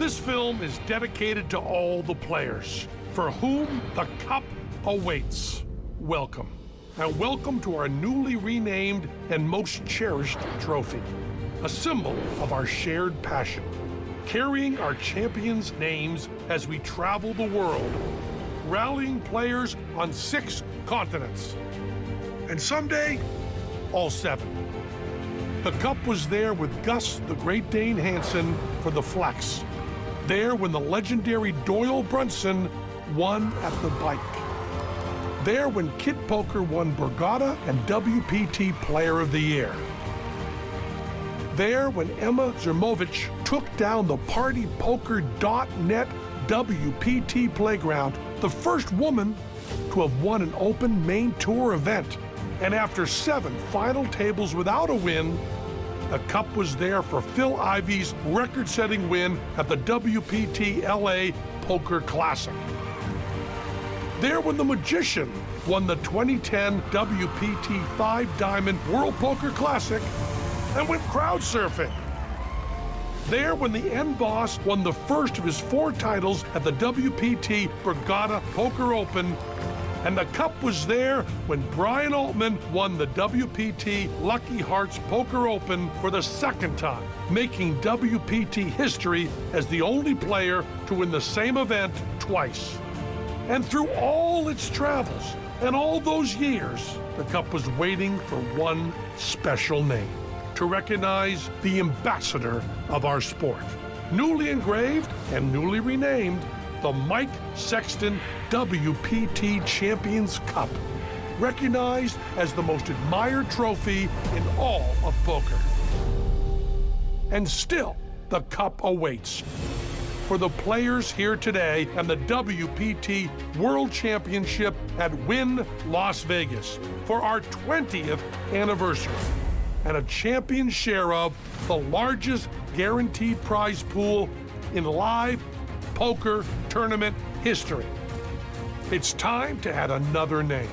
This film is dedicated to all the players for whom the cup awaits. Welcome, and welcome to our newly renamed and most cherished trophy, a symbol of our shared passion, carrying our champions' names as we travel the world, rallying players on 6 continents, and someday, all 7. The cup was there with Gus the Great Dane Hansen for the flex, there when the legendary Doyle Brunson won at the bike, there when Kid Poker won Borgata and WPT Player of the Year, there when Emma Zermovich took down the PartyPoker.net WPT Playground, the first woman to have won an open main tour event. And after 7 final tables without a win, the cup was there for Phil Ivey's record-setting win at the WPT LA Poker Classic. There when the Magician won the 2010 WPT 5 Diamond World Poker Classic and went crowd surfing. There when the N-Boss won the first of his 4 titles at the WPT Borgata Poker Open, and the cup was there when Brian Altman won the WPT Lucky Hearts Poker Open for the 2nd time, making WPT history as the only player to win the same event twice. And through all its travels and all those years, the cup was waiting for one special name, to recognize the ambassador of our sport. Newly engraved and newly renamed, the Mike Sexton WPT Champions Cup, recognized as the most admired trophy in all of poker. And still, the cup awaits for the players here today and the WPT World Championship at Wynn Las Vegas for our 20th anniversary, and a champion share of the largest guaranteed prize pool in live poker tournament history. It's time to add another name,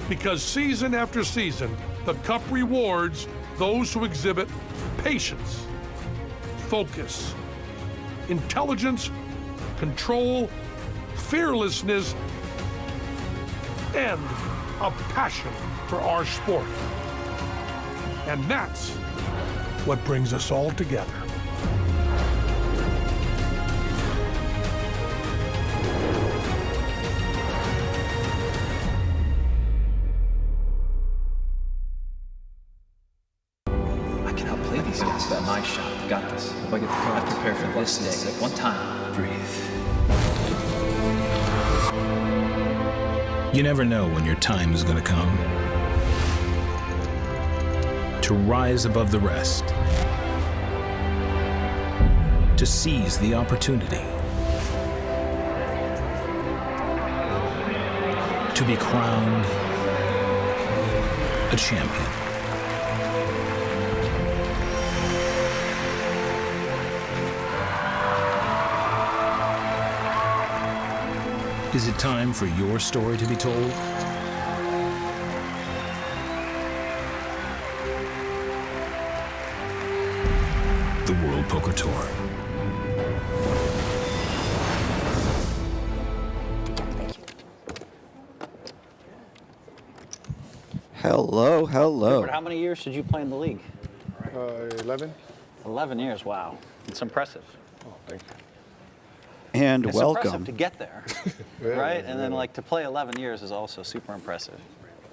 because season after season, the cup rewards those who exhibit patience, focus, intelligence, control, fearlessness, and a passion for our sport. And that's what brings us all together. That nice shot. Got this. If I get the card, prepare for this day. One time. Breathe. You never know when your time is going to come. To rise above the rest. To seize the opportunity. To be crowned a champion. Is it time for your story to be told? The World Poker Tour. Hello, hello. Gilbert, how many years did you play in the league? 11. 11 years, wow. It's impressive. Oh, thank you. And it's welcome impressive to get there, right? And then like to play 11 years is also super impressive.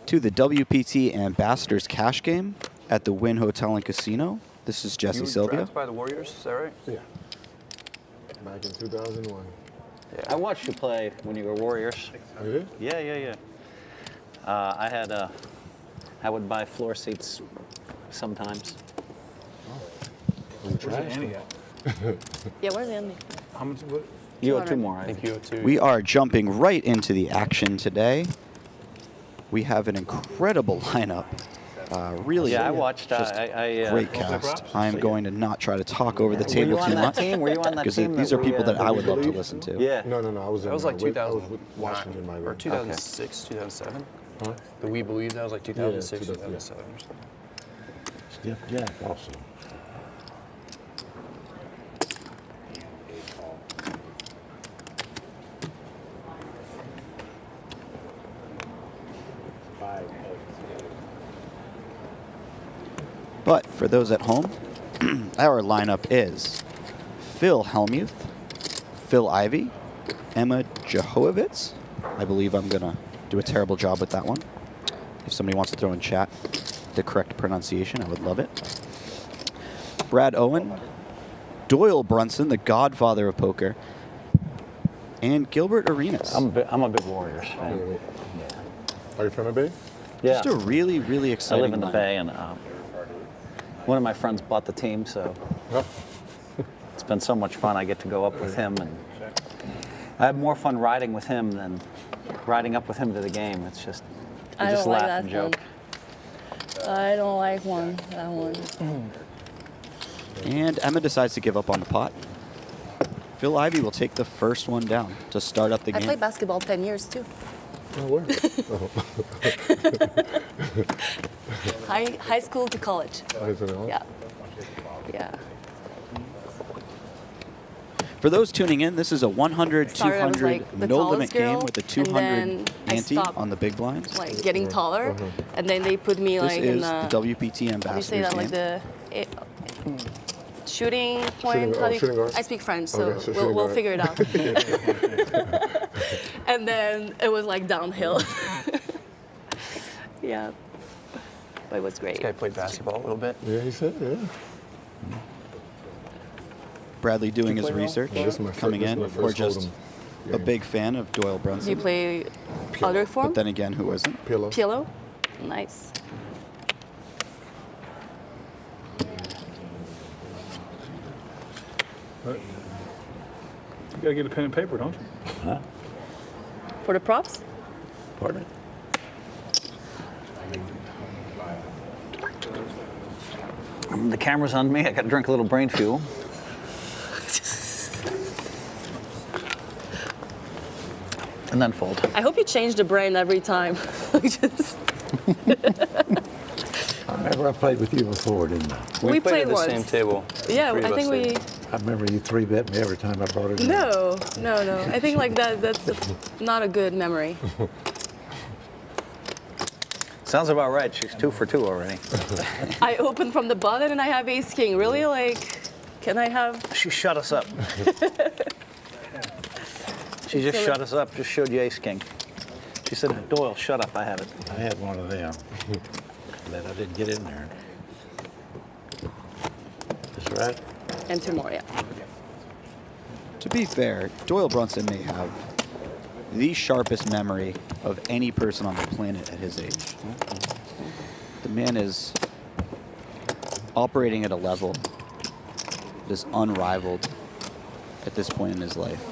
to the WPT Ambassadors Cash Game at the Wynn Hotel and Casino. This is Jesse Sylvia. Drafted by the Warriors, is that right? Yeah. Back in 2001. Yeah. I watched you play when you were Warriors. Oh, you did? Yeah. I would buy floor seats sometimes. Where's Andy at? Yeah, where's Andy? How much? What? You owe 2 more, I I think think. you owe 2. We are jumping right into the action today. We have an incredible lineup. Really, Yeah, I watched. just great cast. I am going to not try to talk over the Were you table on too that much. team? Were you on that Because team? these that are we, people that I would love to believe? listen to. Yeah. No, I was in. That was like I 2000. was with Washington, my Or 2006, 2007. Huh? The We Believe, that was like 2006, Yeah, 2007 or something. Stiff Jack also. But for those at home, our lineup is Phil Hellmuth, Phil Ivey, Emma Jehoovitz. I believe I'm going to do a terrible job with that one. If somebody wants to throw in chat the correct pronunciation, I would love it. Brad Owen, Doyle Brunson, the godfather of poker, and Gilbert Arenas. I'm a big Warriors fan. Are you from the Bay? Yeah. Just a really, really I exciting live in the lineup. Bay, and one of my friends bought the team, so No. it's been so much fun. I get to go up with him, and I have more fun riding with him than riding up with him to the game. It's just, we I just don't like laugh that and joke. one. I don't like that one. And Emma decides to give up on the pot. Phil Ivey will take the first one down to start up the I game. played basketball 10 years too. Oh, where? High school to college. Yeah. Yeah. For those tuning in, this is a 100, Started, I was 200 like the no limit tallest girl, game with a and 200 then I ante stopped. on the big blinds. Like getting taller, and then they put me This like in is the WPT how do you say Ambassadors that, like game. the shooting point? Shooting- How do you- shooting guard? I speak French, so Okay, so shooting we'll guard. figure it out. And then it was like downhill. Yeah, but it was great. This guy played basketball a little bit. Yeah, he said, yeah. Bradley doing his research, Yeah, this is my coming this is in, my or first just Hold'em a game. big fan of Doyle Do you Brunson. play other form? But then again, who isn't? Pillow. Pillow? Nice. You gotta get a pen and paper, don't you? For the props? Pardon? The camera's on me. I got to drink a little brain fuel. And then fold. I hope you change the brain every time. Just- I remember I played with you before, didn't I? We played at the once. same table. Yeah, Three of I us think we. did. I remember you 3-bet me every time I brought it in. No. I think like that's not a good memory. Sounds about right. She's 2 for 2 already. I opened from the bottom and I have ace king. Really? Like, can I have? She shut us up. She just shut us up. Just showed you ace king. She said, Doyle, shut up. I have it. I had one of them that I didn't get in there. That's right. And two more, yeah. To be fair, Doyle Brunson may have the sharpest memory of any person on the planet at his age. The man is operating at a level that is unrivaled at this point in his life.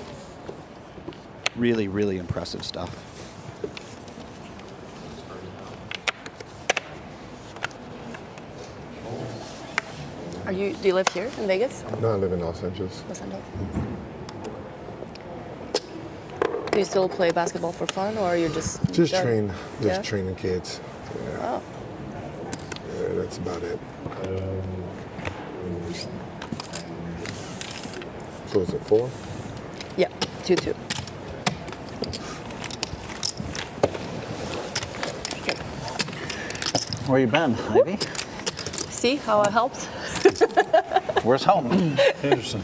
Really, really impressive stuff. Do you live here in Vegas? No, I live in Los Angeles. Los Angeles. Do you still play basketball for fun, or you're just done? Yeah? Training kids. Yeah. Oh, Yeah, that's about it. So is it 4? yeah, 2-2. Where you been, Ivy? See how I helped? Where's home? Henderson.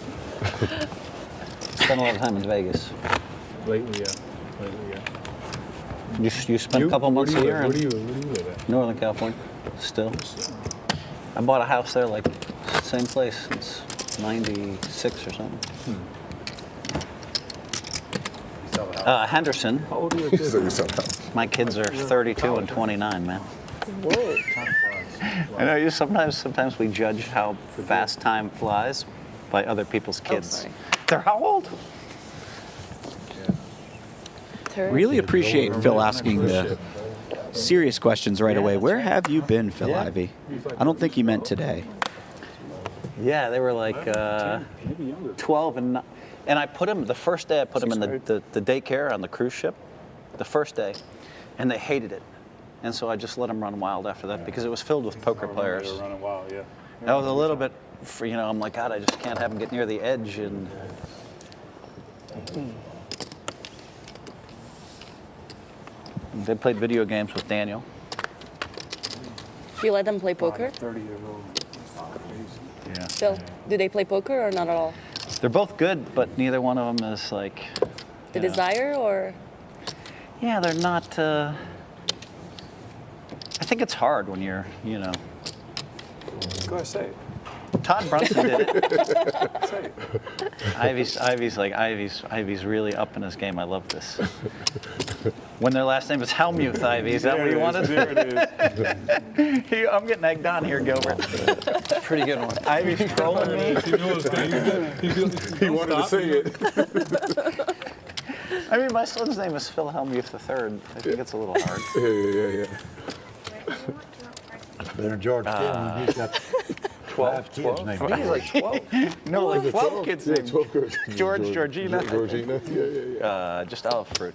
Spent a lot of time in Vegas. Lately, yeah. You spent a couple months a year Where do in you live at? Northern California. Still. I bought a house there, like, same place since 96 or something. Henderson. How old are you? So you sell house. My kids are 32 and 29, man. Whoa. I know. Sometimes we judge how fast time flies by other people's kids. sorry. They're how old? Third. Really appreciate Phil asking the serious questions right away. Where have you been, Phil Yeah. Ivey? I don't think he meant today. Yeah, they were like 12 and I put them the first day. I put them in the daycare on the cruise ship, the first day, and they hated it. And so I just let them run wild after that because it was filled with poker players. They were running wild, yeah. That was a little bit, I'm like, God, I just can't have them get near the edge. And they played video games with Daniel. Do you let them play poker? 30-year-old. Phil, do they play poker or not at all? They're both good, but neither one of them is like. The you know. desire or? Yeah, they're not. I think it's hard when you're, you know. Go ahead, say it. Todd Brunson did it. Say it. Ivy's really up in his game. I love this. When their last name is Helmuth, Ivy. Is that what you wanted? There it is. I'm getting egged on here, Gilbert. Pretty good one. Ivy's trolling me. He wanted to say it. I mean, my son's name is Phil Helmuth III. I think it's a little hard. Yeah. Better George Kim. He's got 12 kids named I think he's like 12. No, like 12 kids Yeah, named 12 kids. George, Georgina. Georgina. Yeah. Just olive fruit.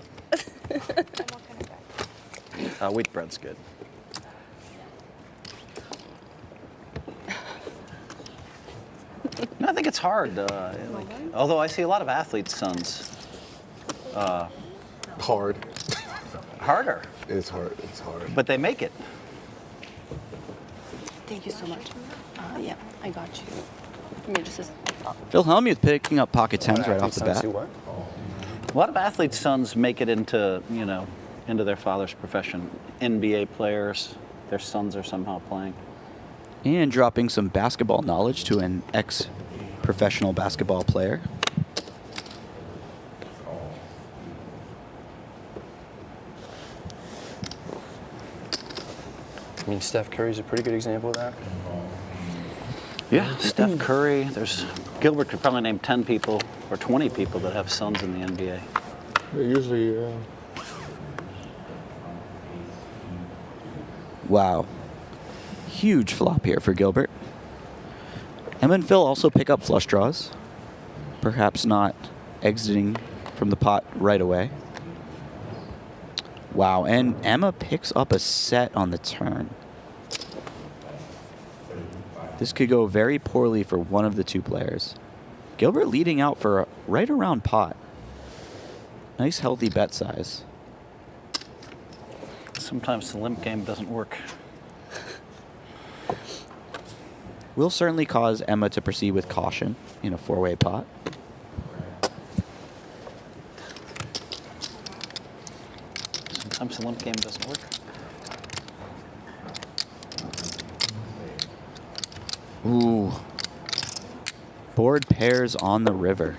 Wheat bread's good. No, I think it's hard. Although I see a lot of athletes' sons. Hard. Harder, It's hard. It's hard. but they make it. Thank you so much. Yeah, I got you. Give me just a Phil Hellmuth picking up pocket tens right off the bat. What? A lot of athletes' sons make it into, you know, into their father's profession. NBA players, their sons are somehow playing. And dropping some basketball knowledge to an ex-professional basketball player. I mean, Steph Curry's a pretty good example of that. Yeah, Steph Curry. There's Gilbert could probably name 10 people or 20 people that have sons in the NBA. They usually. Wow. Huge flop here for Gilbert. Emma and Phil also pick up flush draws. Perhaps not exiting from the pot right away. Wow, and Emma picks up a set on the turn. This could go very poorly for one of the two players. Gilbert leading out for right around pot. Nice healthy bet size. Sometimes the limp game doesn't work. Will certainly cause Emma to proceed with caution in a four-way pot. Sometimes the limp game doesn't work. Ooh. Board pairs on the river.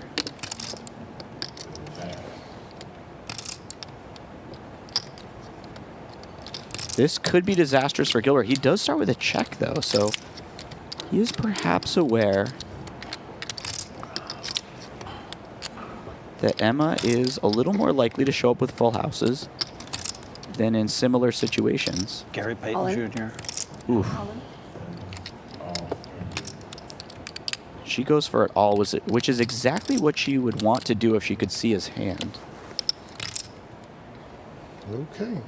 This could be disastrous for Gilbert. He does start with a check, though, so he is perhaps aware that Emma is a little more likely to show up with full houses than in similar situations. Gary Payton All in? Jr. Oof. She goes for it all, which is exactly what she would want to do if she could see his hand. Okay.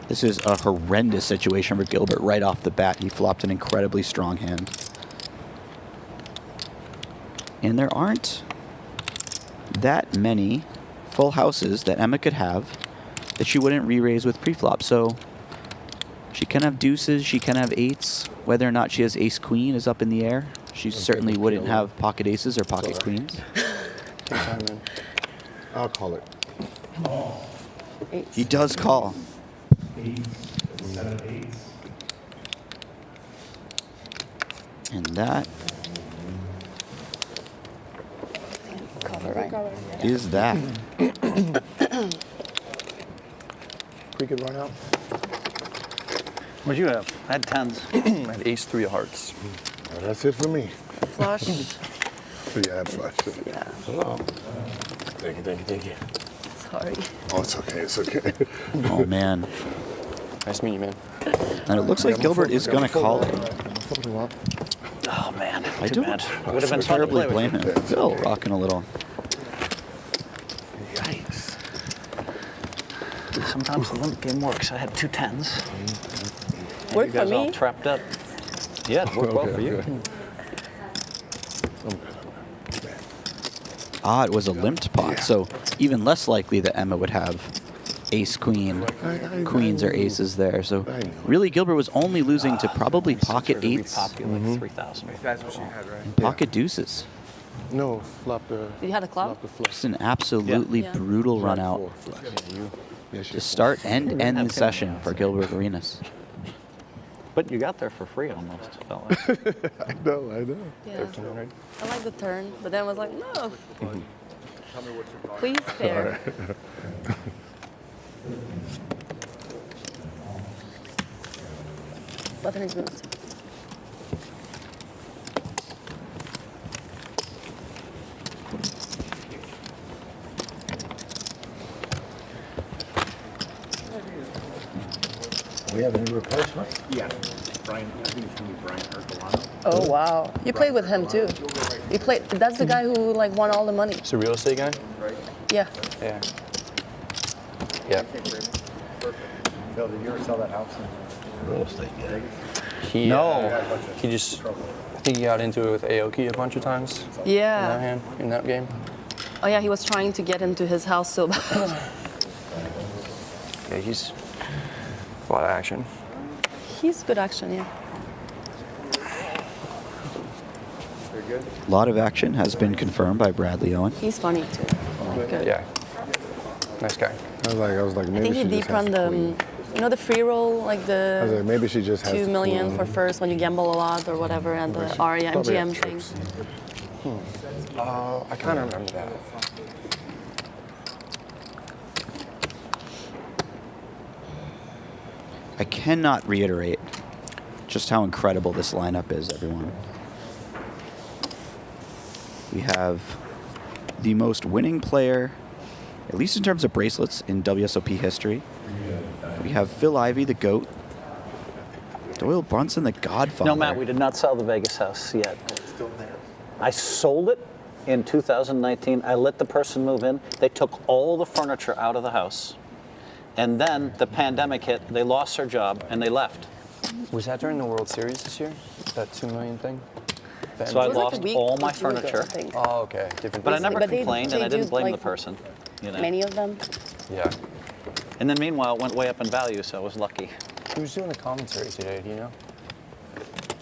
This is a horrendous situation for Gilbert right off the bat. He flopped an incredibly strong hand. And there aren't that many full houses that Emma could have that she wouldn't re-raise with pre-flop. So she can have deuces, she can have eights. Whether or not she has ace-queen is up in the air. She certainly wouldn't have pocket aces or pocket queens. Take time, man. I'll call it. He does call. And that cover, right? is that. We could run out. What'd you have? I had 10s. I had ace 3 of hearts. Well, that's it for me. Flush. So you add flush. Yeah. Hello. Thank you. Sorry. Oh, it's okay. It's okay. Oh, man. Nice meeting you, man. And it looks like Gilbert is going to call it. Oh man, I too don't bad. Would have been fun to terribly play with blame you. him. Phil rocking a little. Yikes. Sometimes the limp game works. I had 2 10s. Work You for guys all me. trapped up. Yeah, it worked well for you. Ah, it was a limped pot, so even less likely that Emma would have ace queen, queens or aces there. So really, Gilbert was only losing to probably pocket eights Like 3,000. That's what she had, right? and pocket deuces. No, flop the. You had a club? Flop the flush. Just an absolutely Yeah. brutal run Jack out four flush. Yeah, she to start and end the session for Gilbert Arenas. But you got there for free almost, felt like. I know. Yeah. 1,300. I like the turn, but then I was like, no. Please pair. Button is moved. We have any replacement? Yeah. Brian, I think it's going to be Brian Ercolano. Oh wow! You played with him too. You played. That's the guy who like won all the money. It's a real estate guy? Yeah. Yeah. Yeah. Phil, did you ever sell that house? Real estate, yeah. He, No. He just, I think he got into it with Aoki a bunch of times in that Yeah. hand, in that game. Oh yeah, he was trying to get into his house so bad. Yeah, he's a lot of action. He's good action, yeah. A lot of action has been confirmed by Bradley Owen. He's funny too. Good. Yeah. Nice guy. I was like, I maybe think she he just deep has run the the, queen. you know, the free roll, like I was like, the maybe she just has 2 the million queen. for first when you gamble a lot or whatever, and the Aria Probably MGM have thing. trips. I kind of remember that. I cannot reiterate just how incredible this lineup is, everyone. We have the most winning player, at least in terms of bracelets, in WSOP history. We have Phil Ivey, the GOAT. Doyle Brunson, the Godfather. No, Matt, we did not sell the Vegas house yet. I sold it in 2019. I let the person move in. They took all the furniture out of the house. And then the pandemic hit, they lost their job, and they left. Was that during the World Series this year? That 2 million thing? So I It was like a lost week all or my two ago, I furniture. think. Oh, okay. Different. But I never But they- complained, they and I didn't do, blame like, the person. You know. Many of them. Yeah. And then meanwhile, it went way up in value, so I was lucky. Who was doing the commentary today? Do you know?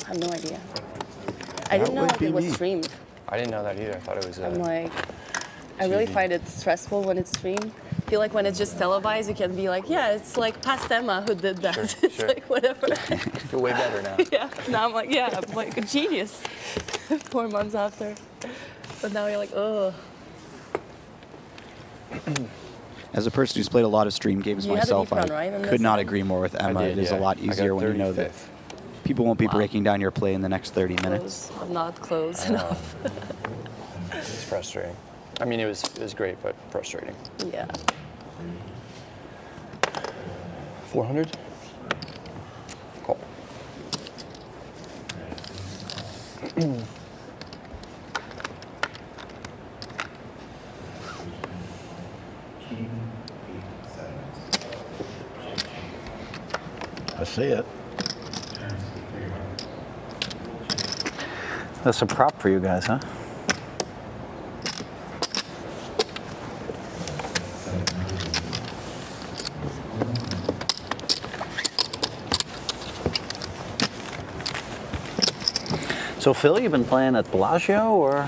I have no idea. I didn't know would like, be it was me. streamed. I didn't know that either. I thought it was. I'm like, I really TV. find it stressful when it's streamed. I feel like when it's just televised, you can be like, yeah, it's like past Emma who did that. Sure, It's sure. like whatever. You're way better now. Yeah. Now I'm like, yeah, I'm like a genius. 4 months after. But now you're like, oh. As a person who's played a lot of stream games You had a myself, deep run, I right, in could this not one? agree more with Emma. did, It is yeah. a lot I got easier when you know that 35th. people won't be Wow. breaking down your play in the next 30 minutes. Close. I'm not close enough. It's frustrating. I mean, it was great, but frustrating. Yeah. 400. Cool. I see it. That's a prop for you guys, huh? So Phil, you've been playing at Bellagio or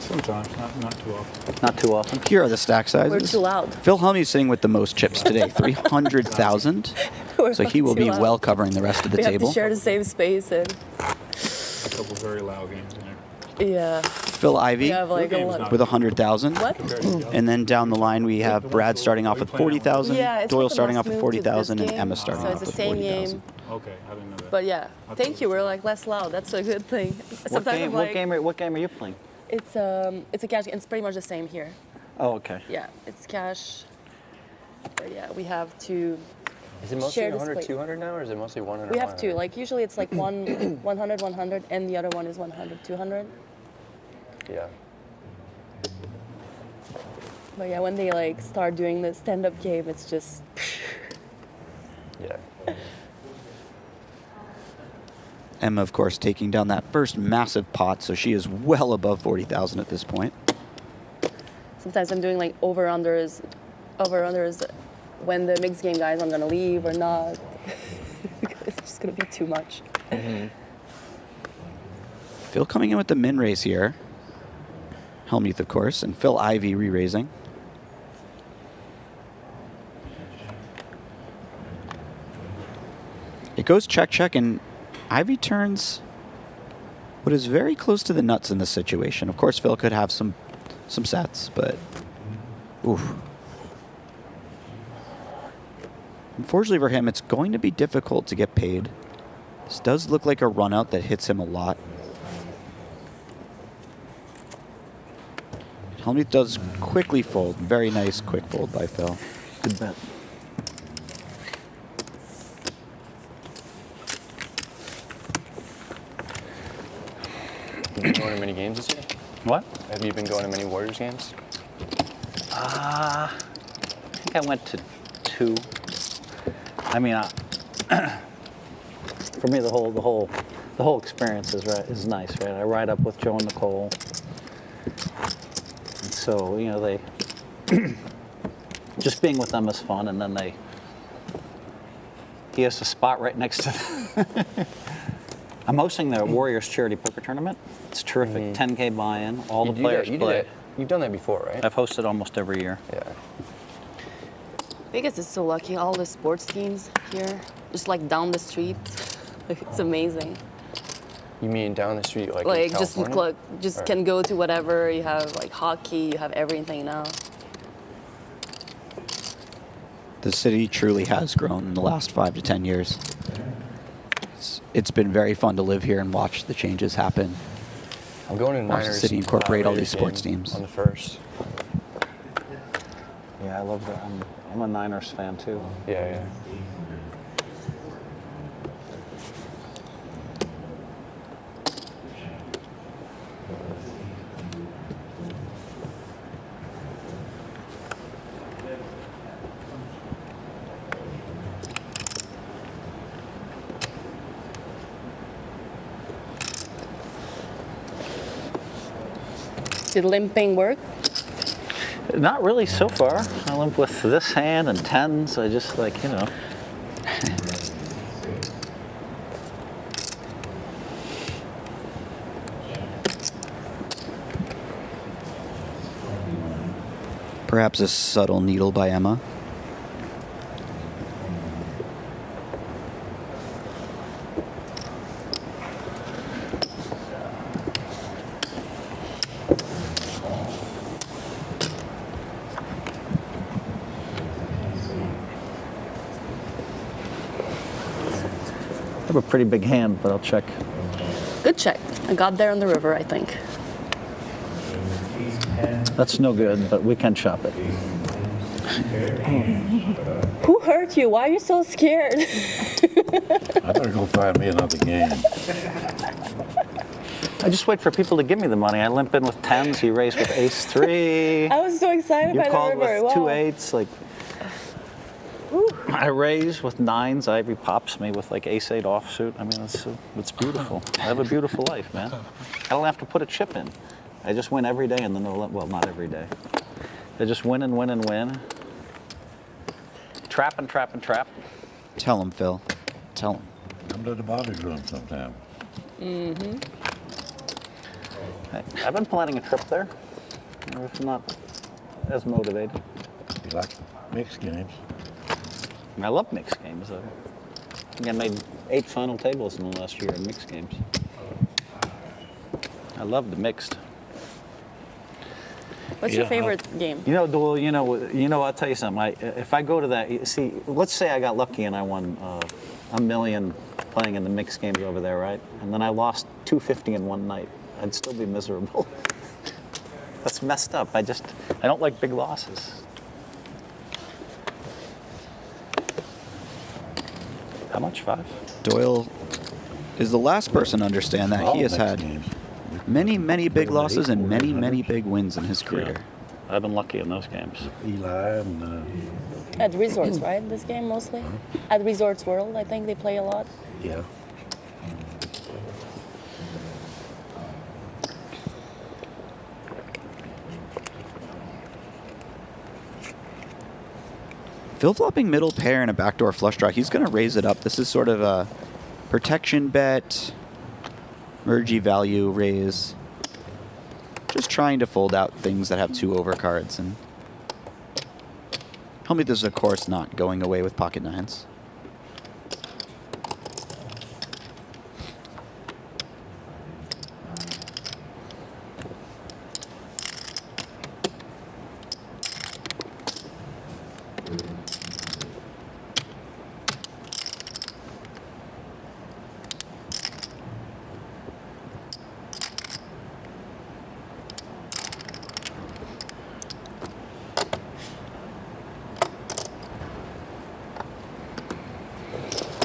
Sometimes, not too often. not too often? Here are the stack sizes. We're too loud. Phil Helmey's sitting with the most chips today, 300,000. We're So he will too be loud. well covering the rest of the We have table. to share the same space and A couple very loud games in there. yeah. Phil Ivey We have like a Your game's lot. not- with 100,000. What? And then down the line we have Brad starting off with 40,000, Yeah, it's Doyle like the starting last off with move to 40,000, this and game, Emma starting so off it's the with same 40,000. game. Okay, I didn't know that. But yeah, thank you. We're like less loud. That's a good thing. What Sometimes game? I'm like, What game are you playing? it's a cash. It's pretty much the same here. Oh, okay. Yeah, it's cash. But yeah, we have to. Is it mostly Share the 100, space. 200 now, or is it mostly 100? We have two. Like usually it's like 100, 100, and the other one is 100, 200. Yeah. But yeah, when they like start doing the stand-up game, it's just. Yeah. Emma, of course, taking down that first massive pot, so she is well above 40,000 at this point. Sometimes I'm doing like over-unders when the mixed game guys are gonna leave or not. It's just gonna be too much. Phil coming in with the min raise here. Helmuth, of course, and Phil Ivey re-raising. It goes check, check, and Ivey turns what is very close to the nuts in this situation. Of course, Phil could have some sets, but oof. Unfortunately for him, it's going to be difficult to get paid. This does look like a run out that hits him a lot. Helmuth does quickly fold. Very nice quick fold by Phil. Good bet. Have you been going to many games this year? What? Have you been going to many Warriors games? I think I went to 2. I mean, for me, the whole experience is nice, right? I ride up with Joe and Nicole, and so they just being with them is fun, and then he has a spot right next to them. I'm hosting the Warriors charity poker tournament. It's terrific. 10K buy-in. All the players play. You've done that before, right? I've hosted almost every year. Yeah. Vegas is so lucky. All the sports teams here, just like down the street. It's amazing. You mean down the street, like in just California? just can go to whatever. You have like hockey. You have everything now. The city truly has grown in the last 5 to 10 years. It's been very fun to live here and watch the changes happen. I'm going to Watch the Niners. city incorporate all these Raiders sports game teams. on the 1st. Yeah, I love that. I'm a Niners fan too. Yeah. Did limping work? Not really so far. I limp with this hand and 10s. I just Perhaps a subtle needle by Emma. I have a pretty big hand, but I'll check. Good check. I got there on the river, I think. That's no good, but we can chop it. Who hurt you? Why are you so scared? I better go find me another game. I just wait for people to give me the money. I limp in with 10s. You raise with ace 3. I was so excited You by the called river. with Wow. 2 8s. Like I raise with 9s. Ivy pops me with like ace 8 offsuit. I mean, it's beautiful. I have a beautiful life, man. I don't have to put a chip in. I just win every day in the no limit. Well, not every day. I just win and win and win. Trap and trap and trap. Tell him, Phil. Tell him. Come to the bobby room sometime. Mm-hmm. I've been planning a trip there. It's not as motivated. You like mixed games? I love mixed games, though. I think I made 8 final tables in the last year in mixed games. I love the mixed. What's your favorite game? Doyle, I'll tell you something. If I go to that, see, let's say I got lucky and I won $1 million playing in the mixed games over there, right? And then I lost $250 in one night. I'd still be miserable. That's messed up. I don't like big losses. How much? 5? Doyle is the last person to understand that. All He has mixed had games. many, many big losses and many, many big wins in his career. I've been lucky in those games. Eli and At resorts, right? This game mostly? At Resorts World, I think they play a lot. yeah. Phil flopping middle pair and a backdoor flush draw. He's going to raise it up. This is sort of a protection bet, mergey value raise. Just trying to fold out things that have 2 overcards. And Helmuth is, of course, not going away with pocket 9s.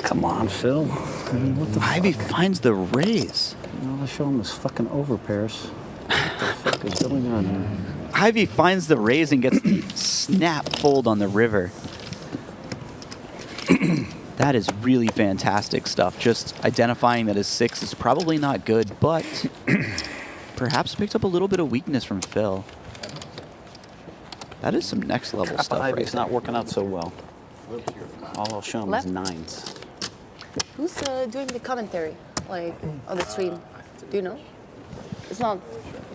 Come on, Phil. I mean, what the Ivy fuck? finds the raise. You know, I show him this fucking overpairs. What the fuck is going on here? Ivy finds the raise and gets the snap fold on the river. That is really fantastic stuff. Just identifying that his 6 is probably not good, but perhaps picked up a little bit of weakness from Phil. That is some next level stuff right Ivy's there. not working out so well. All I'll show him Left? is 9s. Who's doing the commentary, like on the stream? Do you know? It's not.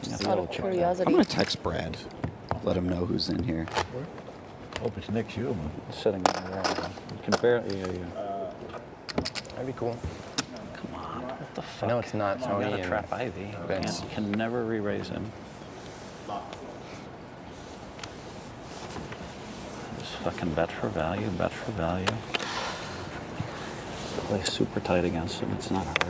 Just out of curiosity. I'm going to text Brad. Let him know who's in here. Hope it's Nick Schumann. Sitting there. You can barely. That'd be cool. Come on. What the fuck? I know it's not You Tony gotta and trap Ivy. Vince. You can never re-raise him. Just fucking bet for value, bet for value. Play super tight against him. It's not hard.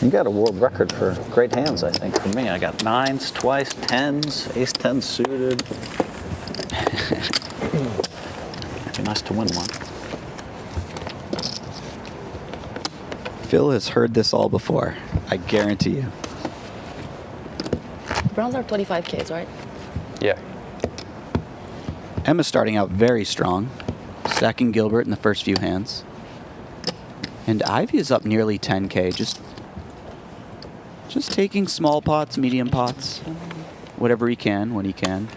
You got a world record for great hands, I think. For me, I got 9s twice, 10s, ace-10 suited. It'd be nice to win one. Phil has heard this all before. I guarantee you. Browns are 25Ks, right? Yeah. Emma's starting out very strong, stacking Gilbert in the first few hands. And Ivy is up nearly 10K, just taking small pots, medium pots, whatever he can, when he can.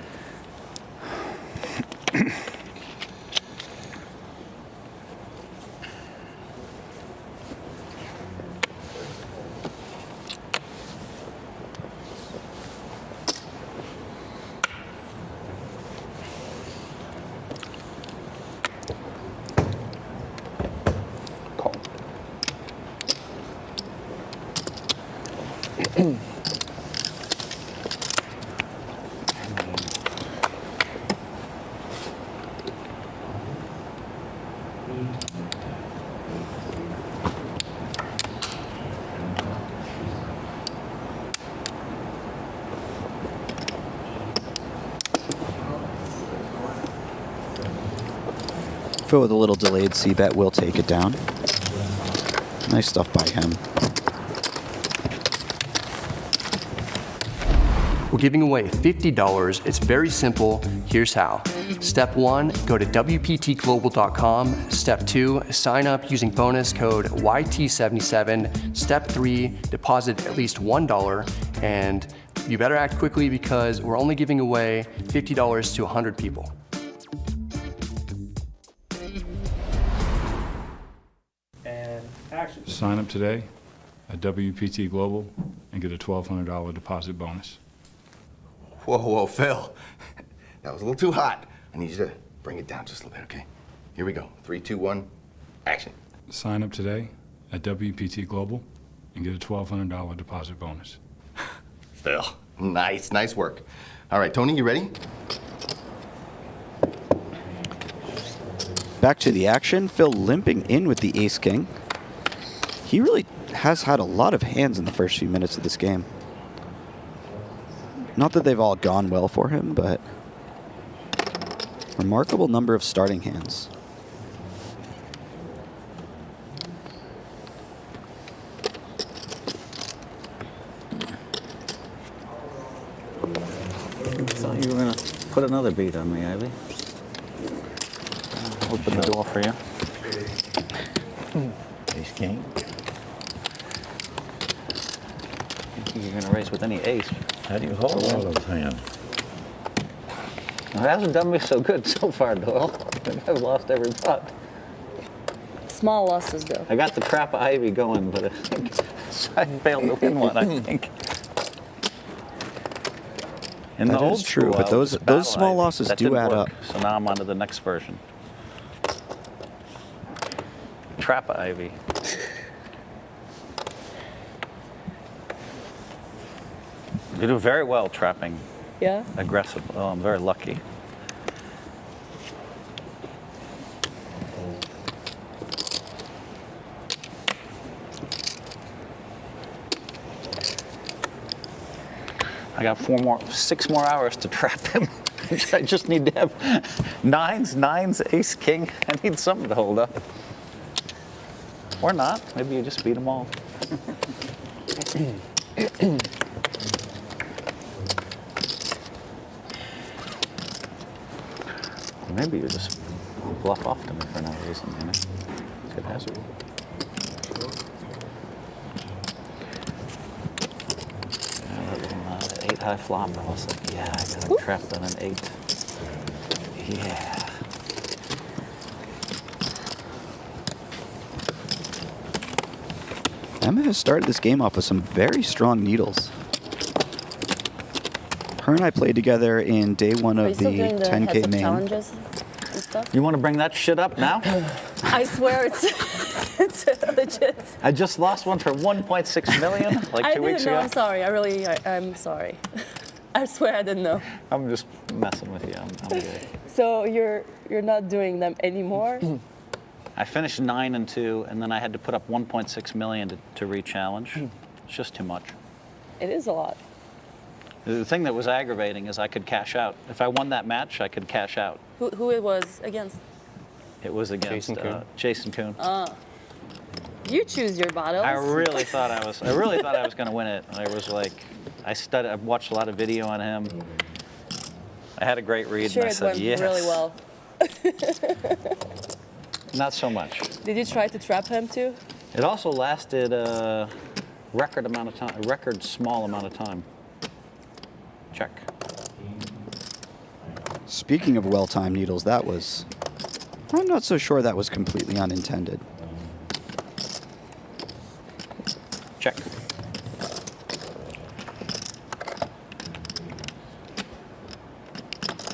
Call. Phil with a little delayed C-bet will take it down. Nice stuff by him. We're giving away $50. It's very simple. Here's how. Step 1, go to WPTglobal.com. Step 2, sign up using bonus code YT77. Step 3, deposit at least $1. And you better act quickly because we're only giving away $50 to 100 people. Sign up today at WPT Global and get a $1,200 deposit bonus. Whoa, Phil. That was a little too hot. I need you to bring it down just a little bit, okay? Here we go. 3, 2, 1, action. Sign up today at WPT Global and get a $1,200 deposit bonus. Phil, nice work. All right, Tony, you ready? Back to the action. Phil limping in with the ace-king. He really has had a lot of hands in the first few minutes of this game. Not that they've all gone well for him, but remarkable number of starting hands. Put another beat on me, Ivy. Open the door for you. Ace king. You're going to raise with any ace. How do you hold all those hands? It hasn't done me so good so far, Doyle. I think I've lost every pot. Small losses, though. I got the crap Ivy going, but I failed to win one, I think. In the That old is true, school, but I was those battle small Ivy. losses That do didn't add work, up. So now I'm on to the next version. Trap Ivy. You do very well trapping Yeah? aggressive. Oh, I'm very lucky. I got 6 more hours to trap him. I just need to have nines, ace, king. I need something to hold up. Or not. Maybe you just beat them all. Maybe you just bluff off to me for no reason, you know? Could happen. Yeah, that little 8 high flop, I was like, yeah, I got him trapped on an 8. Yeah. Emma has started this game off with some very strong needles. Her and I played together in day 1 Are you of still the doing the 10K heads-up main. challenges and stuff? You want to bring that shit up now? I swear it's, it's legit. I just lost one for 1.6 million like I 2 weeks didn't know. ago. I'm sorry. I'm sorry. I swear I didn't know. I'm just messing with you. I'm good. So you're not doing them anymore? I finished 9 and 2, and then I had to put up 1.6 million to re-challenge. It's just too much. It is a lot. The thing that was aggravating is I could cash out. If I won that match, I could cash out. Who it was against? It was against Jason Kuhn. You choose your battles. I really thought I was going to win it. I was like, I watched a lot of video on him. I had a great read, Sure, and I it said, went yes. really well. Not so much. Did you try to trap him too? It also lasted a record small amount of time. Check. Speaking of well-timed needles, that was... I'm not so sure that was completely unintended. Check.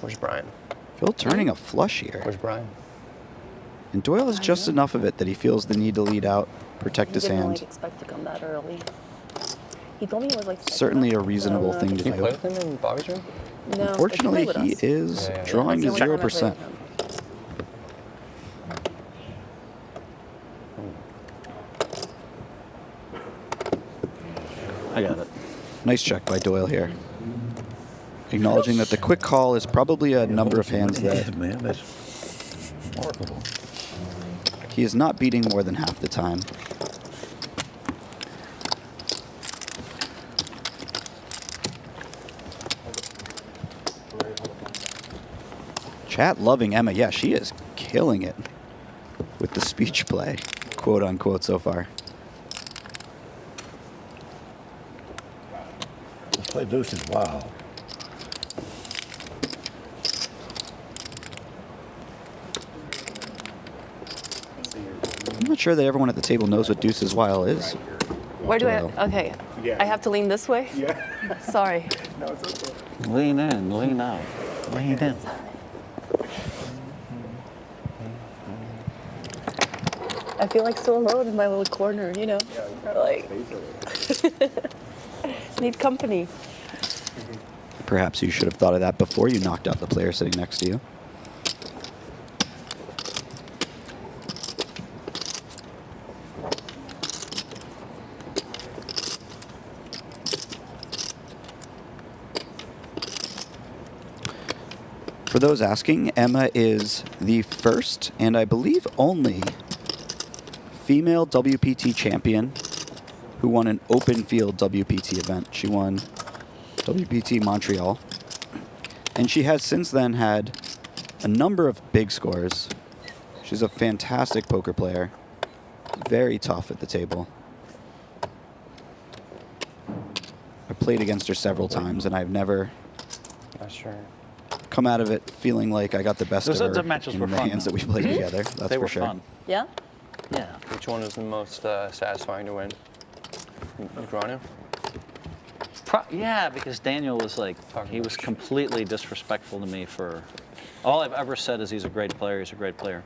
Where's Brian? Phil turning a flush here. Where's Brian? And Doyle has just enough of it that he feels the need to lead out, protect his He didn't hand. like expect to come that early. He told me it was like Certainly a reasonable thing to Can you play do. with him in Bobby's room? No, Unfortunately, but he play with us. is Yeah, yeah. drawing to That's the only time I 0%. play with him. I got it. Nice check by Doyle here. Acknowledging that the quick call is probably a number of hands that Man, that's remarkable. he is not beating more than half the time. Chat loving Emma. Yeah, she is killing it with the speech play, quote unquote, so far. This play deuce is wild. I'm not sure that everyone at the table knows what deuces wild is. Where do Doyle. I? Okay. I have to lean this way? Yeah. Sorry. Lean in, lean out. Lean in. I feel like so alone in my little corner, you know? Like, need company. Perhaps you should have thought of that before you knocked out the player sitting next to you. For those asking, Emma is the first and I believe only female WPT champion who won an open field WPT event. She won WPT Montreal. And she has since then had a number of big scores. She's a fantastic poker player. Very tough at the table. I played against her several times, and I've never come out of it feeling like I got the best of her matches in were the fun, hands though. that we played together. That's They for were sure. fun. Yeah? Yeah. Which one was the most satisfying to win? Negreanu? Yeah, because Daniel was like, he was completely disrespectful to me for, all I've ever said is he's a great player, he's a great player.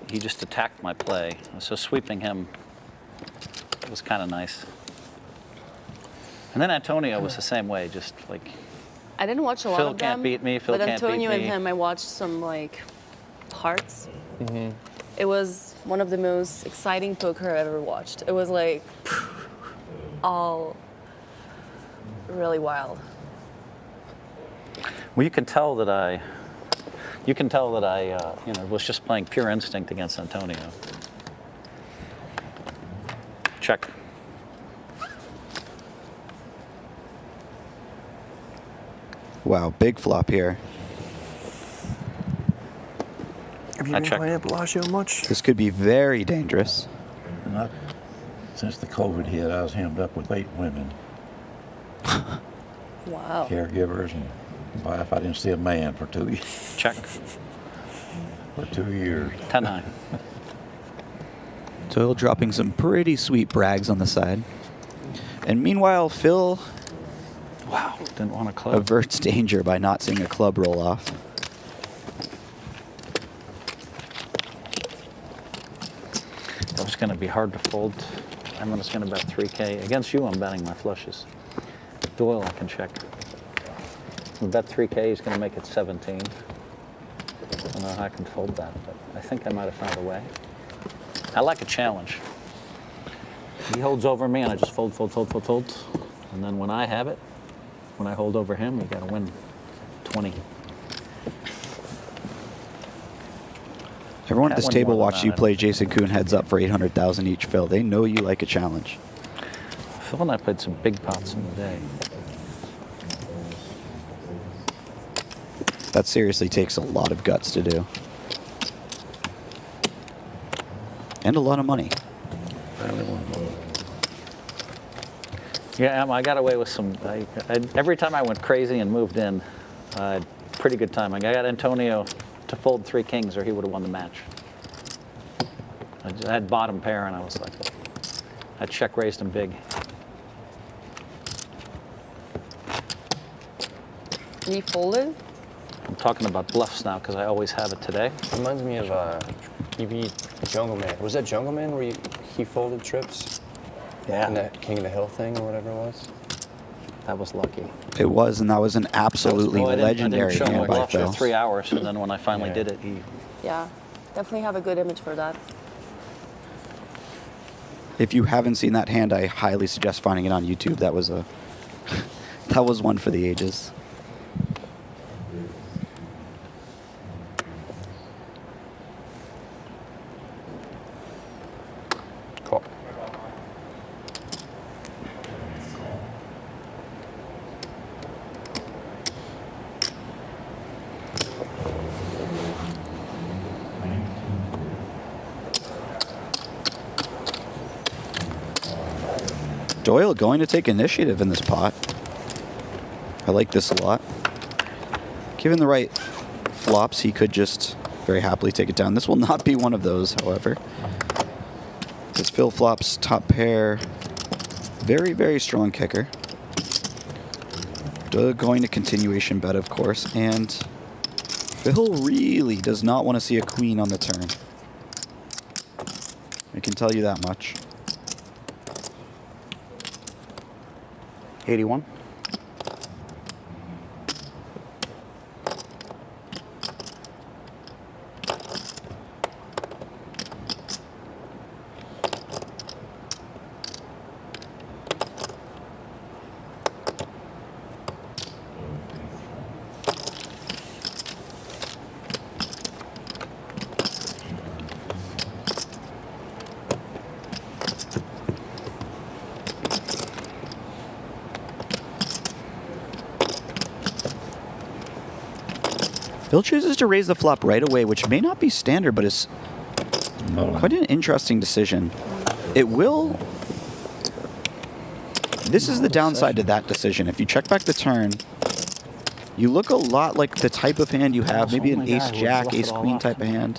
He just attacked my play. So sweeping him was kind of nice. And then Antonio was the same way, just like, I didn't watch a lot Phil of them. can't beat me, Phil but can't beat Antonio and me. him, I watched some like parts. Mm-hmm. It was one of the most exciting poker I've ever watched. It was like all really wild. well, you can tell that I was just playing pure instinct against Antonio. Check. Wow, big flop here. Have you I been checked. playing at Bellagio much? This could be very dangerous. Not since the COVID hit, I was hemmed up with 8 women, Wow. caregivers, and wife. I didn't see a man for 2 years. Check. For 2 years. 10-9. Doyle dropping some pretty sweet brags on the side. And meanwhile, Phil Wow. Didn't want to close. averts danger by not seeing a club roll off. That was going to be hard to fold. I'm just going to bet 3K. Against you, I'm betting my flushes. Doyle, I can check. We bet 3K, he's going to make it 17. I don't know how I can fold that, but I think I might have found a way. I like a challenge. He holds over me, and I just fold. And then when I have it, when I hold over him, we got to win 20. Everyone at this That one table more watched than you that. play Jason Kuhn heads up for 800,000 each, Phil. They know you like a challenge. Phil and I played some big pots in the day. That seriously takes a lot of guts to do. And a lot of money. Yeah, I got away with some. Every time I went crazy and moved in, I had pretty good time. I got Antonio to fold 3 kings, or he would have won the match. I had bottom pair, and I was like, I check raised him big. And you folded? I'm talking about bluffs now because I always have it today. Reminds me of EV Jungle Man. Was that Jungle Man where he folded trips? Yeah. And that King of the Hill thing or whatever it was? That was lucky. It was, and that was an absolutely Well, I legendary didn't show hand my by bluff for Phil. 3 hours, and then when I finally Yeah. did it, he. Yeah. Definitely have a good image for that. If you haven't seen that hand, I highly suggest finding it on YouTube. That was that was one for the ages. Cool. Doyle going to take initiative in this pot. I like this a lot. Given the right flops, he could just very happily take it down. This will not be one of those, however. As Phil flops top pair, very, very strong kicker. Doyle going to continuation bet, of course, and Phil really does not want to see a queen on the turn. I can tell you that much. 81. Phil chooses to raise the flop right away, which may not be standard, but is quite an interesting decision. It will... This is the downside to that decision. If you check back the turn, you look a lot like the type of hand you have, maybe an ace-jack, ace-queen type of hand.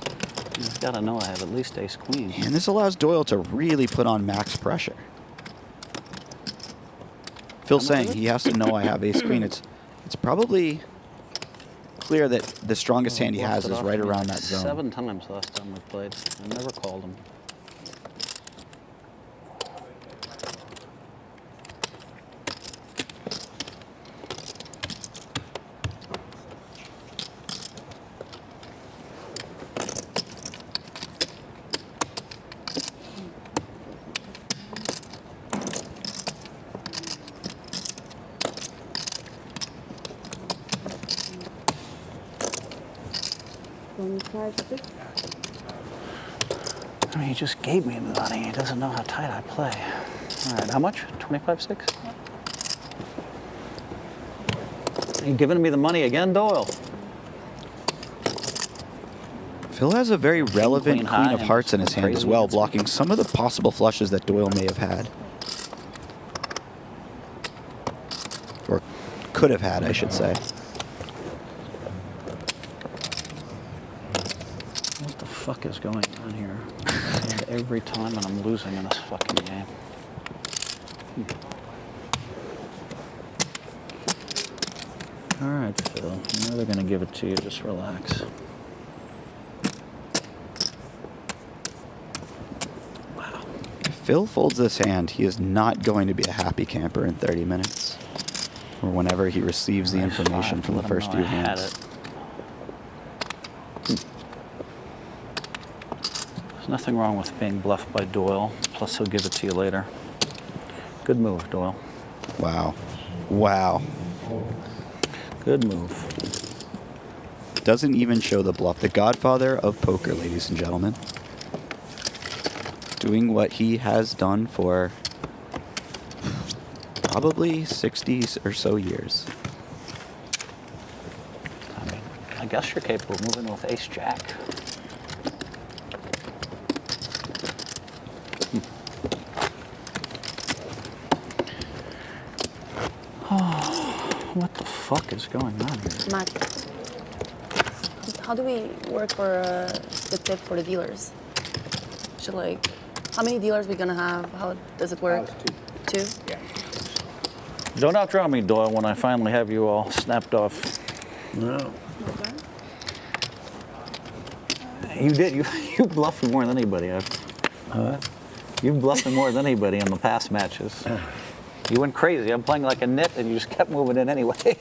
You've got to know I have at least ace-queen. And this allows Doyle to really put on max pressure. Phil's saying he has to know I have ace-queen. It's probably clear that the strongest hand he has is right around that zone. 7 times last time we played. I never called him. I mean, he just gave me the money. He doesn't know how tight I play. All right, how much? 25-6? Are you giving me the money again, Doyle? Phil has a very relevant Queen queen of hearts in his hand as well, blocking some of the possible flushes that Doyle may have had. Or could have had, I should say. What the fuck is going on here? And every time and I'm losing in this fucking game. All right, Phil. You know they're going to give it to you. Just relax. Wow. If Phil folds this hand, he is not going to be a happy camper in 30 minutes. Or whenever he receives the information from the first few hands. There's nothing wrong with being bluffed by Doyle. Plus, he'll give it to you later. Good move, Doyle. Wow. Wow. Good move. Doesn't even show the bluff. The godfather of poker, ladies and gentlemen. Doing what he has done for probably 60 or so years. I mean, I guess you're capable of moving with ace-jack. What the fuck is going on here? Matt, how do we work for the tip for the dealers? Should how many dealers we gonna have? How does it work? Two? Yeah. Don't outdraw me, Doyle, when I finally have you all snapped off. No. Okay. You did. You bluffed more than anybody. You bluffed more than anybody in the past matches. You went crazy. I'm playing like a nit, and you just kept moving in anyway.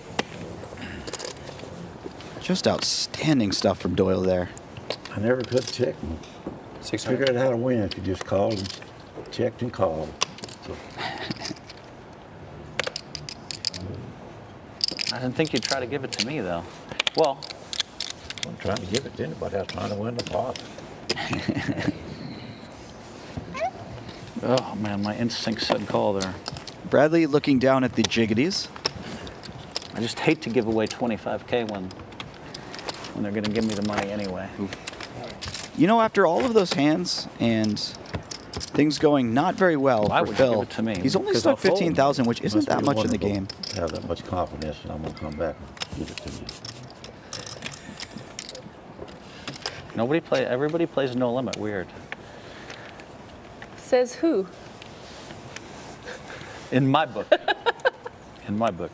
Just outstanding stuff from Doyle there. I never could check. Figured out how to win if you just called and checked and called. So. I didn't think you'd try to give it to me, though. Well, I'm trying to give it to anybody. I was trying to win the pot. Oh, man, my instinct said call there. Bradley looking down at the jiggities. I just hate to give away 25K when they're going to give me the money anyway. You know, after all of those hands and things going not very well Why for would you Phil, give it to me? he's only Because stuck I'll fold. 15,000, which isn't that much in the game. Have that much confidence, and I'm gonna come back and give it to you. Everybody plays no limit. Weird. Says who? In my book. In my book.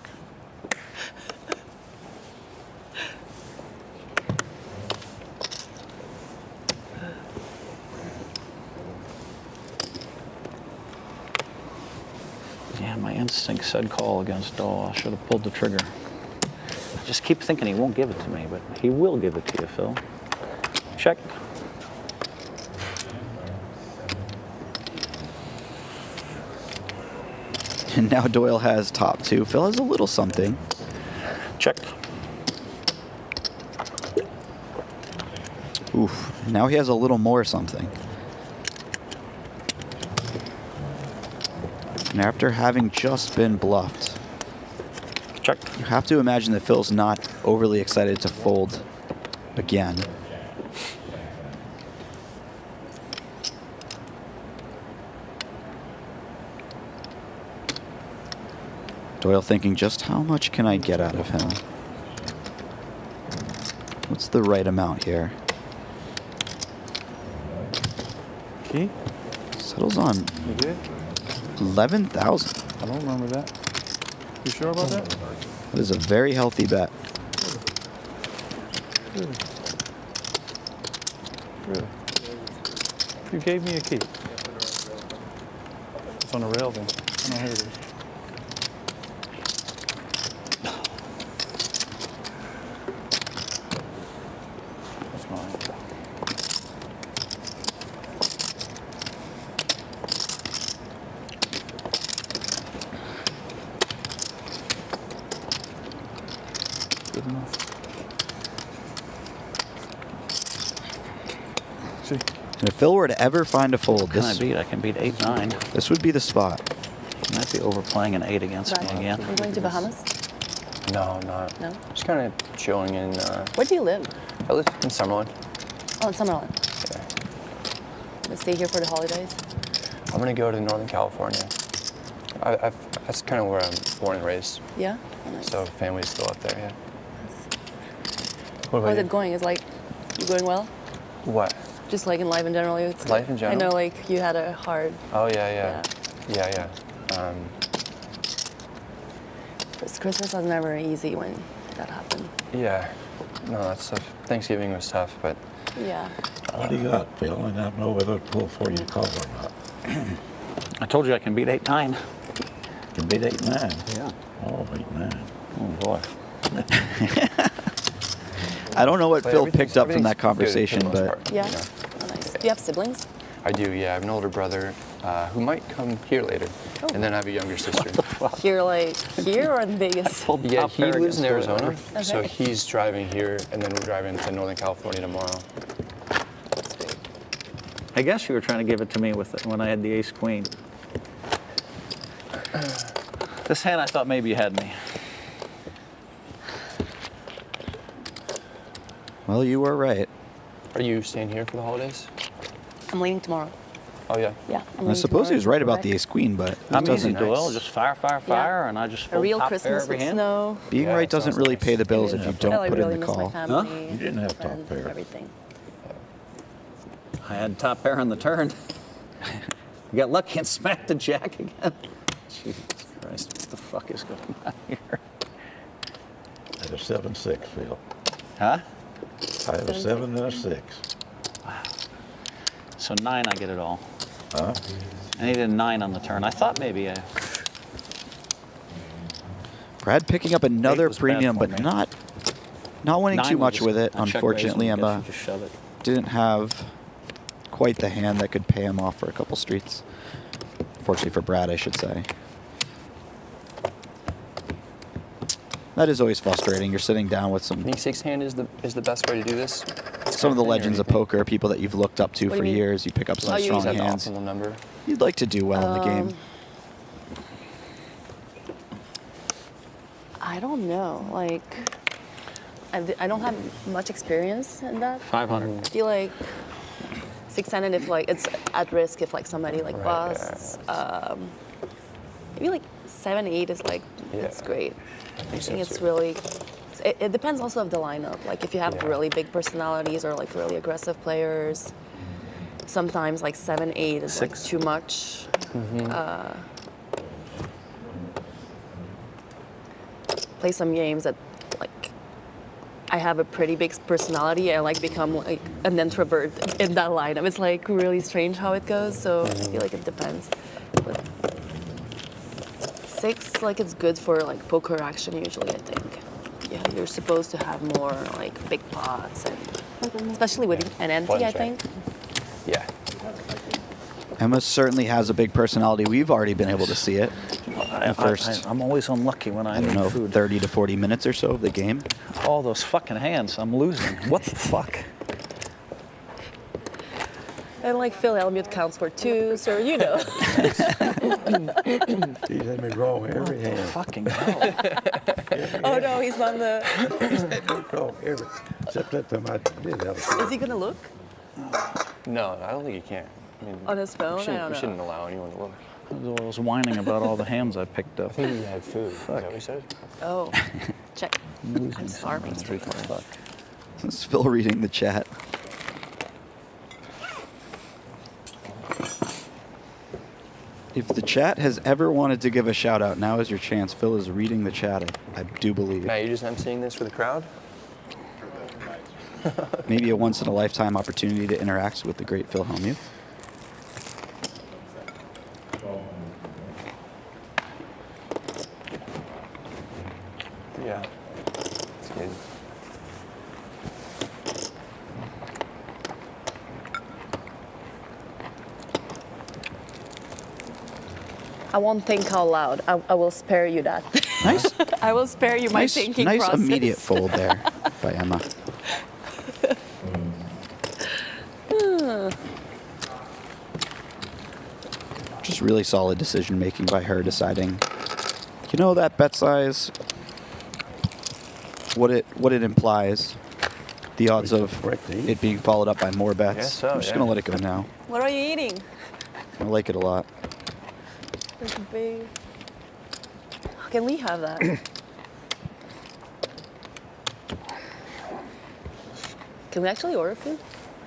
Yeah, my instinct said call against Doyle. I should have pulled the trigger. I just keep thinking he won't give it to me, but he will give it to you, Phil. Check. And now Doyle has top two. Phil has a little something. Check. Oof. Now he has a little more something. And after having just been bluffed, Check. you have to imagine that Phil's not overly excited to fold again. Doyle thinking, just how much can I get out of him? What's the right amount here? Key? Settles on You good? 11,000. I don't remember that. You sure about that? That is a very healthy bet. Really? You gave me a key. It's on the rail then. Oh, here it is. That's mine. Good enough. See? And if Phil were to ever find a fold, Can I beat? I can beat 8-9. this would be the spot. You might be overplaying an 8 against me again. Are you going to Bahamas? No, I'm not. No? Just kind of chilling in. Where do you live? I live in Summerlin. Oh, in Summerlin. Yeah. Gonna stay here for the holidays? I'm gonna go to Northern California. That's kind of where I'm born and raised. Yeah? Oh, nice. So family's still up there. Yeah. What How about is you? it going? Is like, you going well? What? Just like in life in general? It's Life in general? I know like you had a hard, Oh yeah. Christmas was never easy when that happened. Yeah. No, that's tough. Thanksgiving was tough, but Yeah. What do you got, Phil? I don't know whether to pull for you to call or not. I told you I can beat 8-9. You can beat 8-9. Yeah. Oh, 8-9. Oh boy. I don't know what But Phil everything's- picked up from that everything's good conversation, for the most but part, Yeah? you know. Oh, nice. Do you have siblings? I do. Yeah, I have an older brother who might come here later, Oh. and then I have a younger sister. Here, like, here or in Vegas? Yeah, Top he pair lives in against Arizona, Okay. so he's driving here, and then we're driving to Northern California tomorrow. That's great. I guess you were trying to give it to me when I had the ace queen. This hand, I thought maybe you had me. well, you were right. Are you staying here for the holidays? I'm leaving tomorrow. Oh yeah. Yeah. I'm I suppose he was right about the ace queen, but it I'm easy, doesn't. Doyle. Just fire, and I just A fold real top pair Christmas every with hand. snow. Being Yeah, right doesn't sounds really nice. pay the bills if you I don't like put in really the miss my call. family. You didn't have top friends, pair. Everything. I had top pair on the turn. You got lucky and smacked the jack again. Jesus Christ, what the fuck is going on here? At a 7-6, Phil. Huh? I have a 7 and a 6. So 9, I get it all. Huh? I needed a 9 on the turn. I thought maybe Brad picking up another was bad premium, for but me. not winning 9 too would much just- with it. on check raise, Unfortunately, and I guess Emma you just shove it. didn't have quite the hand that could pay him off for a couple streets. Fortunately for Brad, I should say. That is always frustrating. You're sitting down with I some think 6-hand is the best way to do this. some of the legends of poker, people that you've looked up to What do for you mean? years. You pick up some Oh, you strong Is that the hands. optimal number? You'd like to do well in the game. I don't know. Like, I don't have much experience in that. 500. I feel like 6-handed if like it's at risk if like somebody like Right, busts. Maybe like 7-8 is like it's Yeah. great. I think so, think it's too. really. It depends also of the lineup. Like if you have Yeah. really big personalities or like really aggressive players, sometimes like 7-8 is like 6. too much. Play some games that like I have a pretty big personality. I like become like an introvert in that lineup. It's like really strange how it goes. So I feel like it depends. But 6, like it's good for like poker action usually. I think. Yeah, you're supposed to have more like big pots and especially with an ante. I Blackjack. think. Yeah. Emma certainly has a big personality. We've already been able to see it in the first, I'm always unlucky when I I don't need know, food. 30 to 40 minutes or so of the game. All those fucking hands, I'm losing. What the fuck? And like Phil Hellmuth counts for 2, so you know. He's had me draw every hand. Fucking hell. Oh no, he's on the. Draw every, except that time I did that. Is he gonna look No, I don't think he can. I mean, on his phone? I we don't shouldn't, we know. shouldn't allow anyone to look. I was whining about all the hams I picked up. I think he had food. Is that what he said? Oh, check. I'm starving. Fuck. This is Phil reading the chat. If the chat has ever wanted to give a shout out, now is your chance. Phil is reading the chat, I do believe. Matt, you just emceeing this for the crowd? Maybe a once in a lifetime opportunity to interact with the great Phil Hellmuth. Yeah. It's good. I won't think out loud. I will spare you that. Nice. I will spare you my nice, thinking nice process. immediate fold there by Emma. Just really solid decision making by her, deciding, you know, that bet size, what it implies, the odds of it being followed up by more bets. Guess so, I'm just yeah. gonna let it go now. What are you eating? I like it a lot. It's big. Can we have that? Can we actually order food?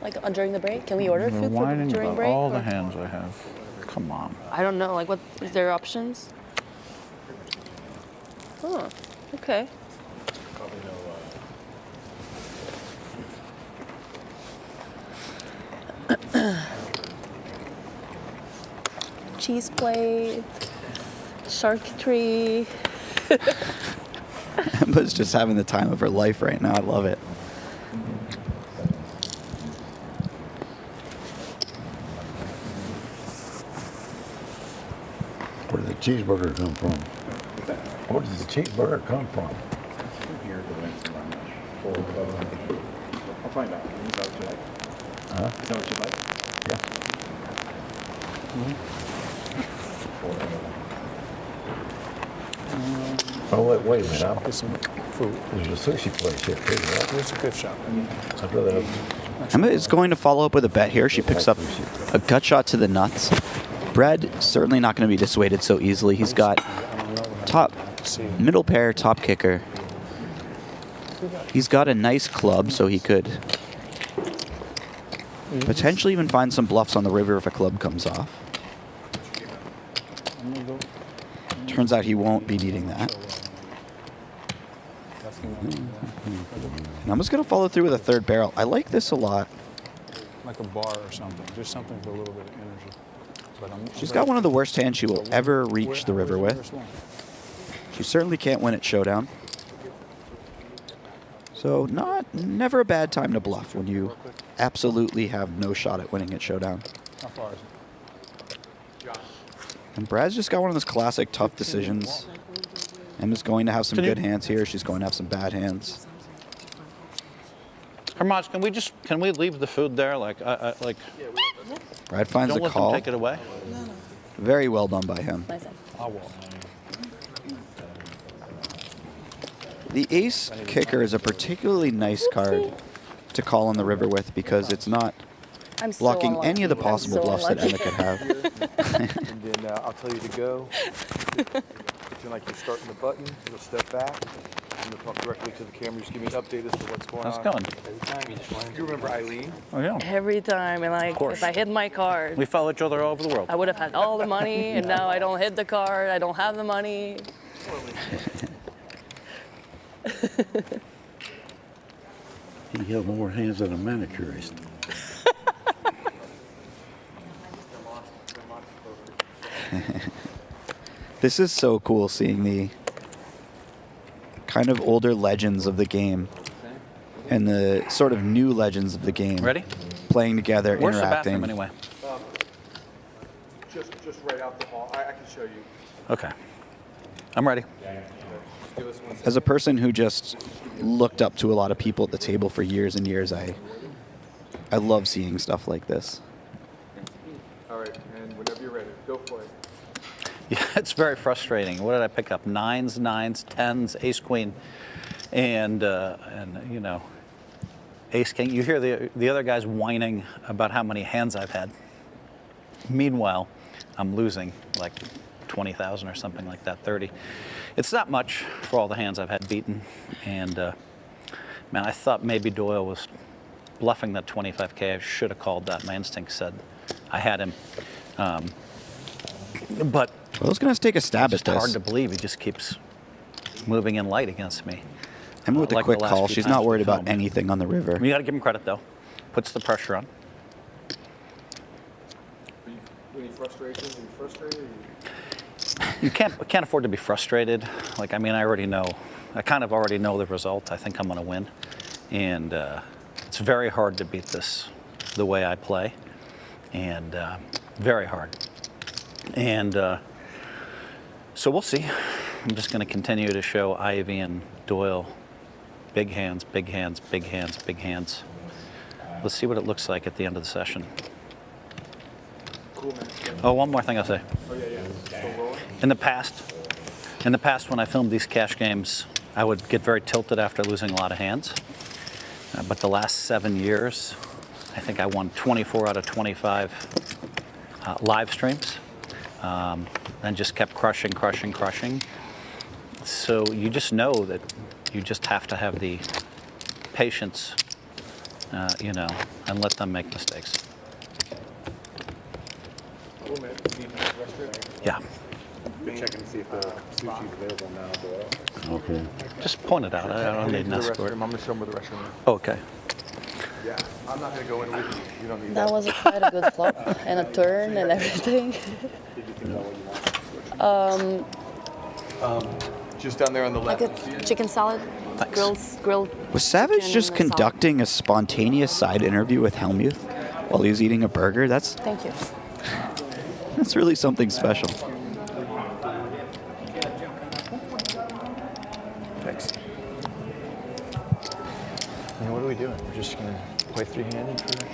Like during the break? Can we order They're food whining during about break? all the or- hams I have. Come on. I don't know. Like, what is there options? Oh, okay. Cheese plate, charcuterie. Emma's just having the time of her life right now. I love it. Where did the cheeseburger come from? Where does the cheeseburger come from? I'll find out. Huh? Is that what you like? Oh, wait a minute. Get some food. There's a sushi place here, too, right? It's a good shot. I'd rather have Emma is going to follow up with a bet here. She picks up a gut shot to the nuts. Brad certainly not going to be dissuaded so easily. He's got top, middle pair, top kicker. He's got a nice club, so he could potentially even find some bluffs on the river if a club comes off. Turns out he won't be needing that. And I'm just going to follow through with a third barrel. I like this a lot. Like a bar or something. Just something for a little bit of energy. But She's got one of the worst hands she will ever reach the river with. She certainly can't win at showdown. So never a bad time to bluff when you absolutely have no shot at winning at showdown. How far is it? And Brad's just got one of those classic tough decisions. Emma's going to have some good hands here. She's going to have some bad hands. Hermaz, can we leave the food there? Like Brad finds don't a let call. them take it away. Very well done by him. I'll walk. The ace kicker is a particularly nice card to call on the river with because it's not I'm so blocking unlucky. any of the I'm possible so bluffs that unlucky. Emma could have. And then I'll tell you to go. Pretend like you're starting the button. You'll step back. I'm going to talk directly to the camera. Just give me an update as to what's going How's on. it going? You remember Eileen? Oh, yeah. Every time, and like, course. if I hit my card, We follow each other all over the world. I would have had all the money, and now I don't hit the card. I don't have the money. he held more hands than a manicurist. This is so cool seeing the kind of older legends of the game and the sort of new legends of the game. Ready? Playing together, Where's the interacting. bathroom anyway? Just right out the hall. I can show you. Okay. I'm ready. Give us one As a person who just looked up to a lot of people at the table for years and years, I love seeing stuff like this. All right, and whenever you're ready, go for it. Yeah, it's very frustrating. What did I pick up? Nines, tens, ace queen, and you know, ace king. You hear the other guys whining about how many hands I've had. Meanwhile, I'm losing like 20,000 or something like that, 30. It's not much for all the hands I've had beaten, and man, I thought maybe Doyle was bluffing that 25K. I should have called that. My instinct said I had him, but Doyle's going to take a stab at it's this. hard to believe he just keeps moving in light against me. Emma with a like quick the last call. few She's times not worried we about filmed. anything on the river. You got to give him credit though. Puts the pressure on. Any frustrations? Are you frustrated? You can't afford to be frustrated. Like, I mean, I kind of already know the result. I think I'm going to win, and it's very hard to beat this the way I play, and very hard. And so we'll see. I'm just going to continue to show Ivy and Doyle big hands, big hands, big hands, big hands. Let's see what it looks like at the end of the session. Cool, man. Oh, one more thing I'll say. Oh, yeah. Still rolling? In the past, when I filmed these cash games, I would get very tilted after losing a lot of hands. But the last 7 years, I think I won 24 out of 25 live streams, and just kept crushing. So you just know that you just have to have the patience, you know, and let them make mistakes. Cool, man. Need restaurant? Yeah. We're checking to see if the sushi's available now, Doyle. Okay. Just point it out. I don't need an escort. I'm going to show them where the restaurant is. Okay. Yeah, I'm not going to go in with you. You don't need That was quite a good flop and a turn and everything. Just down there on the Like left. a chicken salad, grilled. Was Savage chicken just and salad. conducting a spontaneous side interview with Helmuth while he was eating a burger? That's Thank you. really something special. Thanks. And what are we doing? We're just gonna play three-handed for.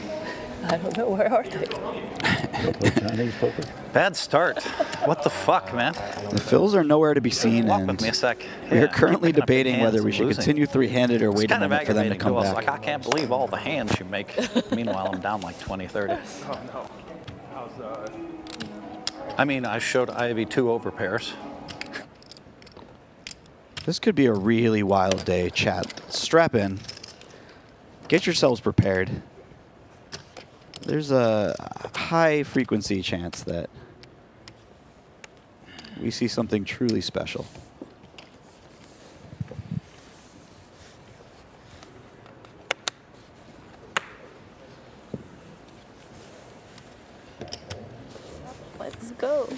I don't know, where are they? Play Chinese poker? Bad start. What the fuck, man? The Phils are nowhere to be seen, Walk and with me a sec. we are Yeah, currently picking up big debating hands whether we and should losing. continue three-handed or It's wait a kind of moment for them to aggravating. come Doyle's back. like, I can't believe all the hands you make. Meanwhile, I'm down like 20, 30. Oh, no. How's I mean, I showed Ivy 2 overpairs. This could be a really wild day, chat. Strap in. Get yourselves prepared. There's a high frequency chance that we see something truly special. Let's go.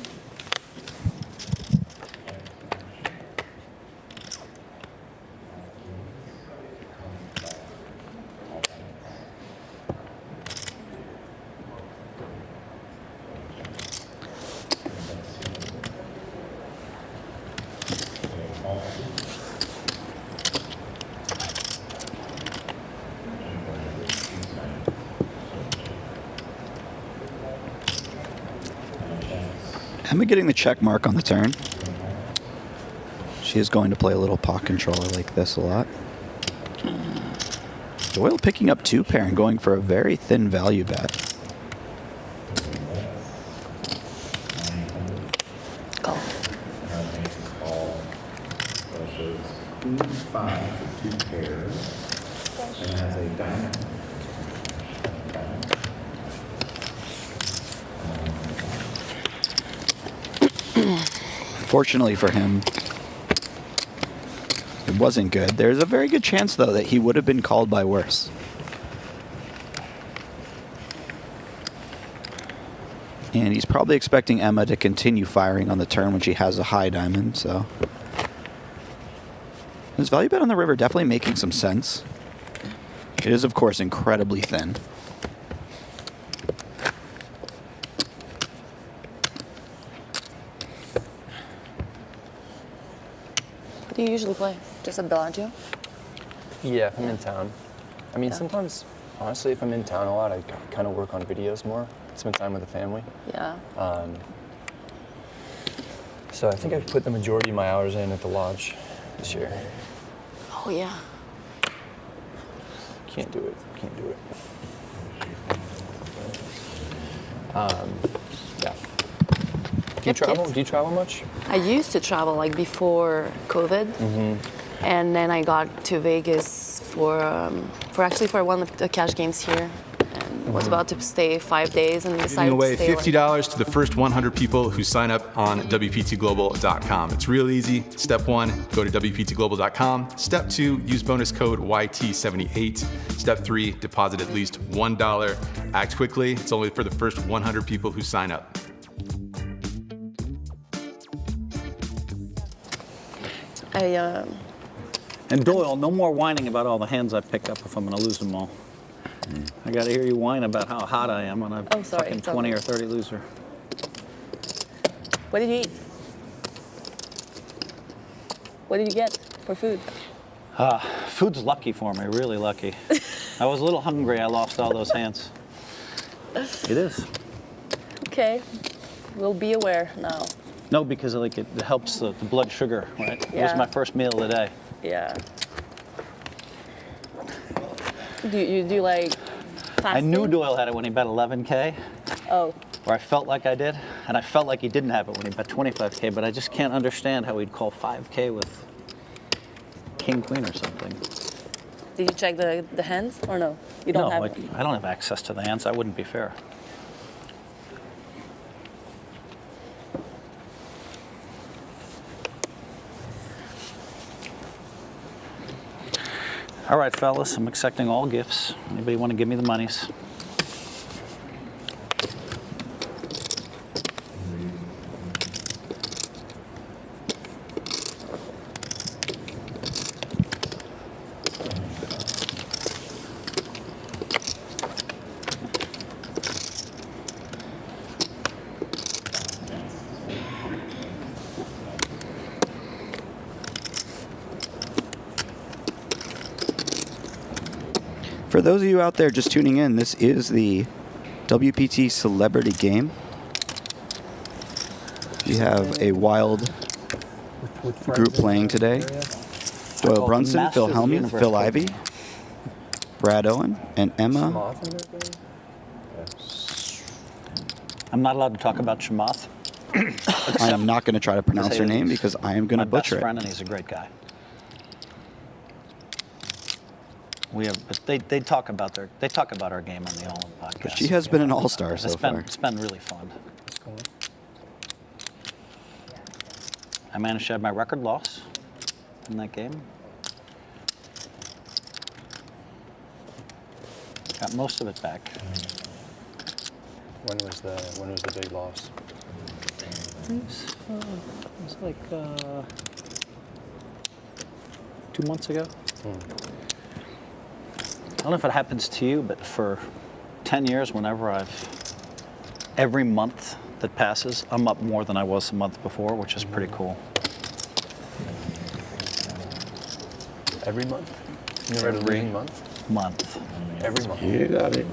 Emma getting the check mark on the turn. She is going to play a little pot controller like this a lot. Doyle picking up 2-pair and going for a very thin value bet. Go. 5 for 2 pairs. And has a diamond. Fortunately for him, it wasn't good. There's a very good chance, though, that he would have been called by worse. And he's probably expecting Emma to continue firing on the turn when she has a high diamond, so. This value bet on the river definitely making some sense. It is, of course, incredibly thin. What do you usually play? Just at Bellagio? Yeah, if I'm in town. I mean, sometimes, honestly, if I'm in town a lot, I kind of work on videos more. Spend time with the family. Yeah. So I think I've put the majority of my hours in at the lodge this year. Oh yeah. Can't do it. Yeah. Do you travel? kids? Do you travel much? I used to travel like before COVID, and then I got to Vegas for one of the cash games here, and was about to stay 5 days and decided Giving away to stay. $50 to the first 100 people who sign up on WPTglobal.com. It's real easy. Step 1, go to WPTglobal.com. Step 2, use bonus code YT78. Step 3, deposit at least $1. Act quickly. It's only for the first 100 people who sign up. And Doyle, no more whining about all the hands I pick up if I'm going to lose them all. I got to hear you whine about how hot I am when I'm fucking 20 or 30 loser. What did you eat? What did you get for food? Food's lucky for me, really lucky. I was a little hungry. I lost all those hands. It is. Okay, we'll be aware now. No, because like it helps the blood sugar, right? It was Yeah. my first meal of the day. Yeah. Do you do like fasting? I knew Doyle had it when he bet 11K, Oh, or I felt like I did, and I felt like he didn't have it when he bet 25K, but I just can't understand how he'd call 5K with King Queen or something. did you check the hands or no? You don't No, have. like, I don't have access to the hands. That wouldn't be fair. All right, fellas, I'm accepting all gifts. Anybody want to give me the monies? For those of you out there just tuning in, this is the WPT Celebrity Game. We have a wild group playing today. Doyle Brunson, Phil Hellmuth, Phil Ivey, Brad Owen, and Emma. I'm not allowed to talk about Chamath. I am not going to try to pronounce her name because I am going to butcher My best friend, it. and he's a great guy. But they talk about our game on the All In podcast. But she has been an all-star so far. It's been really fun. I managed to have my record loss in that game. Got most of it back. When was the big loss? It was like 2 months ago. I don't know if it happens to you, but for 10 years, every month that passes, I'm up more than I was the month before, which is pretty cool. Every month? You never had a losing month? Month. Every month. You got it.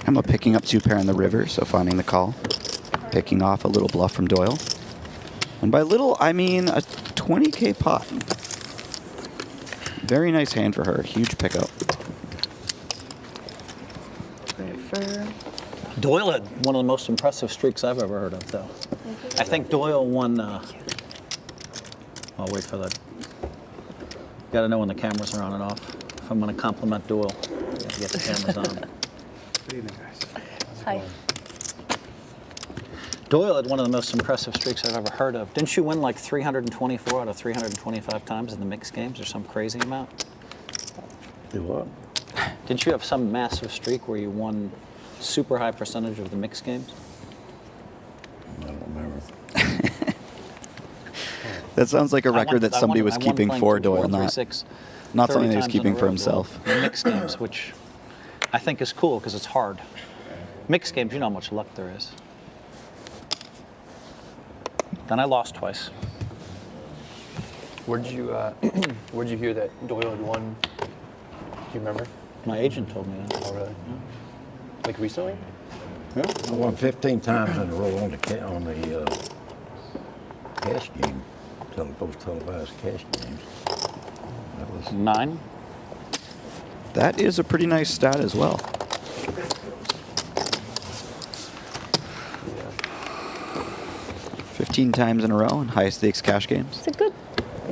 Emma picking up 2 pair in the river, so finding the call. Picking off a little bluff from Doyle. And by little, I mean a 20K pot. Very nice hand for her. Huge pickup. Doyle had one of the most impressive streaks I've ever heard of, though. I think Doyle won. I'll wait for that. Got to know when the cameras are on and off. If I'm going to compliment Doyle, you have to get the cameras on. Good evening, guys. Hi. Doyle had one of the most impressive streaks I've ever heard of. Didn't you win like 324 out of 325 times in the mixed games, or some crazy amount? Do what? Didn't you have some massive streak where you won super high percentage of the mixed games? I don't remember. That sounds like a record that somebody was keeping for Doyle, not something he was keeping for himself. The mixed games, which I think is cool because it's hard. Mixed games, you know how much luck there is. Then I lost twice. Where'd you hear that Doyle had won? Do you remember? My agent told me that. Oh, really? Like recently? I won 15 times in a row on the cash game, both televised cash games. That was 9. That is a pretty nice stat as well. Yeah. 15 times in a row in high stakes cash games. It's a good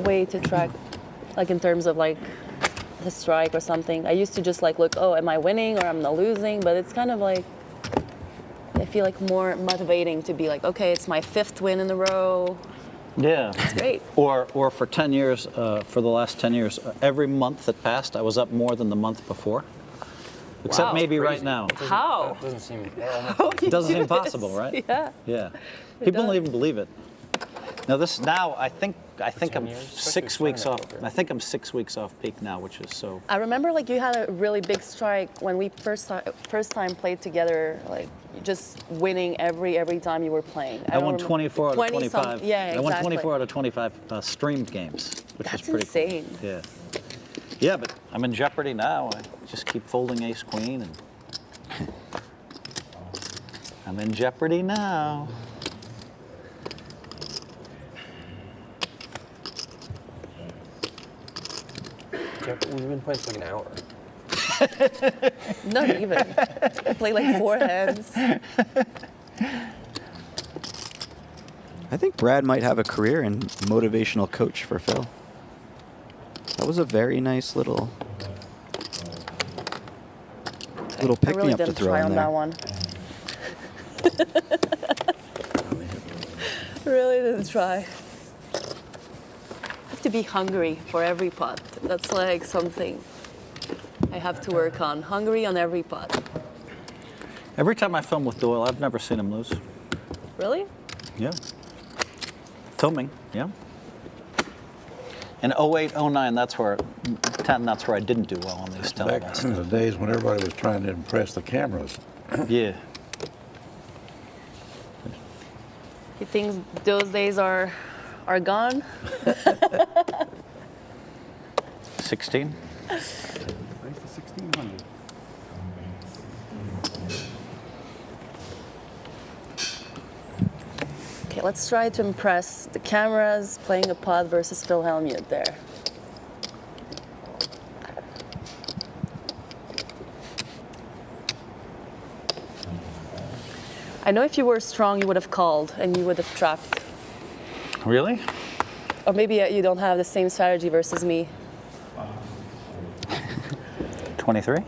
way to track, like in terms of like the strike or something. I used to just like look, oh, am I winning or am I losing? But it's kind of like, I feel like more motivating to be like, okay, it's my 5th win in a row. Yeah. It's great. Or for 10 years, for the last 10 years, every month that passed, I was up more than the month before. Except Wow. maybe right now. How? That doesn't seem. It doesn't seem possible, right? Yeah. Yeah. It People don't does. even believe it. Now I think 10 I'm years? 6 weeks off. I think I'm 6 weeks off peak now, which is so. I remember like you had a really big strike when we first time played together, like just winning every time you were playing. I won don't 24 out of 20 some- 25. Yeah, I exactly. won 24 out of 25 streamed games, which That's is pretty insane. cool. Yeah. Yeah, but I'm in jeopardy now. I just keep folding ace queen and I'm in jeopardy now. We've been playing for like an hour. Not even. I played like 4 hands. I think Brad might have a career in motivational coach for Phil. That was a very nice little I pick really me up to didn't throw try in on there. that one. Really didn't try. I have to be hungry for every pot. That's like something I have to work on. Hungry on every pot. Every time I film with Doyle, I've never seen him lose. Really? Yeah. Filming, yeah. In 08, 09, that's where, 10, that's where I didn't do well on these back televised. in the days when everybody was trying to impress the cameras. Yeah. You think those days are gone? 16? Race to 1600. Okay, let's try to impress the cameras playing a pot versus Phil Hellmuth there. I know if you were strong, you would have called and you would have trapped. Really? Or maybe you don't have the same strategy versus me. 23?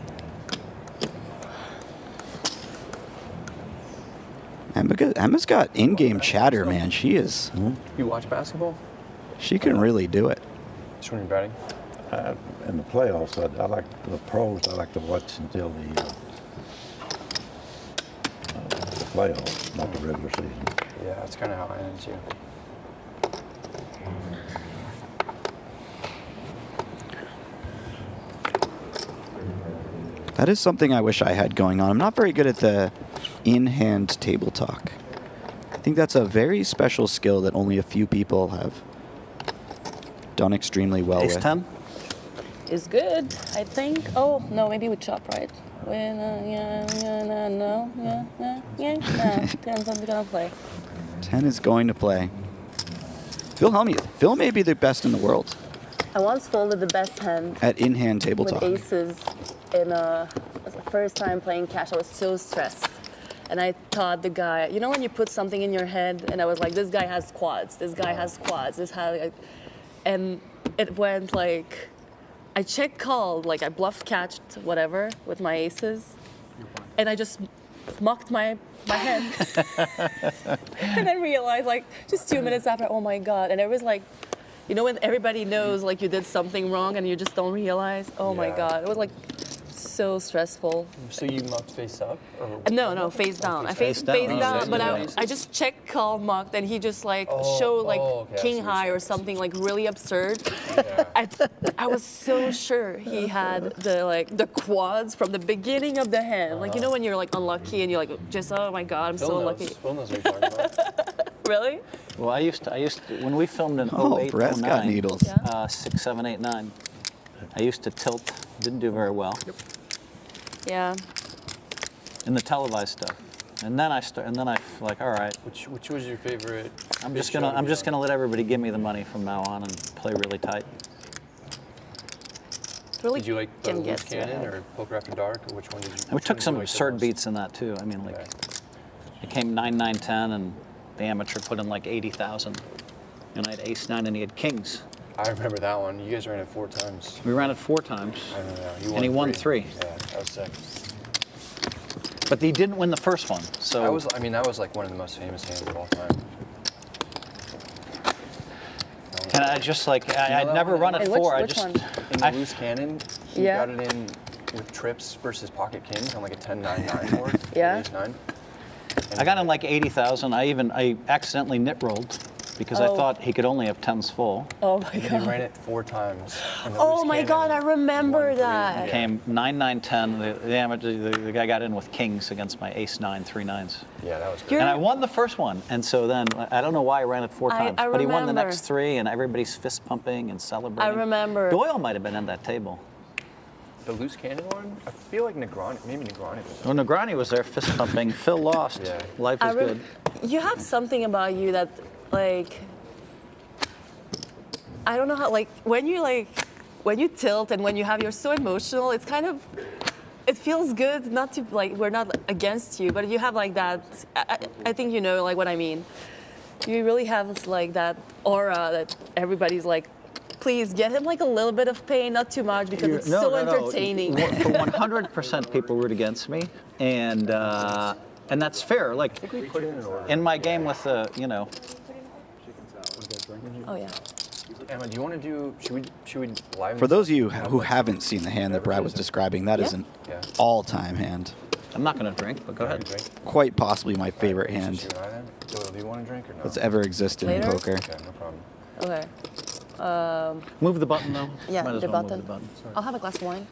Emma's got in-game chatter, man. She is. You watch basketball? She can really do it. Just when you're betting? In the playoffs, I like the pros. I like to watch until the playoffs, not the regular season. Yeah, that's kind of how I am too. That is something I wish I had going on. I'm not very good at the in-hand table talk. I think that's a very special skill that only a few people have done extremely well Ace with. 10? Is good, I think. Oh, no, maybe we chop, right? When, no. 10's not gonna play. 10 is going to play. Phil Hellmuth. Phil may be the best in the world I once folded the best hand at in-hand table with talk. aces in it was the first time playing cash. I was so stressed. And I thought the guy, you know when you put something in your head and I was like, this guy has quads, this guy has quads, and it went like, I check called, like I bluff catched whatever with my aces, and I just mocked my hand. And then realized like just 2 minutes after, oh my God. And it was like, you know when everybody knows like you did something wrong and you just don't realize, oh my God. It was like so stressful. So you mucked face up? Or No, face down. I face down, but I just checked call mocked and he just like showed like okay, king high or something like really absurd. Yeah. I was so sure he had the quads from the beginning of the hand. Like you know when you're like unlucky and you're like just oh my God, I'm so lucky. Phil knows what you're talking about. Really? Well, I used to, when we filmed in 08, Brett's 09, got needles. 6, 7, 8, 9, I used to tilt, didn't do very well. Yeah. In the televised stuff. And then I like, all right. Which was your favorite? I'm just gonna let everybody give me the money from now on and play really tight. Really did you like the can Loose get to Cannon it. or Poker After Dark, or which one did you? And we took some absurd beats in that too. I mean, like, it came 9-9-10, and the amateur put in like 80,000, and I had ace-9, and he had kings. I remember that one. You guys ran it 4 times. We ran it 4 times. I don't know. And he won 3. Yeah, that was sick. But he didn't win the first one, so. That was like one of the most famous hands of all time. And I just like, I'd never run it 4. Which one? In the Loose Cannon, he Yeah. got it in with trips versus pocket kings on like a 10-9-9 board. Yeah. Ace-9. I got in like 80,000. I accidentally nit rolled because I thought he could only have 10s full. Oh my And he god. ran it 4 times. And the Oh Loose my Cannon god, I remember won 3. that. It came 9-9-10. The amateur, the guy got in with kings against my ace-9, 3 9s. Yeah, that was great. And I won the first one. And so then, I don't know why I ran it 4 times, I but he won the remember. next 3, and everybody's fist pumping and celebrating. I remember. Doyle might have been at that table. The Loose Cannon one? I feel like Negroni, maybe Negroni was Well, Negroni was there fist pumping. Phil lost. Yeah. Life is good. You have something about you that, like, I don't know how, like, when you tilt and when you're so emotional, it's kind of, it feels good not to, like, we're not against you, but you have like that, I think you know, like, what I mean. You really have, like, that aura that everybody's like, please get him like a little bit of pain, not too much, because it's so entertaining. For 100% people root against me, and that's fair. Like, I think we put it in an order. in my game with you know. Oh yeah. Emma, do you want to do, should we live? For those of you who haven't seen the hand that Brad was describing, that is an all-time hand. I'm not going to drink, but go ahead. Quite possibly my favorite hand Doyle, do you want to drink or no? that's ever existed in Later? poker. Okay, no problem. Okay. Move the button though. Yeah, Might as the well move button. the button. I'll have a glass of wine.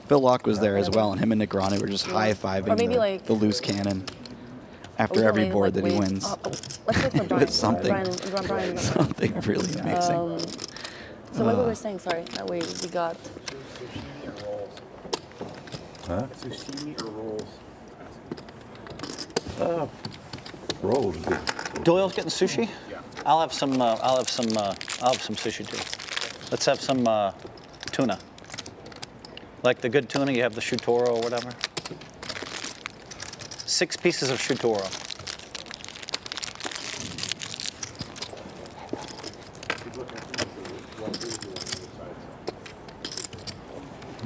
Phil Locke was there as well, and him and Negroni were just high-fiving Or maybe like- the loose cannon after Oh, every wait, board like, that he wait. wins. Let's wait for Brian. It's something. Brian. Something really amazing. So what we were saying, sorry, that we got. Huh? Sushi or rolls? Rolls good. Doyle's getting sushi. Yeah. I'll have some sushi too. Let's have some tuna. Like the good tuna, you have the shutoro or whatever. 6 pieces of shutoro.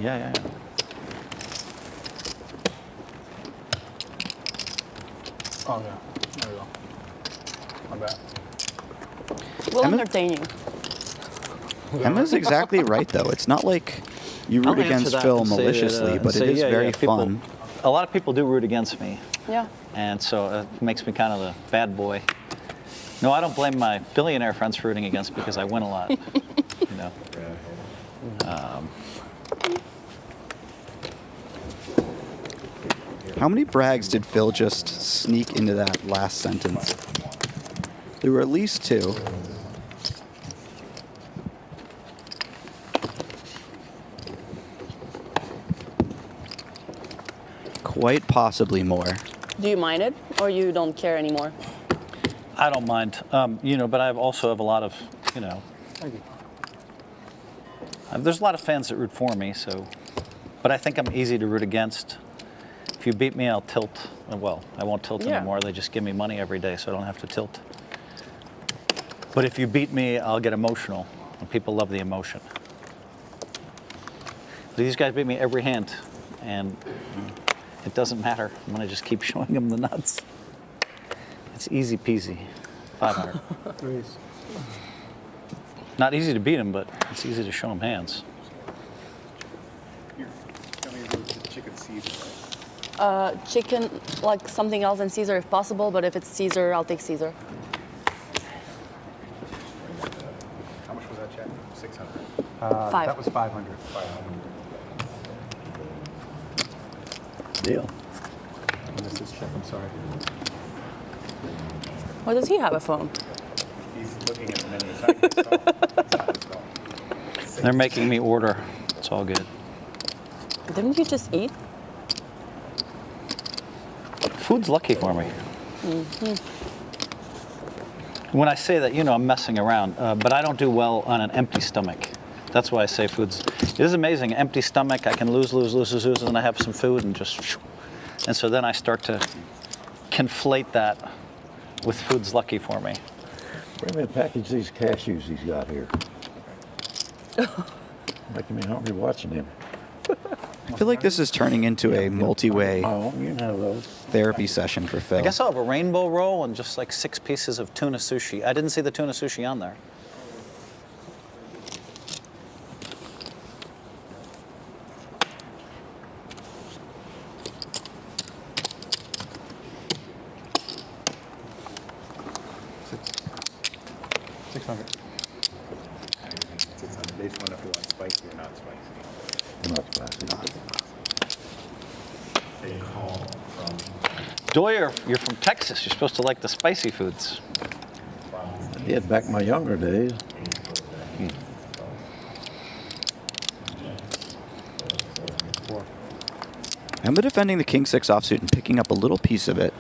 Yeah. Oh, yeah. There we go. My bad. We'll Emma- entertain you. Emma's exactly right, though. It's not like you root I'll answer against that Phil and say that, maliciously, but it say, is yeah, very yeah, people- fun. A lot of people do root against me, Yeah. and so it makes me kind of the bad boy. No, I don't blame my billionaire friends for rooting against me because I win a lot. You know. How many brags did Phil just sneak into that last sentence? There were at least 2. Quite possibly more. Do you mind it, or you don't care anymore? I don't mind, you know, but I also have a lot of, you know, there's a lot of fans that root for me, so, but I think I'm easy to root against. If you beat me, I'll tilt. Well, I won't tilt anymore. They just give me money every day, so I don't have to tilt. But if you beat me, I'll get emotional, and people love the emotion. These guys beat me every hand, and it doesn't matter. I'm gonna just keep showing them the nuts. It's easy peasy. 500. Not easy to beat them, but it's easy to show them hands. Tell me about the chicken Caesar. Chicken, like something else than Caesar if possible, but if it's Caesar, I'll take Caesar. How much was that check? 600. 5. That was 500. 500. Deal. This is check. I'm sorry. Why does he have a phone? He's looking at the menu. It's not his phone. It's not his phone. They're making me order. It's all good. Didn't you just eat? Food's lucky for me. When I say that, I'm messing around, but I don't do well on an empty stomach. That's why I say food's. It is amazing. Empty stomach, I can lose, and then I have some food and just. And so then I start to conflate that with food's lucky for me. Bring me a package of these cashews he's got here. Making me hungry watching him. I feel like this is turning into a multi-way Oh, you can have those. therapy session for Phil. I guess I'll have a rainbow roll and just like 6 pieces of tuna sushi. I didn't see the tuna sushi on there. They just want to know if you want spicy or not spicy. Not spicy. They call from. Doyle, you're from Texas. You're supposed to like the spicy foods. I did back in my younger days. Emma defending the king 6 offsuit and picking up a little piece of it.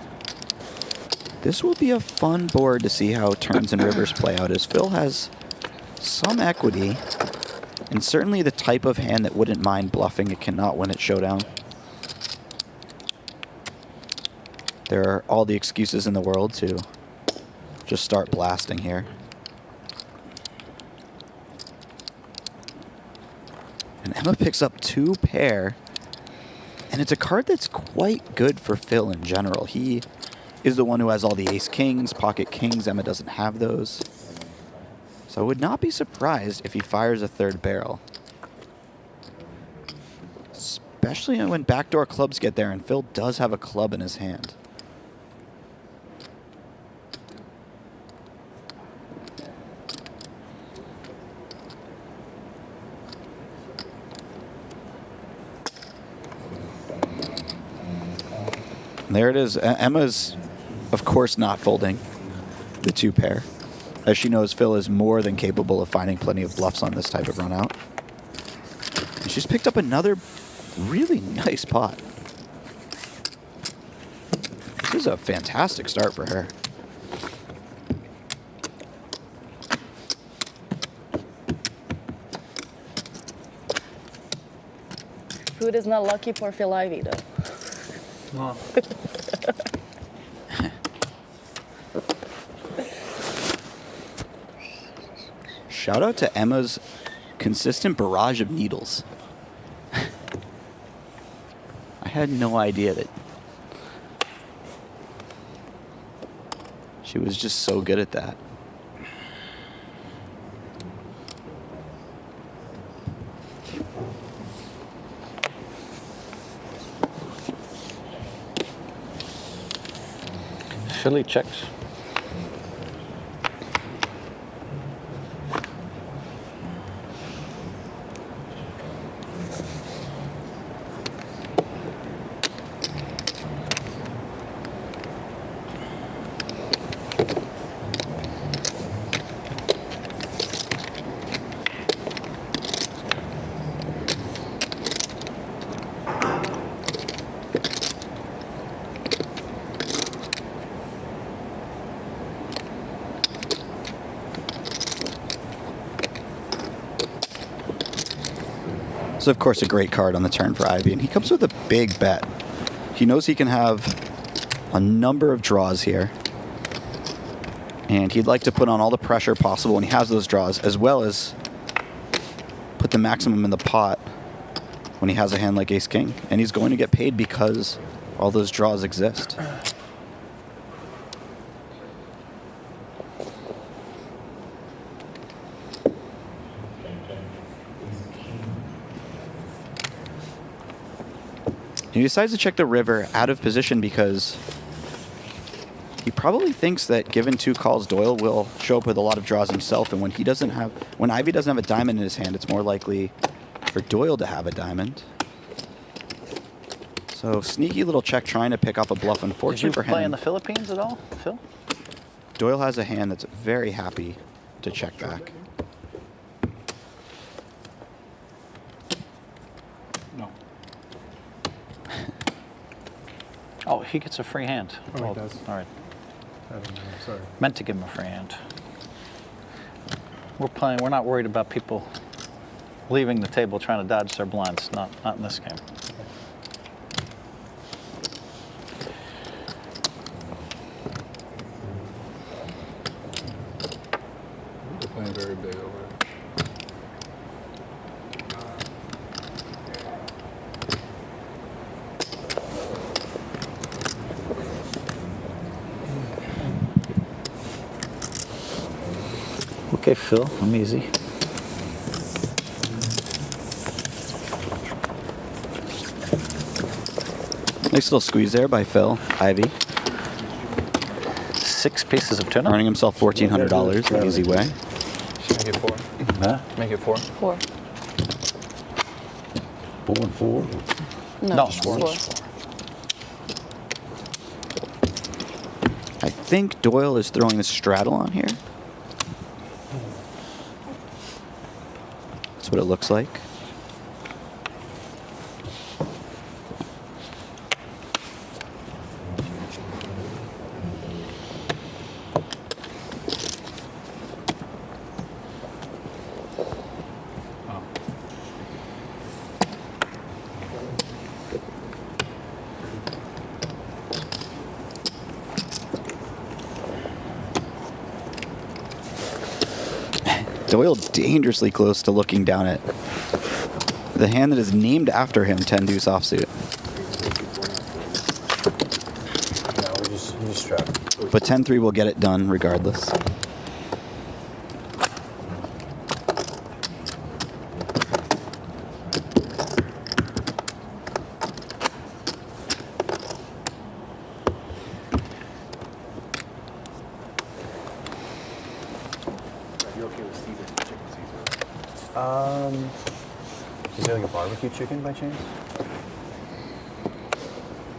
This will be a fun board to see how turns and rivers play out, as Phil has some equity and certainly the type of hand that wouldn't mind bluffing. It cannot win at showdown. There are all the excuses in the world to just start blasting here. And Emma picks up 2 pair. And it's a card that's quite good for Phil in general. He is the one who has all the ace kings, pocket kings. Emma doesn't have those. So I would not be surprised if he fires a 3rd barrel. Especially when backdoor clubs get there and Phil does have a club in his hand. And there it is. Emma's, of course, not folding the 2 pair, as she knows Phil is more than capable of finding plenty of bluffs on this type of run out. And she's picked up another really nice pot. This is a fantastic start for her. Food is not lucky for Phil Ivey, though. Well. Shout out to Emma's consistent barrage of needles. I had no idea that she was just so good at that. Philly checks. So of course a great card on the turn for Ivy, and he comes with a big bet. He knows he can have a number of draws here, and he'd like to put on all the pressure possible when he has those draws, as well as put the maximum in the pot when he has a hand like Ace King, and he's going to get paid because all those draws exist. He decides to check the river out of position because he probably thinks that given 2 calls, Doyle will show up with a lot of draws himself, and when Ivy doesn't have a diamond in his hand, it's more likely for Doyle to have a diamond. So sneaky little check trying to pick off a bluff. Unfortunately for him. Did you play in the Philippines at all, Phil? Doyle has a hand that's very happy to check back. Oh, he gets a free hand. Oh, he does? All right. I don't know. Sorry. Meant to give him a free hand. We're playing. We're not worried about people leaving the table trying to dodge their blinds. Not in this game. They're playing very big over there. Okay, Phil, I'm easy. Nice little squeeze there by Phil Ivy. 6 pieces of tuna. Earning himself $1,400 the easy way. Make it 4. Huh? Make it 4. 4. 4 and 4. No, it's four. 4. I think Doyle is throwing the straddle on here. That's what it looks like. Doyle dangerously close to looking down at the hand that is named after him, 10 deuce offsuit. No, we just strap. But 10-3 will get it done regardless. Is there like a barbecue chicken by chance?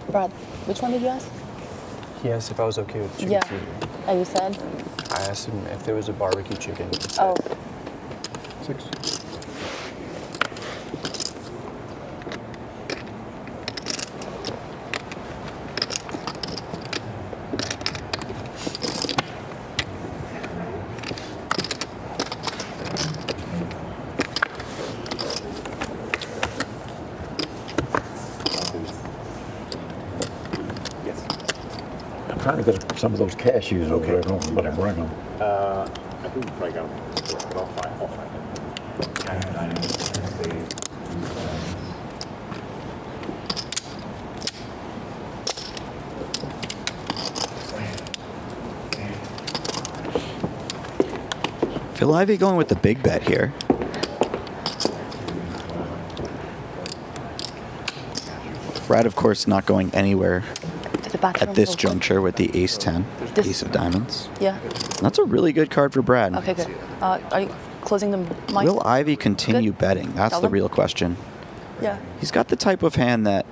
Brad, which one did you ask? He asked if I was okay with chicken Yeah. Caesar. And you said? I asked him if there was a barbecue chicken. Oh. 6. I'm trying to get some of those cashews over there. I don't know if I bring them. I think we probably got them. I'll find them. Phil Ivy going with the big bet here. Brad, of course, not going anywhere To the bathroom. at this real quick. juncture with the ace-10, This- ace of diamonds. Yeah. That's a really good card for Brad. Okay, good. Are you closing the mic? Will Ivy continue Good. betting? That's Tell the them. real question. Yeah. He's got the type of hand that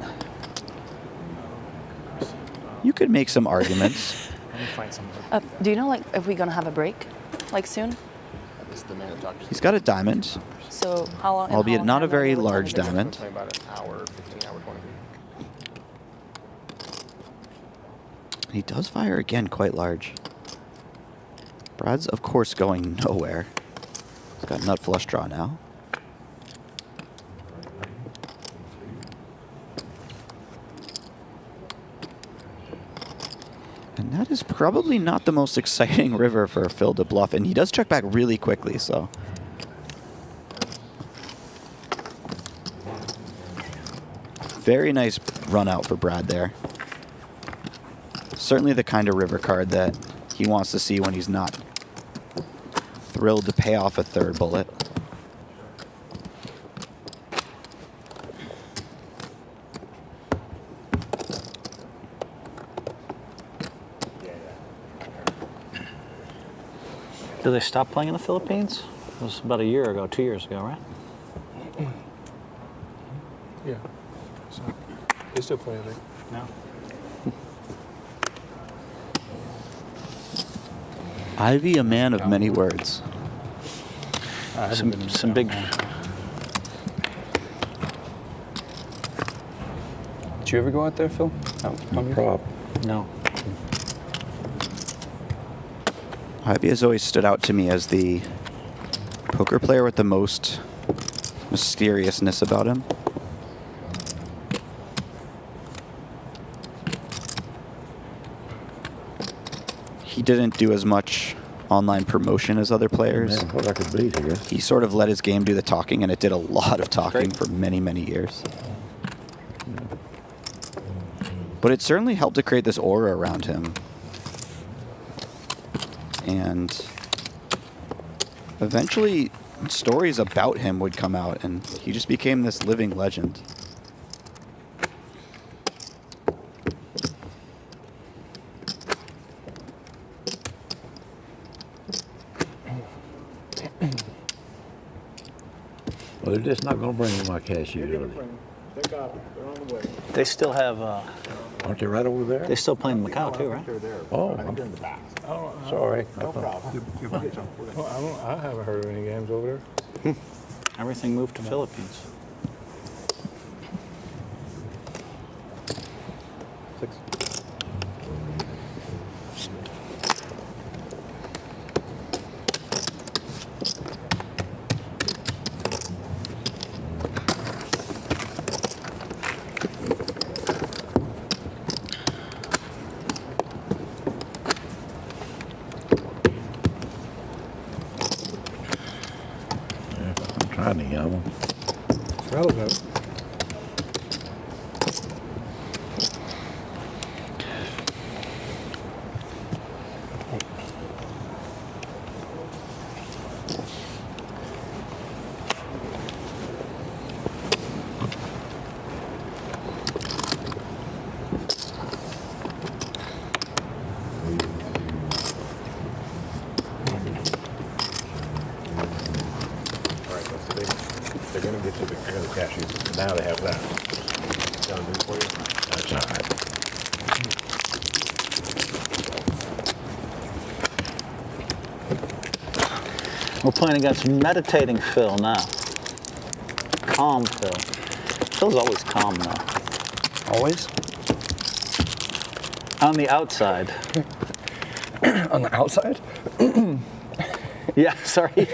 you could make some arguments. Let me find something. Do you know, like, if we're gonna have a break, like soon? This is the man that talked to He's got a diamond, So how long? albeit not a have very we- large diamond. Play about an hour, 15 hour, 20. He does fire again quite large. Brad's, of course, going nowhere. He's got nut flush draw now. And that is probably not the most exciting river for Phil to bluff. And he does check back really quickly, so. Very nice run out for Brad there. Certainly the kind of river card that he wants to see when he's not thrilled to pay off a third bullet. Did they stop playing in the Philippines? It was about a year ago, 2 years ago, right? Yeah. So, they still play, I think. No. Ivy, a man of many words. Some big. Did you ever go out there, Phil? Prop. No. Ivy has always stood out to me as the poker player with the most mysteriousness about him. He didn't do as much online promotion as other players. Man, what I could beat here. He sort of let his game do the talking, and it did a lot of talking for many, many years. But it certainly helped to create this aura around him. And eventually, stories about him would come out, and he just became this living legend. Well, they're just not going to bring me my cashew, are they? They got it. They're on the way. They still have. Aren't they right over there? They still playing Macau too, right? They're there. Oh, I think they're in the back. sorry. No problem. I haven't heard of any games over there. Everything moved to Philippines. I'm trying to yum them. Relevant. They're going to get to the cashews. Now they have that. Done for you. That's all right. We're playing against meditating Phil now. Calm Phil. Phil's always calm now. Always? On the outside. On the outside? Yeah, sorry.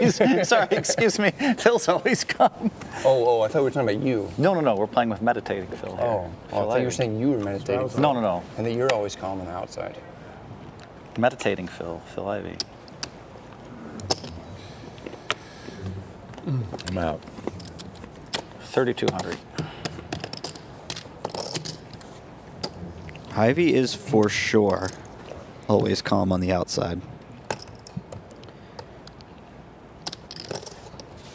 Sorry, excuse me. Phil's always calm. Oh, I thought we were talking about you. No. We're playing with meditating Phil. Here. Oh, I thought you were saying you were meditating. No. And that you're always calm on the outside. Meditating Phil Ivey. I'm out. 3,200. Ivy is for sure always calm on the outside.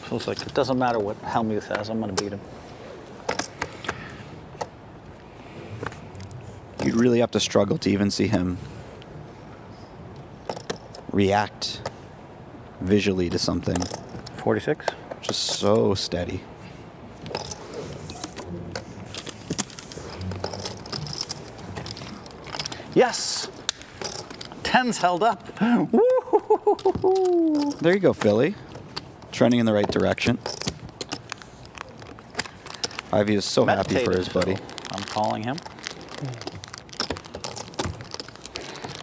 Feels like it doesn't matter what Helmuth has, I'm going to beat him. You'd really have to struggle to even see him react visually to something. 46? Just so steady. Yes! 10's held up. There you go, Philly. Trending in the right direction. Ivy is so happy for his buddy. I'm calling him.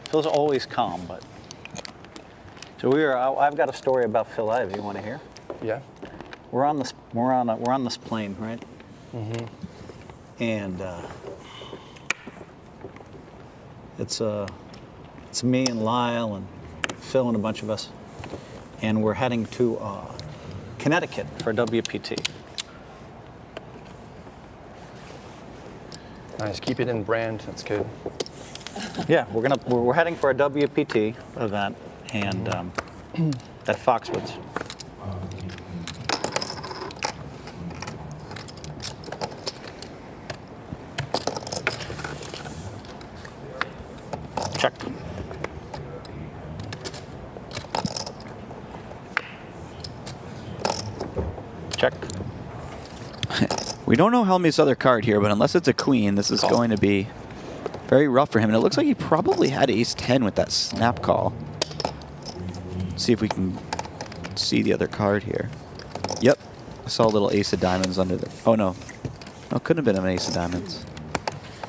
Phil's always calm, but so I've got a story about Phil Ivey. You want to hear? Yeah. We're on this plane, right? Mm-hmm. And it's me and Lyle and Phil and a bunch of us, and we're heading to Connecticut for WPT. Nice. Keep it in brand. That's good. Yeah, we're heading for a WPT event, and at Foxwoods. Check. Check. We don't know Helmuth's other card here, but unless it's a queen, this is going to be very rough for him. And it looks like he probably had ace-10 with that snap call. See if we can see the other card here. Yep. I saw a little ace of diamonds under the... Oh, no. No, it couldn't have been an ace of diamonds.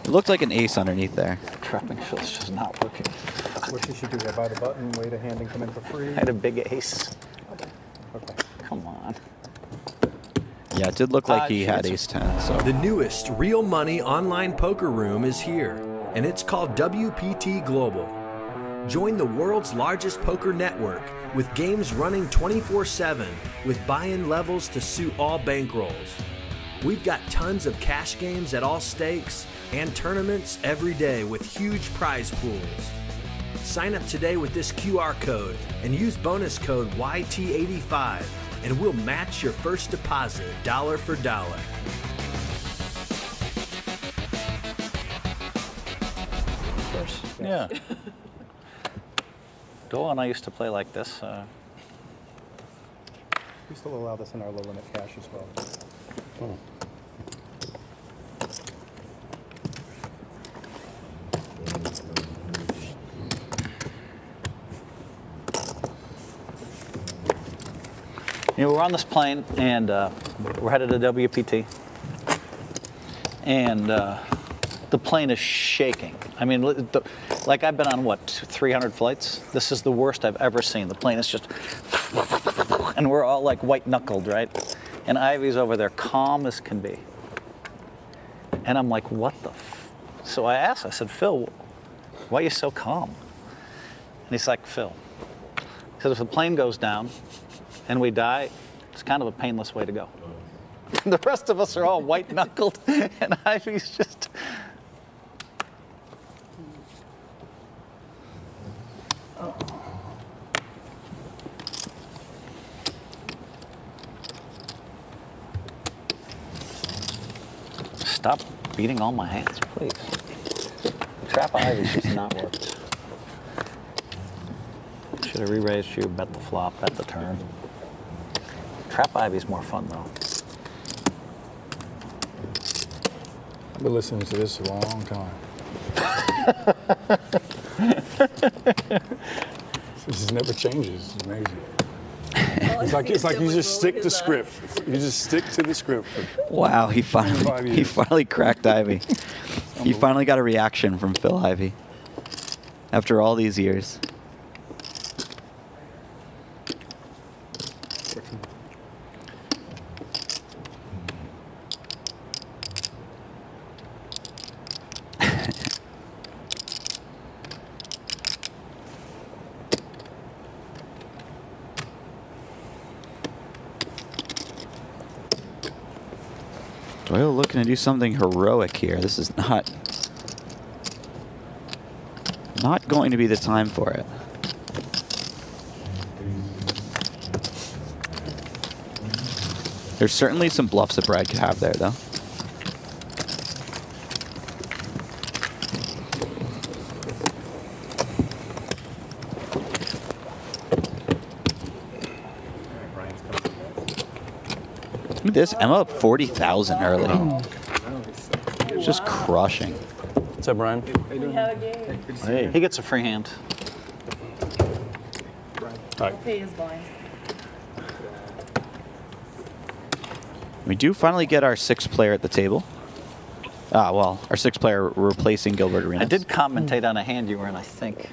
It looked like an ace underneath there. Trapping Phil's just not working. What you should do, buy the button, wait a hand and come in for free. I had a big ace. Okay. Come on. Yeah, it did look like he had ace-10. So The newest real money online poker room is here, and it's called WPT Global. Join the world's largest poker network with games running 24/7 with buy-in levels to suit all bankrolls. We've got tons of cash games at all stakes and tournaments every day with huge prize pools. Sign up today with this QR code and use bonus code YT85 and we'll match your first deposit dollar for dollar. Of course. Yeah. Doyle and I used to play like this. We still allow this in our low limit cash as well. You know, we're on this plane and we're headed to WPT. And the plane is shaking. I mean, like I've been on, what, 300 flights? This is the worst I've ever seen. The plane is just, and we're all like white knuckled, right? And Ivy's over there, calm as can be. And I'm like, what the So I asked, I said, Phil, why are you so calm? And he's like, Phil, he said, if the plane goes down and we die, it's kind of a painless way to go. The rest of us are all white knuckled, and Ivy's just. Stop beating all my hands, please. Trap Ivy's just not worked. Should have re-raised you, bet the flop, bet the turn. Trap Ivy's more fun, though. I've been listening to this a long time. This just never changes. It's amazing. It's like you just stick to script. You just stick to the script. wow, he finally cracked Ivy. He finally got a reaction from Phil Ivy after all these years. Doyle looking to do something heroic here. This is not going to be the time for it. There's certainly some bluffs that Brad could have there, though. Look at this. I'm up 40,000 early. Just crushing. What's up, Brian? We have a game. Hey, he gets a free hand. He is blind. We do finally get our sixth player at the table. Well, our sixth player replacing Gilbert Arenas. I did commentate on a hand you were in, I think.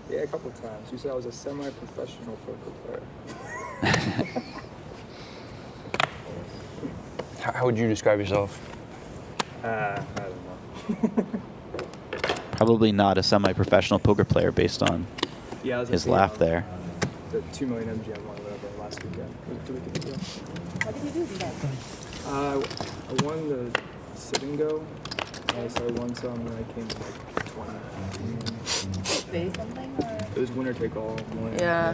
Yeah, a couple of times. You said I was a semi-professional poker player. How would you describe yourself? I don't know. Probably not a semi-professional poker player based on Yeah, I was his laugh there. The 2 million MGM one, whatever, last weekend. It was 2 weekends ago. What did you do today? I won the sit and go. So I won some, and I came to like 20. Pay something or? It was winner take all. Yeah.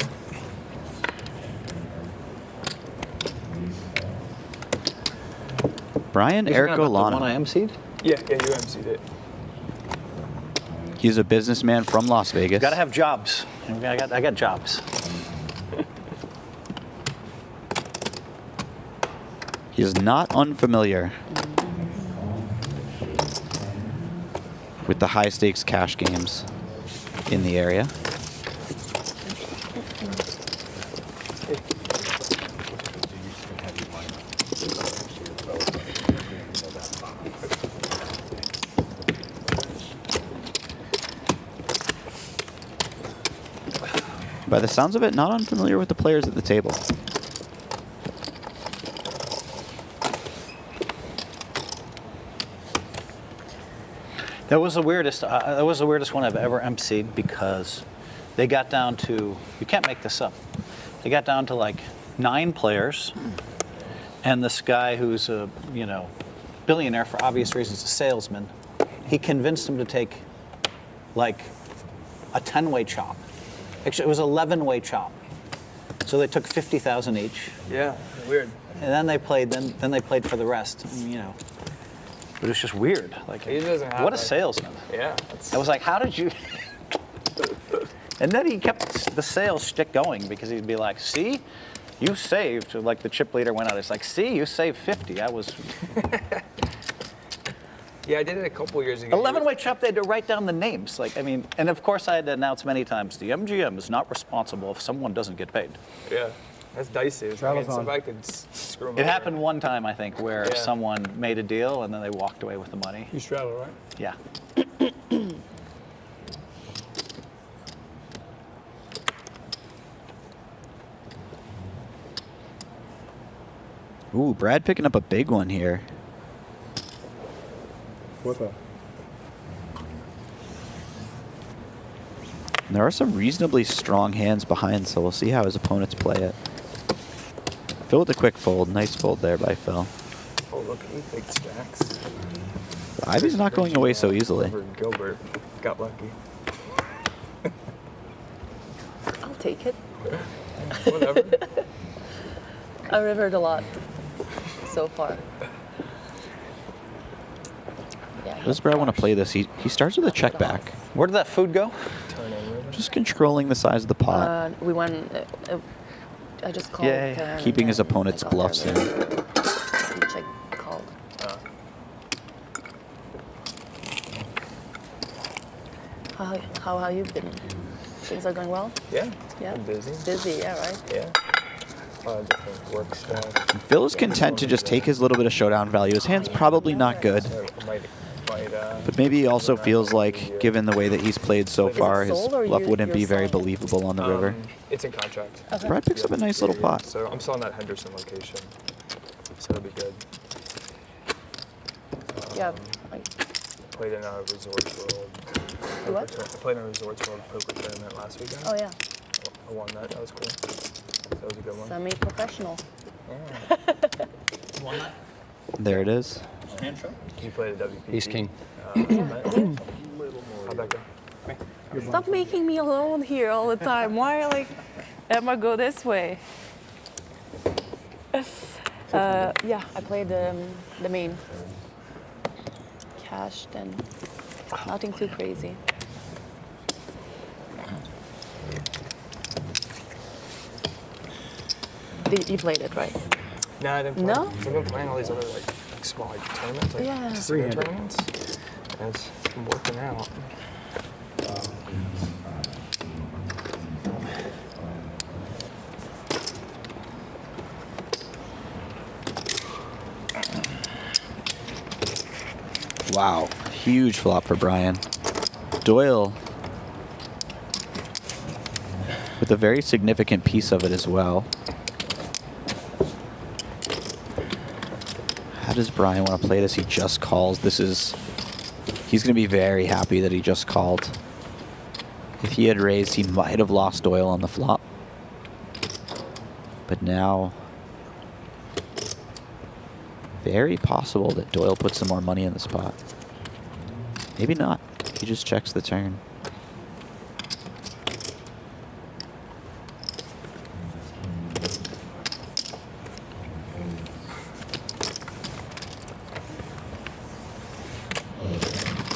Brian Erico Lana. The one I emceed? Yeah, you emceed it. He's a businessman from Las Vegas. Gotta have jobs. I got jobs. He is not unfamiliar with the high stakes cash games in the area. By the sounds of it, not unfamiliar with the players at the table. That was the weirdest. That was the weirdest one I've ever emceed because they got down to. You can't make this up. They got down to like 9 players, and this guy who's a billionaire for obvious reasons, a salesman. He convinced them to take like a 10-way chop. Actually, it was 11-way chop. So they took 50,000 each. Yeah, weird. And then they played. Then they played for the rest. And, but it was just weird. Like, He doesn't have what a like- salesman. Yeah. I was like, how did you? And then he kept the sales shtick going because he'd be like, see, you saved. Like the chip leader went out. It's like, see, you saved 50. I was. Yeah, I did it a couple years ago. 11-way chop, they had to write down the names. Like, I mean, and of course I had to announce many times, the MGM is not responsible if someone doesn't get paid. Yeah, that's dicey. It's like, if I could screw 'em It over. happened one time, I think, where Yeah. someone made a deal and then they walked away with the money. You straddle, right? Yeah. Ooh, Brad picking up a big one here. What the? There are some reasonably strong hands behind, so we'll see how his opponents play it. Phil with a quick fold. Nice fold there by Phil. Oh, look, he big stacks. Ivy's not going away so easily. Gilbert got lucky. I'll take it. Whatever. I rivered a lot so far. Yeah, How does Brad want to play this? He starts with a check back. Where did that food go? Just controlling the size of the pot. we went. I just called. Keeping his opponent's bluffs in. Which I called. How have you been? Things are going well? Yeah. Yeah. I'm busy. Busy, yeah, right? Yeah. A lot of different work stuff. Phil is content to just take his little bit of showdown value. His hand's probably not good, but maybe he also feels like, given the way that he's played so far, his bluff wouldn't be very believable on the river. It's in contract. Okay. Brad picks up a nice little pot. So I'm still in that Henderson location. So it'll be good. Yeah. Played in a Resorts World. What? I played in a Resorts World poker tournament last weekend. Oh, yeah. I won that. That was cool. That was a good one. Semi-professional. Won that? There it is. Did you play the WPT? Ace King. How'd that go? Stop making me alone here all the time. Why, Emma, go this way? Yeah, I played the main. Cashed and nothing too crazy. You played it, right? No, I didn't play. No? I've been playing all these other small tournaments, Yeah. casino tournaments. And it's been working out. Wow, huge flop for Brian. Doyle with a very significant piece of it as well. How does Brian want to play this? He just calls. He's going to be very happy that he just called. If he had raised, he might have lost Doyle on the flop. But now, very possible that Doyle puts some more money in the spot. Maybe not. He just checks the turn.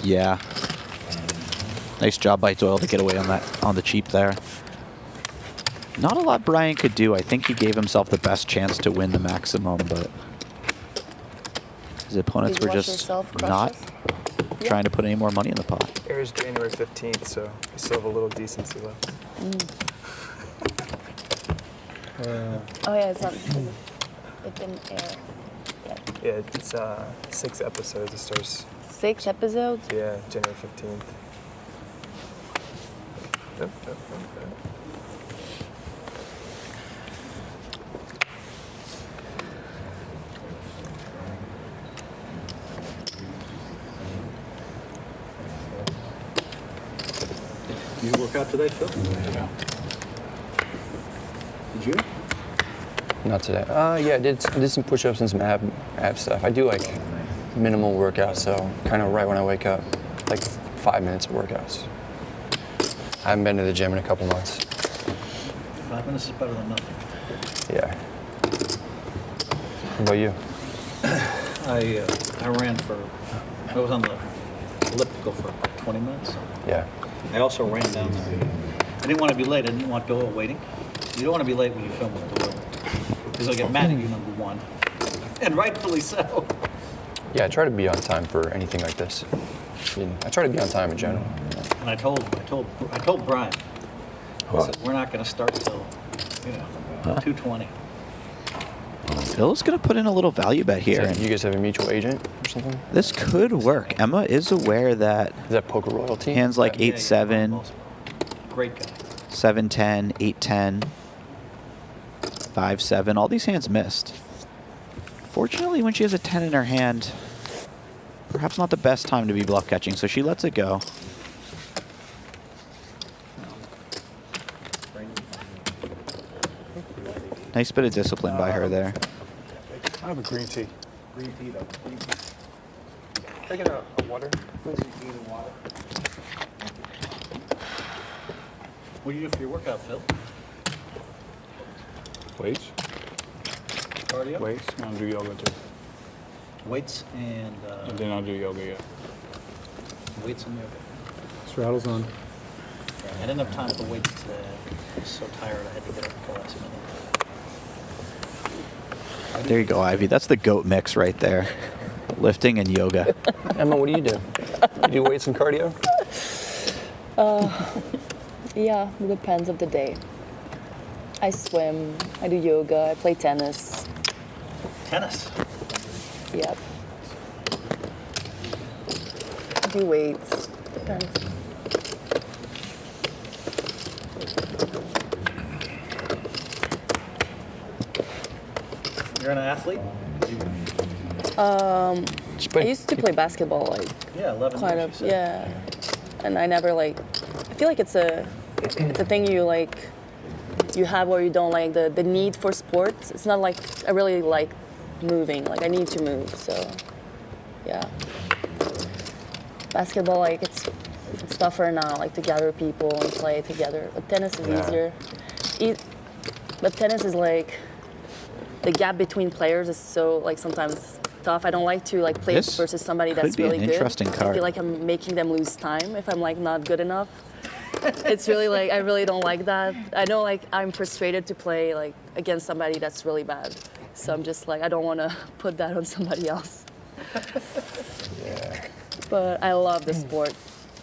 Yeah. Nice job by Doyle to get away on the cheap there. Not a lot Brian could do. I think he gave himself the best chance to win the maximum, but his opponents were just not trying to put any more money in the pot. Airs January 15th, so we still have a little decency left. Oh yeah, it's not. It didn't air yet. Yeah, it's 6 episodes. It starts. 6 episodes? Yeah, January 15th. Yep. work out today, Phil? Yeah. Did you? Not today. Yeah, I did some push-ups and some ab stuff. I do like minimal workouts, so kind of right when I wake up, like 5 minutes of workouts. I haven't been to the gym in a couple months. 5 minutes is better than nothing. Yeah. What about you? I ran I was on the elliptical for 20 minutes. Yeah. I also ran down there. I didn't want to be late. I didn't want Doyle waiting. You don't want to be late when you film with Doyle. Because he'll get mad at you, number one. And rightfully so. Yeah, I try to be on time for anything like this. I try to be on time in general. And I told Brian, I said, we're not going to start till, 2:20. Phil's going to put in a little value bet here. You guys have a mutual agent or something? This could work. Emma is aware that... Is that poker royalty? Hands like 8-7, Great guy. 7-10, 8-10, 5-7. All these hands missed. Fortunately, when she has a 10 in her hand, perhaps not the best time to be bluff catching, so she lets it go. Nice bit of discipline by her there. I have a green tea. Green tea, though. Green tea. Can I get a water? Green tea and water. What do you do for your workout, Phil? Weights. Cardio? Weights. And I'll do yoga too. Weights and then I'll do yoga, yeah. weights and yoga. Straddles on. I didn't have time for weights today. I was so tired I had to get up at the last minute. There you go, Ivy. That's the GOAT mix right there. Lifting and yoga. Emma, what do? You do weights and cardio? Yeah, it depends of the day. I swim, I do yoga, I play tennis. Tennis? Yep. I do weights. Depends. You're an athlete? I used to play basketball, like Yeah, 11 quite years, a yeah, and I never I feel like it's a thing you have or you don't like the need for sports. It's not like I really like moving. Like I need to move, so yeah. Basketball, it's tougher now, like to gather people and play together. But tennis is easier. But tennis is the gap between players is so sometimes tough. I don't like to play This versus somebody could that's be really an good. interesting I card. feel like I'm making them lose time if I'm not good enough. It's really I really don't like that. I know I'm frustrated to play against somebody that's really bad. So I'm just I don't want to put that on somebody else. Yeah. But I love the sport.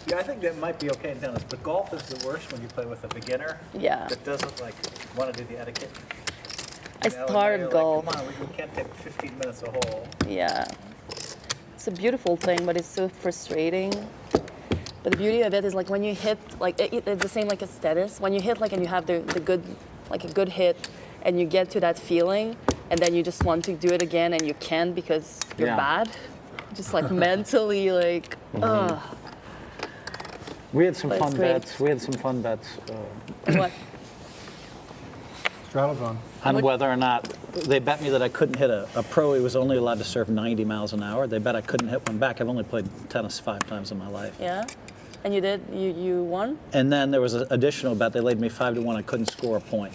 Yeah, I think that might be okay in tennis, but golf is the worst when you play with a beginner. Yeah. That doesn't want to do the etiquette. I started golf. Come on, we can't take 15 minutes a hole. Yeah. It's a beautiful thing, but it's so frustrating. But the beauty of it is when you hit, it's the same as tennis. When you hit and you have the good, a good hit, and you get to that feeling, and then you just want to do it again, and you can't because you're bad. Just mentally, We had some But fun it's great. bets. We had some fun bets. What? Straddles on. On whether or not they bet me that I couldn't hit a pro. He was only allowed to serve 90 miles an hour. They bet I couldn't hit one back. I've only played tennis 5 times in my life. Yeah. And you did? You won? And then there was an additional bet. They laid me 5-1. I couldn't score a point.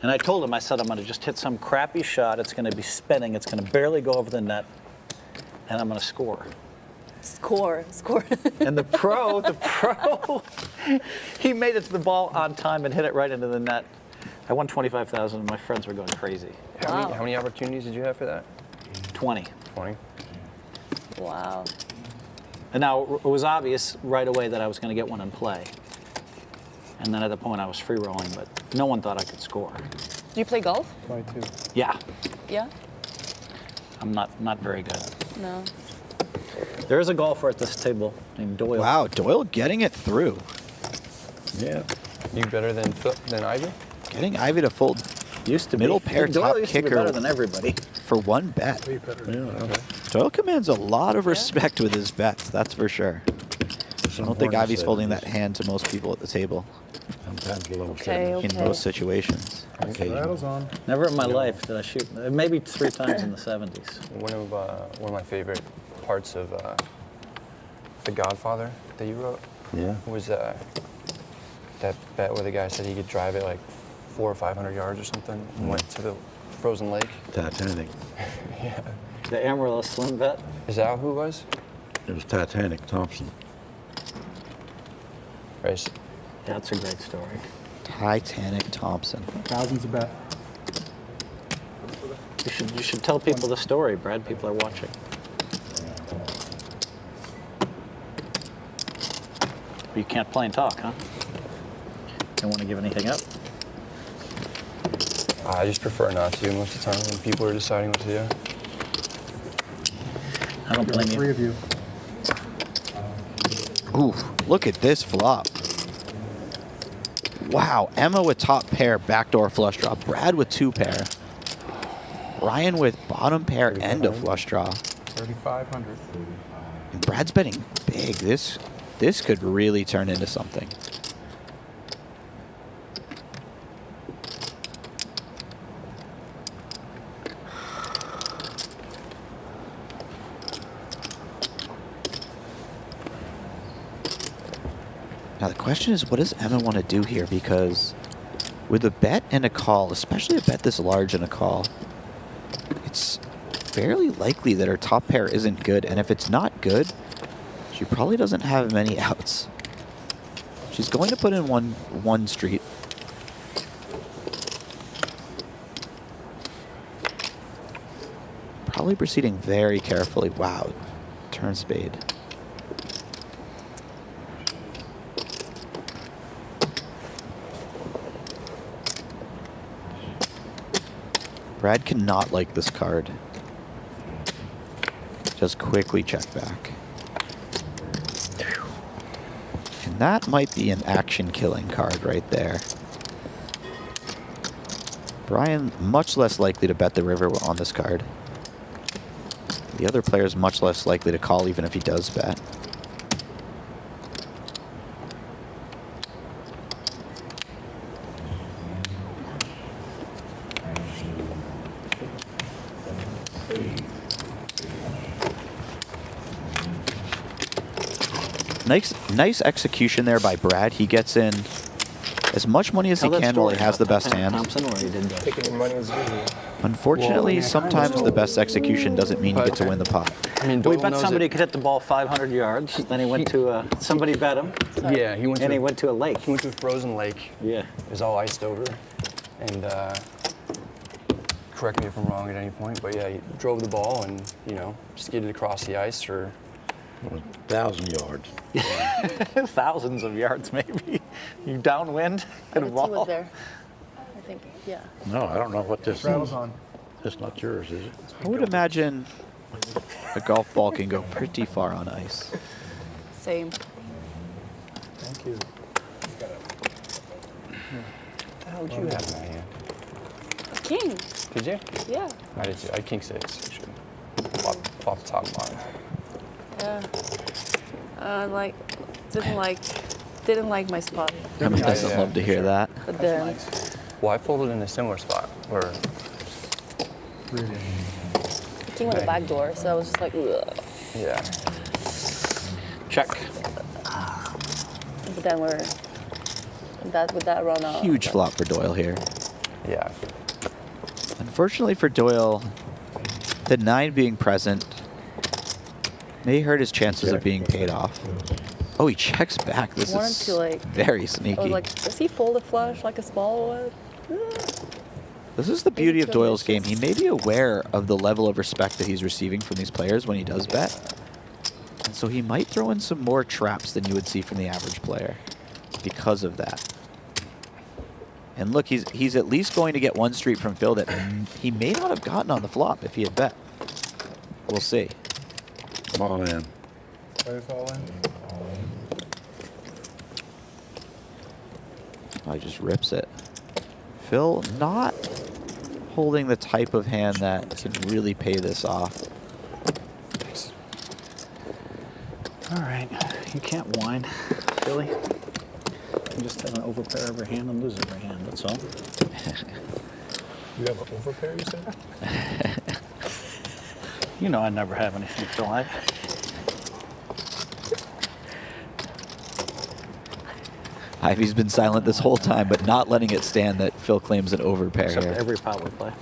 And I told him, I said, I'm going to just hit some crappy shot. It's going to be spinning. It's going to barely go over the net. And I'm going to score. Score. And the pro, he made it to the ball on time and hit it right into the net. I won $25,000 and my friends were going crazy. Wow. How many opportunities did you have for that? 20. 20. Wow. And now it was obvious right away that I was going to get one in play. And then at the point I was free rolling, but no one thought I could score. Do you play golf? 22. Yeah, Yeah. I'm not very good. No. There is a golfer at this table named Doyle. Wow, Doyle getting it through. Yeah. You better than Ivy? Getting Ivy to fold. Used to Middle be. pair Doyle top used to be kicker better than everybody. for 1 bet. Yeah, okay. Doyle commands a lot of respect with his bets, that's for sure. I don't think Ivy's folding that hand to most people at the table. Sometimes a little In most situations. Rattles on. Never in my life did I shoot. Maybe 3 times in the 70s. One of my favorite parts of The Godfather that you wrote. Yeah. Was that bet where the guy said he could drive it like 400 or 500 yards or something and went to the frozen lake. Titanic. Yeah. The Amarillo Slim bet. Is that who it was? It was Titanic Thompson. Right. That's a great story. Titanic Thompson. Thousands of bet. You should tell people the story, Brad. People are watching. You can't play and talk, huh? Don't want to give anything up? I just prefer not to most of the time when people are deciding what to do. I don't blame you. 3 of you. Ooh, look at this flop. Wow, Emma with top pair, backdoor flush draw. Brad with 2 pair. Ryan with bottom pair and a flush draw. 3,500. And Brad's betting big. This could really turn into something. Now the question is, what does Emma want to do here? Because with a bet and a call, especially a bet this large and a call, it's fairly likely that her top pair isn't good. And if it's not good, she probably doesn't have many outs. She's going to put in one street. Probably proceeding very carefully. Wow, turn spade. Brad cannot like this card. Just quickly check back. And that might be an action-killing card right there. Brian, much less likely to bet the river on this card. The other player is much less likely to call even if he does bet. Nice execution there by Brad. He gets in as much money as he can while he has the best hand. Unfortunately, sometimes the best execution doesn't mean you get to win the pot. I mean, we bet somebody could hit the ball 500 yards. Then he went to somebody bet him. Yeah, he went. And he went to a lake. He went to a frozen lake. Yeah. It was all iced over, and correct me if I'm wrong at any point, but yeah, he drove the ball and skidded across the ice for 1,000 yards. Thousands of yards, maybe. You downwind hit a The ball. two was there. I think, yeah. No, I don't know what this is. This is not yours, is it? I would imagine a golf ball can go pretty far on ice. Same. Thank you. What the hell did you have in my hand? King. Did you? Yeah. I did too. I had king 6, actually. Off the top of mine. Yeah. Didn't like my spot. Emma doesn't love to hear that. But then Well, I folded in a similar spot where. King went the back door, so I was just like, ugh. Yeah. Check. But then with that run out. Huge flop for Doyle here. Yeah. Unfortunately for Doyle, the 9 being present may hurt his chances of being paid off. Oh, he checks back. This wanted is to, like, very I was sneaky. like, does he fold a flush like a small one? This is the beauty of Doyle's game. He may be aware of the level of respect that he's receiving from these players when he does bet. And so he might throw in some more traps than you would see from the average player because of that. And look, he's at least going to get one street from Phil that he may not have gotten on the flop if he had bet. We'll see. Come on in. Both all in. Oh, he just rips it. Phil not holding the type of hand that can really pay this off. All right. You can't whine, Philly. You just have an overpair every hand and lose every hand, that's all. You have an overpair, you said? You know I never have anything, Phil. Ivy's been silent this whole time, but not letting it stand that Phil claims an overpair Except here. every pot we play.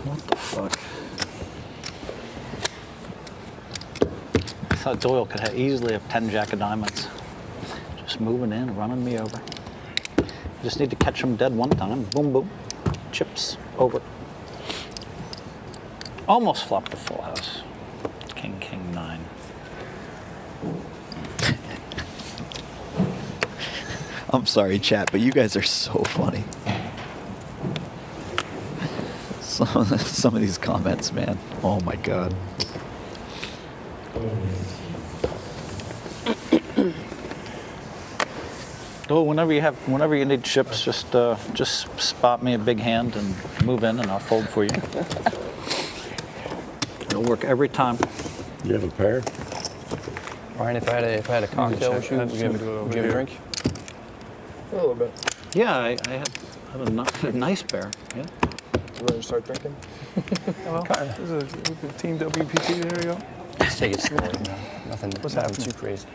What the fuck? I thought Doyle could easily have 10 jack of diamonds. Just moving in, running me over. Just need to catch him dead one time. Boom, boom. Chips over. Almost flopped the full house. King, king, 9. I'm sorry, chat, but you guys are so funny. Some of these comments, man. Oh my god. Oh, whenever you need chips, just spot me a big hand and move in, and I'll fold for you. It'll work every time. You have a pair? Ryan, if I had a cocktail, would you have a drink? A little bit. Yeah, I have a nice pair. Yeah. You ready to start drinking? Well, this is a Team WPT. There you go. Let's take it slowly. Nothing too crazy.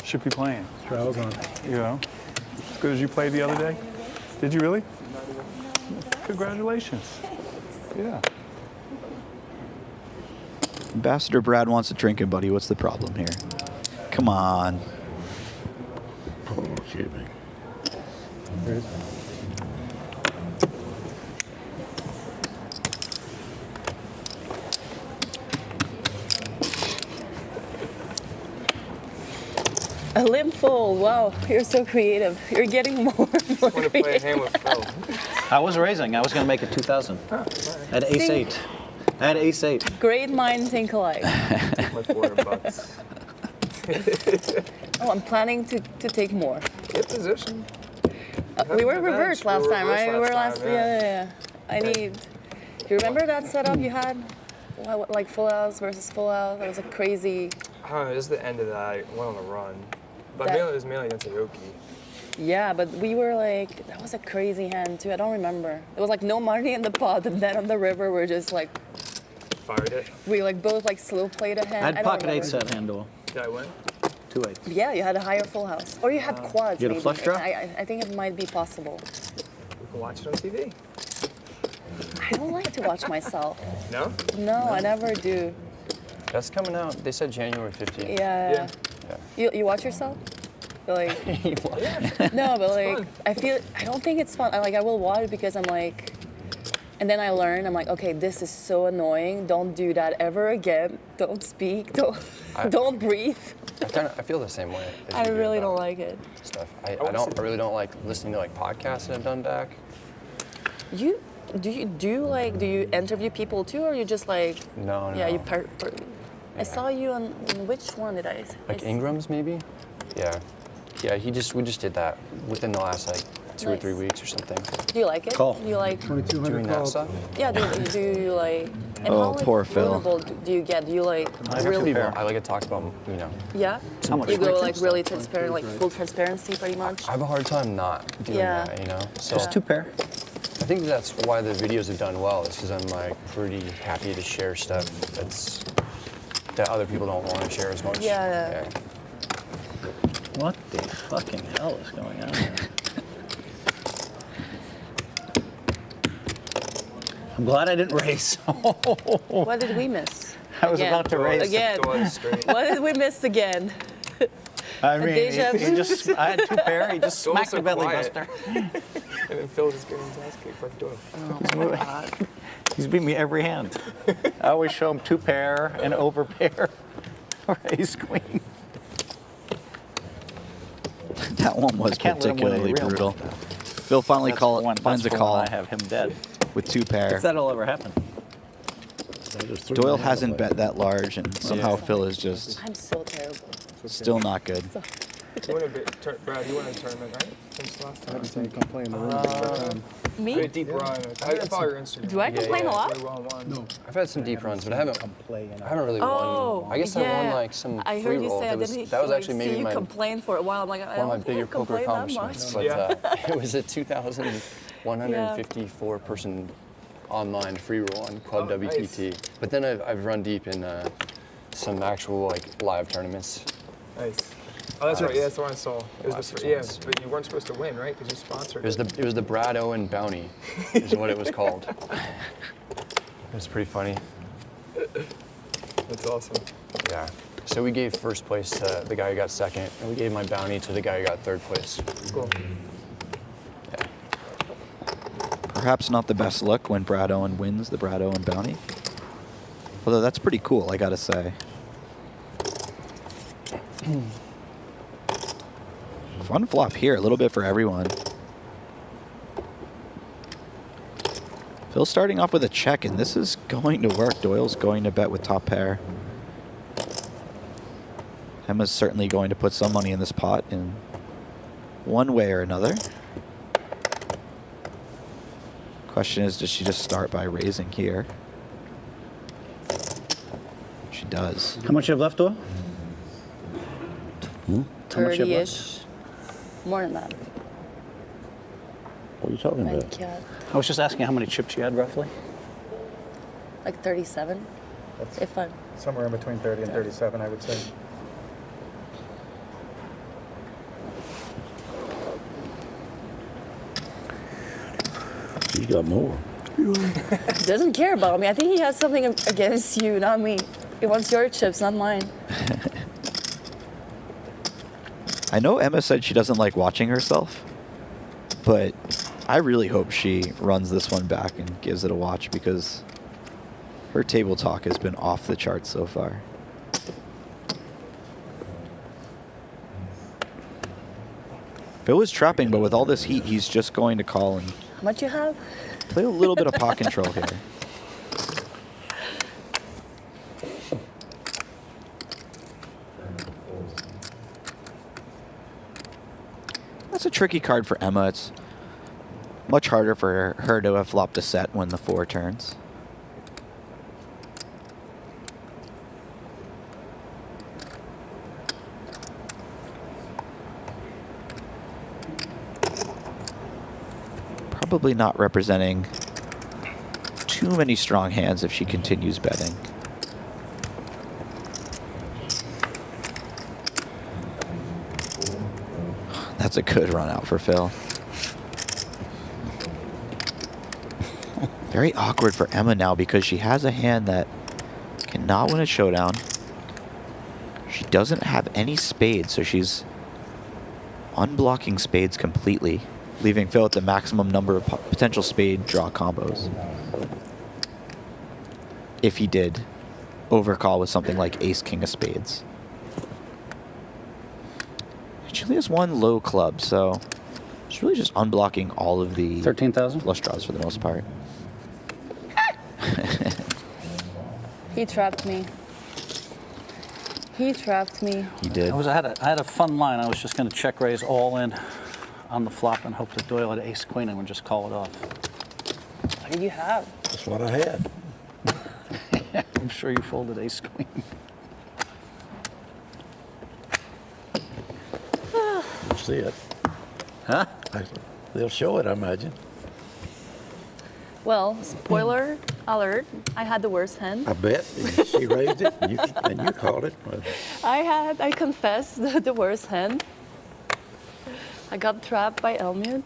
Should be playing. Trials on. You know, as good as you played the other day. Did you really? Congratulations. Yeah. Ambassador Brad wants a drinking buddy. What's the problem here? Come on. Oh, excuse me. A limp fold. Wow, you're so creative. You're getting more and more Want to play a creative. hand with Phil? I was raising. I was going to make it 2,000. I had ace See? 8. I had ace 8. Great minds think alike. Take my $400. Oh, I'm planning to take more. Get position. We were reversed last time, right? We were last. Yeah. I need. Do you remember that setup you had? Like full house versus full house. That was a crazy. This is the end of that. I went on a run. But That- it was mainly against Aoki. Yeah, but we were like, that was a crazy hand too. I don't remember. It was like no money in the pot, and then on the river we're just like, Fired it. we like both like slow played a hand. I I had don't pocket remember. 8 set hand duel. Did I win? 2 8. Yeah, you had a higher full house, or you had quads. You had a maybe. flush draw? I think it might be possible. We can watch it on TV. I don't like to watch myself. No? No, I never do. That's coming out. They said January 15th. Yeah. You watch yourself? Like, no, but like, I don't think it's fun. I will watch it because I'm like, and then I learn, I'm like, okay, this is so annoying. Don't do that ever again. Don't speak. Don't breathe. I feel the same way. as I you do really about don't like it. Stuff. I really don't like listening to like podcasts that I've done back. Do you interview people too, or you just like? No. Yeah, you. I saw you on which one did I? Like Ingram's maybe? Yeah. Yeah, we just did that within the last like 2 or 3 weeks or something. Do you like it? Call. Do you like? Doing that stuff? Yeah. Do you like? And Oh, how, like, poor Phil. vulnerable do you get? Do you like really? I like to talk about, Yeah. How much You go quicker like stuff. really transparent, like full transparency, pretty much. I have a hard time not doing Yeah. that, you know? So Just 2 pair. I think that's why the videos have done well, is because I'm like pretty happy to share stuff that other people don't want to share as much. Yeah. What the fucking hell is going on here? I'm glad I didn't race. What did we miss? I was Again. about to race. Again. What did we miss again? I A mean, deja vu. I had 2 pair. He just Doyle's smacked so the belly quiet. buster. And then Phil just getting his ass kicked by Doyle. He's moving. He's beat me every hand. I always show him 2 pair and over pair or ace queen. That one was I can't let him win particularly any real brutal. money, though. Phil finally That's finds that's a for call. when I have him dead. with 2 pair. If that'll ever happen. Doyle hasn't bet that large, and somehow Phil is just I'm so terrible. still not good. You won a bit, Brad. You won a tournament, right? Since last time. I haven't seen you complain in the room. Me? A deep run. I follow your Instagram. Do I complain a lot? No. I've had some deep runs, but I haven't really Oh, won. I guess I won like some I free heard you roll. say I That was, didn't that was like, actually see maybe you my complain for a while. I'm like, I one of my don't bigger think poker complain that accomplishments. much. But it was a 2,154 person online free roll on Club WPT. Nice. But then I've run deep in some actual like live tournaments. Nice. Oh, that's right. Yeah, that's the one I saw. It was Last the, 6 yeah, months. but you weren't supposed to win, right? Because you sponsored It was the Brad Owen Bounty, is what it was called. It was pretty funny. That's awesome. Yeah. So we gave first place to the guy who got second, and we gave my bounty to the guy who got third place. Cool. Yeah. Perhaps not the best look when Brad Owen wins the Brad Owen bounty. Although that's pretty cool, I gotta say. Fun flop here, a little bit for everyone. Phil's starting off with a check, and this is going to work. Doyle's going to bet with top pair. Emma's certainly going to put some money in this pot in one way or another. Question is, does she just start by raising here? She does. How much you have left, Doyle? How much you have left? 30-ish. More than that. What are you talking My about? God. I was just asking how many chips you had roughly. Like 37. That's If I'm. somewhere in between 30 and 37, I would say. You got more. He doesn't care about me. I think he has something against you, not me. He wants your chips, not mine. I know Emma said she doesn't like watching herself, but I really hope she runs this one back and gives it a watch because her table talk has been off the charts so far. Phil is trapping, but with all this heat, he's just going to call and How much you have? play a little bit of pot control here. That's a tricky card for Emma. It's much harder for her to have flopped a set when the 4 turns. Probably not representing too many strong hands if she continues betting. That's a good run out for Phil. Very awkward for Emma now because she has a hand that cannot win a showdown. She doesn't have any spades, so she's unblocking spades completely, leaving Phil at the maximum number of potential spade draw combos. If he did overcall with something like ace king of spades. She only has 1 low club, so she's really just unblocking all of the 13,000 flush draws for the most part. He trapped me. He trapped me. He did. I had a fun line. I was just going to check raise all in on the flop and hope that Doyle had ace queen and would just call it off. What did you have? That's what I had. I'm sure you folded ace queen. See it. Huh? They'll show it, I imagine. Well, spoiler alert, I had the worst hand. I bet. She raised it, and you called it. Well, I confessed the worst hand. I got trapped by Elmute.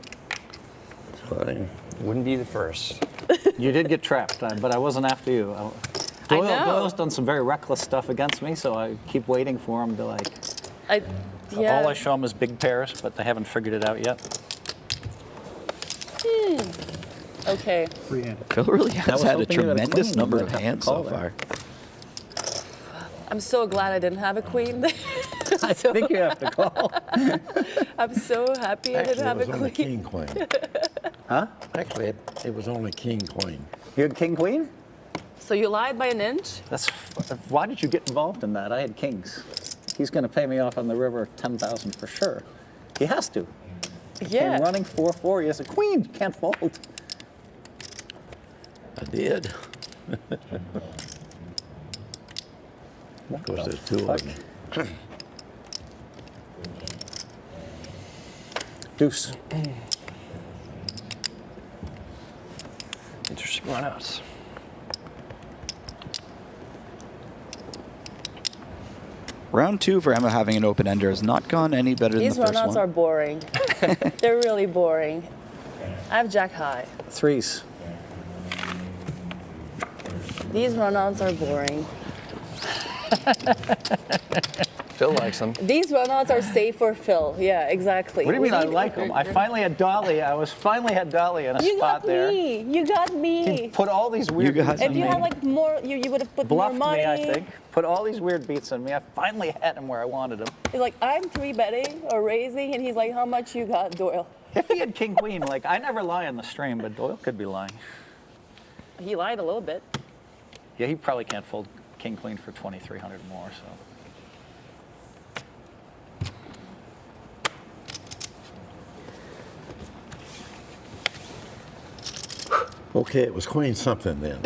funny. Wouldn't be the first. You did get trapped, but I wasn't after you. Doyle's done some very reckless stuff against me, so I keep waiting for him to Yeah. All I show them is big pairs, but they haven't figured it out yet. Okay. Phil really has had a tremendous number of hands so far. I'm so glad I didn't have a queen. I think you have to call. I'm so happy I didn't have a it was only queen. king, queen. Huh? Actually, it was only king, queen. You had king, queen? So you lied by an inch? Why did you get involved in that? I had kings. He's going to pay me off on the river 10,000 for sure. He has to. Yeah. Came running 4-4. He has a queen. Can't fold. I did. Of course, there's two of them. Deuce. Interesting runouts. Round 2 for Emma having an open ender has not gone any better than These the first runouts one. are boring. They're really boring. I have jack high. Threes. These runouts are boring. Phil likes them. These runouts are safe for Phil. Yeah, exactly. What do you mean I like him? I finally had Dolly. finally had Dolly in a You spot got there. me. You got He me. put all these weird beats If in you me. had like more, you would have put Bluffed more money. me, I think. Put all these weird beats in me. I finally had him where I wanted him. He's like, I'm 3-betting or raising, and he's like, how much you got, Doyle? If he had king queen, like I never lie on the stream, but Doyle could be lying. He lied a little bit. Yeah, he probably can't fold king queen for 2,300 more. So. Okay, it was queen something then.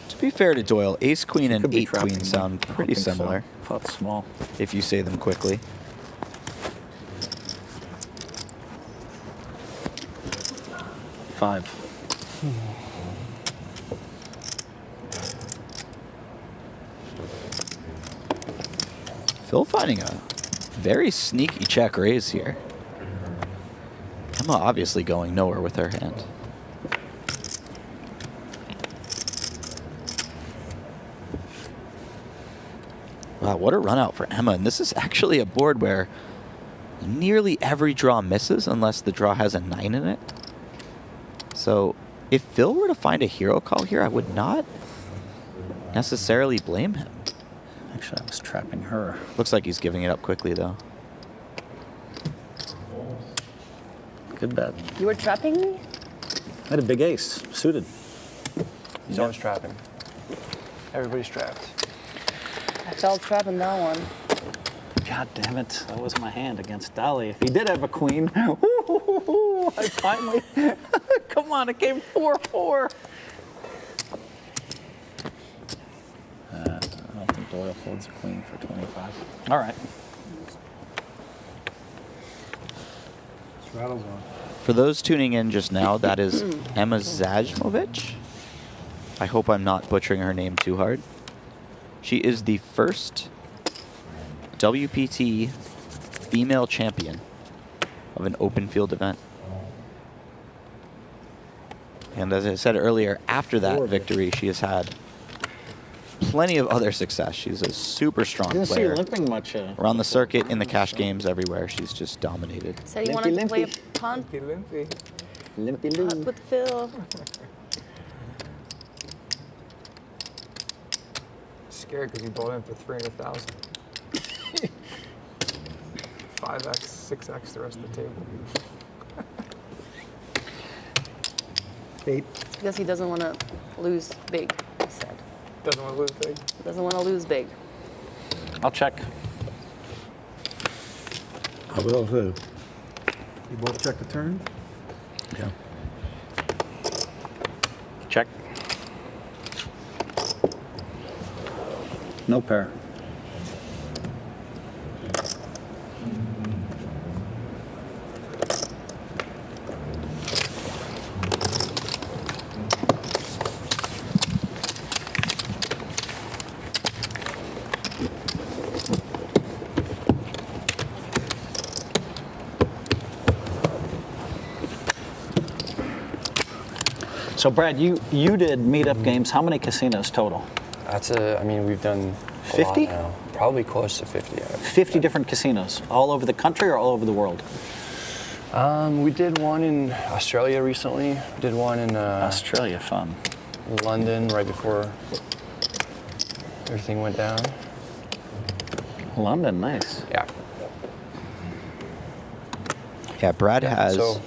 To be fair to Doyle, ace queen and Could be 8 queen trapping me. sound I don't pretty think so. similar Pot small. if you say them quickly. Five. Phil finding a very sneaky check raise here. Emma obviously going nowhere with her hand. Wow, what a run out for Emma. And this is actually a board where nearly every draw misses unless the draw has a 9 in it. So if Phil were to find a hero call here, I would not necessarily blame him. Actually, I was trapping her. Looks like he's giving it up quickly, though. Good bet. You were trapping me? I had a big ace, suited. He's always trapping. Everybody's trapped. I felt trapped in that one. God damn it. That was my hand against Dolly. If he did have a queen, I finally. Come on, it came 4-4. I don't think Doyle folds a queen for 25. All right. Rattles on. For those tuning in just now, that is Emma Zajmovic. I hope I'm not butchering her name too hard. She is the first WPT female champion of an open field event. And as I said earlier, after that victory, she has had plenty of other success. She's a super strong Didn't see player. her limping much. Around the circuit, in the cash games, everywhere, she's just dominated. Said he wanted to play a punt. Limpy. Limpy Punt with Phil. Scared because you bought in for 300,000. 5x, 6x the rest of the table. 8. Because he doesn't want to lose big, he said. Doesn't want to lose big. Doesn't want to lose big. I'll check. I will too. You both check the turn? Yeah. Check. No pair. So Brad, you did meetup games. How many casinos total? I mean, we've done 50? now. Probably close to 50. 50 different casinos, all over the country or all over the world? We did one in Australia recently. Did one in Australia, fun. London right before everything went down. London, nice. Yeah. Yeah, Brad has. So,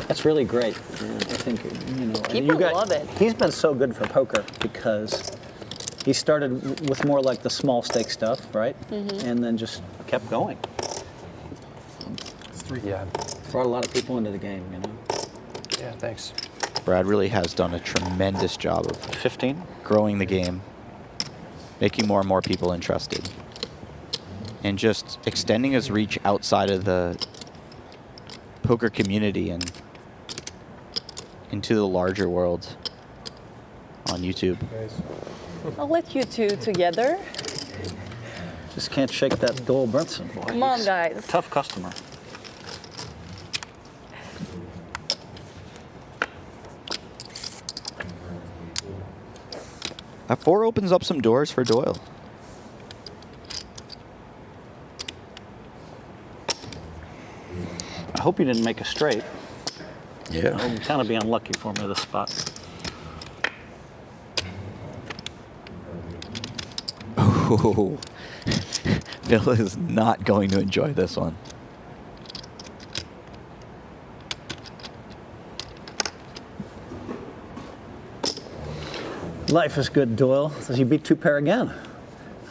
That's really great. I think, you know, People love it. He's been so good for poker because he started with more like the small stake stuff, right? And then just kept going. yeah. Brought a lot of people into the game, you know. Yeah, thanks. Brad really has done a tremendous job of 15? growing the game, making more and more people interested, and just extending his reach outside of the poker community and into the larger world on YouTube. I'll let you two together. Just can't shake that Doyle Brunson, boy. Come on, He's guys. a tough customer. That 4 opens up some doors for Doyle. I hope you didn't make a straight. Yeah. It'll kind of be unlucky for me, this spot. Oh, Phil is not going to enjoy this one. Life is good, Doyle. Says you beat 2-pair again.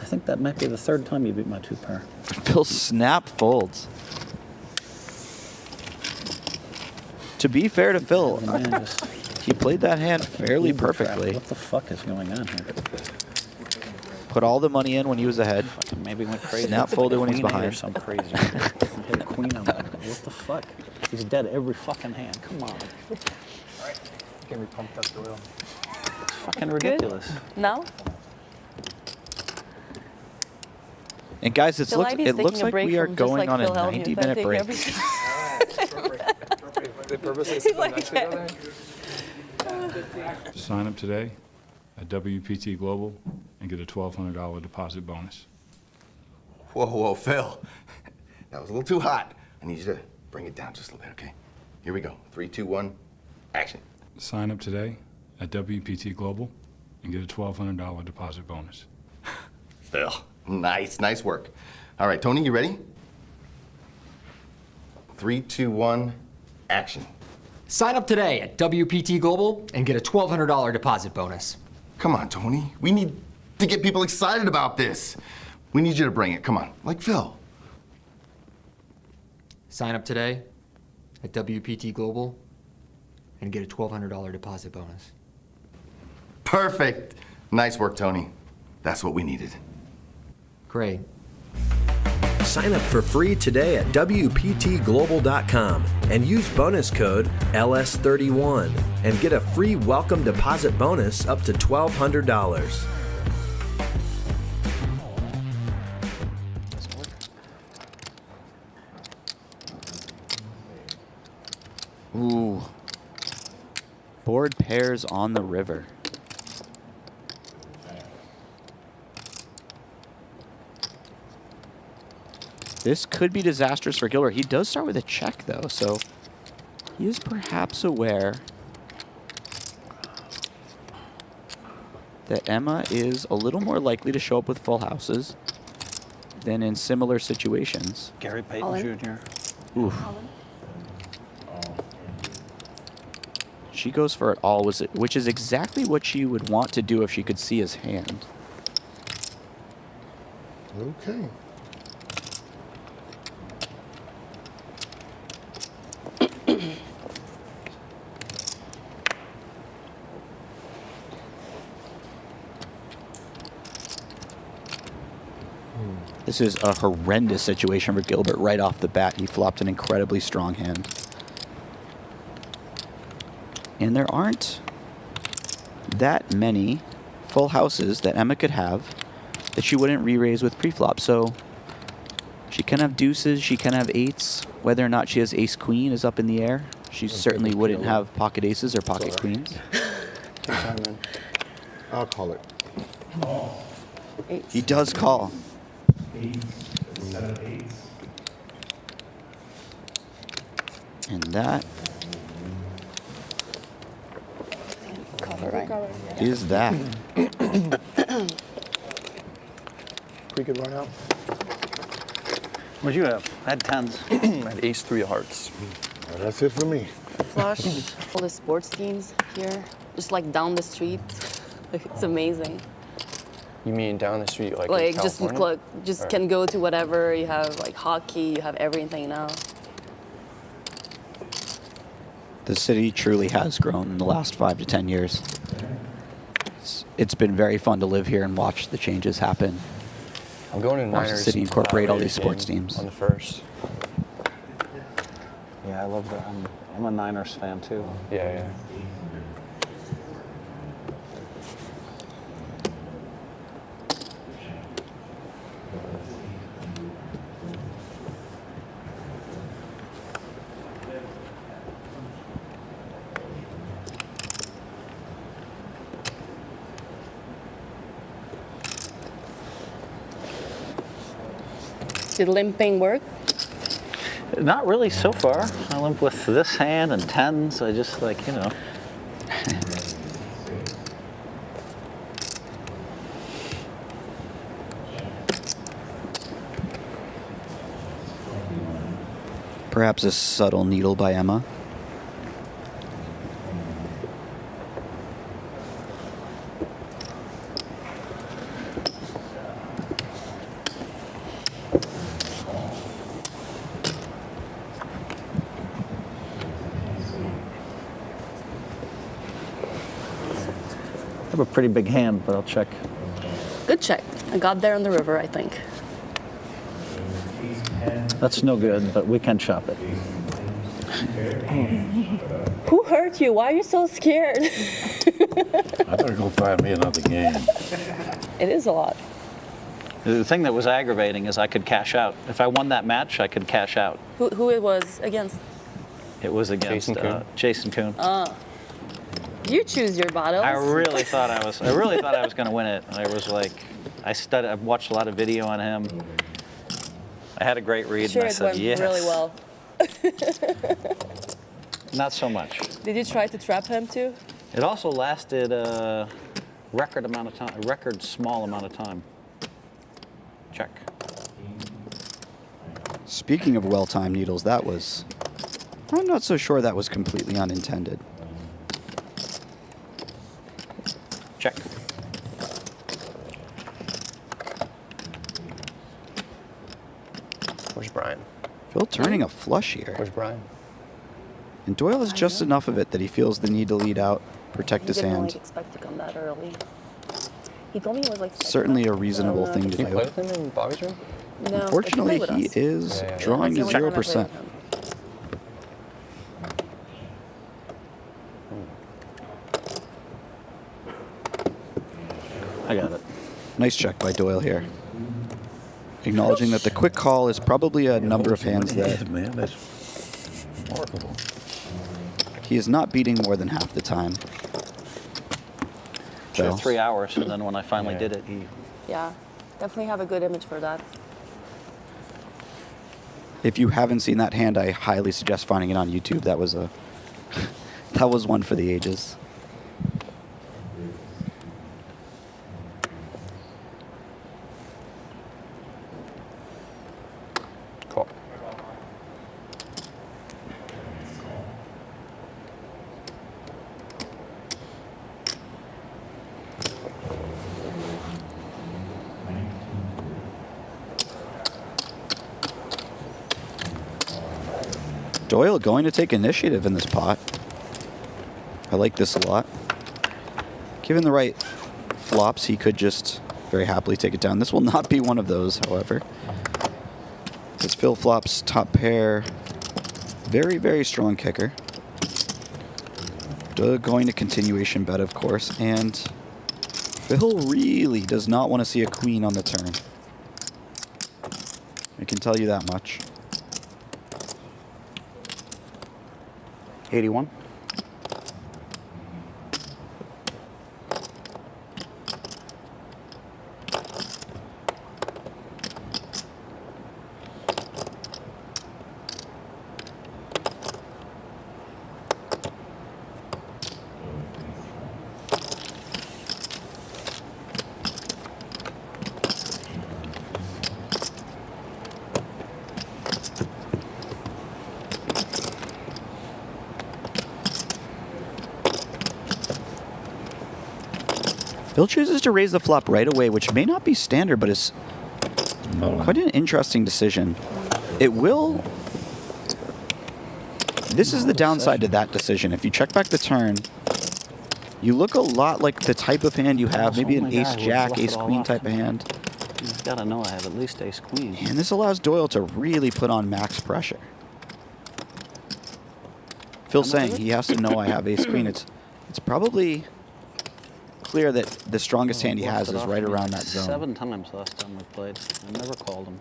I think that might be the 3rd time you beat my 2-pair. Phil snap folds. To be fair to Phil, he played that hand fairly perfectly. What the fuck is going on here? Put all the money in when he was ahead. Maybe went crazy. Snap folded when he's Queen eight or behind. some crazy. Hit a queen on that. What the fuck? He's dead every fucking hand. Come on. Can we pump that Doyle? It's fucking ridiculous. Now? And guys, it Phil looks Ivy's it looks taking a like break we are from just going like on a Phil Hellmuth. I 90-minute think break. They purposely He's sit like, next to each other? Sign up today at WPT Global and get a $1,200 deposit bonus. Whoa, Phil. That was a little too hot. I need you to bring it down just a little bit, okay? Here we go. 3, 2, 1, action. Sign up today at WPT Global and get a $1,200 deposit bonus. Phil, nice work. All right, Tony, you ready? 3, 2, 1, action. Sign up today at WPT Global and get a $1,200 deposit bonus. Come on, Tony. We need to get people excited about this. We need you to bring it. Come on, like Phil. Sign up today at WPT Global and get a $1,200 deposit bonus. Perfect. Nice work, Tony. That's what we needed. Great. Sign up for free today at WPTglobal.com and use bonus code LS31 and get a free welcome deposit bonus up to $1,200. Ooh. Board pairs on the river. This could be disastrous for Gilbert. He does start with a check, though, so he is perhaps aware that Emma is a little more likely to show up with full houses than in similar situations. Gary Payton Jr. Oof. She goes for it all, which is exactly what she would want to do if she could see his hand. Okay. This is a horrendous situation for Gilbert right off the bat. He flopped an incredibly strong hand. And there aren't that many full houses that Emma could have that she wouldn't re-raise with pre-flop. So she can have deuces, she can have eights. Whether or not she has ace-queen is up in the air. She certainly wouldn't have pocket aces or pocket queens. I'll call it. He does call. And that right? Is that? Pretty good run out. What'd you have? I had tens. I had ace, 3 of hearts. Well, that's it for me. Flush. All the sports teams here, just like down the street. It's amazing. You mean down the street, like in Like just California? just Or- can go to whatever. You have like hockey. You have everything now. The city truly has grown in the last 5 to 10 years. It's been very fun to live here and watch the changes happen. I'm going to Watch the Niners. city incorporate all these Raiders sports game teams. on the 1st. Yeah, I love that. I'm a Niners fan too. Yeah. Did limping work? Not really so far. I limp with this hand and tens. I just like, you know. Perhaps a subtle needle by Emma. I have a pretty big hand, but I'll check. Good check. I got there on the river, I think. That's no good, but we can chop it. Who hurt you? Why are you so scared? I better go find me another game. It is a lot. The thing that was aggravating is I could cash out. If I won that match, I could cash out. Who it was against? It was against Jason Kuhn. You choose your battles. I really thought I was going to win it. I was like, I've watched a lot of video on him. I had a great read, Sure, and I it said went yes. really well. Not so much. Did you try to trap him too? It also lasted a record small amount of time. Check. Speaking of well-timed needles, that was... I'm not so sure that was completely unintended. Check. Where's Brian? Phil turning a flush here. Where's Brian? And Doyle has just enough of it that he feels the need to lead out, protect He his didn't hand. like expect to come that early. He told me it was like Certainly a reasonable thing to Did you play do. with him in Bobby's room? No, but Unfortunately, played with he us. is Yeah. drawing That's his the only time I played 0%. with him. I got it. Nice check by Doyle here. Acknowledging that the quick call is probably a number of hands that Man, that's remarkable. he is not beating more than half the time. Sure, Phil. 3 hours, and then when I finally did it, he Yeah, definitely have a good image for that. If you haven't seen that hand, I highly suggest finding it on YouTube. That was a that was one for the ages. Call. Doyle going to take initiative in this pot. I like this a lot. Given the right flops, he could just very happily take it down. This will not be one of those, however. As Phil flops top pair, very, very strong kicker. Going to continuation bet, of course, and Phil really does not want to see a queen on the turn. I can tell you that much. 81. Phil chooses to raise the flop right away, which may not be standard, but is quite an interesting decision. It will... This is the downside to that decision. If you check back the turn, you look a lot like the type of hand you have, maybe an ace-jack, ace-queen type of hand. You've got to know I have at least ace-queen. And this allows Doyle to really put on max pressure. Phil's saying he has to know I have ace-queen. It's probably clear that the strongest hand he has is right around that zone. 7 times last time we played. I never called him.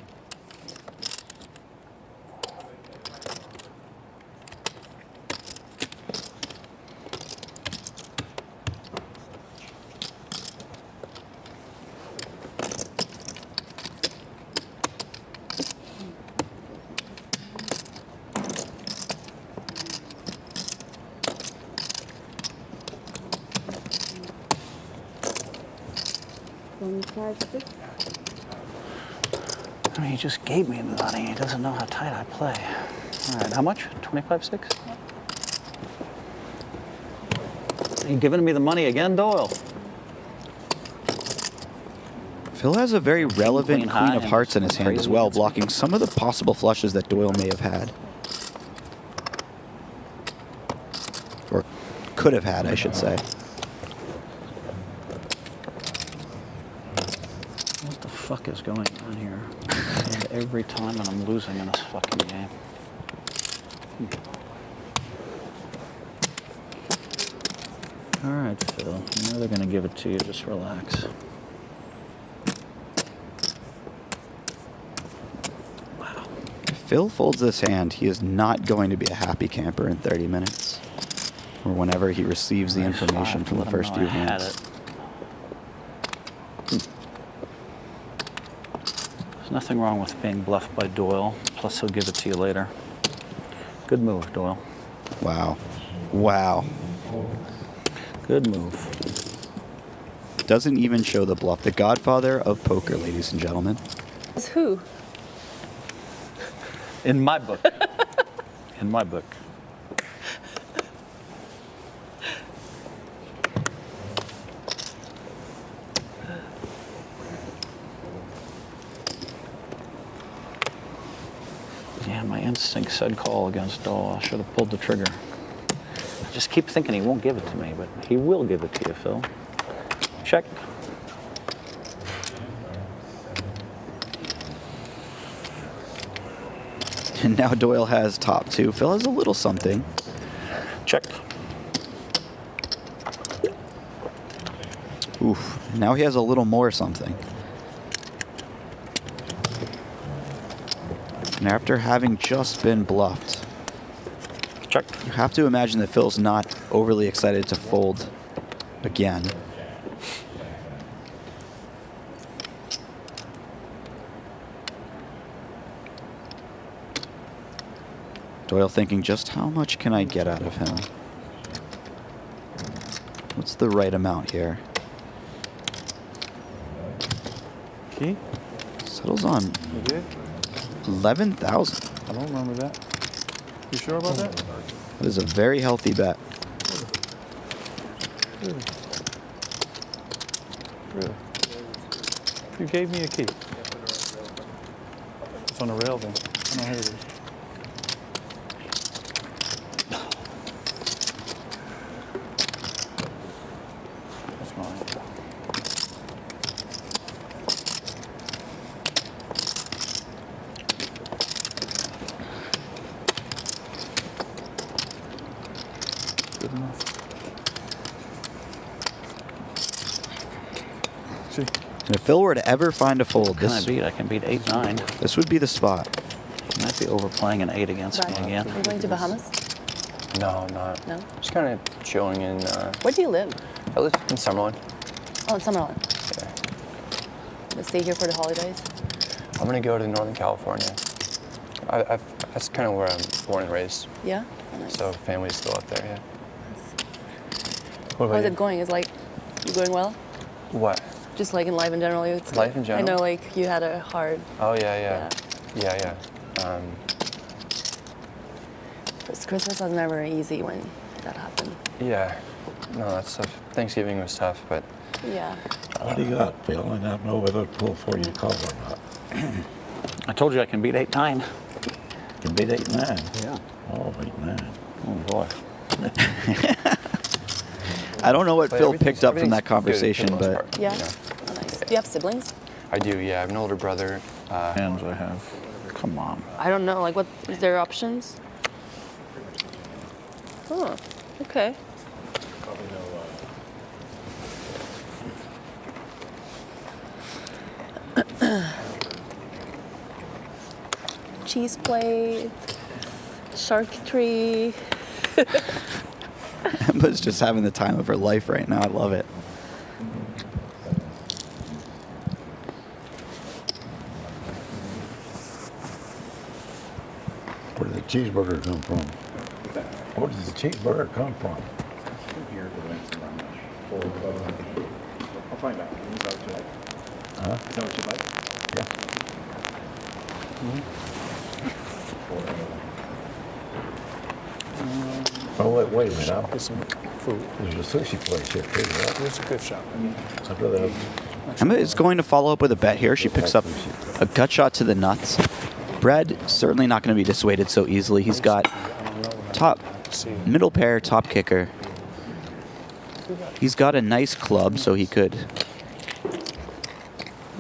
I mean, he just gave me the money. He doesn't know how tight I play. All right, how much? 25-6? Are you giving me the money again, Doyle? Phil has a very relevant queen of hearts in his hand as well, blocking some of the possible flushes that Doyle may have had. Or could have had, I should say. What the fuck is going on here? And every time and I'm losing in this fucking game. All right, Phil. You know they're going to give it to you. Just relax. If Phil folds this hand, he is not going to be a happy camper in 30 minutes. Or whenever he receives the information from the first few hands. There's nothing wrong with being bluffed by Doyle. Plus, he'll give it to you later. Good move, Doyle. Wow. Wow. Good move. Doesn't even show the bluff. The godfather of poker, ladies and gentlemen. Who? In my book. In my book. Yeah, my instinct said call against Doyle. I should have pulled the trigger. I just keep thinking he won't give it to me, but he will give it to you, Phil. Check. And now Doyle has top two. Phil has a little something. Check. Oof. Now he has a little more something. And after having just been bluffed, check. You have to imagine that Phil's not overly excited to fold again. Doyle thinking, just how much can I get out of him? What's the right amount here? Key? Settles on You did? 11,000. I don't remember that. You sure about that? That is a very healthy bet. Really? Really? You gave me a key. It's on the rail then. I know how it is. That's mine. Good enough. See? And if Phil were to ever find a fold, Can I beat? I can beat 8-9. This would be the spot. You might be overplaying an 8 against me again. Are you going to Bahamas? No, I'm not. No? Just kind of chilling in. Where do you live? I live in Summerlin. Oh, in Summerlin. Yeah. Gonna stay here for the holidays? I'm gonna go to Northern California. That's kind of where I'm born and raised. Yeah? Oh, nice. So family's still up there, yeah. How's it going? Is like, you going well? What? Just like in life in general? It's Life in general? I know like you had a hard... Oh, yeah. Christmas was never easy when that happened. Yeah. No, that's tough. Thanksgiving was tough, but Yeah. What do you got, Phil? I don't know whether to pull for you to call or not. I told you I can beat 8-9. You can beat 8-9. Yeah. Oh, 8-9. Oh boy. I don't know what But Phil everything's- picked up from that everything's good conversation, for the most but part. Yeah. Oh, nice. Do you have siblings? I do, yeah. I have an older brother. Hands I have. Come on. I don't know. Like, what is there options? Oh, okay. Cheese plate, charcuterie. Emma's just having the time of her life right now. I love it. Where did the cheeseburger come from? Where did the cheeseburger come from? I'll find out. Huh? Is that what you like? Yeah. Oh, wait a minute. Get some food. There's a sushi place here, too, right? There's a gift shop. I'd rather have Emma is going to follow up with a bet here. She picks up a gut shot to the nuts. Brad certainly not going to be dissuaded so easily. He's got top, middle pair, top kicker. He's got a nice club, so he could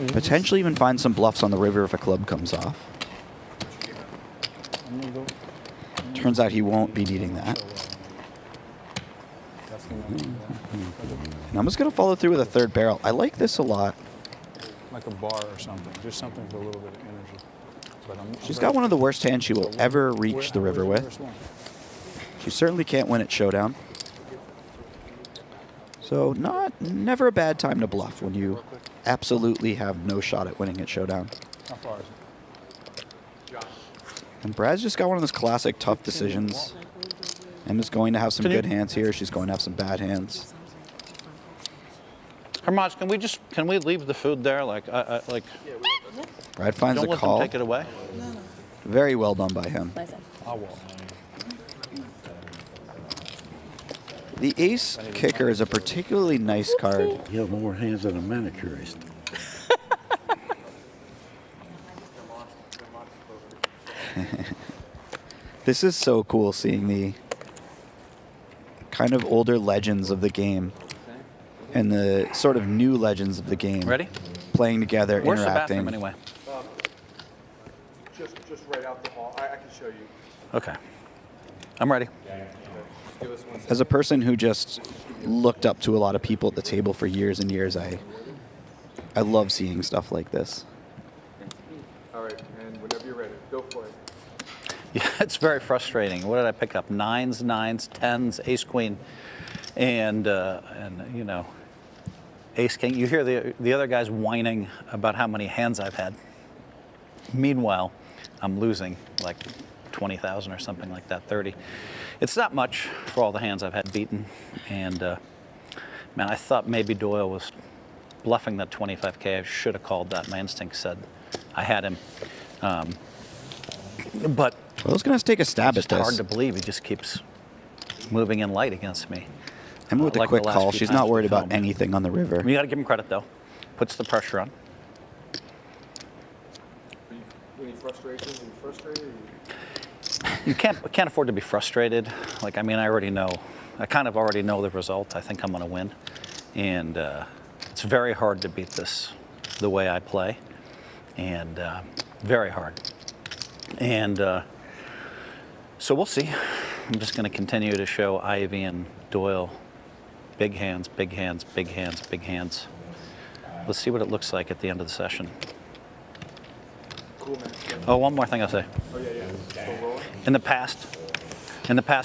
potentially even find some bluffs on the river if a club comes off. Turns out he won't be needing that. And I'm just going to follow through with a third barrel. I like this a lot. Like a bar or something. Just something with a little bit of energy. But She's got one of the worst hands she will ever reach the river with. She certainly can't win at Showdown. So never a bad time to bluff when you absolutely have no shot at winning at Showdown. How far is it? And Brad's just got one of those classic tough decisions. Emma's going to have some good hands here. She's going to have some bad hands. Hermaz, can we leave the food there? Like Brad finds don't the let call. them take it away. Very well done by him. I will. The ace kicker is a particularly nice card. You have more hands than a manicurist. This is so cool seeing the kind of older legends of the game and the sort of new legends of the game. Ready? Playing together, Where's the interacting. bathroom anyway? Just right out the hall. I can show you. Okay. I'm ready. Give us 1 second. As a person who just looked up to a lot of people at the table for years and years, I love seeing stuff like this. All right, and whenever you're ready, go for it. Yeah, it's very frustrating. What did I pick up? Nines, tens, ace queen, and you know, ace king. You hear the other guys whining about how many hands I've had. Meanwhile, I'm losing like 20,000 or something like that, 30. It's not much for all the hands I've had beaten, and man, I thought maybe Doyle was bluffing that 25K. I should have called that. My instinct said I had him, but. Doyle's going to take a stab at It's hard this. to believe he just keeps moving in light against me. Emma with a like quick the last call. few She's times not we worried about filmed. anything on the river. You got to give him credit though. Puts the pressure on. Any frustration? Are you frustrated? You can't afford to be frustrated. Like, I mean, I kind of already know the result. I think I'm going to win, and it's very hard to beat this the way I play, and very hard. And so we'll see. I'm just going to continue to show Ivy and Doyle big hands, big hands, big hands, big hands. Let's see what it looks like at the end of the session. Cool, man. Oh, one more thing I'll say. Oh, yeah. Still rolling? In the past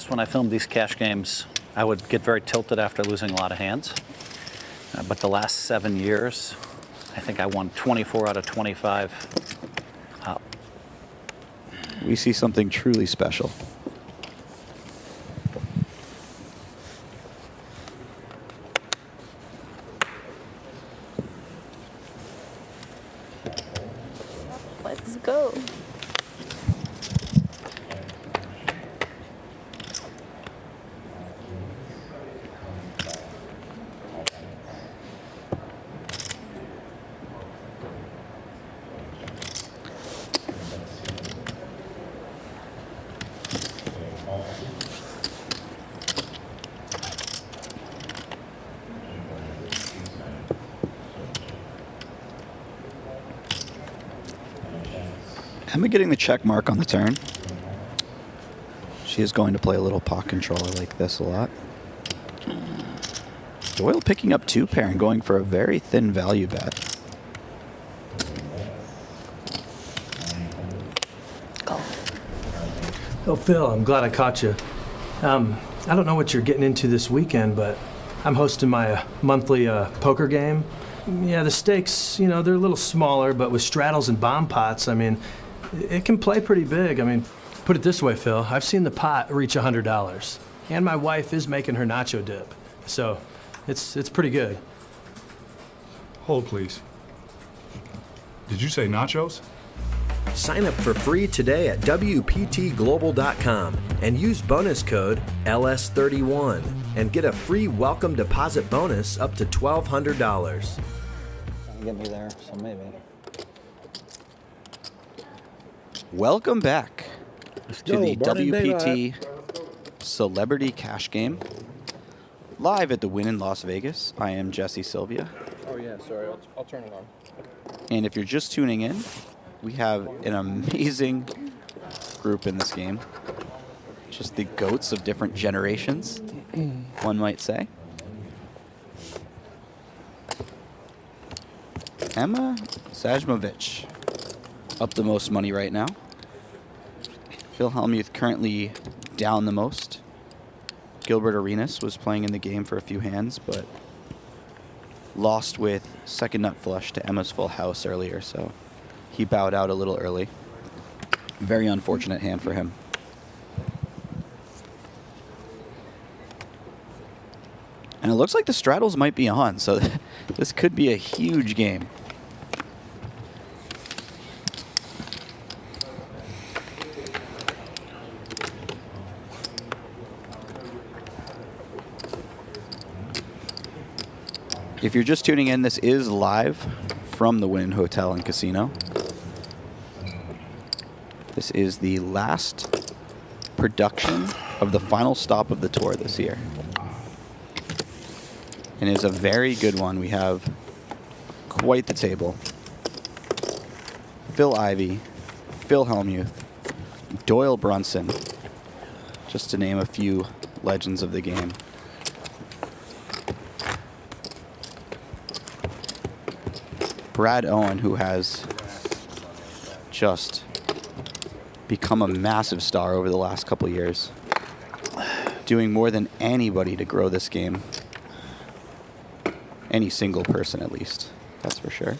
when I filmed these cash games, I would get very tilted after losing a lot of hands. But the last 7 years, I think I won 24 out of 25. We see something truly special. Let's go. Emma getting the check mark on the turn. She is going to play a little pot controller like this a lot. Doyle picking up 2 pair and going for a very thin value bet. Oh, Phil, I'm glad I caught you. I don't know what you're getting into this weekend, but I'm hosting my monthly poker game. Yeah, the stakes, they're a little smaller, but with straddles and bomb pots, it can play pretty big. Put it this way, Phil, I've seen the pot reach $100, and my wife is making her nacho dip, so it's pretty good. Hold, please. Did you say nachos? Sign up for free today at WPTglobal.com and use bonus code LS31 and get a free welcome deposit bonus up to $1,200. Get me there, so maybe. Welcome back to go, the Burning WPT Daylight. Celebrity Cash Game. Live at the Wynn in Las Vegas. I am Jesse Sylvia. Oh yeah, sorry, I'll turn it on. And if you're just tuning in, we have an amazing group in this game. Just the goats of different generations, one might say. Emma Sajmovich up the most money right now. Phil Hellmuth currently down the most. Gilbert Arenas was playing in the game for a few hands, but lost with second nut flush to Emma's full house earlier, so he bowed out a little early. Very unfortunate hand for him. And it looks like the straddles might be on, so this could be a huge game. If you're just tuning in, this is live from the Wynn Hotel and Casino. This is the last production of the final stop of the tour this year. And it is a very good one. We have quite the table. Phil Ivey, Phil Hellmuth, Doyle Brunson, just to name a few legends of the game. Brad Owen, who has just become a massive star over the last couple of years, doing more than anybody to grow this game. Any single person, at least. That's for sure.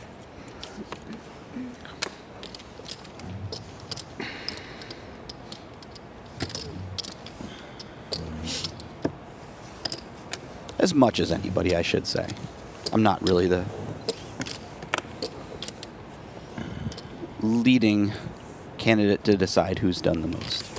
As much as anybody, I should say. I'm not really the leading candidate to decide who's done the most.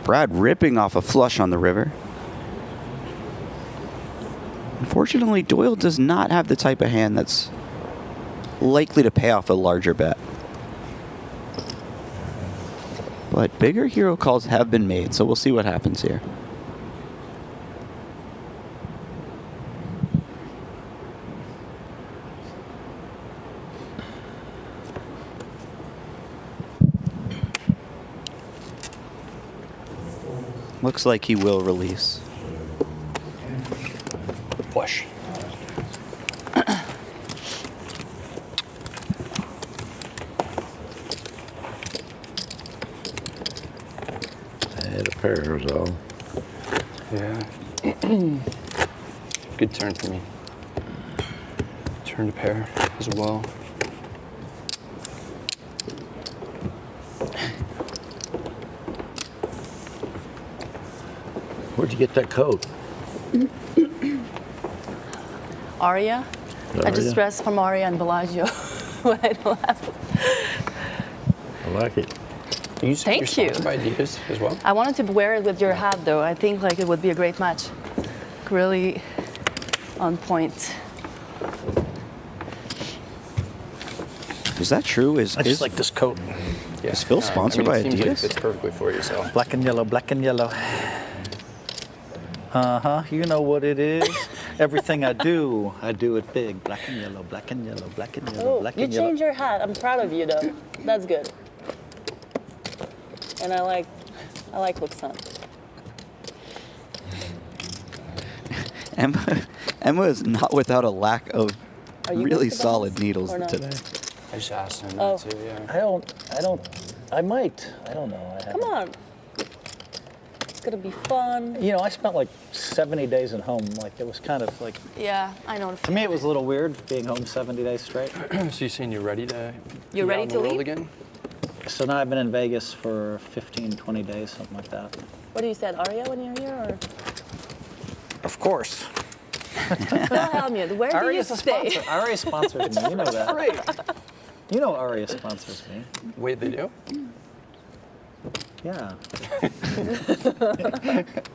Brad ripping off a flush on the river. Unfortunately, Doyle does not have the type of hand that's likely to pay off a larger bet. But bigger hero calls have been made, so we'll see what happens here. Looks like he will release. Push. I had a pair, was all. Yeah. Good turn for me. Turn to pair as well. Where'd you get that coat? Aria. I just Aria? dressed from Aria and Bellagio when I left. I like it. You're Thank you. sponsored by Adidas as well? I wanted to wear it with your hat, though. I think like it would be a great match. Really on point. Is that true? I just like this coat. Is Phil sponsored by it seems like it Adidas? fits perfectly for you, so. Black and yellow, black and yellow. Uh-huh, you know what it is. Everything I do it big. Black and yellow, black and yellow, black and yellow, Oh, black you and yellow. changed your hat. I'm proud of you, though. That's good. And I like what's on. Emma is not without a lack of Are you really good for solid balls needles or no? today. I just asked him Oh. that too, yeah. I might. I don't know. Come on. It's gonna be fun. You know, I spent like 70 days at home. Like, it was kind of like, Yeah, I know. to me, it was a little weird being home 70 days straight. So you saying you're ready to You're be ready out in to the world leave? again? So now I've been in Vegas for 15, 20 days, something like that. What do you said, Aria, when you're here? Or? Of course. No, Helmut, where do you Aria's a stay? sponsor. Aria sponsors me. You know that. Right. You know Aria sponsors me. Wait, they do? Yeah.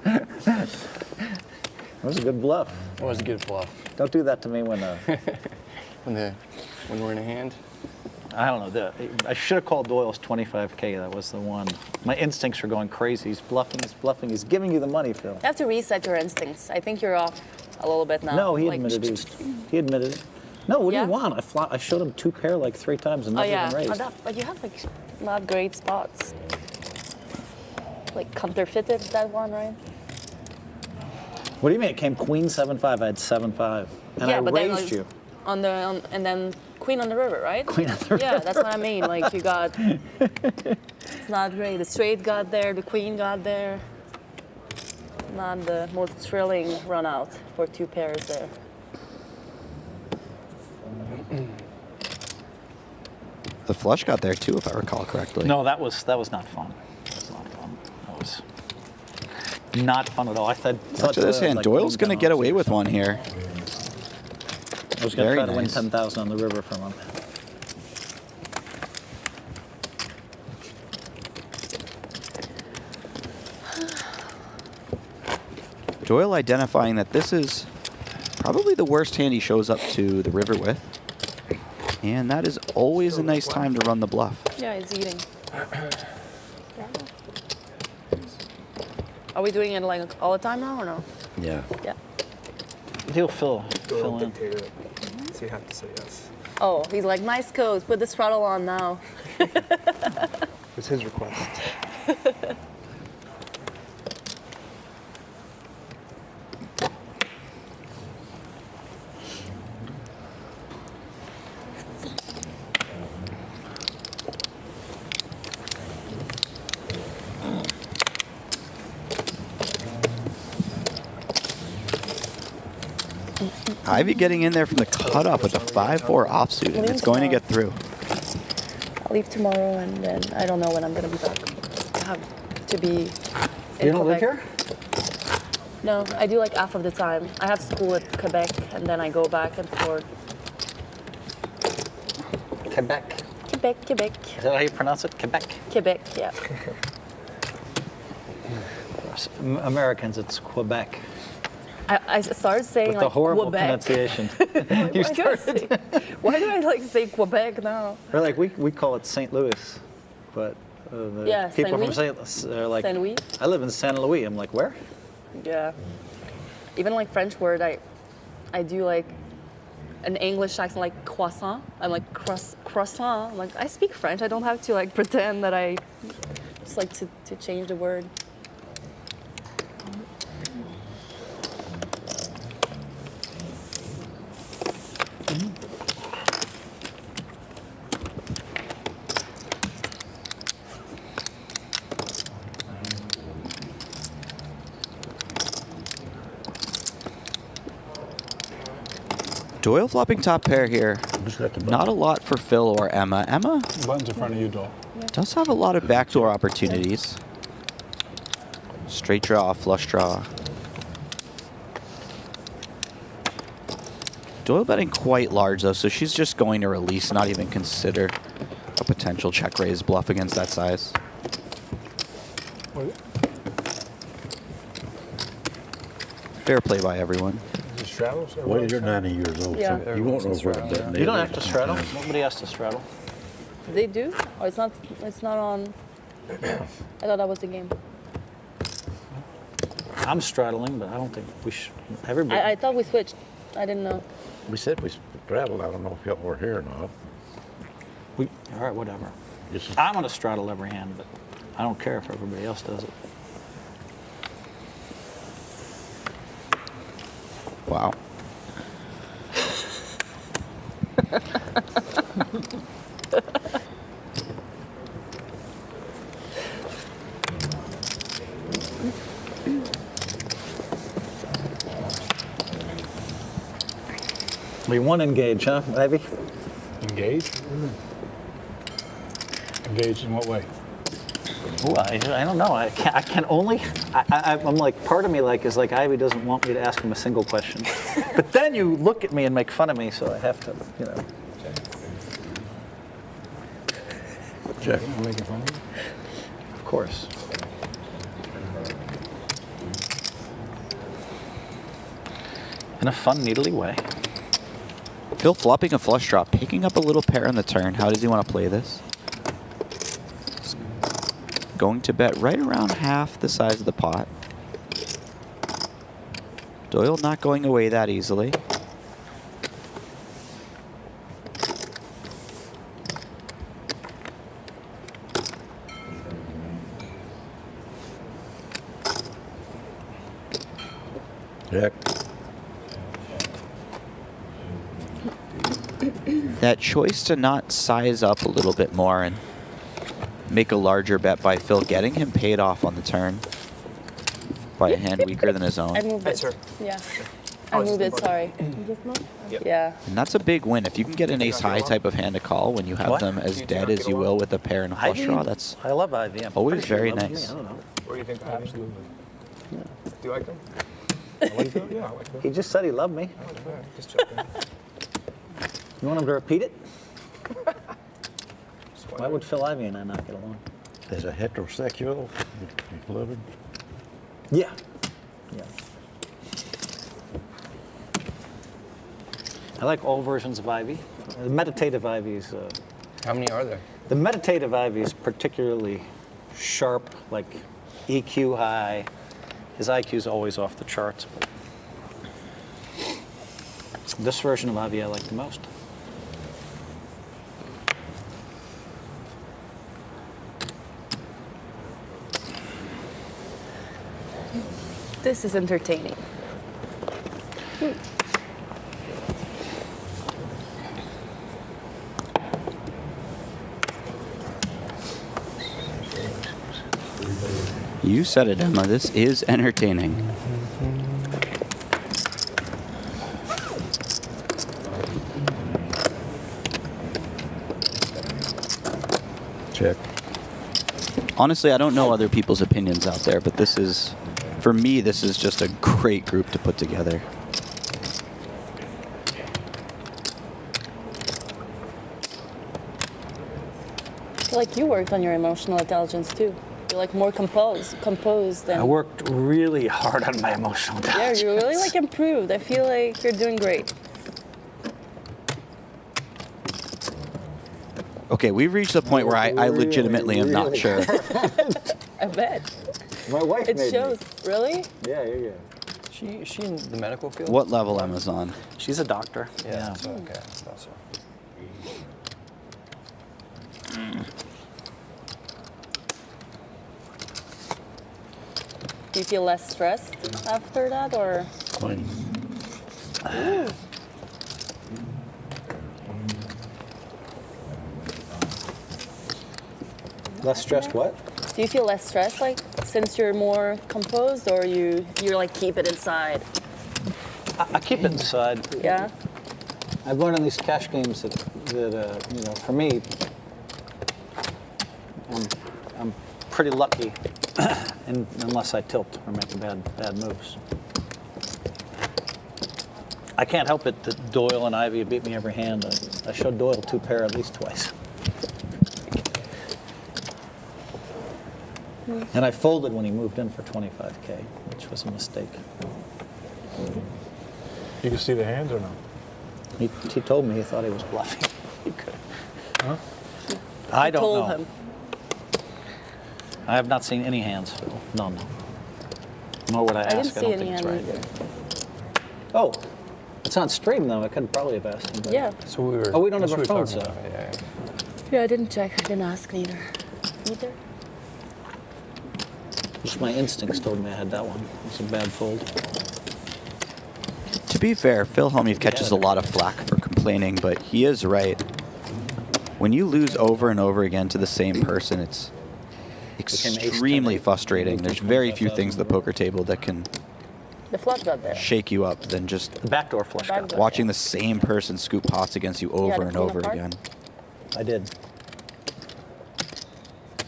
That was a good bluff. That was a good bluff. Don't do that to me when when we're in a hand. I don't know. I should have called Doyle's 25K. That was the one. My instincts are going crazy. He's bluffing. He's bluffing. He's giving you the money, Phil. You have to reset your instincts. I think you're off a little bit now. No, he Like, admitted it. He admitted it. No, what do Yeah? you want? I showed him 2 pair like 3 times and Oh never yeah, even raised. but you have like not great spots. Like counterfeited that one, right? What do you mean? It came Queen 7-5. I had 7-5, and yeah, I but raised then you. and then Queen on the river, right? Queen on the Yeah, river. that's what I mean. Like you got, it's not great. The straight got there, the queen got there. Not the most thrilling run out for 2 pairs there. The flush got there too, if I recall correctly. No, that was not fun. That was not fun. That was not fun at all. I thought. After this hand, Doyle's going to get away with one here. I was going to Very try to win nice. 10,000 on the river from him. Doyle identifying that this is probably the worst hand he shows up to the river with. And that is always a nice time to run the bluff. Yeah, it's eating. Are we doing it like all the time now or no? Yeah. Yeah. He'll fill in. Dictated it. So you have to say yes. Oh, he's like, nice coat, put the throttle on now. It's his request. Ivy getting in there from the cutoff with a 5-4 offsuit, and it's going to get through. I'll leave tomorrow and then I don't know when I'm going to be back. I have to be in You don't live Quebec. here? No, I do like half of the time. I have school at Quebec and then I go back and forth. Quebec. Quebec. Is that how you pronounce it? Quebec. Quebec, yeah. Americans, it's Quebec. I started saying With like the horrible Quebec. pronunciation. Why do I like say Quebec now? Or like we call it St. Louis, but the Yeah, people from Saint-Louis? St. Louis are like, Saint Louis? I live in Saint Louis. I'm like, where? Yeah. Even like French word, I do like an English accent like croissant. I'm like croissant. I'm like I speak French. I don't have to like pretend that I just like to change the word. Doyle flopping top pair here. Not a lot for Phil or Emma. Emma Button's in front of you, Doyle. does have a lot of backdoor opportunities. Straight draw, flush draw. Doyle betting quite large, though, so she's just going to release, not even consider a potential check raise bluff against that size. Fair play by everyone. Well, you're 90 years old, Yeah. so you won't know where to bet. You don't have to straddle. Nobody has to straddle. They do? Oh, it's not on. I thought that was the game. I'm straddling, but I don't think we should. Everybody. I thought we switched. I didn't know. We said we straddled. I don't know if y'all were here or not. All right, whatever. I'm going to straddle every hand, but I don't care if everybody else does it. Wow. We want to engage, huh, Ivy? Engage? Engage in what way? Ooh, I don't know. I can only. I'm like, part of me is like Ivy doesn't want me to ask him a single question, but then you look at me and make fun of me, so I have to, you know. Check. I'm making fun of you? Of course. In a fun, needly way. Phil flopping a flush draw, picking up a little pair on the turn. How does he want to play this? Going to bet right around half the size of the pot. Doyle not going away that easily. Check. That choice to not size up a little bit more and make a larger bet by Phil, getting him paid off on the turn by a hand weaker than his own. I moved it. Yeah. I moved it, sorry. Yeah. And that's a big win. If you can get an ace-high type of hand to call when you have What? them as dead as you will with a pair and a flush Ivy? draw, that's I love Ivy. I'm always pretty sure very he loves nice. Me. I don't know. What do you think? Absolutely. Do you like them? I like that? Yeah, I like that. He just said he loved me. Just checking. You want him to repeat it? Why would Phil Ivy and I not get along? As a heterosexual, you love him? Yeah. Yeah. I like all versions of Ivy. The meditative Ivy's. How many are there? The meditative Ivy is particularly sharp, like EQ high. His IQ's always off the charts. But this version of Ivy I like the most. This is entertaining. You said it, Emma. This is entertaining. Check. Honestly, I don't know other people's opinions out there, but this is, for me, this is just a great group to put together. I feel like you worked on your emotional intelligence too. You're like more composed I and worked really hard on my emotional yeah, intelligence. you really like improved. I feel like you're doing great. Okay, we've reached the point where I legitimately am not sure. I bet. My wife It shows. Really? Yeah. She in the medical field? What level Emma's on? She's a doctor. Yeah. So, okay. I thought so. Do you feel less stressed after that, or? Ooh. Less stressed what? Do you feel less stressed, like since you're more composed, or you're like keep it inside? I keep it inside. Yeah. I've learned in these cash games that you know, for me, I'm pretty lucky, unless I tilt or make bad moves. I can't help it that Doyle and Ivy beat me every hand. I showed Doyle 2 pair at least twice. And I folded when he moved in for 25K, which was a mistake. You can see the hands or not? He told me he thought he was bluffing. He could. Huh? I don't told know. him. I have not seen any hands, Phil. No. Nor would I ask. I didn't see don't any think hand it's right. Oh, it's on stream though. I could probably have asked him. But... Yeah. So we were. Oh, we don't have that's our what we were phones talking up. about, yeah. Yeah, I didn't check. I didn't ask neither. Neither? Just my instincts told me I had that one. It's a bad fold. To be fair, Phil Hellmuth catches a lot of flack for complaining, but he is right. When you lose over and over again to the same person, it's extremely frustrating. There's very few things at the poker table that can The flush got there. shake you up than just The backdoor flush got there. watching the same person scoop pots against you over the and queen over of hearts? again. I did.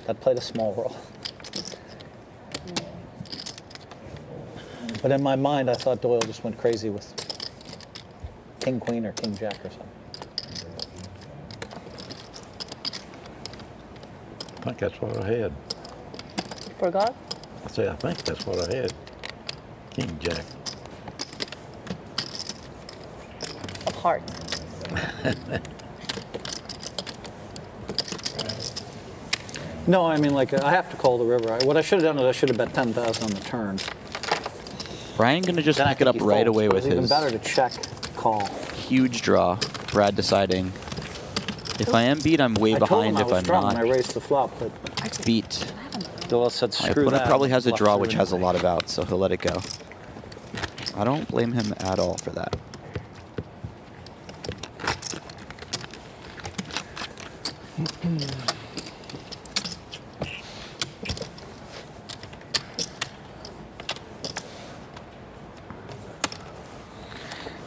That played a small role. But in my mind, I thought Doyle just went crazy with King Queen or King Jack or something. I think that's what I had. Forgot? I say, I think that's what I had. King Jack. Of heart. No, I mean, like, I have to call the river. What I should have done is I should have bet 10,000 on the turn. Brian gonna just Then I pick it think up he right folds. away with It's even his better to check, call. huge draw. Brad deciding if I am beat, I'm way I told behind. him I If was I'm strong not when I raised the flop, but beat, Doyle said, my screw opponent that. probably has a Bluff draw through which has a anyway. lot of outs, so he'll let it go. I don't blame him at all for that.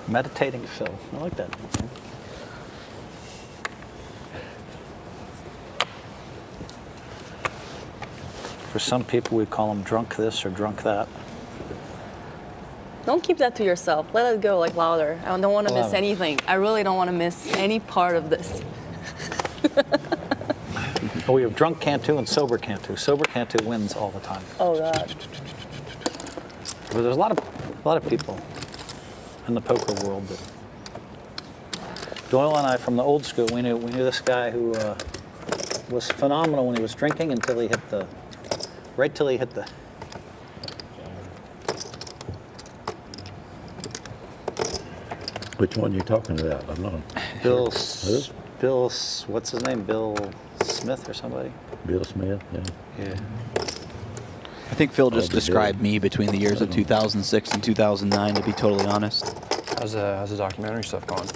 Meditating Phil. I like that. For some people, we call them drunk this or drunk that. Don't keep that to yourself. Let it go like louder. I don't want to miss Louder. anything. I really don't want to miss any part of this. Oh, we have drunk Cantu and sober Cantu. Sober Cantu wins all the time. Oh God. But there's a lot of people in the poker world that Doyle and I, from the old school, we knew this guy who was phenomenal when he was drinking until he hit the, right till he hit the. Which one you talking about? I'm not. Bill, Who? Bill, what's his name? Bill Smith or somebody? Bill Smith, yeah. Yeah. I think Phil just Probably described did. me between the years of 2006 and 2009, to be totally honest. How's the documentary stuff going?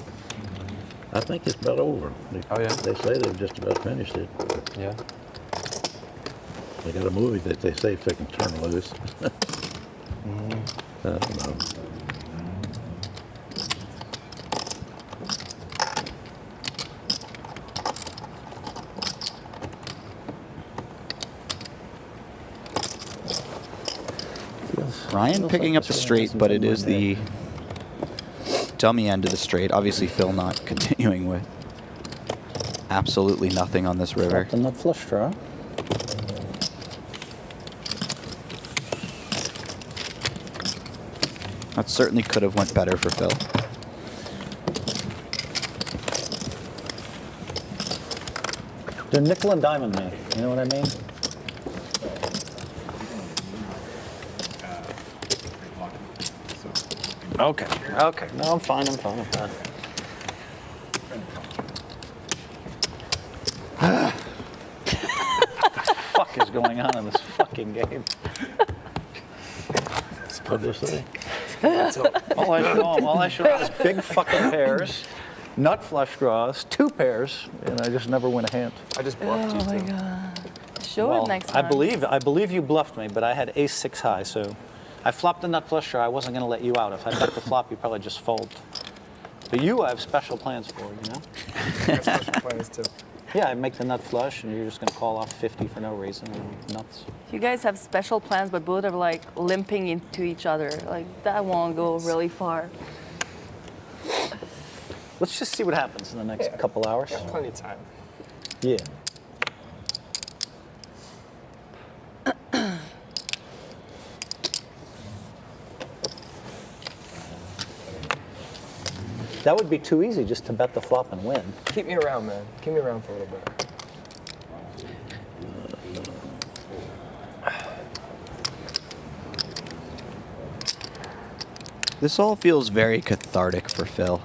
I think it's about over. Oh, yeah? They say they've just about finished it. Yeah. They got a movie that they say if they can turn loose. I don't know. Ryan picking up the straight, but it is the dummy end of the straight. Obviously, Phil not continuing with absolutely nothing on this river. And the flush draw. That certainly could have went better for Phil. They're nickel and diamond me. You know what I mean? Okay. Okay. No, I'm fine. I'm fine. I'm fine. What the fuck is going on in this fucking game? What did they say? All I show is big fucking pairs, nut flush draws, 2 pairs, and I just never win a hand. I just bluffed you Oh my too. God. Show Well, it next I time. believe you bluffed me, but I had ace 6 high, so I flopped the nut flush draw. I wasn't going to let you out. If I bet the flop, you probably just fold. But you, I have special plans for, you know? I got special plans too. Yeah, I make the nut flush, and you're just going to call off 50 for no reason. And nuts. You guys have special plans, but both are like limping into each other. Like that won't go really far. Let's just see what happens in the next couple hours. Got plenty of time. Yeah. That would be too easy just to bet the flop and win. Keep me around, man. Keep me around for a little bit. This all feels very cathartic for Phil.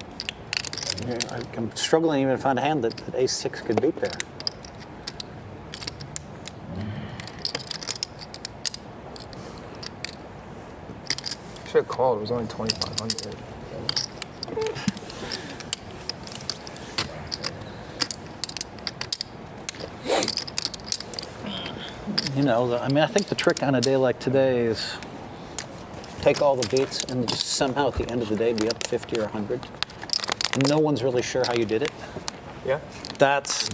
I'm struggling even to find a hand that ace-6 could beat there. Should have called. It was only 2,500. You know, I mean, I think the trick on a day like today is take all the beats and just somehow at the end of the day be up 50 or 100. No one's really sure how you did it. Yeah. That's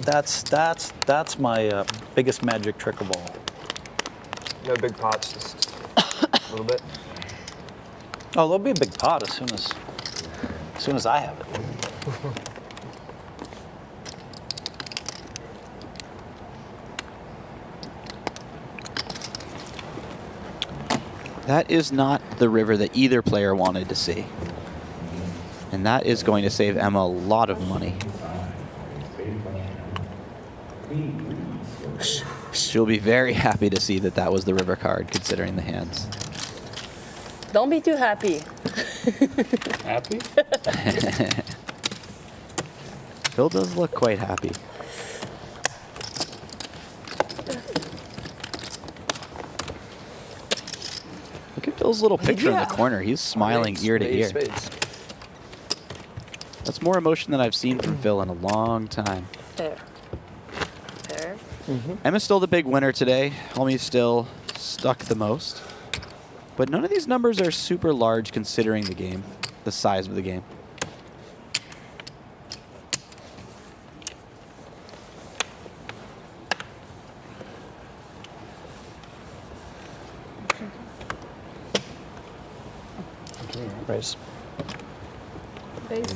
my biggest magic trick of all. No big pots, just a little bit. Oh, there'll be a big pot as soon as I have it. That is not the river that either player wanted to see. And that is going to save Emma a lot of money. She'll be very happy to see that that was the river card, considering the hands. Don't be too happy. Happy? Phil does look quite happy. Look at Phil's little picture in the corner. He's smiling ear to ear. That's more emotion than I've seen from Phil in a long time. There. There. Emma's still the big winner today. Helmy's still stuck the most. But none of these numbers are super large considering the game, the size of the game. Raise. Raise.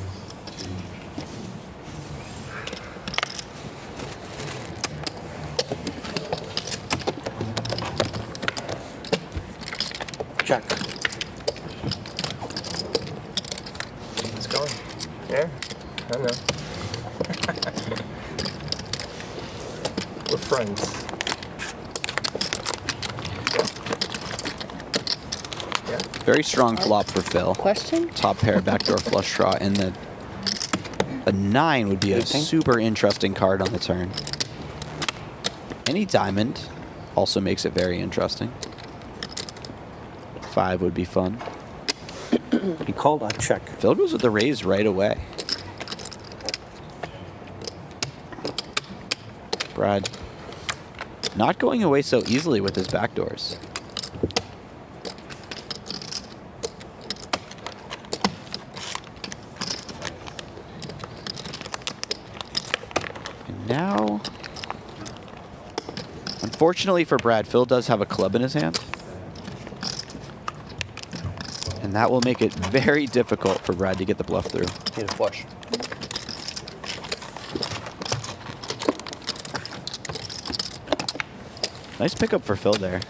Check. It's going. Yeah, I know. We're friends. Yeah. Very strong flop for Phil. Question? Top pair, backdoor flush draw, and a 9 would be a super interesting card on the turn. Any diamond also makes it very interesting. 5 would be fun. He called, I check. Phil goes with the raise right away. Brad not going away so easily with his backdoors. And now, unfortunately for Brad, Phil does have a club in his hand. And that will make it very difficult for Brad to get the bluff through. Need a flush. Nice pickup for Phil there.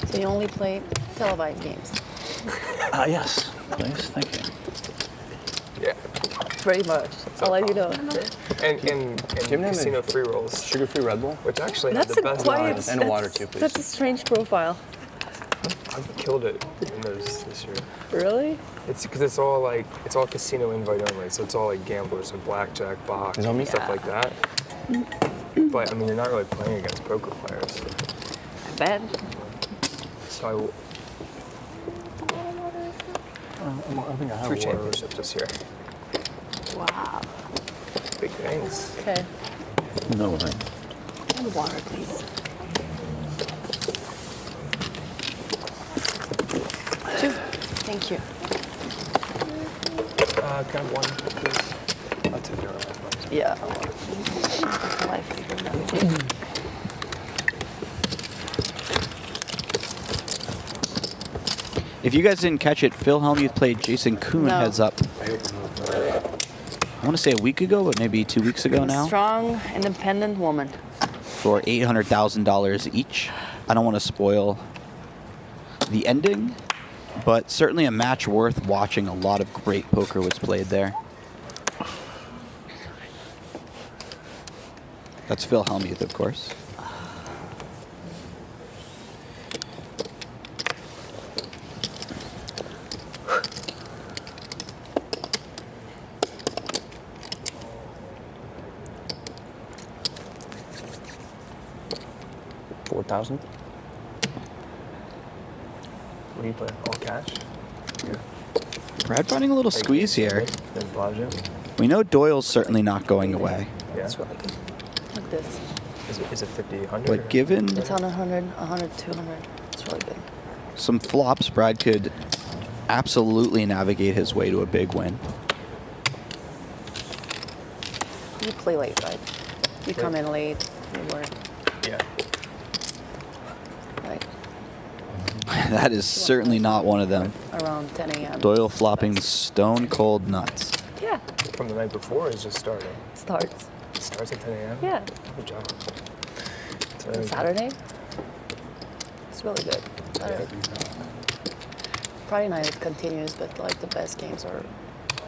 So you only play televised games? Yes, please, thank you. Yeah. Pretty much. I'll let you know. And casino free rolls. Sugar-free Red Bull? Which actually That's had the a best quiet. odds. And a water too, please. That's a strange profile. I've killed it in those this year. Really? It's because it's all casino invite only, so it's all like gamblers, so blackjack, box, Is that me? stuff like that. But I mean, you're not really playing against poker players. I bet. So I think I have 3 a water. championships this year. Wow. Big things. Okay. No thing. And water, please. 2. Thank you. Can I have 1, please? I'll take your other ones. Yeah. Until I figure it out. If you guys didn't catch it, Phil Hellmuth played Jason Kuhn No. heads up. I want to say a week ago, but maybe 2 weeks ago now. Strong, independent woman. For $800,000 each. I don't want to spoil the ending, but certainly a match worth watching. A lot of great poker was played there. That's Phil Hellmuth, of course. $4,000. What do you play? All cash? Yeah. Brad finding a little squeeze here. Then Bajio. We know Doyle's certainly not going away. Yeah. It's really good. Like this. Is it 50, 100? But given It's on 100, 100, 200. It's really good. some flops, Brad could absolutely navigate his way to a big win. You play late, right? You come in late. You work. Yeah. Like That is certainly not one of them. around 10 a.m. Doyle flopping stone cold nuts. Yeah. From the night before, it's just starting. Starts. It starts at 10 a.m.? Yeah. Good job. It's On very Saturday. It's really good. Saturday. Friday night it continues, but like the best games are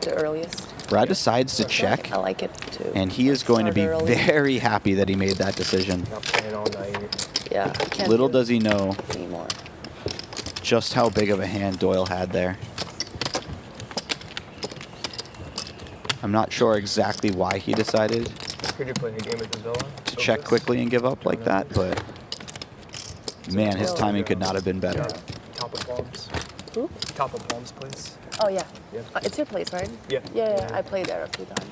the earliest. Brad decides to check, I like it too. and he is going to be Start early. very happy that he made that decision. Not playing all night. Yeah. you can't Little do does he know it anymore. just how big of a hand Doyle had there. I'm not sure exactly why he decided Could you play a game at the Villa? to check quickly and give up like that, but man, his timing could not have been better. Top of Palms. Who? Top of Palms place. Oh yeah. Yeah. It's your place, right? Yeah. Yeah, I played there a few times.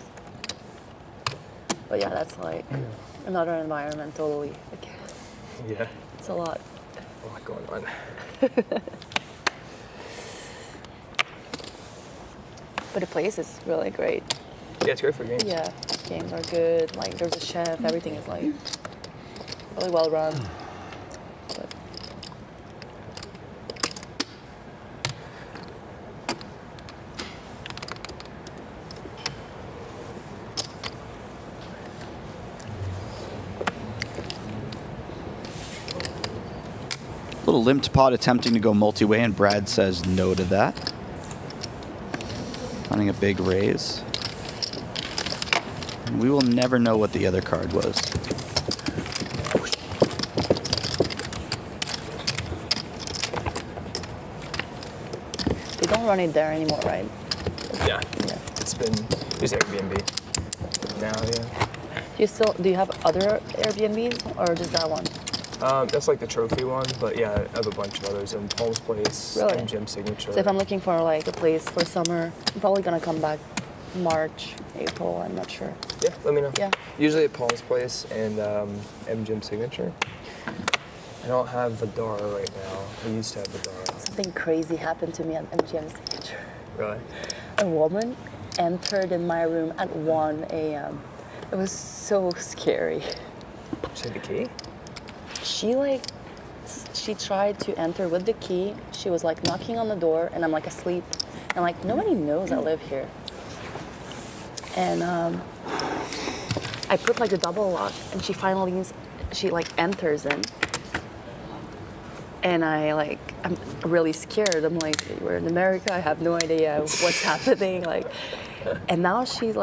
But yeah, that's like another environment totally. Like, Yeah. it's a lot. A lot going on. But the place is really great. Yeah, it's great for games. Yeah, games are good. Like there's a chef. Everything is like really well run. But Little limped pot attempting to go multi-way, and Brad says no to that. Finding a big raise. And we will never know what the other card was. they don't run it there anymore, right? Yeah. It's been just Airbnb. Now, yeah. Do you have other Airbnbs or just that one? That's like the trophy one, but yeah, I have a bunch of others in Palms Place Really? and Gym Signature. So if I'm looking for like a place for summer, I'm probably gonna come back March, April. I'm not sure. Yeah, let me know. Yeah. Usually at Palms Place and Gym Signature. I don't have Vidara right now. I used to have Vidara. Something crazy happened to me at MGM Signature. Really? A woman entered in my room at 1 a.m. It was so scary. She had the key? She tried to enter with the key. She was like knocking on the door, and I'm like asleep. And like nobody knows I live here. And I put like a double lock, and she enters in. And I'm really scared. I'm like, we're in America. I have no idea what's happening. Like, and now she's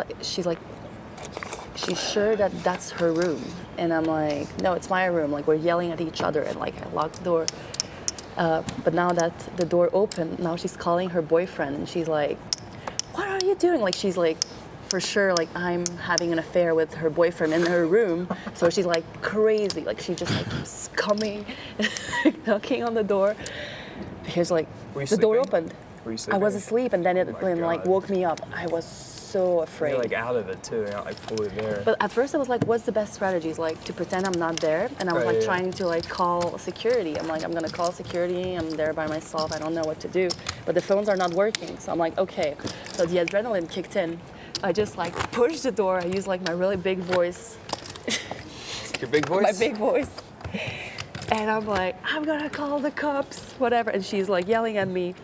sure that that's her room. And I'm like, no, it's my room. Like, we're yelling at each other, and like I locked the door. But now that the door opened, now she's calling her boyfriend, and she's like, what are you doing? Like, she's like, for sure, like I'm having an affair with her boyfriend in her room. So she's like crazy. Like she just like keeps coming, knocking on the door. Because like the door opened. Were you I sleeping? was asleep, and then it Oh my like God. woke me up. I was so afraid. You're like out of it too. You're not like fully there. But at first I was like, what's the best strategy? Is like to pretend I'm not there. And I was Right, like yeah. trying to like call security. I'm like, I'm gonna call security. I'm there by myself. I don't know what to do. But the phones are not working. So I'm like, okay. So the adrenaline kicked in. I just like push the door. I use like my really big voice. Your big voice? My big voice. And I'm like, I'm gonna call the cops, whatever. And she's like yelling at me.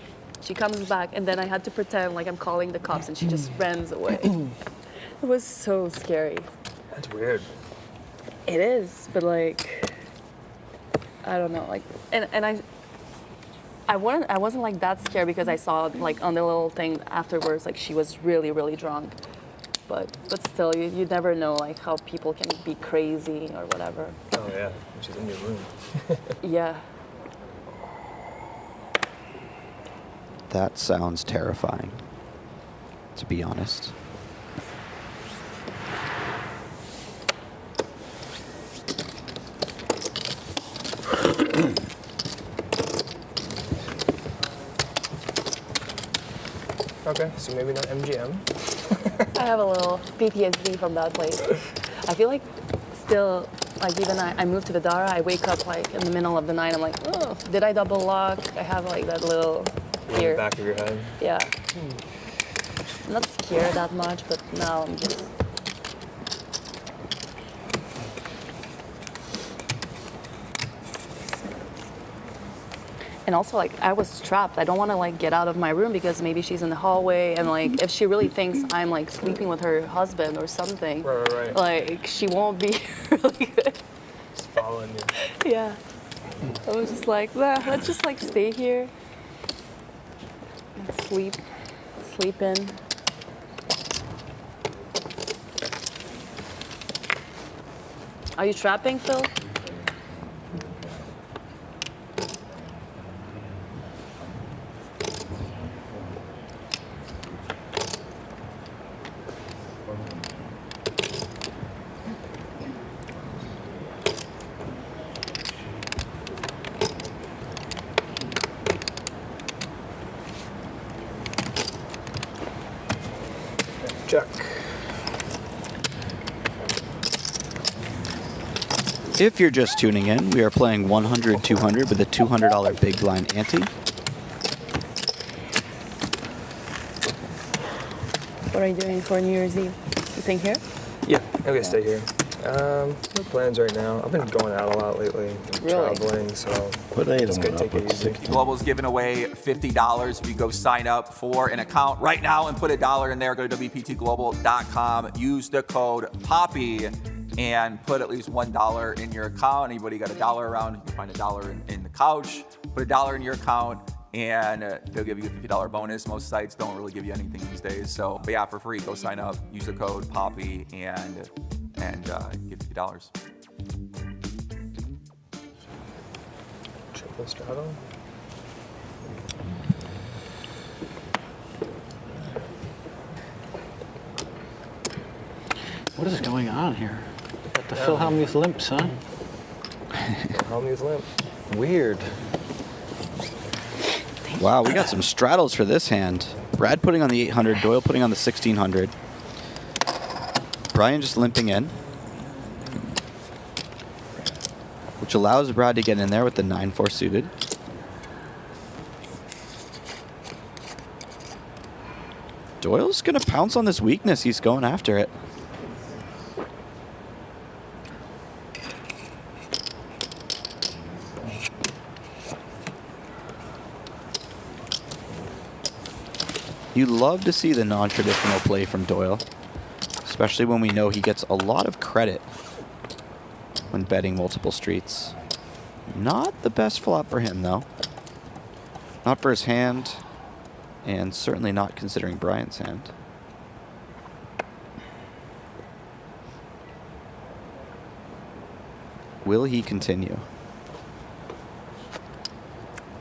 She comes back, and then I had to pretend like I'm calling the cops, and she just runs away. It was so scary. That's weird. It is, but like, I don't know, like, and I wasn't like that scared because I saw like on the little thing afterwards, like she was really, really drunk. But still, you never know like how people can be crazy or whatever. Oh yeah, she's in your room. Yeah. That sounds terrifying, to be honest. Okay, so maybe not MGM. I have a little PTSD from that place. I feel like still, like even I moved to Vidara, I wake up like in the middle of the night, I'm like, oh, did I double lock? I have like that little fear. In the back of your head. Yeah. I'm not scared that much, but now I'm just... And also, like, I was trapped. I don't want to, like, get out of my room because maybe she's in the hallway. And, like, if she really thinks I'm, like, sleeping with her husband or something, right. like, she won't be really good. Just following you. Yeah. I was just like, nah, let's just, like, stay here. Sleep in. Are you trapping, Phil? Check. If you're just tuning in, we are playing 100-200 with a $200 big blind ante. What are you doing for New Year's Eve? You staying here? Yeah, I'm gonna stay here. No plans right now. I've been going out a lot lately, traveling, so it's good to take it easy. Global's giving away $50 if you go sign up for an account right now and put $1 in there. Go to WPTglobal.com, use the code POPPY, and put at least $1 in your account. Anybody got $1 around, you can find $1 in the couch, put $1 in your account, and they'll give you a $50 bonus. Most sites don't really give you anything these days. So, but yeah, for free, go sign up, use the code POPPY, and give $50. Triple straddle. What is going on here? Got the Phil Hellmuth limps, huh? Hellmuth limp. Weird. Wow, we got some straddles for this hand. Brad putting on the 800, Doyle putting on the 1600. Brian just limping in, which allows Brad to get in there with the 9-4 suited. Doyle's going to pounce on this weakness. He's going after it. You love to see the non-traditional play from Doyle, especially when we know he gets a lot of credit when betting multiple streets. Not the best flop for him, though. Not for his hand, and certainly not considering Brian's hand. Will he continue?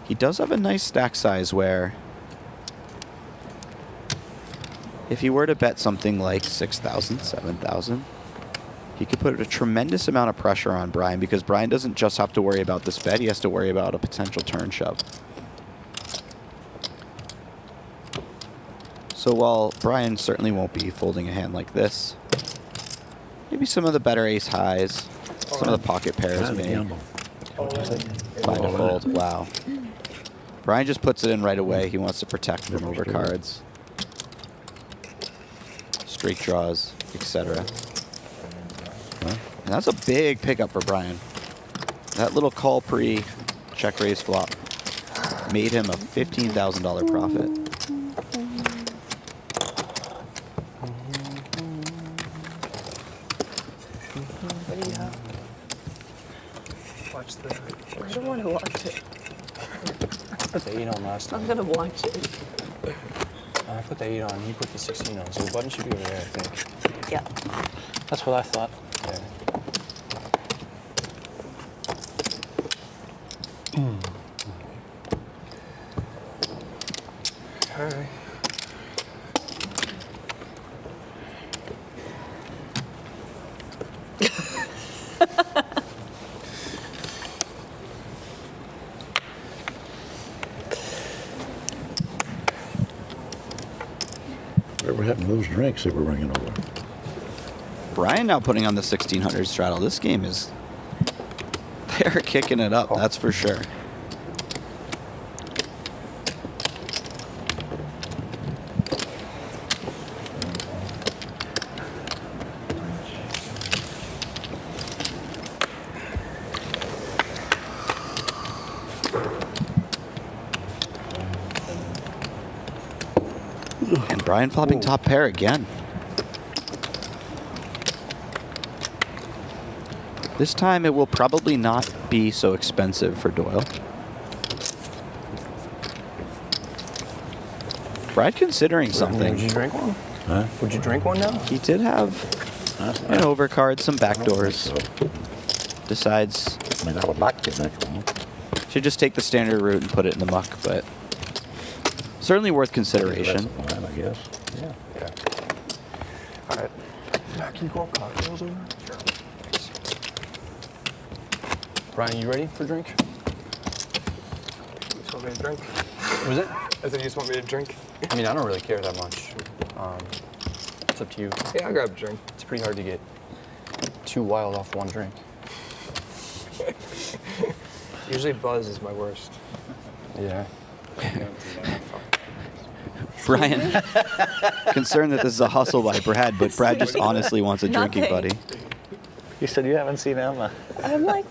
He does have a nice stack size where if he were to bet something like 6,000, 7,000, he could put a tremendous amount of pressure on Brian because Brian doesn't just have to worry about this bet, he has to worry about a potential turn shove. So while Brian certainly won't be folding a hand like this, maybe some of the better ace highs, some of the pocket pairs may find a fold. Wow. Brian just puts it in right away. He wants to protect from overcards. straight draws, etc. And that's a big pickup for Brian. That little call pre check raise flop made him a $15,000 profit. What do you have? Watch the. I don't want to watch it. I put the 8 on last time. I'm gonna watch it. I put the 8 on. He put the 16 on. So the button should be over there, I think. Yeah. That's what I thought. Yeah. All right. Whatever happened to those drinks that were bringing over? Brian now putting on the 1600 straddle. This game is, they're kicking it up, that's for sure. And Brian flopping top pair again. This time it will probably not be so expensive for Doyle. Brad considering something. Would you drink one? Huh? Would you drink one now? He did have an overcard, some backdoors. Decides I mean, I would like to get next one. should just take the standard route and put it in the muck, but certainly worth consideration. That's fine, I guess. Yeah. Yeah. All right. Can you grab cocktails over? Sure. Brian, you ready for a drink? You just want me to drink? What was it? I said you just want me to drink? I mean, I don't really care that much. It's up to you. Yeah, I'll grab a drink. It's pretty hard to get too wild off one drink. Usually buzz is my worst. Yeah. Brian, concerned that this is a hustle by Brad, but Brad just honestly wants a drinking Nothing. buddy. You said you haven't seen Emma. I'm like,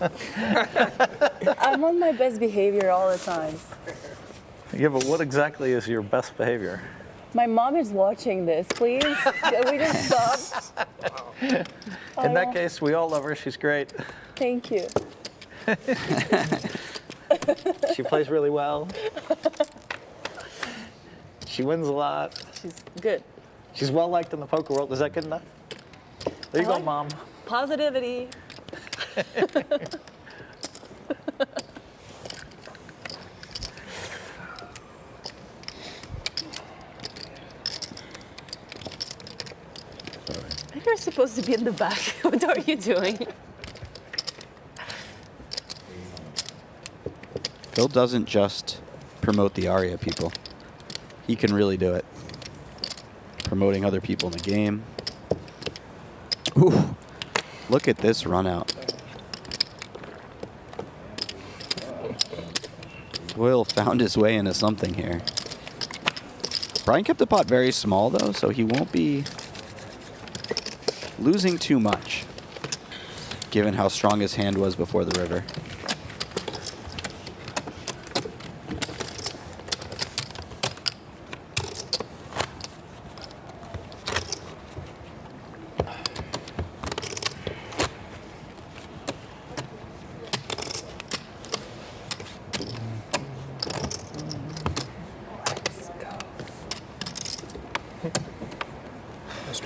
I'm on my best behavior all the time. Yeah, but what exactly is your best behavior? My mom is watching this. Please, can we just stop? In that case, we all love her. She's great. Thank you. She plays really well. She wins a lot. She's good. She's well liked in the poker world. Is that good enough? There you go, Mom. Positivity. You're supposed to be in the back. What are you doing? Phil doesn't just promote the Aria people. He can really do it. Promoting other people in the game. Ooh, look at this run out. Doyle found his way into something here. Brian kept the pot very small though, so he won't be losing too much, given how strong his hand was before the river.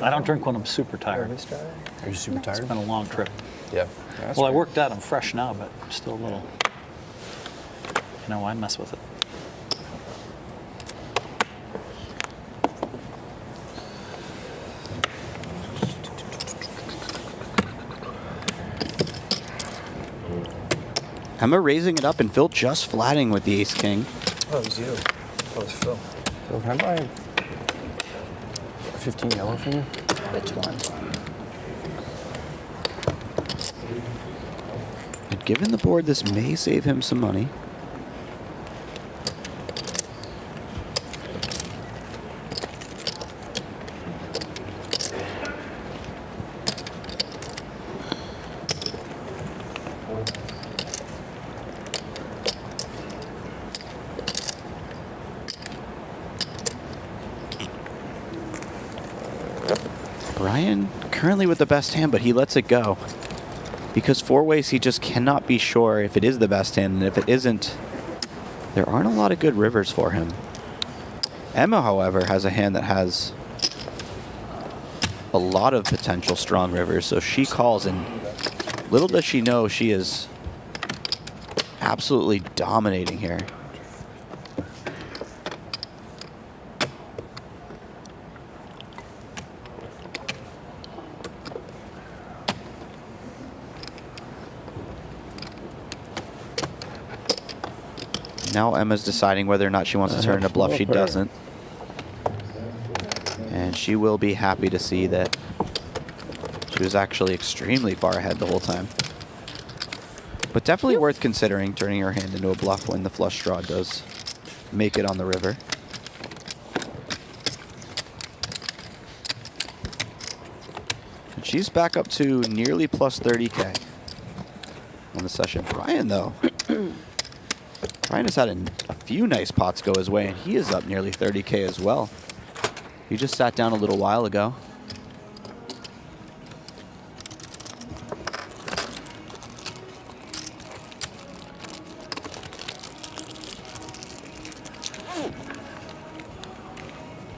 I don't drink when I'm super tired. Are you super tired? It's been a long trip. Yeah. Well, I worked out. I'm fresh now, but I'm still a little. You know, I mess with it. Emma raising it up and Phil just flatting with the ace-king. Oh, it was you. Oh, it was Phil. So can I buy 15 yellow from you? Which one? And given the board, this may save him some money. Ryan currently with the best hand, but he lets it go. Because four ways, he just cannot be sure if it is the best hand, and if it isn't, there aren't a lot of good rivers for him. Emma, however, has a hand that has a lot of potential strong rivers, so she calls, and little does she know she is absolutely dominating here. Now Emma's deciding whether or not she wants to turn in a bluff. She doesn't. And she will be happy to see that she was actually extremely far ahead the whole time. But definitely worth considering turning her hand into a bluff when the flush draw does make it on the river. And she's back up to nearly plus 30K on the session. Ryan, though. Ryan has had a few nice pots go his way, and he is up nearly 30K as well. He just sat down a little while ago.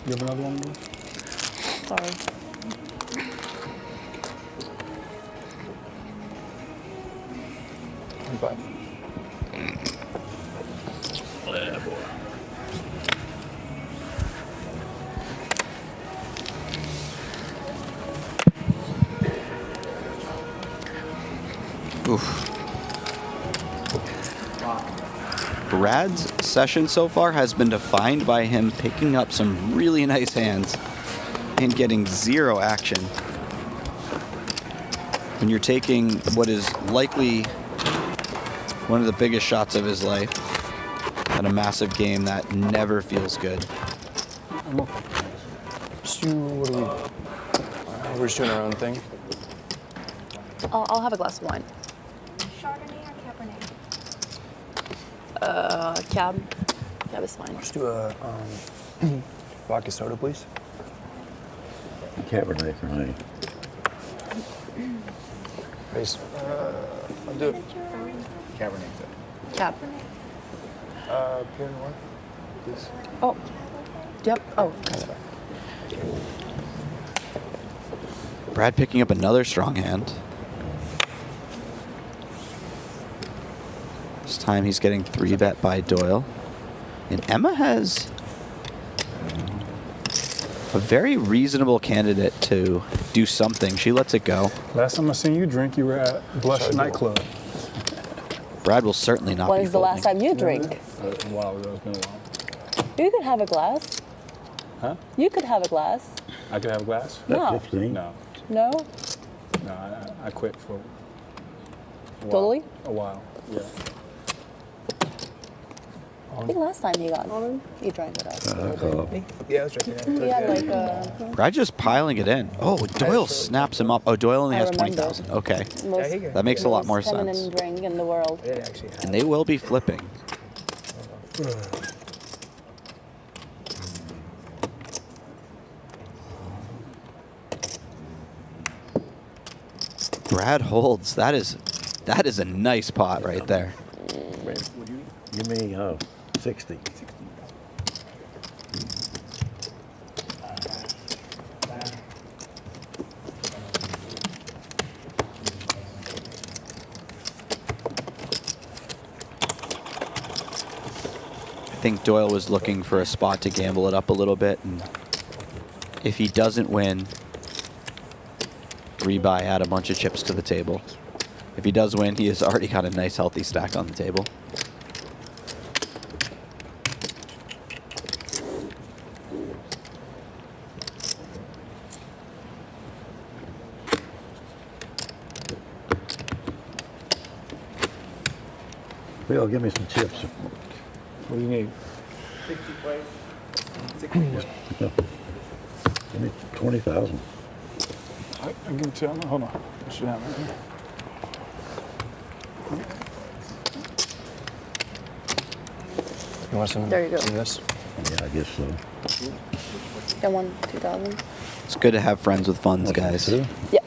You have another one, Lou? Sorry. Bye. Yeah, boy. Oof. Brad's session so far has been defined by him picking up some really nice hands and getting zero action. When you're taking what is likely one of the biggest shots of his life at a massive game, that never feels good. We're just doing our own thing. I'll have a glass of wine. Chardonnay or Cabernet? Cab. Cab is fine. Just do a vodka soda, please. Cabernet for me. Please. I'll do it. Cabernet. Cab. Pierre Noir, please. Oh. Yep. Oh. Brad picking up another strong hand. This time he's getting 3-bet by Doyle. And Emma has a very reasonable candidate to do something. She lets it go. Last time I seen you drink, you were at Blush nightclub. Brad will certainly not be When is the last time you drink? A while ago. It's been a while. You could have a glass. Huh? You could have a glass. I could have a glass? No. 15? No. No? No, I quit for a while. Totally? A while, yeah. I think last time you drank with us. Yeah, I was drinking. He had like a... Brad just piling it in. Oh, Doyle snaps him up. Oh, Doyle only has 20,000. Okay. That makes a lot more sense. feminine drink in the world. And they will be flipping. Brad holds. That is a nice pot right there. Give me 60. I think Doyle was looking for a spot to gamble it up a little bit, and if he doesn't win, rebuy, add a bunch of chips to the table. If he does win, he has already got a nice healthy stack on the table. Bill, give me some chips. What do you need? 60 plates. 60 plates. Give me 20,000. I give it to you. Hold on. I should have it right here. You want some, There you go. some of this? Yeah, I guess so. I won 2,000. It's good to have friends with funds, guys. Yeah.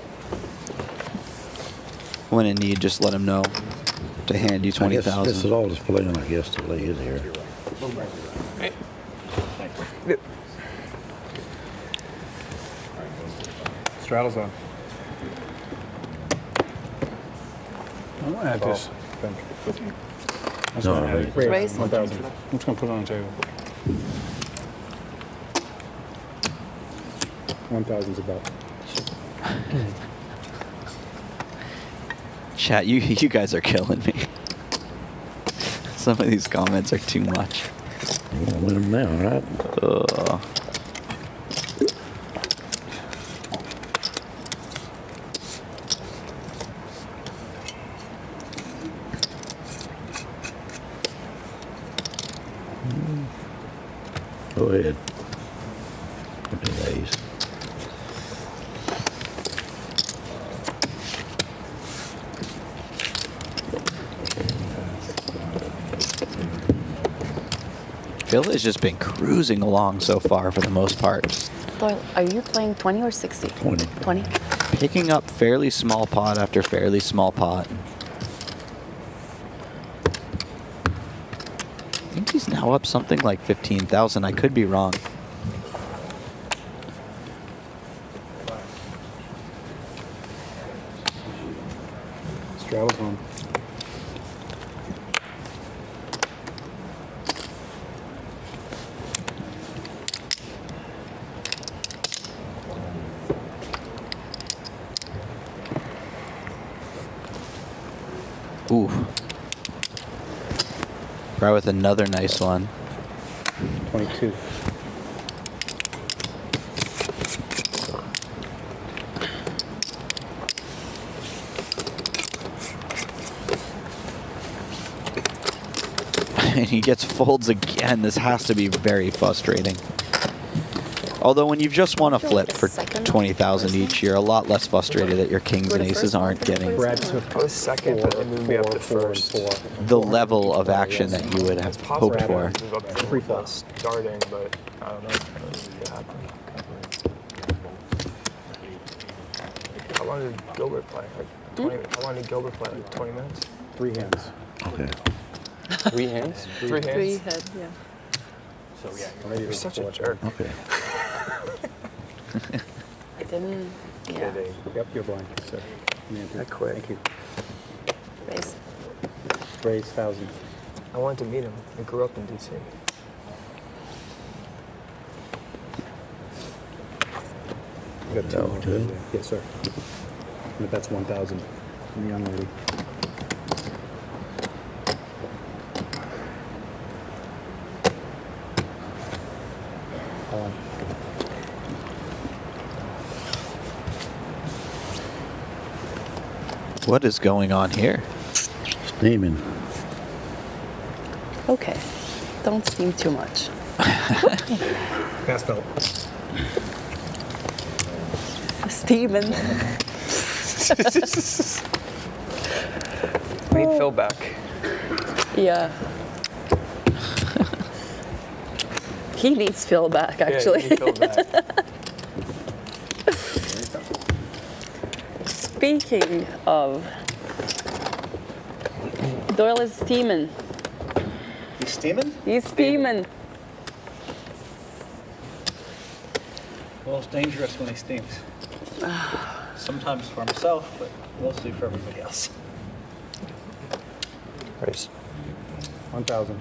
When in need, just let them know to hand you This 20,000. is all just playing, I guess, to lay it here. Straddle's on. I'm gonna add this. That's No, gonna add it. Raise. 1,000. I'm just gonna put it on the table. 1,000's about. Chat, you guys are killing me. Some of these comments are too much. You want to win them now, right? Go ahead. Give me the ace. Phil has just been cruising along so far for the most part. Doyle, are you playing 20 or 60? 20. 20? Picking up fairly small pot after fairly small pot. I think he's now up something like 15,000. I could be wrong. Straddle's on. Ooh. Right with another nice one. 22. And he gets folds again. This has to be very frustrating. Although when you've just won a flip for 20,000 each, you're a lot less frustrated that your kings and aces aren't getting I was second, but they moved me up to first. the level of action that you would have hoped for. Free fall starting, but I don't know what happened. How long did Gilbert play? Like 20, How long did Gilbert play? Like 20 minutes? 3 hands. Okay. 3 hands? 3 hands? 3 head, yeah. So yeah, You're such a jerk. Okay. I didn't. Yeah. Yep, you're blind. So, I quit. Thank you. Raise. Raise 1,000. I wanted to meet him. I grew up in DC. You got 2 more. Two. Yes, sir. And that's 1,000 from the young lady. What is going on here? Steaming. Okay. Don't steam too much. Pass belt. Steaming. I need Phil back. Yeah. He needs Phil back, actually. Yeah, you need Phil back. Speaking of, Doyle is steaming. You steaming? He's steaming. Well, it's dangerous when he steams. Sometimes for himself, but mostly for everybody else. Raise. 1,000.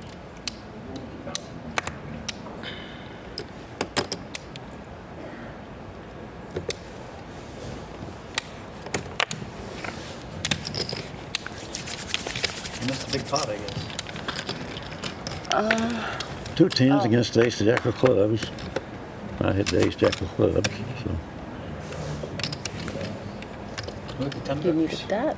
You missed a big pot, I guess. 2 tens against the ace jack of clubs. I hit the ace jack of clubs. So. Look at 10 You bucks. needed that.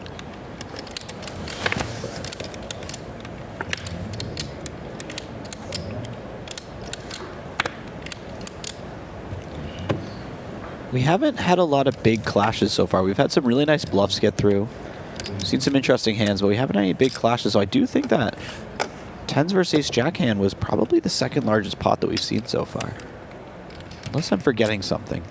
We haven't had a lot of big clashes so far. We've had some really nice bluffs get through. Seen some interesting hands, but we haven't had any big clashes. So I do think that Tens versus ace jack hand was probably the second largest pot that we've seen so far. Unless I'm forgetting something.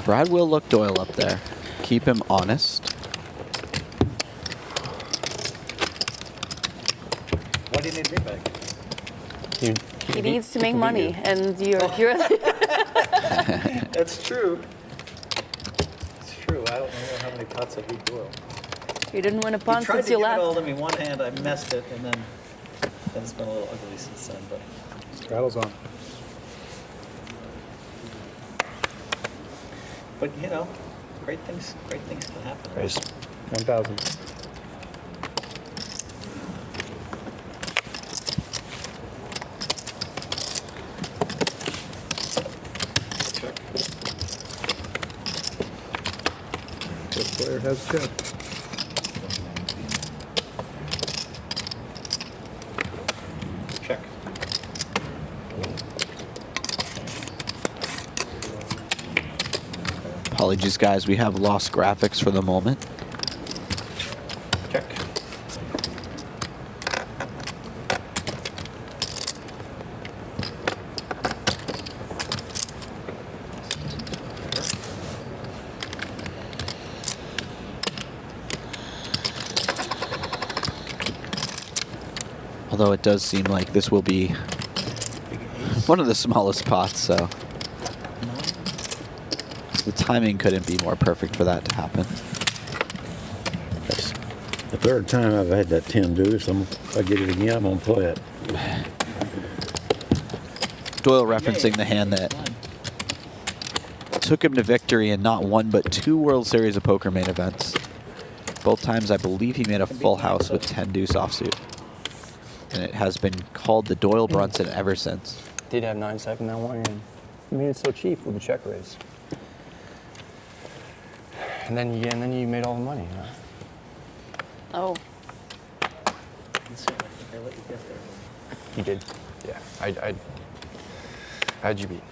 Brad will look Doyle up there. Keep him honest. Why didn't he bring back? He needs to make money, and you're That's true. It's true. I don't know how many pots I beat Doyle. You didn't win a pawn Tried since to you give it left. all to me one hand. I messed it, and then it's been a little ugly since then. But Straddle's on. But you know, great things can happen. Raise. 1,000. Check. First player has check. Check. Apologies, guys. We have lost graphics for the moment. Check. Although it does seem like this will be one of the smallest pots, so the timing couldn't be more perfect for that to happen. That's the third time I've had that 10 deuce. If I get it again, I'm going to play it. Doyle referencing the hand that took him to victory in not one but 2 World Series of Poker main events. Both times I believe he made a full house with 10 deuce offsuit. And it has been called the Doyle Brunson ever since. Did have 9-7 that one game. I mean, it's so cheap with the check raise. And then you made all the money. Huh? Oh. Let's see if I think I let you get there. You did. Yeah. I had you beat.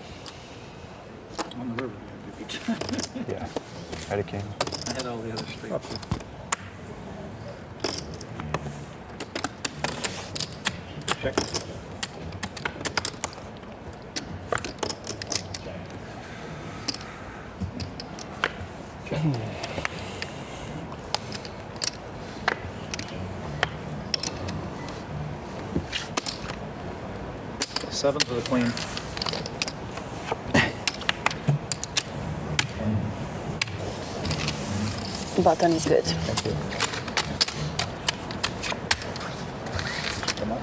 On the river, you beat. Yeah. I had a king. I had all the other streets. Check. Seventh with a queen. Button is good. Thank you. Come on.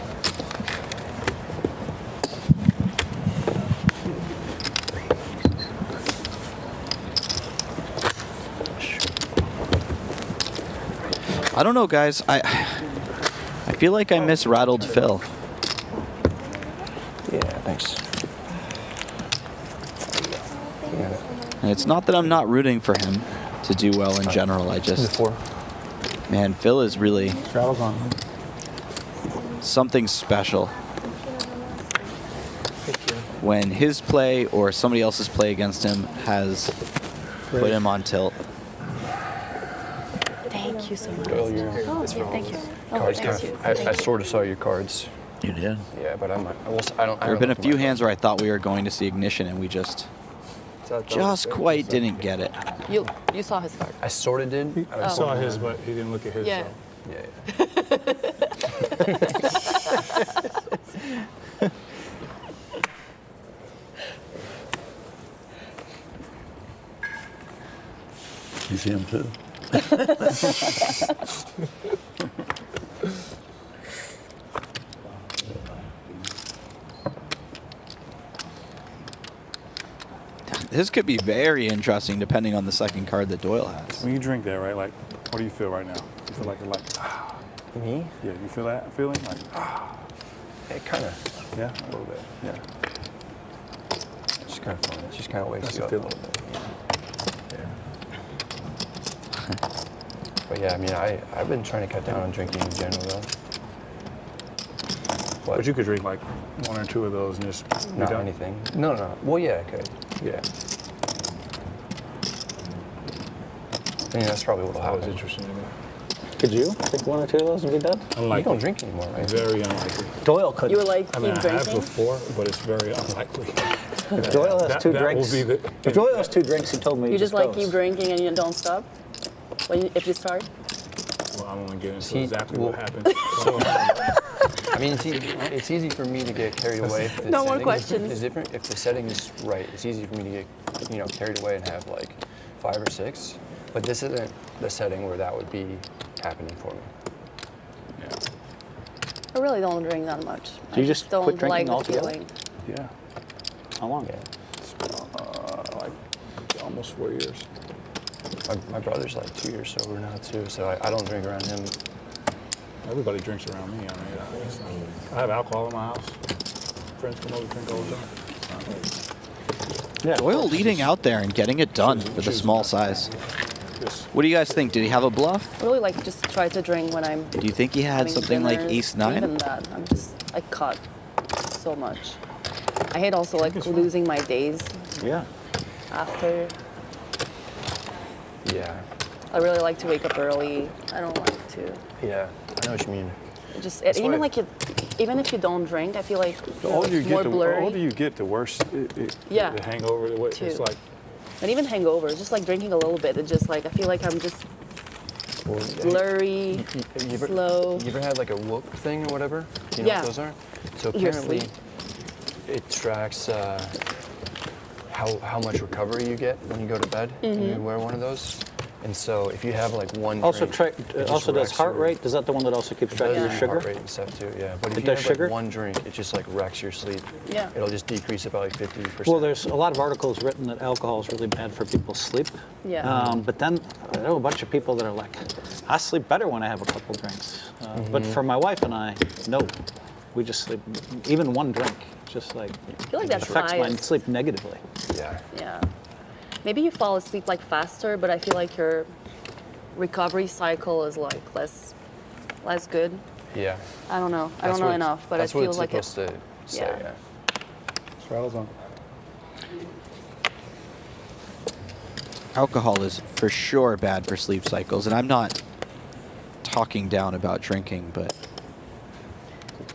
I don't know, guys. I feel like I misrattled Phil. Yeah, thanks. And it's not that I'm not rooting for him to do well in general. I just, man, Phil is really Straddle's on. something special. When his play or somebody else's play against him has put him on tilt. Thank you so much. Doyle, you're Oh, yeah, thank you. Oh, cards. thank you. I sort of saw your cards. You did? Yeah, but I don't. There have been a few hands where I thought we were going to see ignition and we just quite didn't get it. You saw his card. I sort of did. I saw his, but he didn't look at his. Yeah. So. Yeah. You see him too? This could be very interesting depending on the second card that Doyle has. When you drink that, right? Like, what do you feel right now? You feel like you're like, ah. Me? Yeah, you feel that feeling? Like, ah. It kind of. Yeah? A little bit. Yeah. It's just kind of fun. It just kind of wakes That's you a up a feeling. little bit. Yeah. But yeah, I mean, I've been trying to cut down on drinking in general, though. But you could drink like 1 or 2 of those and just be Not done. anything. No. Well, yeah, I could. Yeah. I mean, that's probably what'll That was happen. interesting to me. Could you think 1 or 2 of those and be done? Unlikely. You don't drink anymore, right? Very unlikely. Doyle couldn't. You were like, I mean, keep I have drinking? before, but it's very unlikely. If Doyle has That- 2 that drinks. will be the- If Doyle has 2 drinks, he told me. You he just like goes. keep drinking and you don't stop? If you start? Well, I don't want to get into See, exactly well- what happened. So, I mean, it's easy for me to get carried away if the No more setting questions. is different. If the setting is right, it's easy for me to get, carried away and have like 5 or 6. But this isn't the setting where that would be happening for me. I really don't drink that much. Do you I just don't quit drinking like the altogether? feeling. yeah, How long? like almost 4 years. My brother's like 2 years sober now too, so I don't drink around him. Everybody drinks around me. I mean, I have alcohol in my house. Friends come over, drink all the time. Yeah. Doyle leading out there and getting it done for the small size. What do you guys think? Did he have a bluff? I really like just try to drink when I'm Do you think he had having something like dinner. ace-9? Even that, I cut so much. I hate also like losing my days Yeah. after. Yeah. I really like to wake up early. I don't like to. Yeah, I know what you mean. Even even if you don't drink, I feel like The older you more get, blurry. the older you get, the worse Yeah. the hangover. The way it's Too. like And even hangovers, just like drinking a little bit, it's just like I feel like I'm just blurry, slow. You ever had like a whoop thing or whatever? Do you know Yeah. what those are? So Your apparently, sleep. it tracks how much recovery you get when you go to bed and you wear one of those. And so if you have like one Also, drink, it just also does wrecks heart your- rate. Is that the one that also keeps It track of does your your sugar? heart rate and stuff too, yeah. But if It you does have sugar? like one drink, it just like wrecks your sleep. Yeah. It'll just decrease it by like 50%. Well, there's a lot of articles written that alcohol is really bad for people's sleep. Yeah. But then I know a bunch of people that are like, I sleep better when I have a couple drinks. But for my wife and I, no. We just sleep, even one drink, just like, I feel like that's affects my nice. sleep negatively. Yeah. Yeah. Maybe you fall asleep like faster, but I feel like your recovery cycle is like less good. Yeah. I don't know. I That's don't know what- enough, but that's I what feel it's like supposed to say, yeah. yeah. straddles on. Alcohol is for sure bad for sleep cycles, and I'm not talking down about drinking, but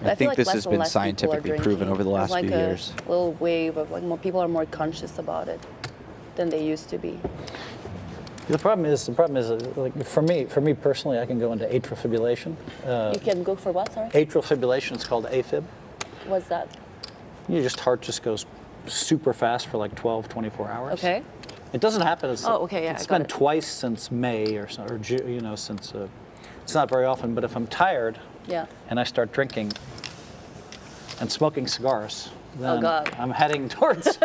But I feel think like this less has and been less people are scientifically proven drinking. over the There's last few like years. a little wave of like more people are more conscious about it than they used to be. The problem is, like for me personally, I can go into atrial fibrillation. You can go for what? Sorry. Atrial fibrillation is called AFib. What's that? Your heart just goes super fast for like 12, 24 hours. Okay. It doesn't happen. Oh, okay, yeah, It's I got been it. twice since May or so, since it's not very often. But if I'm tired Yeah. and I start drinking and smoking cigars, then God. I'm heading towards.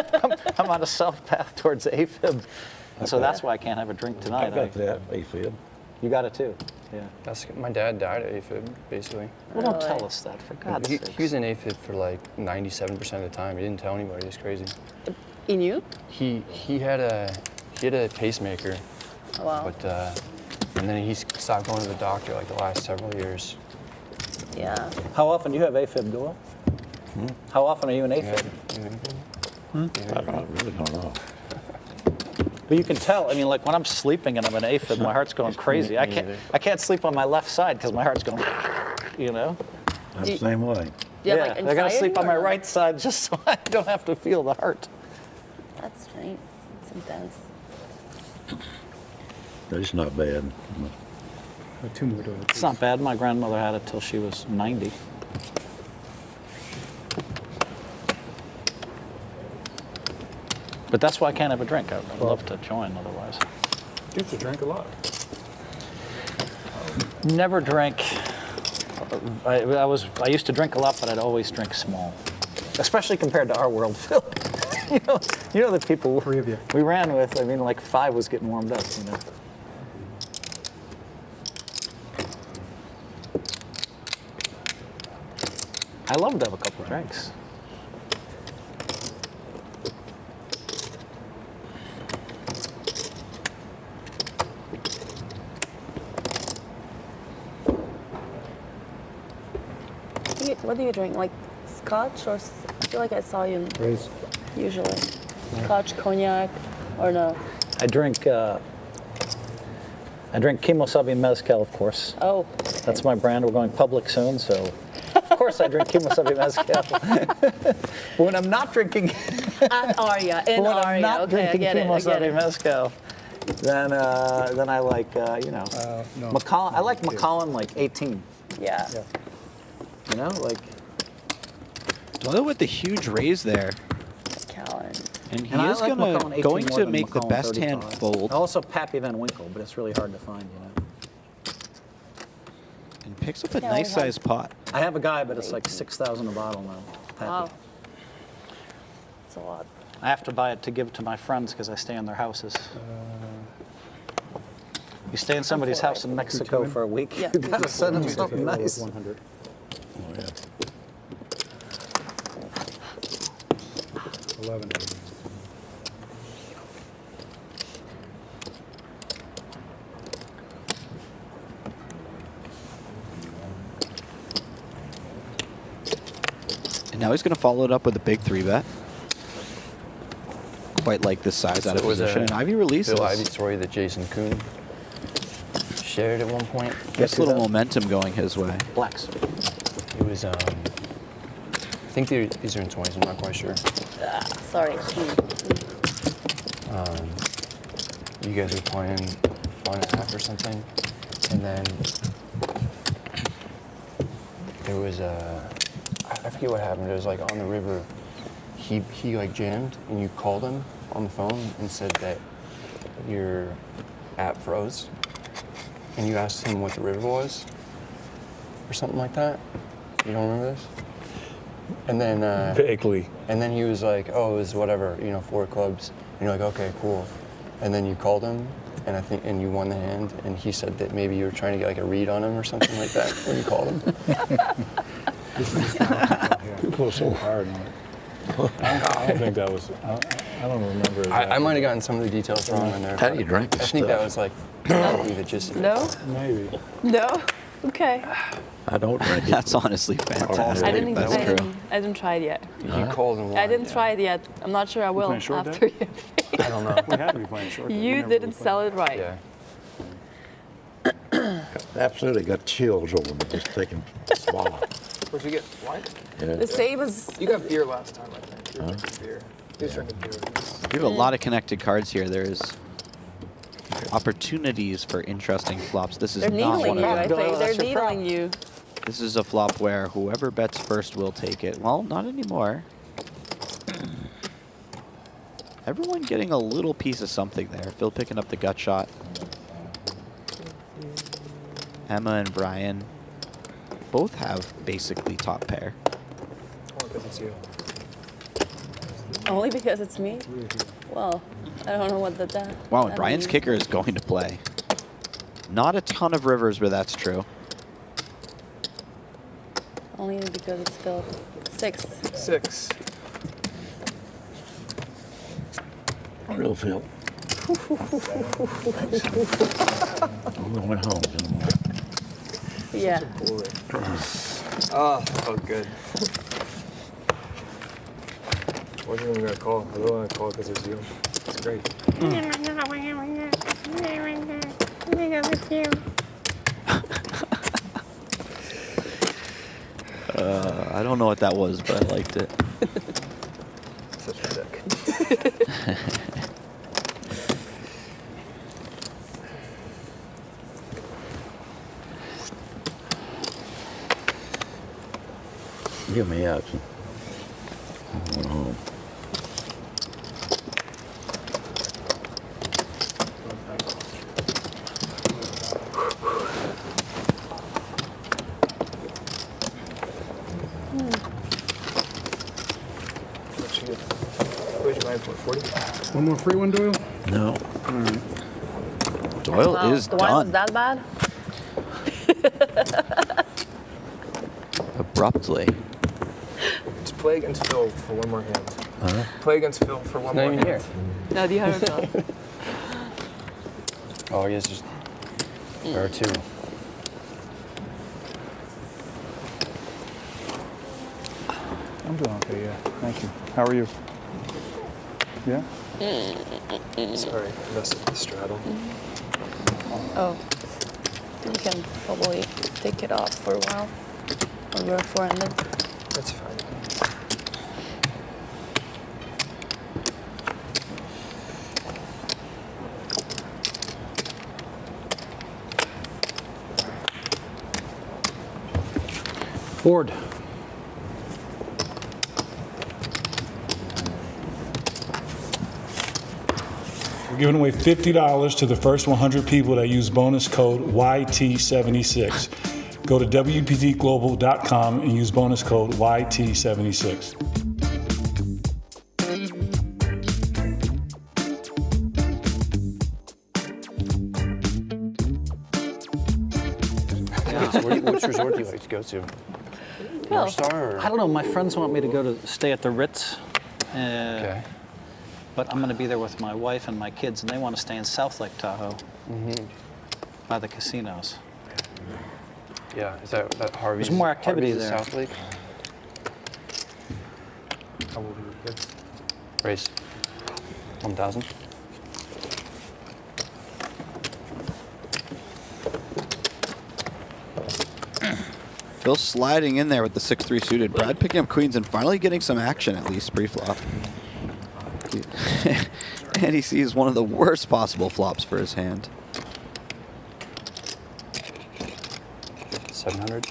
I'm on a self path towards AFib. And so that's why I can't have a drink tonight. I've got that AFib. You got it too. Yeah. My dad died of AFib, basically. Well, don't tell us that, for God's he, sake. he was in AFib for like 97% of the time. He didn't tell anybody. It's crazy. In you? He had a pacemaker, Oh, wow. but and then he stopped going to the doctor like the last several years. Yeah. How often do you have AFib, Doyle? How often are you in AFib? I really don't know. But you can tell. I mean, like when I'm sleeping and I'm in AFib, my heart's going crazy. I can't sleep on my left side because my heart's going. I'm the same way. Do you have, like, I gotta sleep anxiety on my or no? right side just so I don't have to feel the heart. That's strange. It's intense. It's not bad. It's not bad. My grandmother had it till she was 90. But that's why I can't have a drink. I'd love to join otherwise. You used to drink a lot. Never drank. I used to drink a lot, but I'd always drink small, especially compared to our world, Phil. you know the people we ran with. I mean, like 5 was getting warmed up. You know. I love to have a couple of drinks. What do you drink? Like scotch or I feel like I saw you Raise. usually. Scotch, cognac, or no? I drink Kimosabi Mezcal, of course. Oh. That's my brand. We're going public soon, so of course I drink Kimosabi Mezcal. But when I'm not drinking At Aria, in when Aria. I'm not Okay, I drinking get it. I get Kimosabi it. Mezcal, then I like No. Macallan. I like Macallan like 18. Yeah. You know, like. Doyle with the huge raise there. Callan. And he And I is like Macallan 18 going more to than make the Macallan best 35. hand fold. Also Pappy Van Winkle, but it's really hard to find, you know. And picks up a Yeah, nice we have- sized pot. I have a guy, but it's like 6,000 a bottle now. Pappy. Wow. It's a lot. I have to buy it to give to my friends because I stay in their houses. You stay in somebody's house in Mexico for a week, Yeah. you gotta send them something nice. 100. Oh, yeah. 11. And now he's going to follow it up with a big 3-bet. Quite like this size out of It was position. a And Ivy releases. Phil Ivey story that Jason Kuhn shared at one point. Gets a little momentum going his way. Blacks. It was, I think these are in 20s, I'm not quite sure. Sorry. You guys were playing 1.5 or something, and then there was I forget what happened. It was like on the river. He like jammed, and you called him on the phone and said that your app froze, and you asked him what the river was, or something like that. You don't remember this? And then Vaguely. and then he was like, "Oh, it was whatever, 4 clubs." And you're like, "Okay, cool." And then you called him, and you won the hand, and he said that maybe you were trying to get like a read on him or something like that when you called him. People are so hard on it. I don't think that was. I don't remember. I might have gotten some of the details wrong in there. How do you drink I this think that stuff? was like probably the gist of it. No? Maybe. No? Okay. I don't drink it. That's honestly fantastic. I didn't, That's I true. didn't try it yet. You called and won. I didn't try it yet. I'm not sure I will playing short after you. I don't know. We had to be playing short. though. We You never didn't were sell it right. Yeah. Absolutely got chills over me just taking a swallow. What'd you get? Wine? Yeah. The same as You got beer last time, I think. You were drinking beer. He was drinking beer. We have a lot of connected cards here. There's opportunities for interesting flops. This is they're not needling one you. of I them. think they're That's your prop. needling you. This is a flop where whoever bets first will take it. Well, not anymore. Everyone getting a little piece of something there. Phil picking up the gut shot. Emma and Brian both have basically top pair. Oh, because it's you. Only because it's me? Well, I don't know what that Wow, that Brian's means. kicker is going to play. Not a ton of rivers where that's true. Only because it's Phil. 6. 6. Real Phil. I'm going home. Yeah. Oh, that felt good. I wasn't even gonna call. I really want to call because it's you. It's great. I don't know what that was, but I liked it. Such a dick. Give me out. I'm going home. What you get? What did you buy for? 40? One more free one, Doyle? No. All right. Doyle Wow, is the wine was done that bad? abruptly. Just play against Phil for one more hand. Huh? Play against Phil for one Not more even hand. here. No, do you have it? Oh, I guess there are 2. I'm doing okay, yeah. Thank you. How are you? Yeah? Sorry, I messed up the straddle. Oh, you can probably take it off for a while. Or we're four-handed. That's fine. Board. We're giving away $50 to the first 100 people that use bonus code YT76. Go to WPTglobal.com and use bonus code YT76. Which resort do you like to go to? North Star? Or? I don't know. My friends want me to go to stay at the Ritz. Okay. But I'm going to be there with my wife and my kids, and they want to stay in South Lake Tahoe by the casinos. Yeah, is that Harvey's? There's more activity Harvey's there. South Lake? How old are your kids? Race 1,000. Phil sliding in there with the 6-3 suited. Brad picking up queens and finally getting some action, at least pre-flop. And he sees one of the worst possible flops for his hand. 700.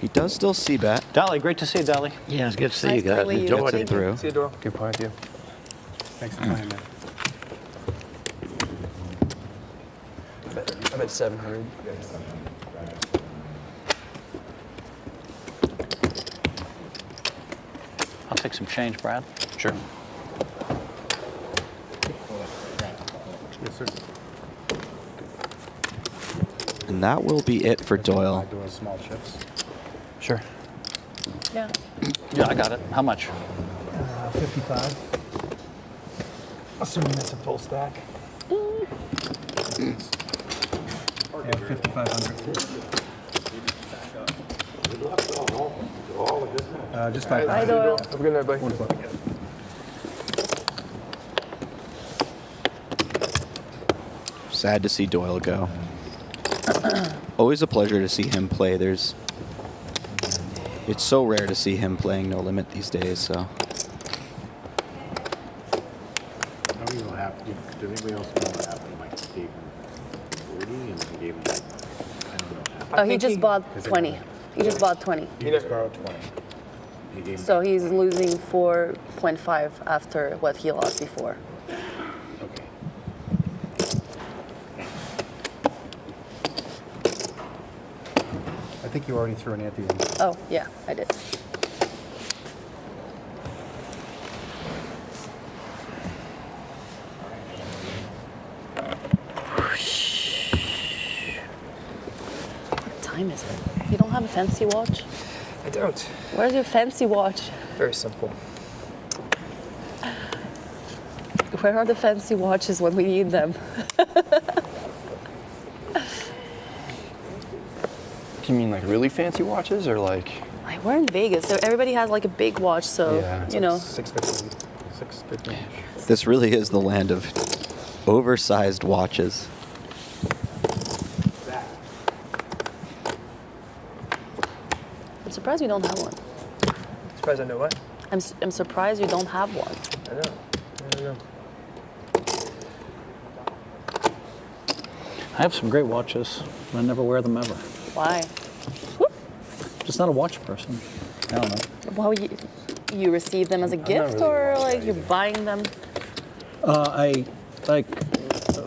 He does still see bet. Dolly, great to see you, Dolly. Yeah, it's good to see Nice you guys. playing with you. Enjoyed Thank it. you. Through. See you, Doyle. Good point with you. Thanks for playing, man. I'm at 700. I'll take some change, Brad. Sure. Yes, sir. And that will be it for Doyle. Doing small chips. Sure. Yeah. Yeah, I got it. How much? 55. Assuming that's a full stack. Yeah, 5,500. Just 5,000. Hi, Doyle. Have a good night, buddy. Sad to see Doyle go. Always a pleasure to see him play. It's so rare to see him playing No Limit these days, so. I don't even know what happened. Did anybody else know what happened? Like, he gave him 40 and he gave him, like, I don't know what happened. Oh, he just bought 20. He just bought 20. He just borrowed 20. He gave So he's losing 4.5 after what he lost before. Okay. I think you already threw an ante in. Oh, yeah, I did. What time is it? You don't have a fancy watch? I don't. Where's your fancy watch? Very simple. Where are the fancy watches when we need them? Do you mean like really fancy watches or like? Like, we're in Vegas, so everybody has like a big watch, so, Yeah, it's you like know. 650. 650. This really is the land of oversized watches. I'm surprised you don't have one. Surprised I know what? I'm surprised you don't have one. I know. I don't know. I have some great watches, but I never wear them ever. Why? Just not a watch person. I don't know. Well, you receive them as a gift, really or watch like you're buying them? I like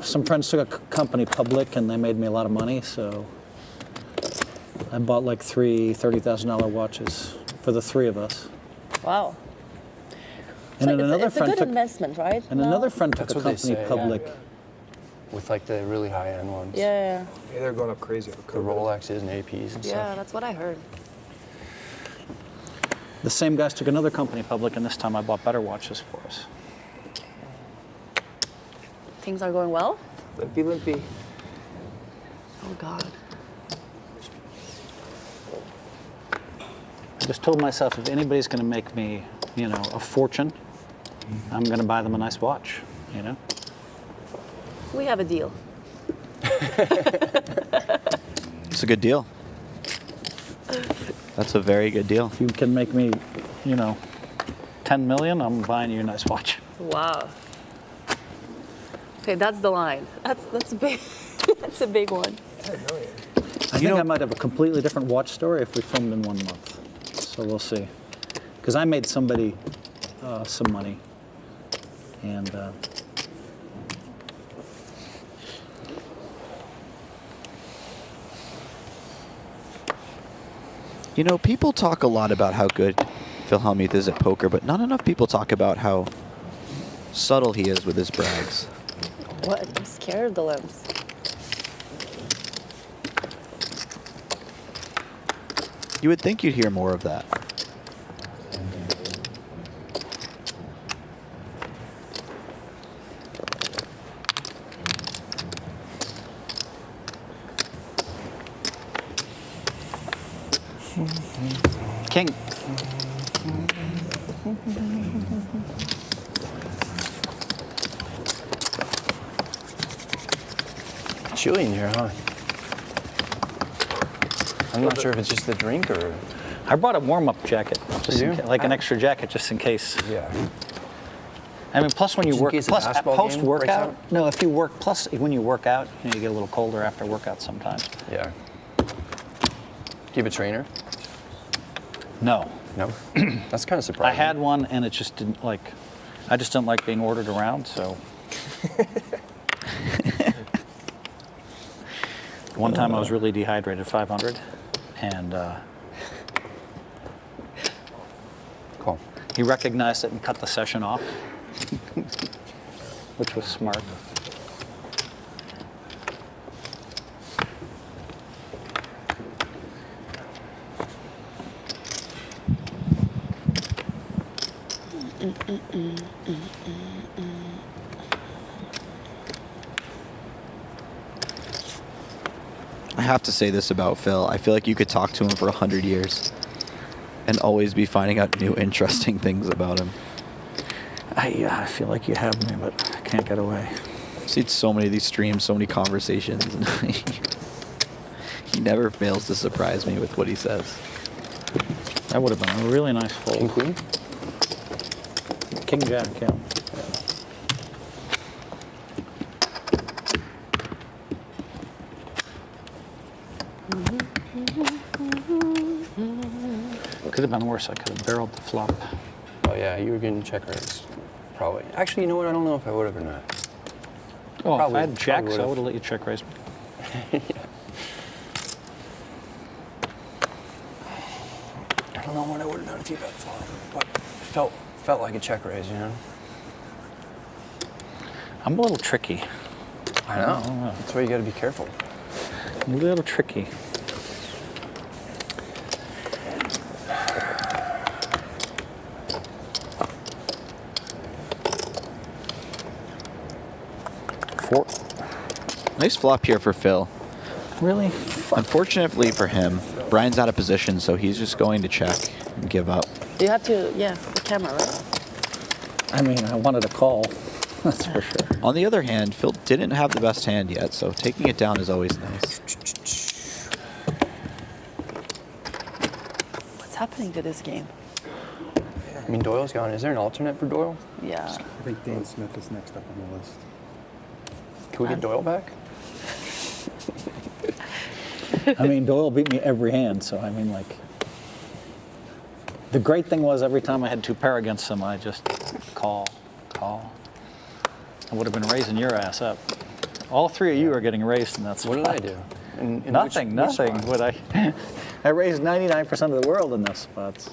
some friends took a company public and they made me a lot of money, so I bought like three $30,000 watches for the three of us. Wow. And then another it's a friend good took investment, right? and No? another friend took That's a what they company say, public. yeah. With like the really high end ones. Yeah, Yeah, they're going up crazy. The Rolexes and APs and yeah, stuff. that's what I heard. The same guys took another company public, and this time I bought better watches for us. Things are going well? Limpy, limpy. Oh, God. I just told myself if anybody's going to make me, a fortune, I'm going to buy them a nice watch, We have a deal. It's a good deal. That's a very good deal. If you can make me, 10 million, I'm buying you a nice watch. Wow. Okay, that's the line. That's a big. That's a big one. I think I might have a completely different watch story if we filmed in 1 month. So we'll see. Because I made somebody some money. And people talk a lot about how good Phil Hellmuth is at poker, but not enough people talk about how subtle he is with his brags. What? I'm scared of the limbs. You would think you'd hear more of that. King. Chilly in here, huh? I'm not sure if it's just the drink or... I brought a warm-up jacket, just You? like an extra jacket, just in case. Yeah. I mean, plus when you Just in work, case a plus basketball game breaks post-workout. out? No, if you work, plus when you work out, you get a little colder after workout sometimes. Yeah. Do you have a trainer? No. No? That's kind of I surprising. had one, and it just didn't I just don't like being ordered around, so. One time I was really dehydrated, 500, and cool. He recognized it and cut the session off, which was smart. I have to say this about Phil. I feel like you could talk to him for 100 years and always be finding out new interesting things about him. I feel like you have me, but I can't get away. I've seen so many of these streams, so many conversations, and he never fails to surprise me with what he says. That would have been a really nice fold. King Queen? King Jack, yeah. Could have been worse. I could have barreled the flop. Oh yeah, you were getting check raise. Probably. Actually, you know what? I don't know if I would have or not. Oh, Probably- if I had jacks, probably I would have let you check raise me. I don't know what I would have done if you bet flop, but it felt like a check raise, you know? I'm a little tricky. I know. That's why you got to be careful. I'm a little tricky. Four. Nice flop here for Phil. Really? Unfortunately for him, Brian's out of position, so he's just going to check and give up. You have to, the camera, right? I mean, I wanted a call. That's for sure. On the other hand, Phil didn't have the best hand yet, so taking it down is always nice. What's happening to this game? I mean, Doyle's gone. Is there an alternate for Doyle? Yeah. I think Dan Smith is next up on the list. Can we get Doyle back? I mean, Doyle beat me every hand, so I mean, the great thing was every time I had two pair against him, I just call. I would have been raising your ass up. All three of you are getting raised in that spot. What did I do? In nothing. which spot? What I raised 99% of the world in those spots.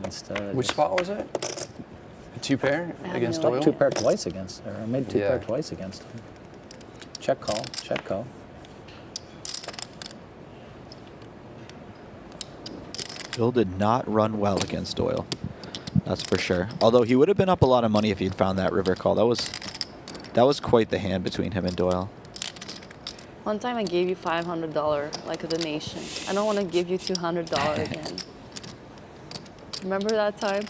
Instead, Which spot was it? A two pair against Doyle? Two pair twice against her. I made two pair twice against him. Check call. Check call. Phil did not run well against Doyle. That's for sure. Although he would have been up a lot of money if he'd found that river call. That was quite the hand between him and Doyle. One time I gave you $500, like a donation. I don't want to give you $200 again. Remember that time?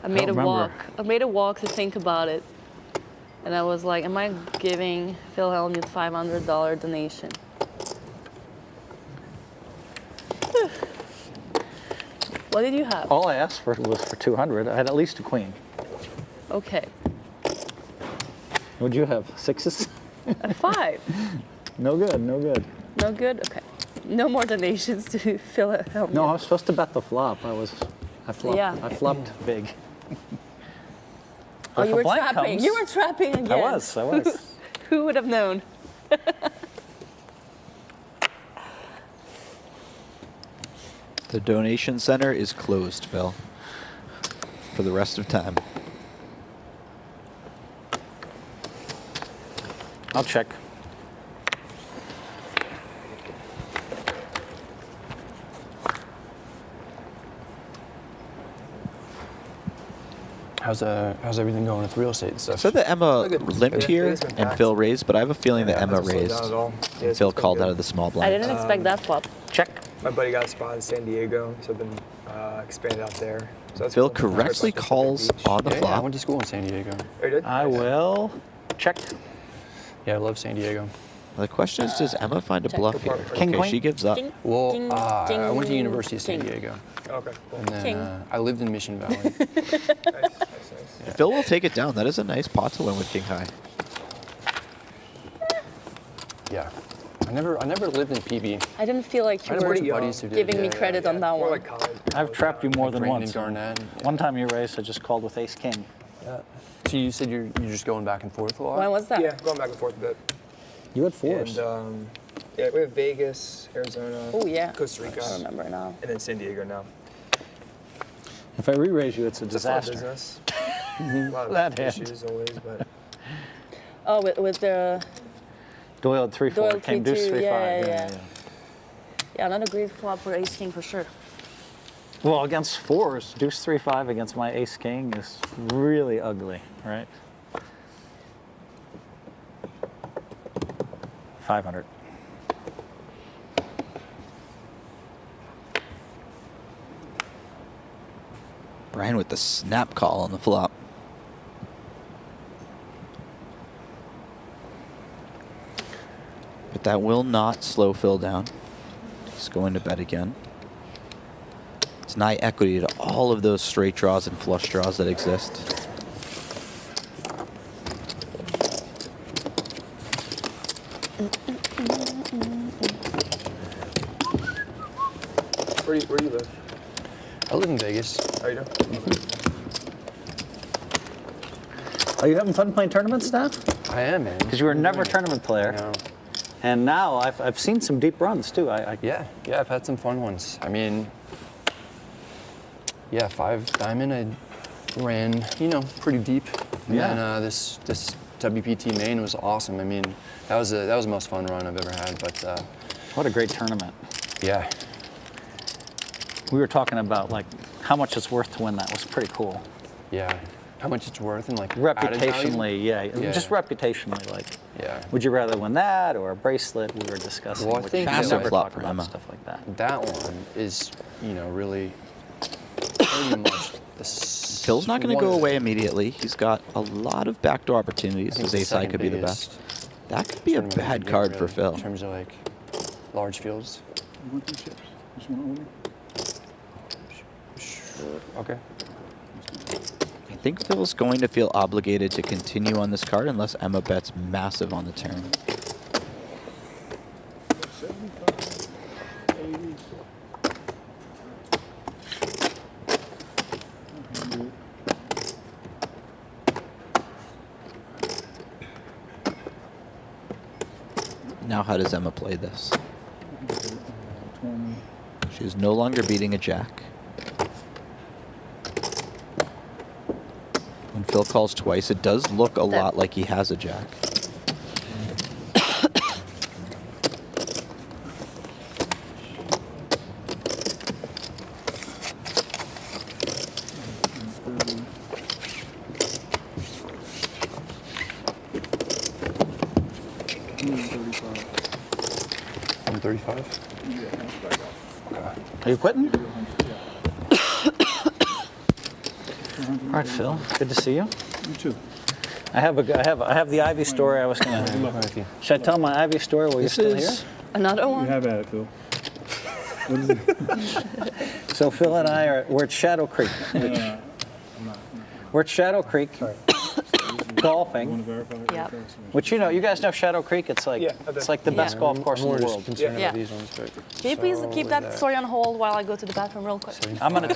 I made a remember. walk. I made a walk to think about it. And I was like, am I giving Phil Hellmuth $500 donation? What did you have? All I asked for was for 200. I had at least a queen. Okay. What'd you have? Sixes? A 5. No good, no good. No good? Okay. No more donations to Phil Hellmuth. No, I was supposed to bet the flop. I flopped. Yeah. I flopped big. Oh, If you a were blank trapping. comes- You were trapping again. I was. Who would have known? The donation center is closed, Phil, for the rest of time. I'll check. How's everything going with real estate and stuff? So that Emma Good. limped Yeah, here it's been and packed. Phil raised, but I have a feeling that Emma hasn't slowed raised down at all. Yeah, and it's Phil been called good. out of the small I blind. didn't expect that flop. Check. My buddy got a spot in San Diego, so I've been expanded out there. So that's Phil cool. correctly calls on the Yeah, I flop. went to school in San Diego. Oh, you did? I will check. Yeah, I love San Diego. The question is, does Emma find a bluff here? King, Okay, queen? she gives up. King, Well, king, I went to king, University of San king. Diego, Okay, cool. and then King. I lived in Mission Valley. Nice. Phil will take it down. That is a nice pot to win with king high. Yeah, I never lived in PB. I didn't feel like I you had a were bunch of buddies who did. giving me yeah, credit yeah. on that More one. like college. I've trapped you more than Brandon once. Garnett. One time you raised, I just called with ace king. Yeah. So you said you're just going back and forth a lot? When was that? Yeah, going back and forth a bit. You had fours. And yeah, we have Vegas, Arizona, Oh, yeah. Costa Rica, I remember now. and then San Diego now. If I re-raise you, it's a It's a fun disaster. business. A lot of That hand. issues always, but Oh, with the Doyle had 3-4, Doyle king 3-2, deuce 3-5. yeah. Yeah, not a great flop for ace king for sure. Well, against fours, deuce 3-5 against my ace king is really ugly, right? 500. Brian with the snap call on the flop. But that will not slow Phil down. He's going to bet again. It's nigh equity to all of those straight draws and flush draws that exist. where do you live? I live in Vegas. How you doing? Are you having fun playing tournaments now? I am, man. Because you were never a tournament player. No. And now I've seen some deep runs too. Yeah, I've had some fun ones. I mean, yeah, 5 diamond, I ran, pretty deep. And Yeah. then this WPT main was awesome. I mean, that was the most fun run I've ever had. But what a great tournament. Yeah. We were talking about like how much it's worth to win that. It was pretty cool. Yeah. How much it's worth and like Reputationally, yeah. Yeah. Just reputationally, like. Yeah. Would you rather win that or a bracelet? We were discussing. Well, I which think we that, never like, talk about stuff like that. That one is, really pretty much the Phil's not going to go away immediately. He's got a lot of backdoor opportunities. His ace high could be the best. That could be a bad card for Phil. In terms of like large fields. You want these chips? Just want to order? Okay. I think Phil's going to feel obligated to continue on this card unless Emma bets massive on the turn. 75, 80. Now how does Emma play this? 20. She is no longer beating a jack. When Phil calls twice, it does look a lot like he has a jack. Are you quitting? 100. All right, Phil. Good to see you. You too. I have the Ivy story. I was gonna. Should I tell my Ivy story while you're still here? Another one? You have at it, Phil. What is it? So Phil and we're at Shadow Creek. We're at Shadow Creek golfing. Yeah. Which you guys know Shadow Creek. It's like the best golf course in the world. Yeah. Can you please keep that story on hold while I go to the bathroom real quick? I'm gonna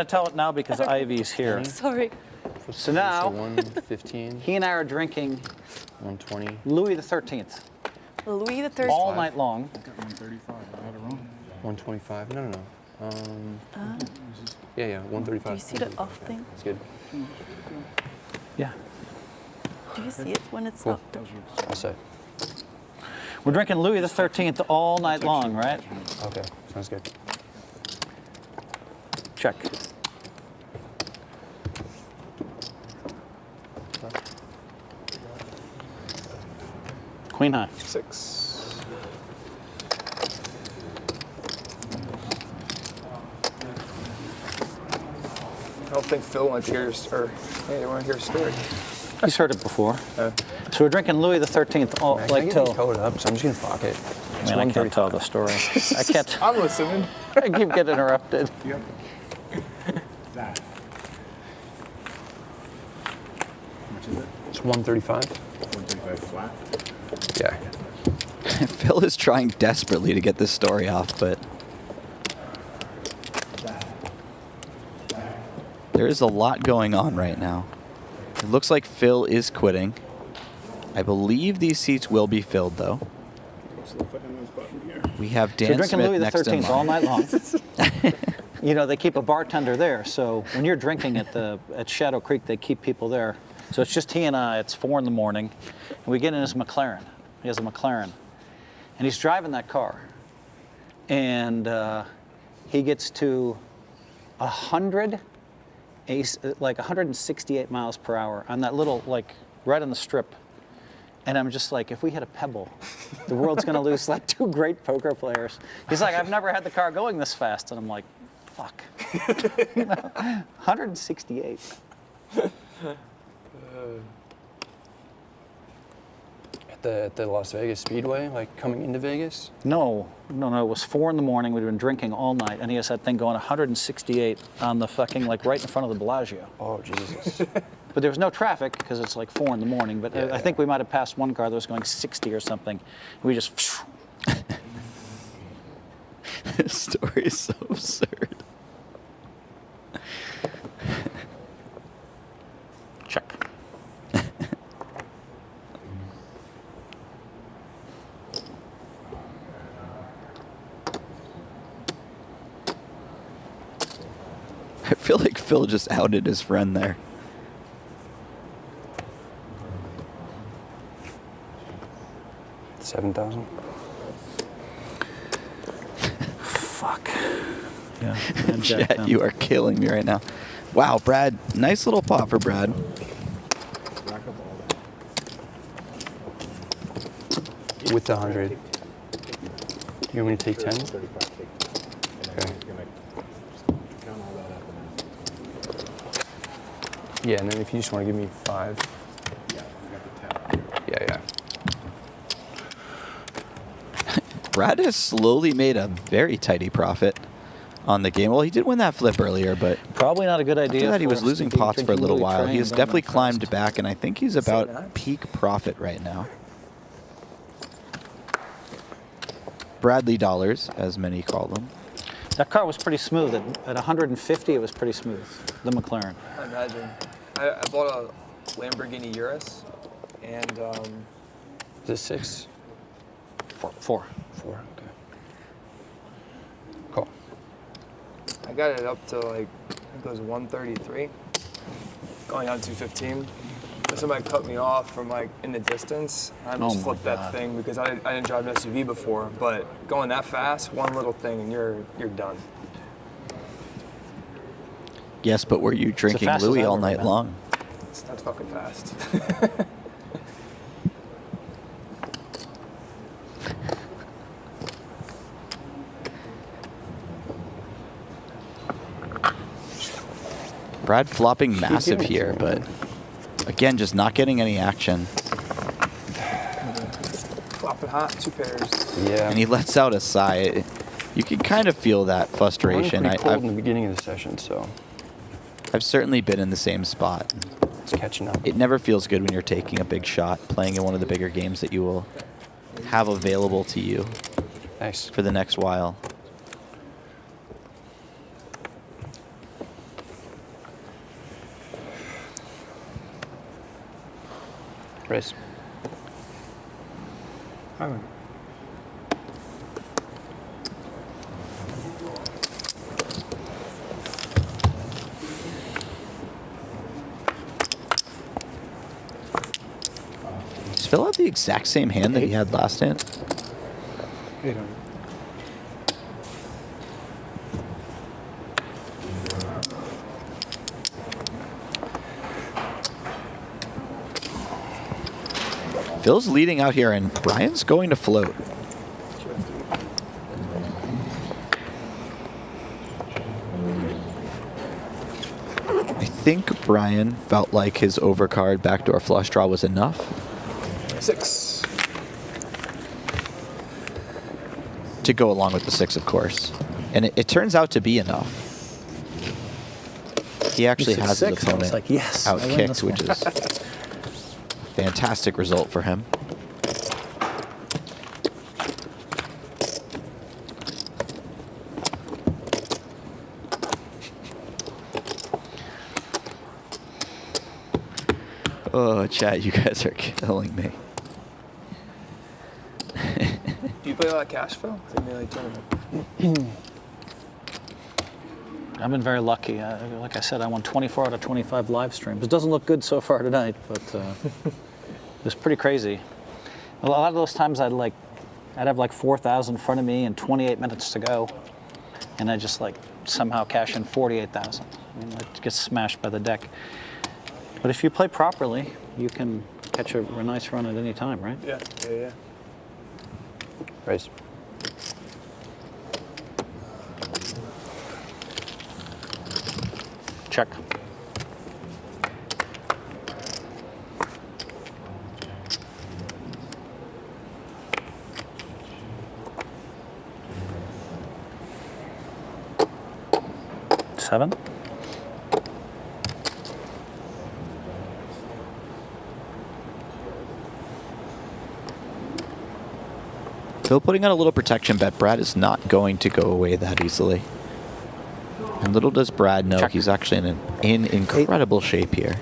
tell it now because Ivy's here. Sorry. So now, 115. he and I are drinking 120. Louis the 13th. Louis the 13th. All night long. I got 135. I had it wrong. 125. No. Yeah, 135. Do you see the off thing? It's good. Yeah. Do you see it when it's Cool. up? I'll say. We're drinking Louis the 13th all night long, right? Okay, sounds good. Check. Queen high. 6. I don't think Phil wants to hear they want to hear a story. He's heard it before. So we're drinking Louis the 13th all like till. Code up, so I'm just gonna fuck it. Man, I can't tell the story. I can't. I'm listening. I keep getting interrupted. Yep. That. How much is it? It's 135. 135 flat. Yeah. Phil is trying desperately to get this story off, but there is a lot going on right now. It looks like Phil is quitting. I believe these seats will be filled, though. We have Dan So we're drinking Smith Louis the next in 13th all line. night long. They keep a bartender there, so when you're drinking at Shadow Creek, they keep people there. So it's just he and I. It's 4 a.m, and we get in his McLaren. He has a McLaren, and he's driving that car, and he gets to 168 miles per hour on that little right on the strip. And I'm just like, if we hit a pebble, the world's going to lose 2 great poker players. He's like, I've never had the car going this fast. And I'm like, fuck. 168. At the Las Vegas Speedway, coming into Vegas? No. It was 4 a.m. We'd been drinking all night. And he has that thing going 168 on the fucking, right in front of the Bellagio. Oh, Jesus. But there was no traffic because it's 4 a.m. But I think we might have passed one car that was going 60 or something. We just. This story is so absurd. Check. I feel like Phil just outed his friend there. $7,000. Fuck. Yeah. Chet, you are killing me right now. Wow, Brad. Nice little pot for Brad. With the 100. You want me to take 10? Okay. Yeah, and then if you just want to give me 5. Yeah. Brad has slowly made a very tidy profit on the game. Well, he did win that flip earlier, but probably not a good idea. After that, he was for us losing to be pots for a little drinking while. Louis He has Train definitely going climbed fast. back, and I think he's about peak profit right now. Bradley dollars, as many call them. That car was pretty smooth. At 150, it was pretty smooth. The McLaren. I imagine. I bought a Lamborghini Urus, and Is it 6? 4. 4, okay. Cool. I got it up to I think it was 133, going down 215. But somebody cut me off from in the distance. I Oh just my flipped God. that thing because I didn't drive an SUV before. But going that fast, one little thing and you're done. Yes, but were you drinking fast as Louis I've all ever night been. long? That's fucking fast. Brad flopping massive here, but again, just not getting any action. Flopping hot, 2 pairs. Yeah. And he lets out a sigh. You can kind of feel that frustration. Pretty cold in the beginning of the session, so I've certainly been in the same spot. it's catching up. It never feels good when you're taking a big shot, playing in one of the bigger games that you will have available to you for the next while. Race. Does Phil have the exact same hand that he had last hand? Phil's leading out here, and Brian's going to float. I think Brian felt like his overcard backdoor flush draw was enough. 6. To go along with the 6, of course. And it turns out to be enough. He actually He said has his 6, and I was opponent like, yes, I win outkicked, this which one. is a fantastic result for him. Oh, chat, you guys are killing me. Do you play a lot of cash, Phil? It's a melee tournament. I've been very lucky. Like I said, I won 24 out of 25 live streams. It doesn't look good so far tonight, but it was pretty crazy. A lot of those times I'd have like 4,000 in front of me and 28 minutes to go, and I just like somehow cash in 48,000. I mean, it gets smashed by the deck. But if you play properly, you can catch a nice run at any time, right? Yeah. Race. Check. Seven. Phil putting on a little protection bet. Brad is not going to go away that easily. And little does Brad know he's actually in incredible shape here.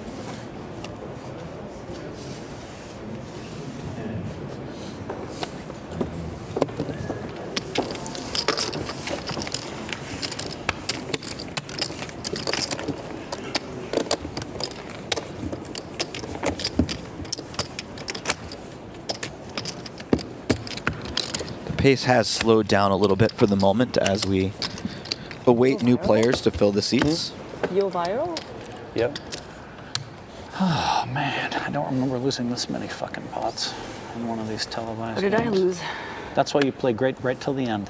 Pace has slowed down a little bit for the moment as we await new players to fill the seats. Yo viral? Yep. Oh man, I don't remember losing this many fucking pots in one of these televised What did I games. lose? That's why you play great right till the end.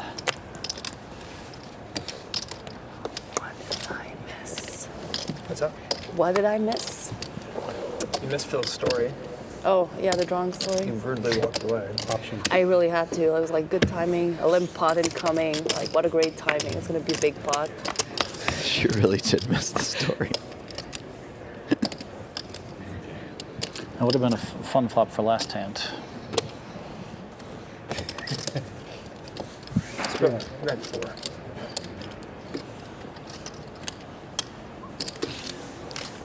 What's up? What did I miss? You missed Phil's story. Oh, yeah, the drawing story. You rudely walked away. Option. I really had to. I was like, good timing, a limp pot incoming. Like, what a great timing. It's going to be a big pot. You really did miss the story. That would have been a fun flop for last hand. Red 4.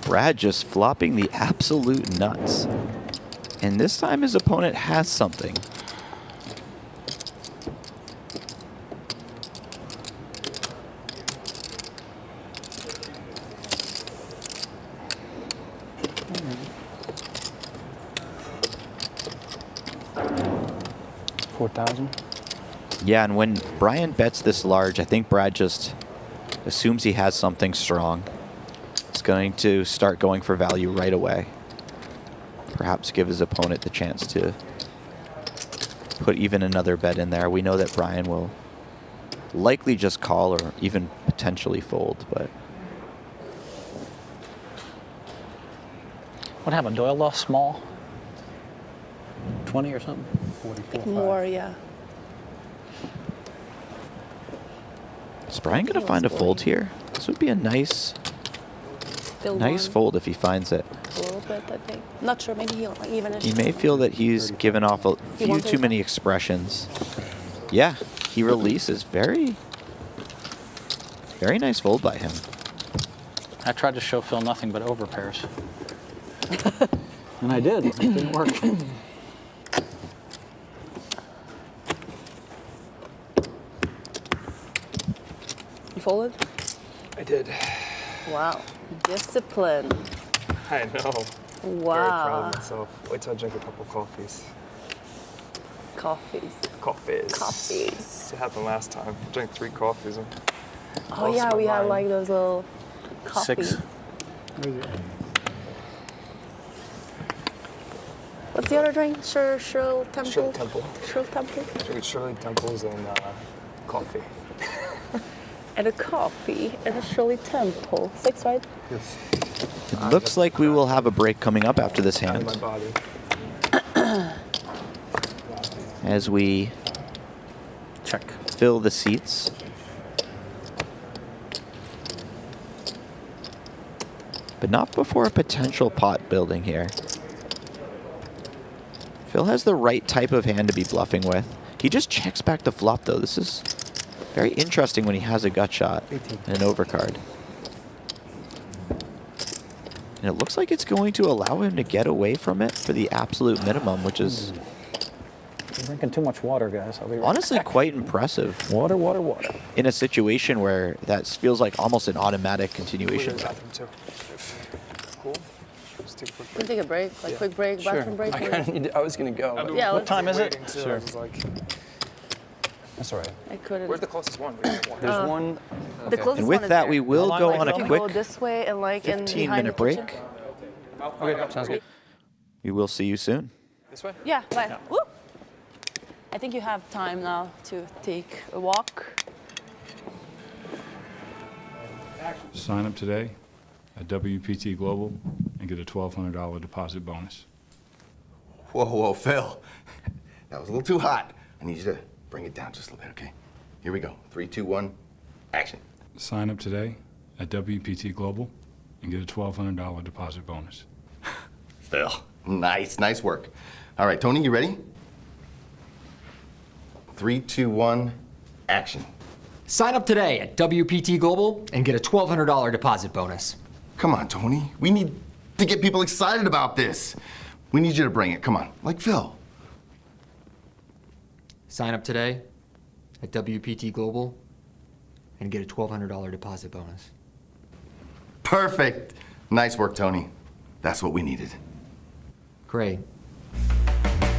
Brad just flopping the absolute nuts. And this time his opponent has something. $4,000. Yeah, and when Brian bets this large, I think Brad just assumes he has something strong. He's going to start going for value right away. Perhaps give his opponent the chance to put even another bet in there. We know that Brian will likely just call or even potentially fold, but What happened? Doyle lost small? 20 or something? 44. More, yeah. Is Brian going to find a fold here? This would be a nice fold if he finds it. A little bit, I think. Not sure, maybe he'll even. He may feel that he's given off a few too many expressions. Yeah, he releases. Very nice fold by him. I tried to show Phil nothing but over pairs. And I did. It didn't work. You folded? I did. Wow. Discipline. I know. Wow. Very proud of myself. Wait till I drink a couple coffees. Coffees. It happened last time. I drank 3 coffees. And Oh lost yeah, my we had mind. like those little coffees. 6. What's the other drink? Shirley Temple? Shirley Temple. Shirley Temple? Drinking Shirley Temples and coffee. And a coffee and a Shirley Temple. 6, right? Yes. It looks like we will have a break coming up after this Out of hand. my body. As we fill the seats. But not before a potential pot building here. Phil has the right type of hand to be bluffing with. He just checks back the flop, though. This is very interesting when he has a gut shot and an overcard. And it looks like it's going to allow him to get away from it for the absolute minimum, which is You're drinking too much water, guys. I'll be right honestly back. quite impressive. Water, water, water. In a situation where that feels like almost an automatic Go to continuation. the bathroom too. Cool. Just take a quick Can break. we take a break? Like quick break, Sure. bathroom break? I kind of need to, I was going to go. but- Yeah, What time is it? Waiting too. Sure. I was like, That's all right. I couldn't. where's the closest one? We have one. There's one. The closest And one with is that, there. we will How go long on do a I Can quick we go this way and like in 15-minute behind the break. kitchen? Okay, sounds good. We will see you soon. This way? Yeah, bye. Woo! I think you have time now to take a walk. Sign up today at WPT Global and get a $1,200 deposit bonus. Whoa, Phil. That was a little too hot. I need you to bring it down just a little bit, okay? Here we go. 3, 2, 1, action. Sign up today at WPT Global and get a $1,200 deposit bonus. Phil, nice work. All right, Tony, you ready? 3, 2, 1, action. Sign up today at WPT Global and get a $1,200 deposit bonus. Come on, Tony. We need to get people excited about this. We need you to bring it. Come on, like Phil. Sign up today at WPT Global and get a $1,200 deposit bonus. Perfect. Nice work, Tony. That's what we needed. Great.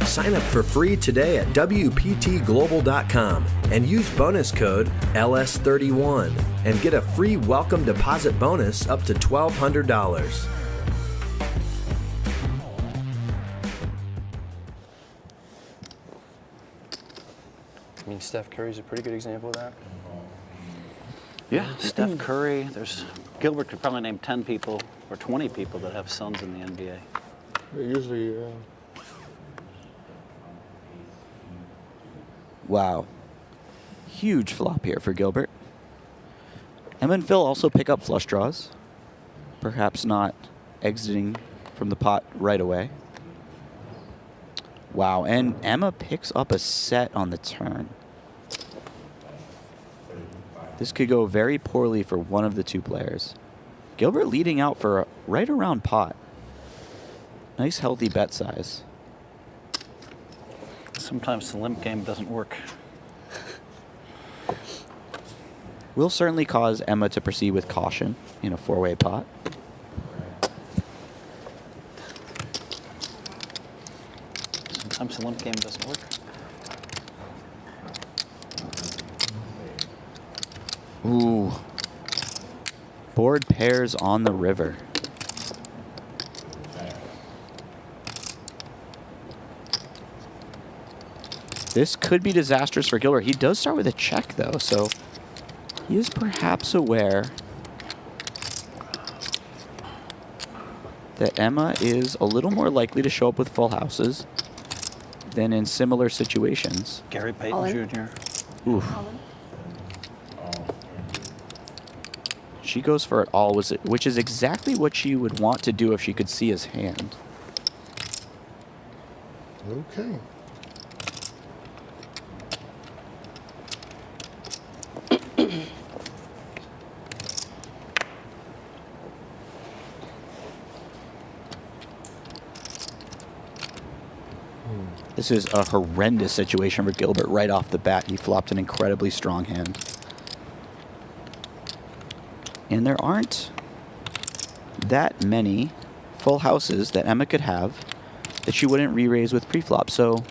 Sign up for free today at WPTglobal.com and use bonus code LS31 and get a free welcome deposit bonus up to $1,200. I mean, Steph Curry's a pretty good example of that. Yeah, Steph Curry. There's Gilbert could probably name 10 people or 20 people that have sons in the NBA. Usually, Wow. Huge flop here for Gilbert. Emma and Phil also pick up flush draws. Perhaps not exiting from the pot right away. Wow, and Emma picks up a set on the turn. This could go very poorly for one of the two players. Gilbert leading out for right around pot. Nice healthy bet size. Sometimes the limp game doesn't work. Will certainly cause Emma to proceed with caution in a four-way pot. Sometimes the limp game doesn't work. Ooh. Board pairs on the river. This could be disastrous for Gilbert. He does start with a check, though, so he is perhaps aware that Emma is a little more likely to show up with full houses than in similar situations. Gary Payton Olin? Jr. Oof. She goes for it all, which is exactly what she would want to do if she could see his hand. Okay. This is a horrendous situation for Gilbert right off the bat. He flopped an incredibly strong hand. And there aren't that many full houses that Emma could have that she wouldn't re-raise with pre-flop. So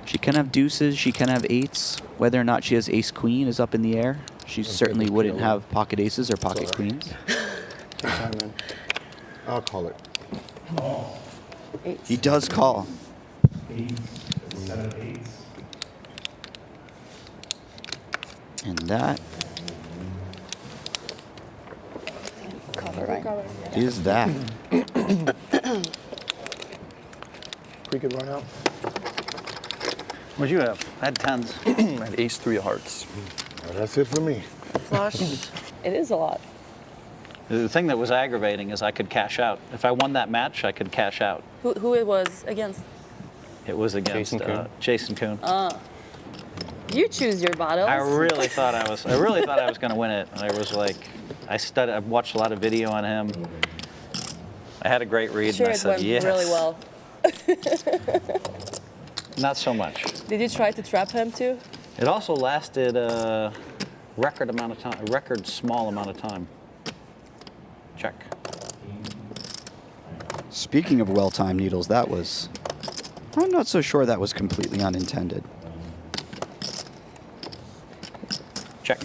she can have deuces, she can have eights. Whether or not she has ace-queen is up in the air. She certainly wouldn't have pocket aces or pocket queens. I'll call it. He does call. And that is that. Pretty good run out. What'd you have? I had tens. I had ace 3 of hearts. Well, that's it for me. Flush. It is a lot. The thing that was aggravating is I could cash out. If I won that match, I could cash out. Who it was against? It was against Jason Kuhn. You choose your battles. I really thought I was going to win it. I was like, I watched a lot of video on him. I had a great read, Sure, and I it said, went yes. really well. Not so much. Did you try to trap him too? It also lasted a record small amount of time. Check. Speaking of well-timed needles, that was... I'm not so sure that was completely unintended. Check.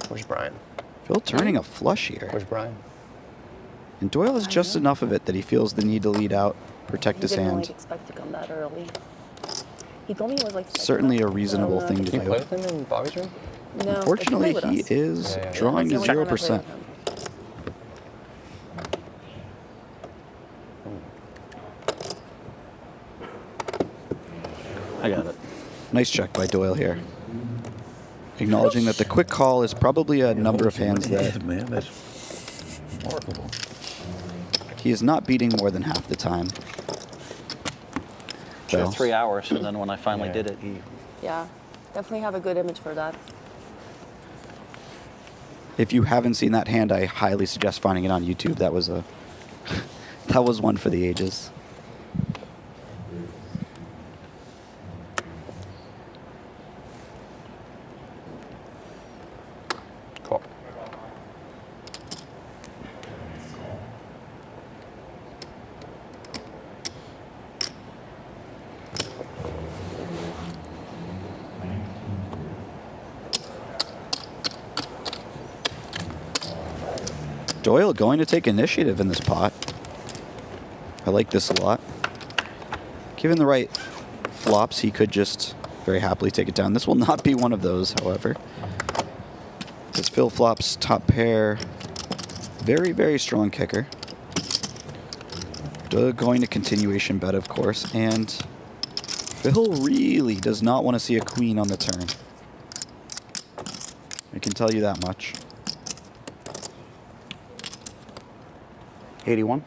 Where's Brian? Phil turning a flush here. Where's Brian? And Doyle has just enough of it that he feels the need to lead out, protect his He didn't hand. like expect to come that early. He told me it was like Certainly a reasonable thing to Can you play do. with him in Bobby's room? No, Unfortunately, but he play with us. is drawing to That's the only time I play 0%. with him. I got it. Nice check by Doyle here. Acknowledging that the quick call is probably a number of hands that Man, that's remarkable. he is not beating more than half the time. Sure, Well, 3 hours, and then when I finally did it, he Yeah, definitely have a good image for that. if you haven't seen that hand, I highly suggest finding it on YouTube. That was that was one for the ages. Call. Doyle going to take initiative in this pot. I like this a lot. Given the right flops, he could just very happily take it down. This will not be one of those, however. This Phil flops top pair. Very, very strong kicker. Doyle going to continuation bet, of course, and Phil really does not want to see a queen on the turn. I can tell you that much. 81.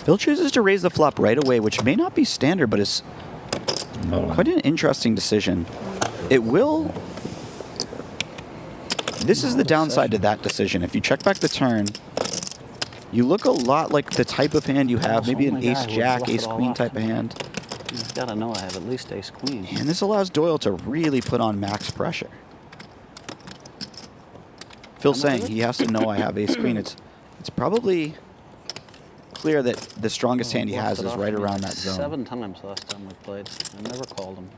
Phil chooses to raise the flop right away, which may not be standard, but is quite an interesting decision. It will... This is the downside to that decision. If you check back the turn, you look a lot like the type of hand you have, maybe an ace-jack, ace-queen type of hand. You've got to know I have at least ace queen. And this allows Doyle to really put on max pressure. Phil's saying he has to know I have ace queen. It's probably clear that the strongest hand he has is right around that zone. 7 times last time we played. I never called him.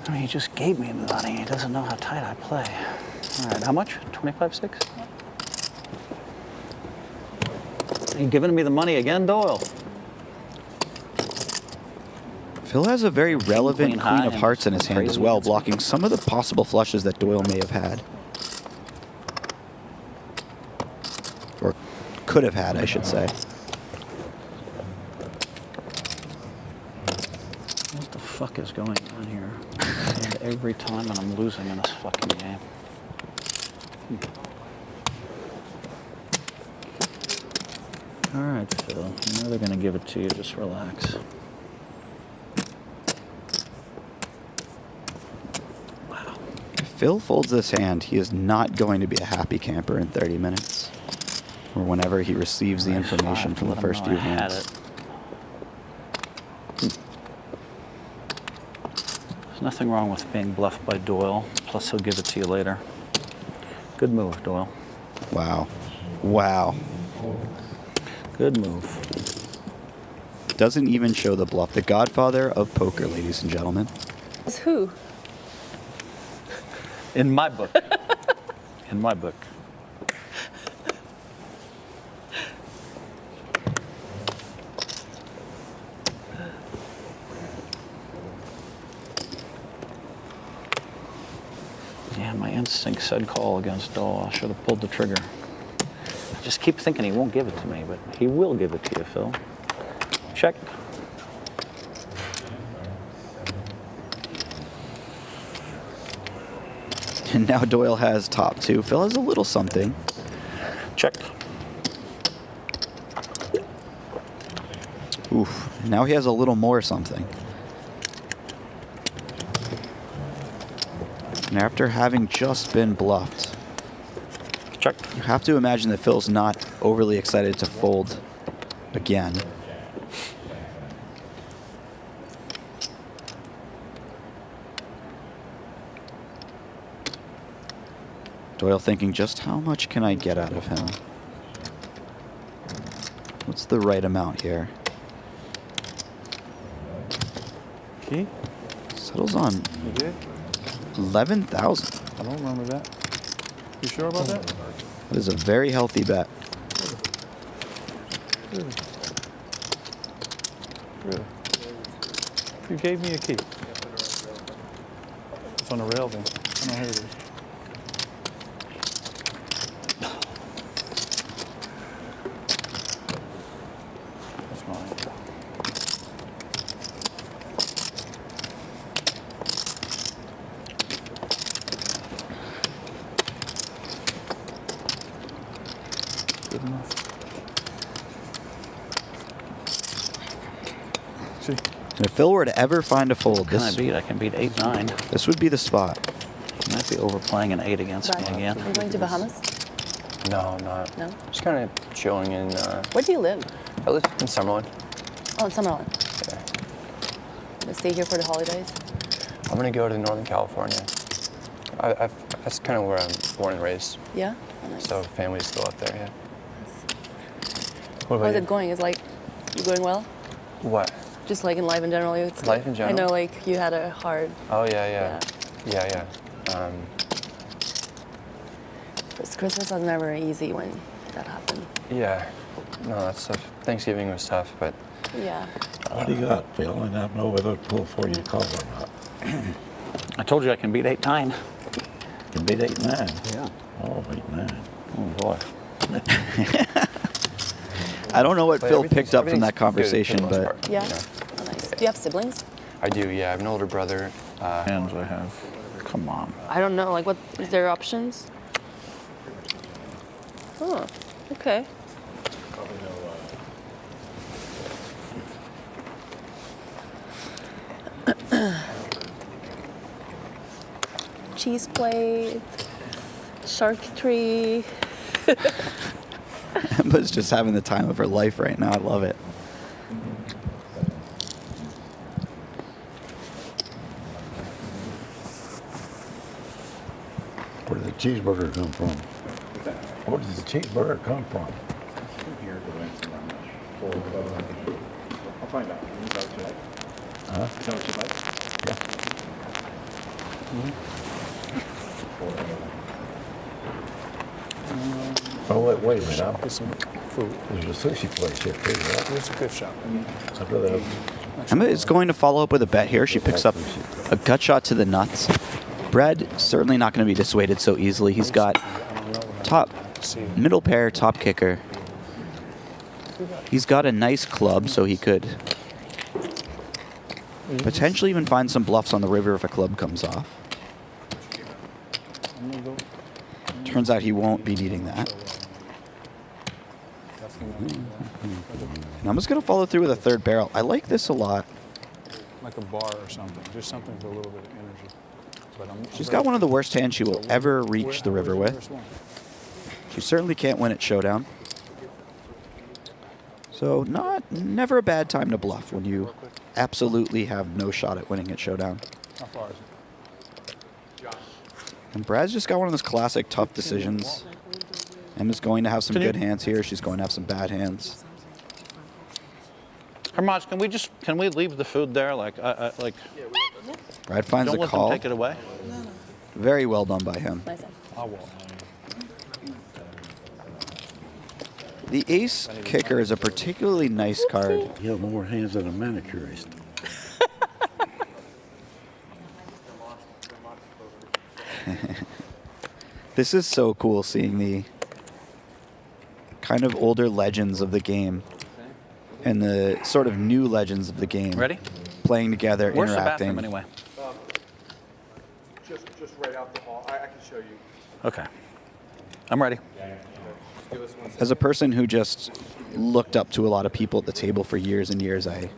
I mean, he just gave me the money. He doesn't know how tight I play. All right, how much? 25-6? Are you giving me the money again, Doyle? Phil has a very relevant Queen queen of hearts in his hand as well, blocking some of the possible flushes that Doyle may have had. Or could have had, I should say. What the fuck is going on here? And every time and I'm losing in this fucking game. All right, Phil. You know they're going to give it to you. Just relax. If Phil folds this hand, he is not going to be a happy camper in 30 minutes. Or whenever he receives the information from the first few hands. There's nothing wrong with being bluffed by Doyle. Plus, he'll give it to you later. Good move, Doyle. Wow. Wow. Good move. Doesn't even show the bluff. The godfather of poker, ladies and gentlemen. It's who? In my book. In my book. Yeah, my instinct said call against Doyle. I should have pulled the trigger. I just keep thinking he won't give it to me, but he will give it to you, Phil. Check. And now Doyle has top 2. Phil has a little something. Check. Oof. Now he has a little more something. And after having just been bluffed, check. You have to imagine that Phil's not overly excited to fold again. Doyle thinking, just how much can I get out of him? What's the right amount here? Key? Settles on You did? 11,000. I don't remember that. You sure about that? That is a very healthy bet. Really? Really? You gave me a key. It's on the rail then. I know, here it is. That's mine. Good enough. See? And if Phil were to ever find a fold, Can I beat? I can beat 8-9. This would be the spot. You might be overplaying an 8 against me again. Are you going to Bahamas? No, I'm not. No? Just kind of chilling in. Where do you live? I live in Summerlin. Oh, in Summerlin. Gonna stay here for the holidays? I'm gonna go to Northern California. That's kind of where I'm born and raised. Yeah? Oh, nice. So family's still up there, yeah. What How about is you? it going? Is like, you going well? What? Just like in life in general? It's Life in general? I know like you had a hard, Oh, yeah. this Christmas was never easy when that happened. Yeah. No, that's tough. Thanksgiving was tough, but Yeah. What do you got, Phil? I don't know whether to pull for you call or not. I told you I can beat 8-9. You can beat 8-9. Yeah. Oh, 8-9. Oh, boy. I don't know what But Phil picked up from that everything's good for the conversation, most but part, Yeah? you know. Oh, nice. Do you have siblings? I do, yeah. I have an older brother. Hands I have. Come on. I don't know. Like, what is there options? Oh, okay. Cheese plate, charcuterie. Emma's just having the time of her life right now. I love it. Where did the cheeseburger come from? Where does the cheeseburger come from? I'll find out. Huh? Is that what you like? Yeah. Oh, wait a minute. Get some food. There's a sushi place here too, right? There's a gift shop. I'd rather have Emma is going to follow up with a bet here. She picks up a gut shot to the nuts. Brad certainly not going to be dissuaded so easily. He's got top, middle pair, top kicker. He's got a nice club, so he could potentially even find some bluffs on the river if a club comes off. Turns out he won't be needing that. And I'm just going to follow through with a third barrel. I like this a lot. Like a bar or something. Just something with a little bit of energy. But She's got one of the worst hands she will ever reach the river with. She certainly can't win at showdown. So never a bad time to bluff when you absolutely have no shot at winning at showdown. How far is it? And Brad's just got one of those classic tough decisions. Emma's going to have some good hands here. She's going to have some bad hands. Hermaz, can we leave the food there? Like. Brad finds Don't a let call. them take it away. Very well done by him. I'll walk. The ace kicker is a particularly nice card. You have more hands than a manicurist. This is so cool seeing the kind of older legends of the game and the sort of new legends of the game. Ready? Playing together, Where's interacting. the bathroom anyway? Just right out the hall. I can show you. Okay. I'm ready. As a person who just looked up to a lot of people at the table for years and years, I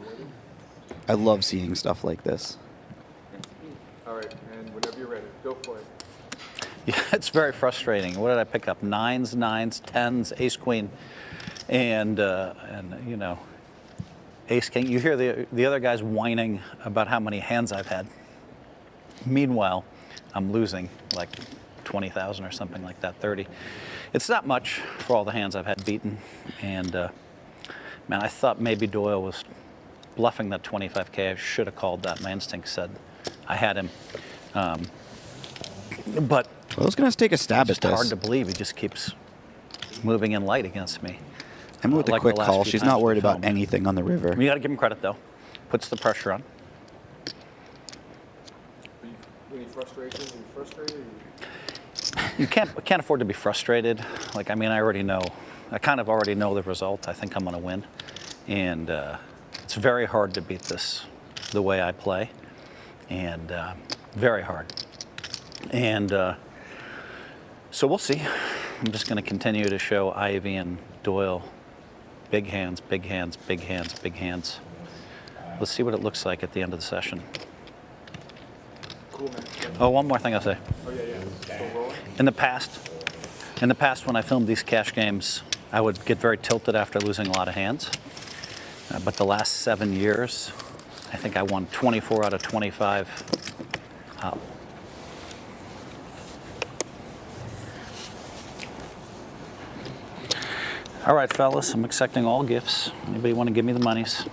love seeing stuff like this. All right, and whenever you're ready, go for it. Yeah, it's very frustrating. What did I pick up? Nines, tens, ace queen, and you know, ace king. You hear the other guys whining about how many hands I've had. Meanwhile, I'm losing like 20,000 or something like that, 30. It's not much for all the hands I've had beaten, and man, I thought maybe Doyle was bluffing that 25K. I should have called that. My instinct said I had him, but Doyle's going to take a stab at it's this. hard to believe he just keeps moving in light against me. Emma with a Like quick the last call. few She's times not worried we about filmed. anything on the river. You got to give him credit though. Puts the pressure on. Any frustrations? Are you frustrated? You can't afford to be frustrated. Like, I mean, I kind of already know the result. I think I'm going to win. And it's very hard to beat this the way I play. And very hard. And so we'll see. I'm just going to continue to show Ivy and Doyle big hands, big hands, big hands, big hands. Let's see what it looks like at the end of the session. Cool, man. Oh, one more thing I'll say. Oh, yeah. Still rolling? In the past, when I filmed these cash games, I would get very tilted after losing a lot of hands. But the last 7 years, I think I won 24 out of 25. All right, fellas, I'm accepting all gifts. Anybody want to give me the monies?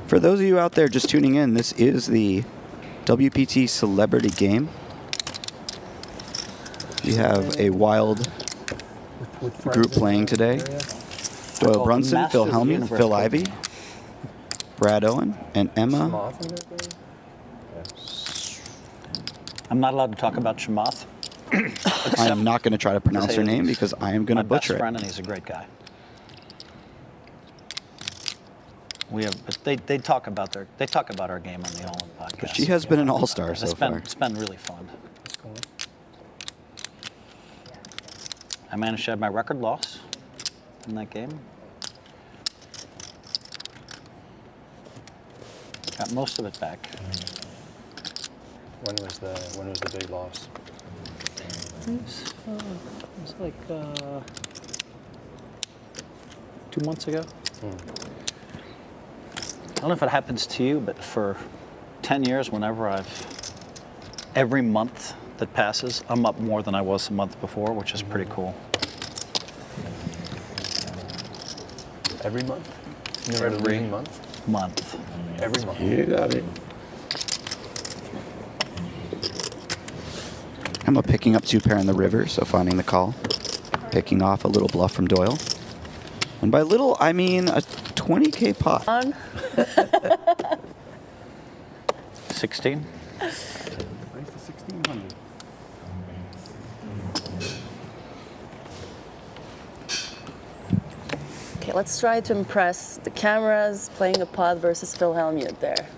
For those of you out there just tuning in, this is the WPT Celebrity Game. We have a wild group playing today. Doyle Brunson, Phil Hellmuth, Phil Ivey, Brad Owen, and Emma. I'm not allowed to talk about Chamath. I am not going to try to pronounce her name because I am going to butcher My best friend, it. and he's a great guy. They talk about our game on the All-In podcast. But she has been an all-star so far. It's been really fun. I managed to have my record loss in that game. Got most of it back. When was the big loss? It was like 2 months ago. I don't know if it happens to you, but for 10 years, every month that passes, I'm up more than I was the month before, which is pretty cool. Every month? You never had a losing month? Month. Every month. You got it. Emma picking up 2-pair in the river, so finding the call. Picking off a little bluff from Doyle. And by little, I mean a 20K pot. 16. Nice to 1600. Okay, let's try to impress the cameras playing a pod versus Phil Hellmuth there.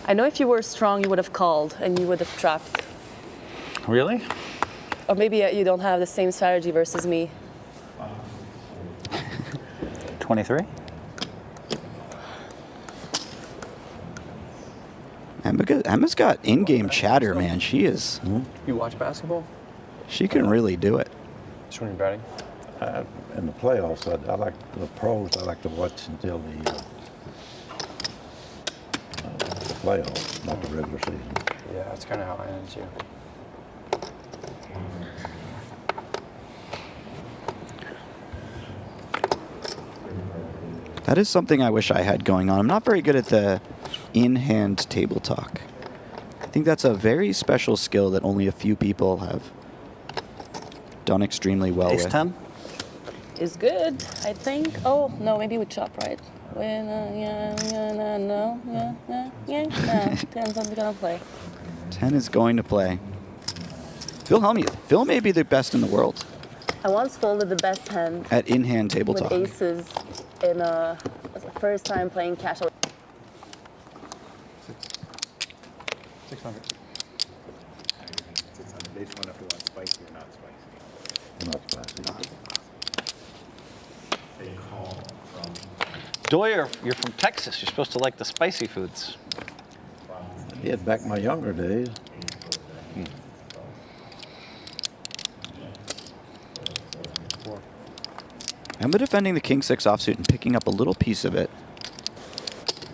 I know if you were strong, you would have called and you would have trapped. Really? Or maybe you don't have the same strategy versus me. 23? Emma's got in-game chatter, man. She is. You watch basketball? She can really do it. Just when you're batting? In the playoffs, I like the pros. I like to watch until the playoffs, not the regular season. Yeah, that's kind of how I am too. That is something I wish I had going on. I'm not very good at the in-hand table talk. I think that's a very special skill that only a few people have done extremely well with. Ace 10? Is good, I think. Oh, no, maybe we chop, right? No. 10's not gonna play. 10 is going to play. Phil Hellmuth. Phil may be the best in the world I once folded the best hand at in-hand table with talk. aces in was the first time playing cash. 600. 600. They just want if you want spicy or not spicy. Not spicy. They call from. Doyle, you're from Texas. You're supposed to like the spicy foods. Yeah, back in my younger days. Emma defending the King 6 offsuit and picking up a little piece of it.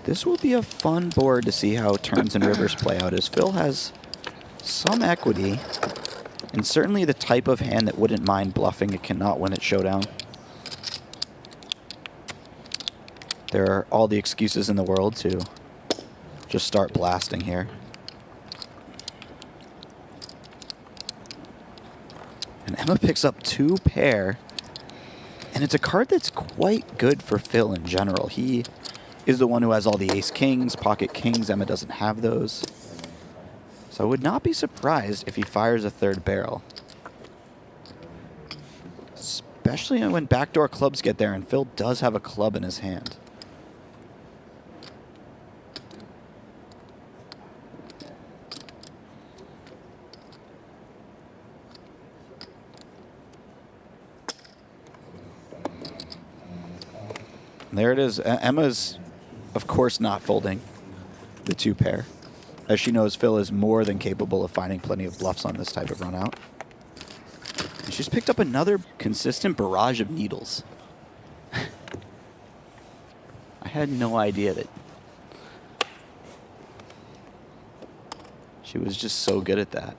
This will be a fun board to see how turns and rivers play out, as Phil has some equity and certainly the type of hand that wouldn't mind bluffing. It cannot win at showdown. There are all the excuses in the world to just start blasting here. And Emma picks up 2-pair. And it's a card that's quite good for Phil in general. He is the one who has all the ace-kings, pocket kings. Emma doesn't have those. So I would not be surprised if he fires a third barrel. Especially when backdoor clubs get there and Phil does have a club in his hand. There it is. Emma's, of course, not folding the 2-pair, as she knows Phil is more than capable of finding plenty of bluffs on this type of run out. And she's picked up another consistent barrage of needles. I had no idea that she was just so good at that.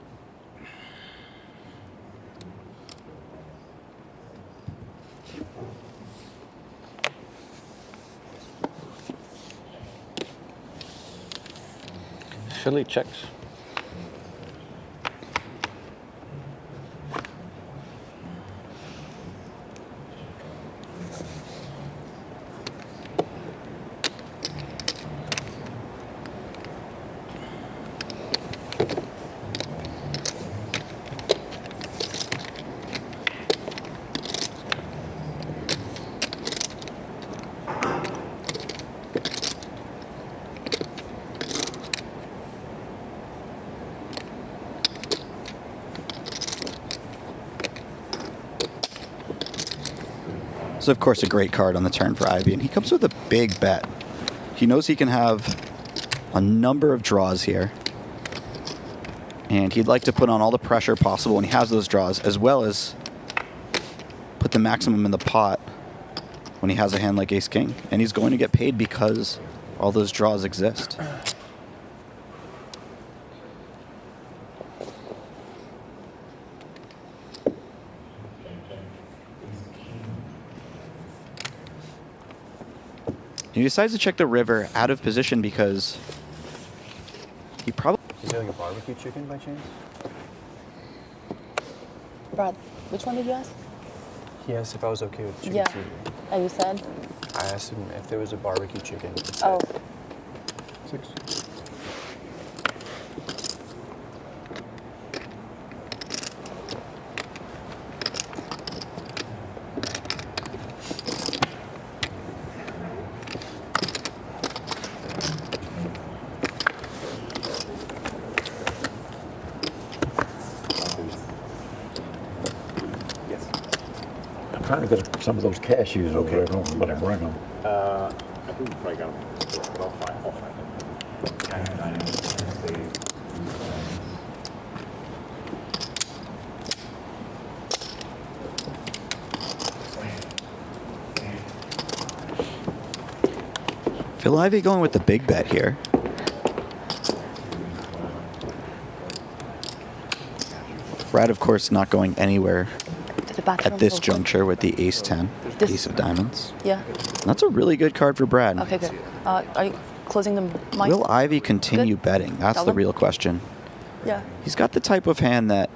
Philly checks. This is, of course, a great card on the turn for Ivy, and he comes with a big bet. He knows he can have a number of draws here, and he'd like to put on all the pressure possible when he has those draws, as well as put the maximum in the pot when he has a hand like Ace-King. And he's going to get paid because all those draws exist. He decides to check the river out of position because he probably... Is there like a barbecue chicken by chance? Brad, which one did you ask? He asked if I was okay with chicken Yeah. soup. And you said? I asked him if there was a barbecue chicken. Oh. 6. I'm trying to get some of those cashews over there. I don't know what I bring them. I think we probably got them. I'll find them. Phil Ivey going with the big bet here. Brad, of course, not going anywhere at this juncture with the ace-10, ace of diamonds. Yeah. That's a really good card for Brad. Okay, good. Are you closing the mic? Will Ivy continue betting? That's Tell the them. real question. Yeah. He's got the type of hand that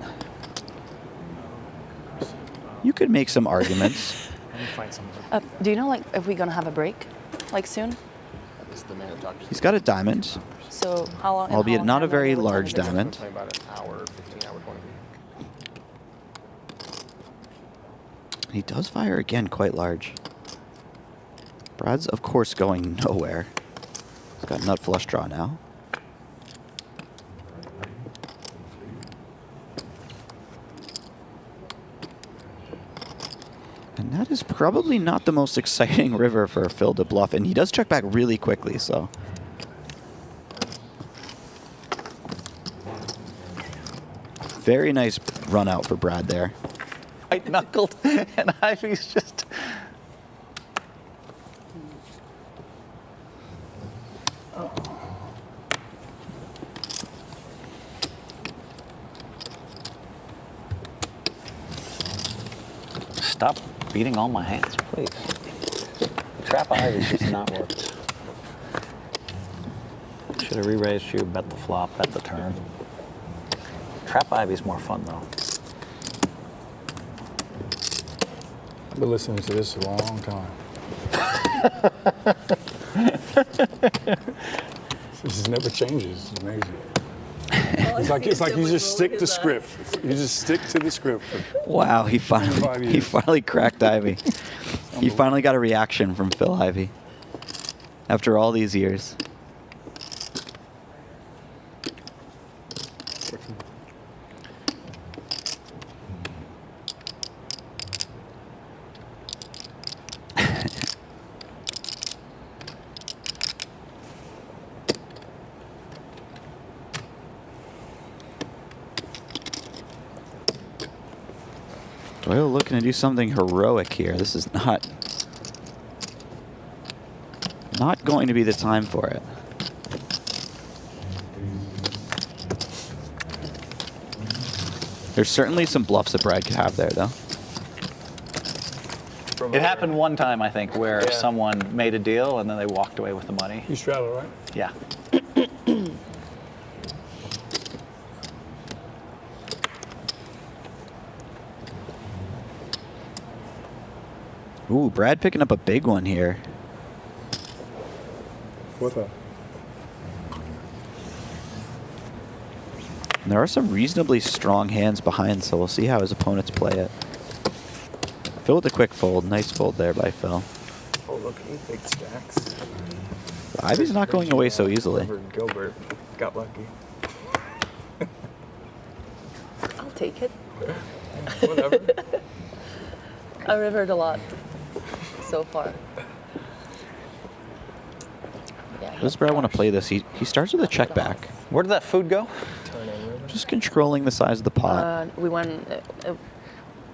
you could make some arguments. Let me find something. Do you know, like, if we're gonna have a break, like soon? He's got a diamond, So how long? albeit not a very large diamond. Probably about an hour, 15 hour, 20. He does fire again quite large. Brad's, of course, going nowhere. He's got nut flush draw now. And that is probably not the most exciting river for Phil to bluff. And he does check back really quickly, so. Very nice run out for Brad there. White knuckled, and Ivy's just. Stop beating all my hands, please. Trap Ivy's just not worked. Should have re-raised you, bet the flop, bet the turn. Trap Ivy's more fun though. I've been listening to this a long time. This just never changes. It's amazing. It's like you just stick to script. You just stick to the script. Wow, he finally cracked Ivy. He finally got a reaction from Phil Ivey after all these years. Doyle looking to do something heroic here. This is not going to be the time for it. There's certainly some bluffs that Brad could have there, though. It happened one time, I think, where someone made a deal and then they walked away with the money. You straddle, right? Yeah. Ooh, Brad picking up a big one here. What's up? And there are some reasonably strong hands behind, so we'll see how his opponents play it. Phil with a quick fold. Nice fold there by Phil. Oh, look, 8 big stacks. Ivy's not going away so easily. Gilbert got lucky. I'll take it. Whatever. I've rivered a lot so far. How does Brad want to play this? He starts with a check back. Where did that food go? Just controlling the size of the pot. We went.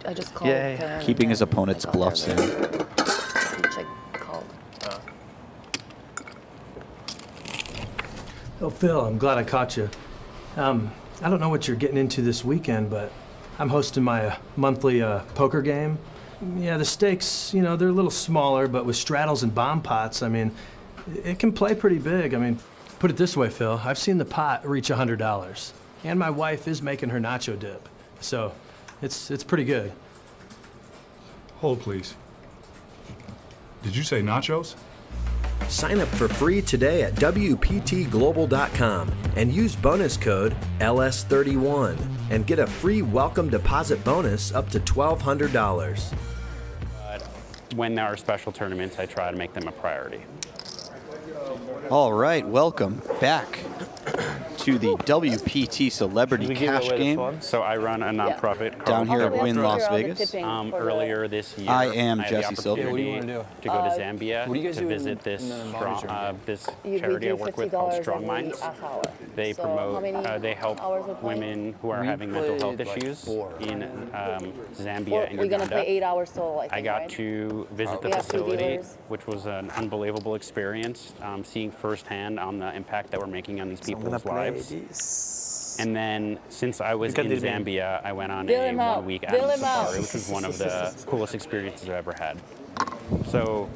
I just called. Keeping his opponent's bluffs in. Which I called. Oh, Phil, I'm glad I caught you. I don't know what you're getting into this weekend, but I'm hosting my monthly poker game. Yeah, the stakes, they're a little smaller, but with straddles and bomb pots, I mean, it can play pretty big. I mean, put it this way, Phil, I've seen the pot reach $100, and my wife is making her nacho dip, so it's pretty good. Hold, please. Did you say nachos? Sign up for free today at WPTglobal.com and use bonus code LS31 and get a free welcome deposit bonus up to $1,200. When there are special tournaments, I try to make them a priority. All right, welcome back to the WPT Celebrity Cash Game. So I run a nonprofit down here at Wynn Las Vegas. Earlier this year, I am had Jesse the Silver. opportunity to go to Zambia to visit this this charity I work with called Strong Minds. They promote, they help women who are having mental health issues in Zambia and We're gonna play Uganda. 8 hours solo, I think, I got right? to visit the We have 3 facility, dealers. which was an unbelievable experience, seeing firsthand on the impact that we're making on these people's lives. And then, since I was in Zambia, I went on Bill a him out. one-week Bill animal him out. safari, which was one of the coolest experiences I've ever had. So,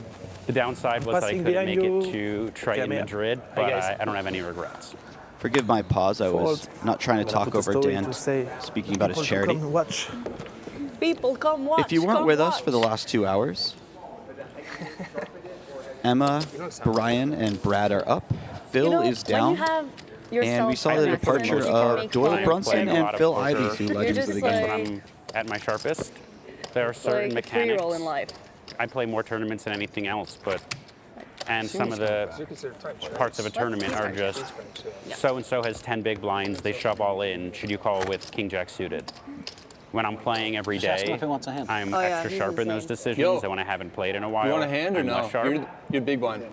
the downside was that I Passing couldn't make behind it to Triton, Okay, Madrid, Hi, but guys. I don't have any regrets. Forgive my pause. I was Fold. not trying to I'm gonna talk put over the story Dan to say speaking about his people to charity. come watch. People, come watch. If you weren't come with watch. us for the last 2 hours, Emma, Brian, and Brad are up. Phil is down. When you have And we saw the departure of Doyle Brunson and Phil Ivey, two legends of the game. When I'm at my sharpest, there are certain like a 3-year-old in mechanics. life. I play more tournaments than anything else, and some of the parts of a tournament are just so-and-so has 10 big blinds, they shove all in, should you call with king jack suited? When I'm playing every Just ask him day, if he wants a hand. I'm Oh, yeah, extra he's sharp in those insane. decisions, Yo. and when I haven't played in a while, You want a hand or I'm no? less sharp. You're big blind.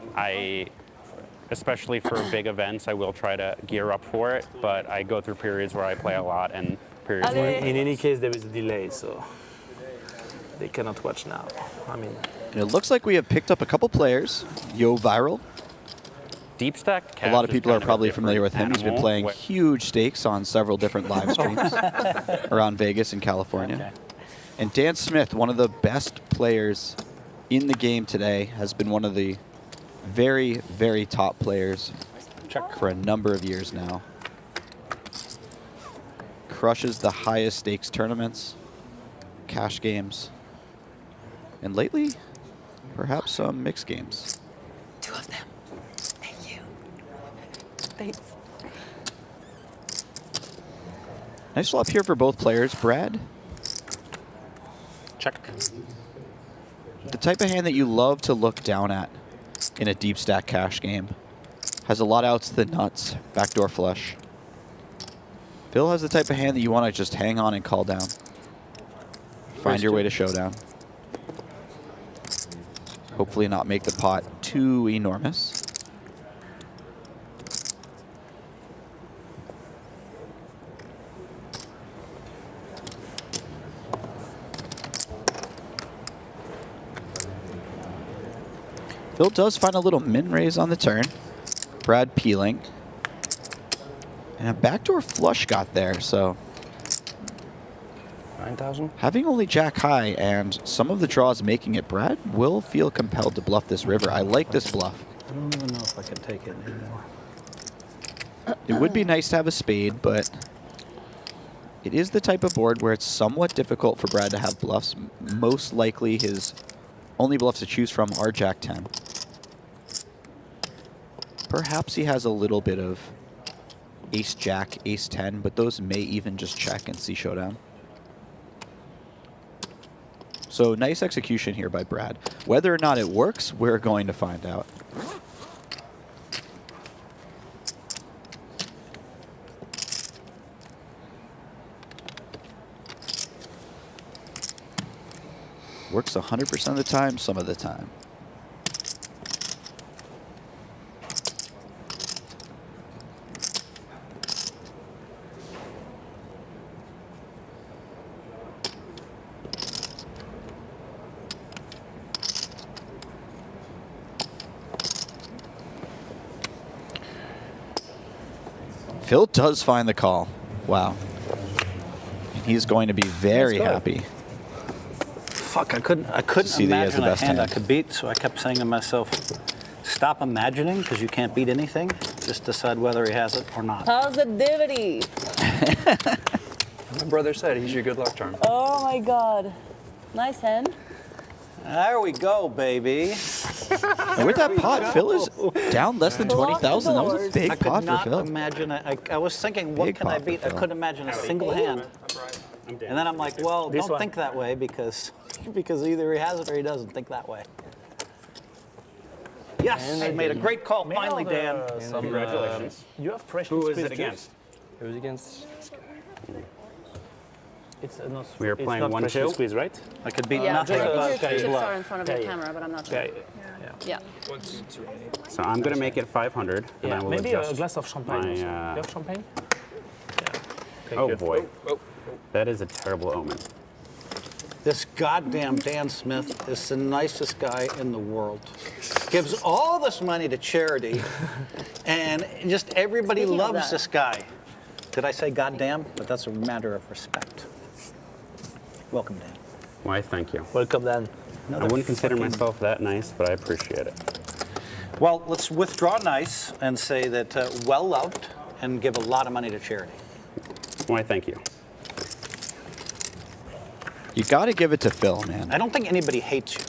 Especially for big events, I will try to gear up for it, but I go through periods where I play a lot and periods where In any case, there is a delay, so they cannot watch now. I mean, And it looks like we have picked up a couple players. Yo Viral. deep stacked A lot of people are probably familiar with him. He's been playing huge stakes on several different live streams around Vegas and California. And Dan Smith, one of the best players in the game today, has been one of the very, very top players for a number of years now. Crushes the highest stakes tournaments, cash games, and lately, perhaps some mixed games. 2 of them. Thank you. Thanks. Nice flop here for both players. Brad? Check. The type of hand that you love to look down at in a deep stack cash game. Has a lot of outs to the nuts, backdoor flush. Phil has the type of hand that you want to just hang on and call down. Find your way to showdown. Hopefully not make the pot too enormous. Phil does find a little min raise on the turn. Brad peeling. And a backdoor flush got there, so 9,000? having only jack high and some of the draws making it, Brad will feel compelled to bluff this river. I like this bluff. I don't even know if I can take it anymore. It would be nice to have a spade, but it is the type of board where it's somewhat difficult for Brad to have bluffs. Most likely his only bluffs to choose from are Jack 10. Perhaps he has a little bit of Ace Jack, Ace 10, but those may even just check and see showdown. So nice execution here by Brad. Whether or not it works, we're going to find out. Works 100% of the time, some of the time. Phil does find the call. Wow. He's going to be very happy. Fuck, I couldn't See that he has the imagine a best hand I hand. could beat, so I kept saying to myself, stop imagining, because you can't beat anything. Just decide whether he has it or not. Positivity. My brother said he's your good luck charm. Oh my God. Nice hand. There we go, baby. And with that pot, Phil is down less than 20,000. That was a big I pot could for not Phil. imagine it. I was thinking, what Big can I pot for beat? I Phil. couldn't imagine a single hand. And then I'm like, well, This don't one. think that way because either he has it or he doesn't. Think that way. Yes, I made a great call finally, Dan. Congratulations. You have fresh Who is squeezed it against? It was against this guy. It's not, We are it's playing not 1-2? freshly squeezed, right? I could beat Yeah, nothing just but your chips bluff. are in front of the Yeah. camera, but I'm not sure. Yeah. Yeah. So I'm going to make it 500. And I will Maybe adjust a glass of champagne. my, also. You have champagne? Yeah. Oh good. boy. That is a terrible omen. This goddamn Dan Smith is the nicest guy in the world. Gives all this money to charity, and just everybody Speaking of loves that. this guy. Did I say goddamn? But that's a matter of respect. Welcome, Dan. Why, thank you. Welcome, Dan. I wouldn't consider myself that nice, but I appreciate it. Well, let's withdraw nice and say that well loved and give a lot of money to charity. Why, thank you. You got to give it to Phil, man. I don't think anybody hates you.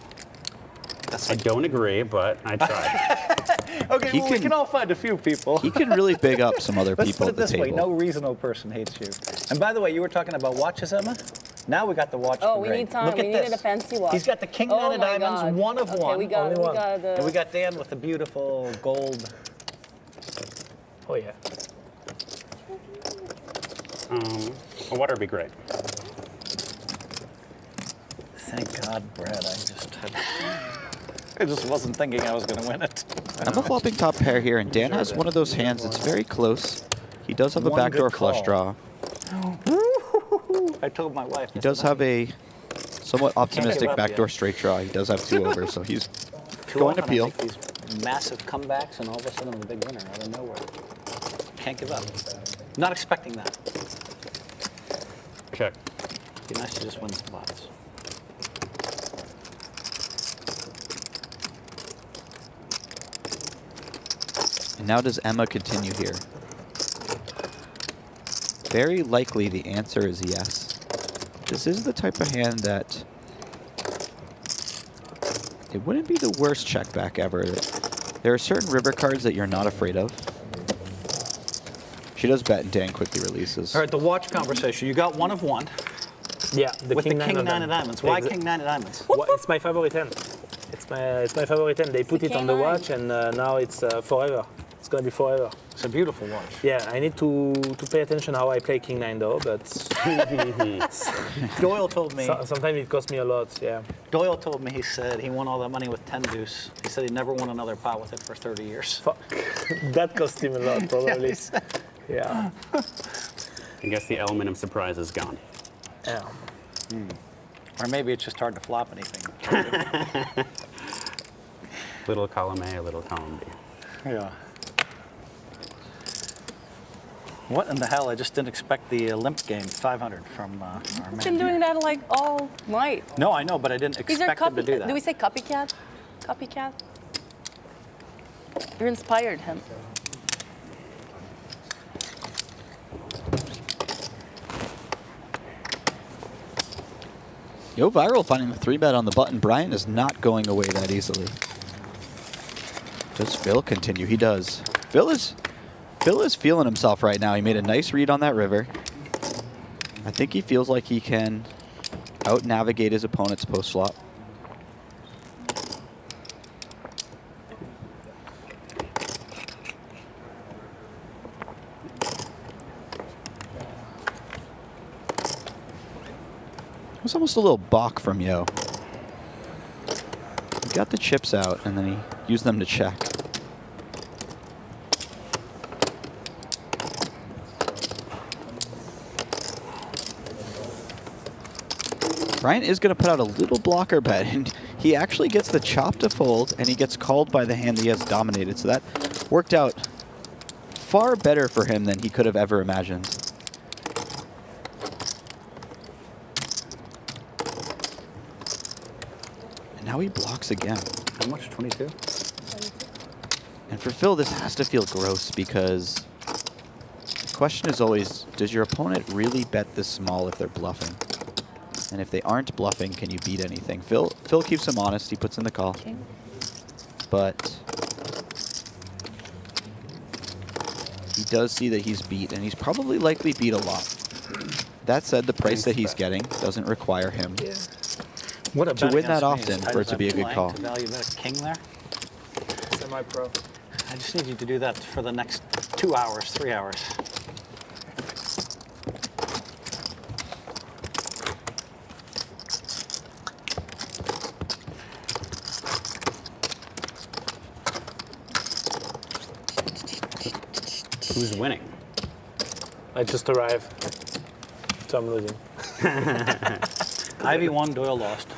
I don't agree, but I tried. Okay, He well, we can- can all find a few people. He can really big up some other Let's people put at it the this way, table. no reasonable person hates you. And by the way, you were talking about watches, Emma? Now we got the watch. Oh, for we Greg. need time. Look We at needed this. a fancy watch. He's got the King Oh Nine of my Diamonds, God. one of Okay, one. we got the. And we got Dan with the beautiful gold. Oh, yeah. A water would be great. Thank God, Brad. I just wasn't thinking I was going to win it. I'm a flopping top pair here, and Dan has one of those hands that's very close. He does have a One backdoor good flush call. draw. I told my wife. He does have a somewhat optimistic up backdoor yet. straight draw. He does have 2 over, so he's Too going to often I peel. make these massive comebacks, and all of a sudden I'm a big winner out of nowhere. Can't give up. Not expecting that. Check. Be nice to just win spots. And now does Emma continue here? Very likely the answer is yes. This is the type of hand that it wouldn't be the worst check back ever. There are certain river cards that you're not afraid of. She does bet and Dan quickly releases. All right, the watch conversation. You got one of one. Yeah, with the King of Nine of Diamonds. Why King Nine of Diamonds? Well, it's my favorite hand. It's my favorite hand. They put it on the watch, and now it's forever. It's gonna be forever. It's a beautiful watch. Yeah, I need to pay attention how I play King 9 though, but Doyle told me. Sometimes it costs me a lot. Yeah. Doyle told me, he said he won all that money with 10 deuce. He said he never won another pot with it for 30 years. Fuck. That cost him a lot, probably. Yeah. I guess the element of surprise is gone. Yeah. Or maybe it's just hard to flop anything. Little column A, little column B. Yeah. What in the hell? I just didn't expect the limp game 500 from our man. I've been doing that like all night. No, I know, but I didn't These are expect him to do that. Do we say copycat? Copycat? You're inspired him. Yo Viral finding the 3-bet on the button. Brian is not going away that easily. Does Phil continue? He does. Phil is feeling himself right now. He made a nice read on that river. I think he feels like he can out-navigate his opponent's post-flop. It was almost a little balk from Yo. He got the chips out, and then he used them to check. Brian is going to put out a little blocker bet, and he actually gets the chop to fold, and he gets called by the hand that he has dominated. So that worked out far better for him than he could have ever imagined. And now he blocks again. How much? 22? And for Phil, this has to feel gross because the question is always, does your opponent really bet this small if they're bluffing? And if they aren't bluffing, can you beat anything? Phil keeps him honest. He puts in the call. Okay. But he does see that he's beat, and he's probably likely beat a lot. That said, the price that he's getting doesn't require him to win that often for it to be a good call. To value bet a king there? Semi-pro. I just need you to do that for the next 2 hours, 3 hours. Who's winning? I just arrived, so I'm losing. Ivy won, Doyle lost.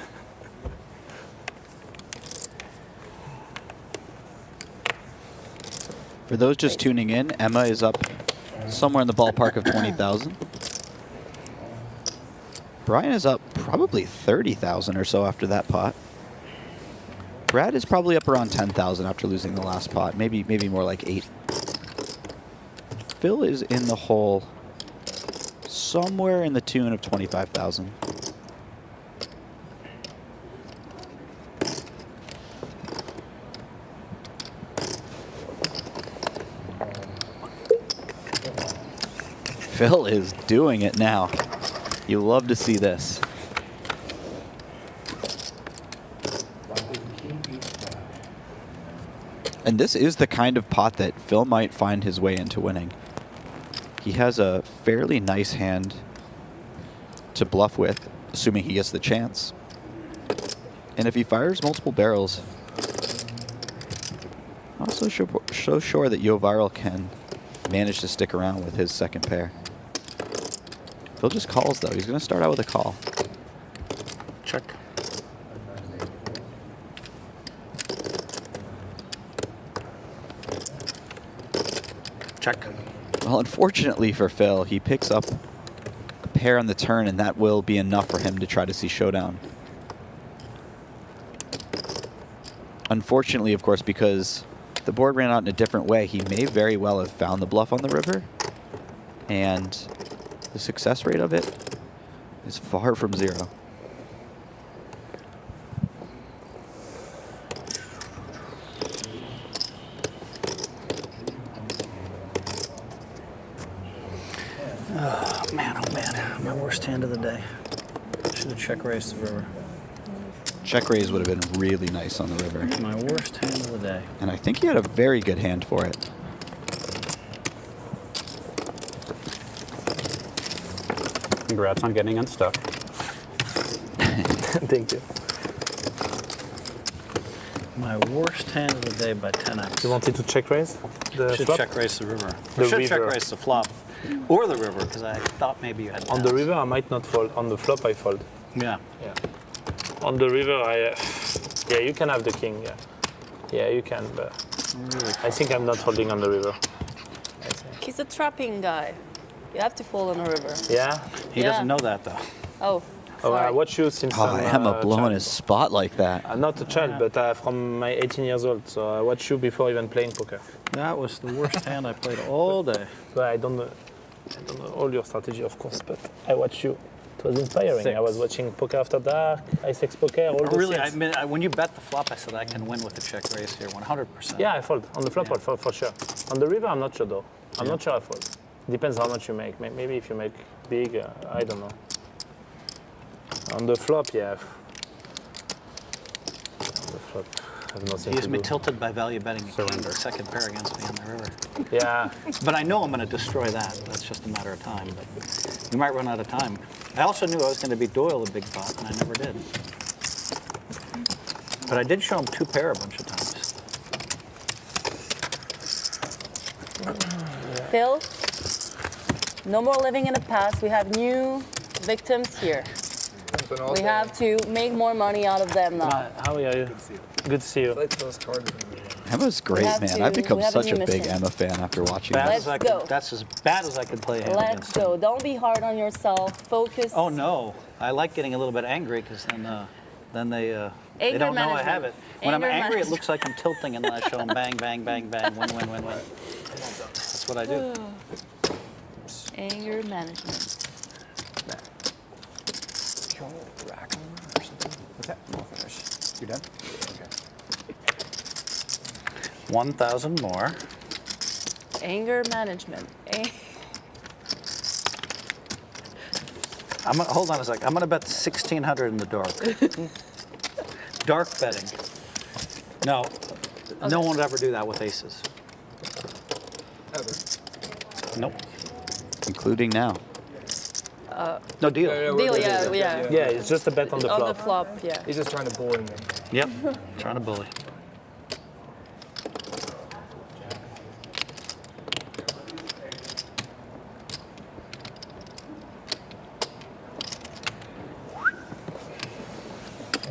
For those just tuning in, Emma is up somewhere in the ballpark of 20,000. Brian is up probably 30,000 or so after that pot. Brad is probably up around 10,000 after losing the last pot, maybe more like 8. Phil is in the hole somewhere in the tune of 25,000. Phil is doing it now. You love to see this. And this is the kind of pot that Phil might find his way into winning. He has a fairly nice hand to bluff with, assuming he gets the chance. And if he fires multiple barrels, I'm not so sure that Yo Viral can manage to stick around with his second pair. Phil just calls, though. He's going to start out with a call. Check. Check. Well, unfortunately for Phil, he picks up a pair on the turn, and that will be enough for him to try to see showdown. Unfortunately, of course, because the board ran out in a different way, he may very well have found the bluff on the river, and the success rate of it is far from 0. Oh, man, my worst hand of the day. Should have check raised the river. Check raise would have been really nice on the river. My worst hand of the day. And I think he had a very good hand for it. Congrats on getting unstuck. Thank you. My worst hand of the day by 10x. You wanted to check raise the should flop? check raise the river. The Should river. check raise the flop. Or the river, because I thought maybe you had On the river, I might not fold. On the flop, I fold. Yeah. Yeah. On the river, yeah, you can have the king. Yeah. Yeah, you can, but I think I'm not folding on the river. He's a trapping guy. You have to fold on the river. Yeah. He doesn't know that though. Oh. Oh, I watch you since Oh, I'm Emma blowing child. his spot like that. I'm not a child, but from my 18 years old, so I watch you before even playing poker. That was the worst hand I played all day. But I don't know all your strategy, of course, but I watch you. It was inspiring. I was watching Poker After Dark, Ice Poker, all those Really, things. when you bet the flop, I said I can win with the check raise here, 100%. Yeah, I fold. On the flop, I fold for sure. On the river, I'm not sure though. I'm not sure I fold. Depends how much you make. Maybe if you make big, I don't know. On the flop, yeah. On the flop, I have nothing He to has me do. tilted by value betting the second pair against me on the river. Yeah. But I know I'm going to destroy that. That's just a matter of time. But you might run out of time. I also knew I was going to beat Doyle a big pot, and I never did. But I did show him 2 pair a bunch of times. Phil, no more living in the past. We have new victims here. We have to make more money out of them now. How are you? Good to see you. Emma's great, have man. to- I've become we have a such a new big mission. Emma fan after watching Let's this. go. That's as bad as I could play a hand Let's against go. him. Don't be hard on yourself. Focus. Oh, no. I like getting a little bit angry because then they Anger don't know I management. have it. When I'm Anger angry, it management. looks like I'm tilting, and then I show them bang, bang, bang, bang, win, win, win, win. That's what I do. Anger management. Rack on or something. What's that? I'll finish. You done? Okay. 1,000 more. Anger management. Hold on a sec. I'm going to bet 1,600 in the dark. Dark betting. No, no one would ever do that with aces. Ever. Nope. Including now. No deal. Deal, yeah. Yeah, it's just a bet on the On flop. the flop, yeah. He's just trying to bully me. Yep. Trying to bully.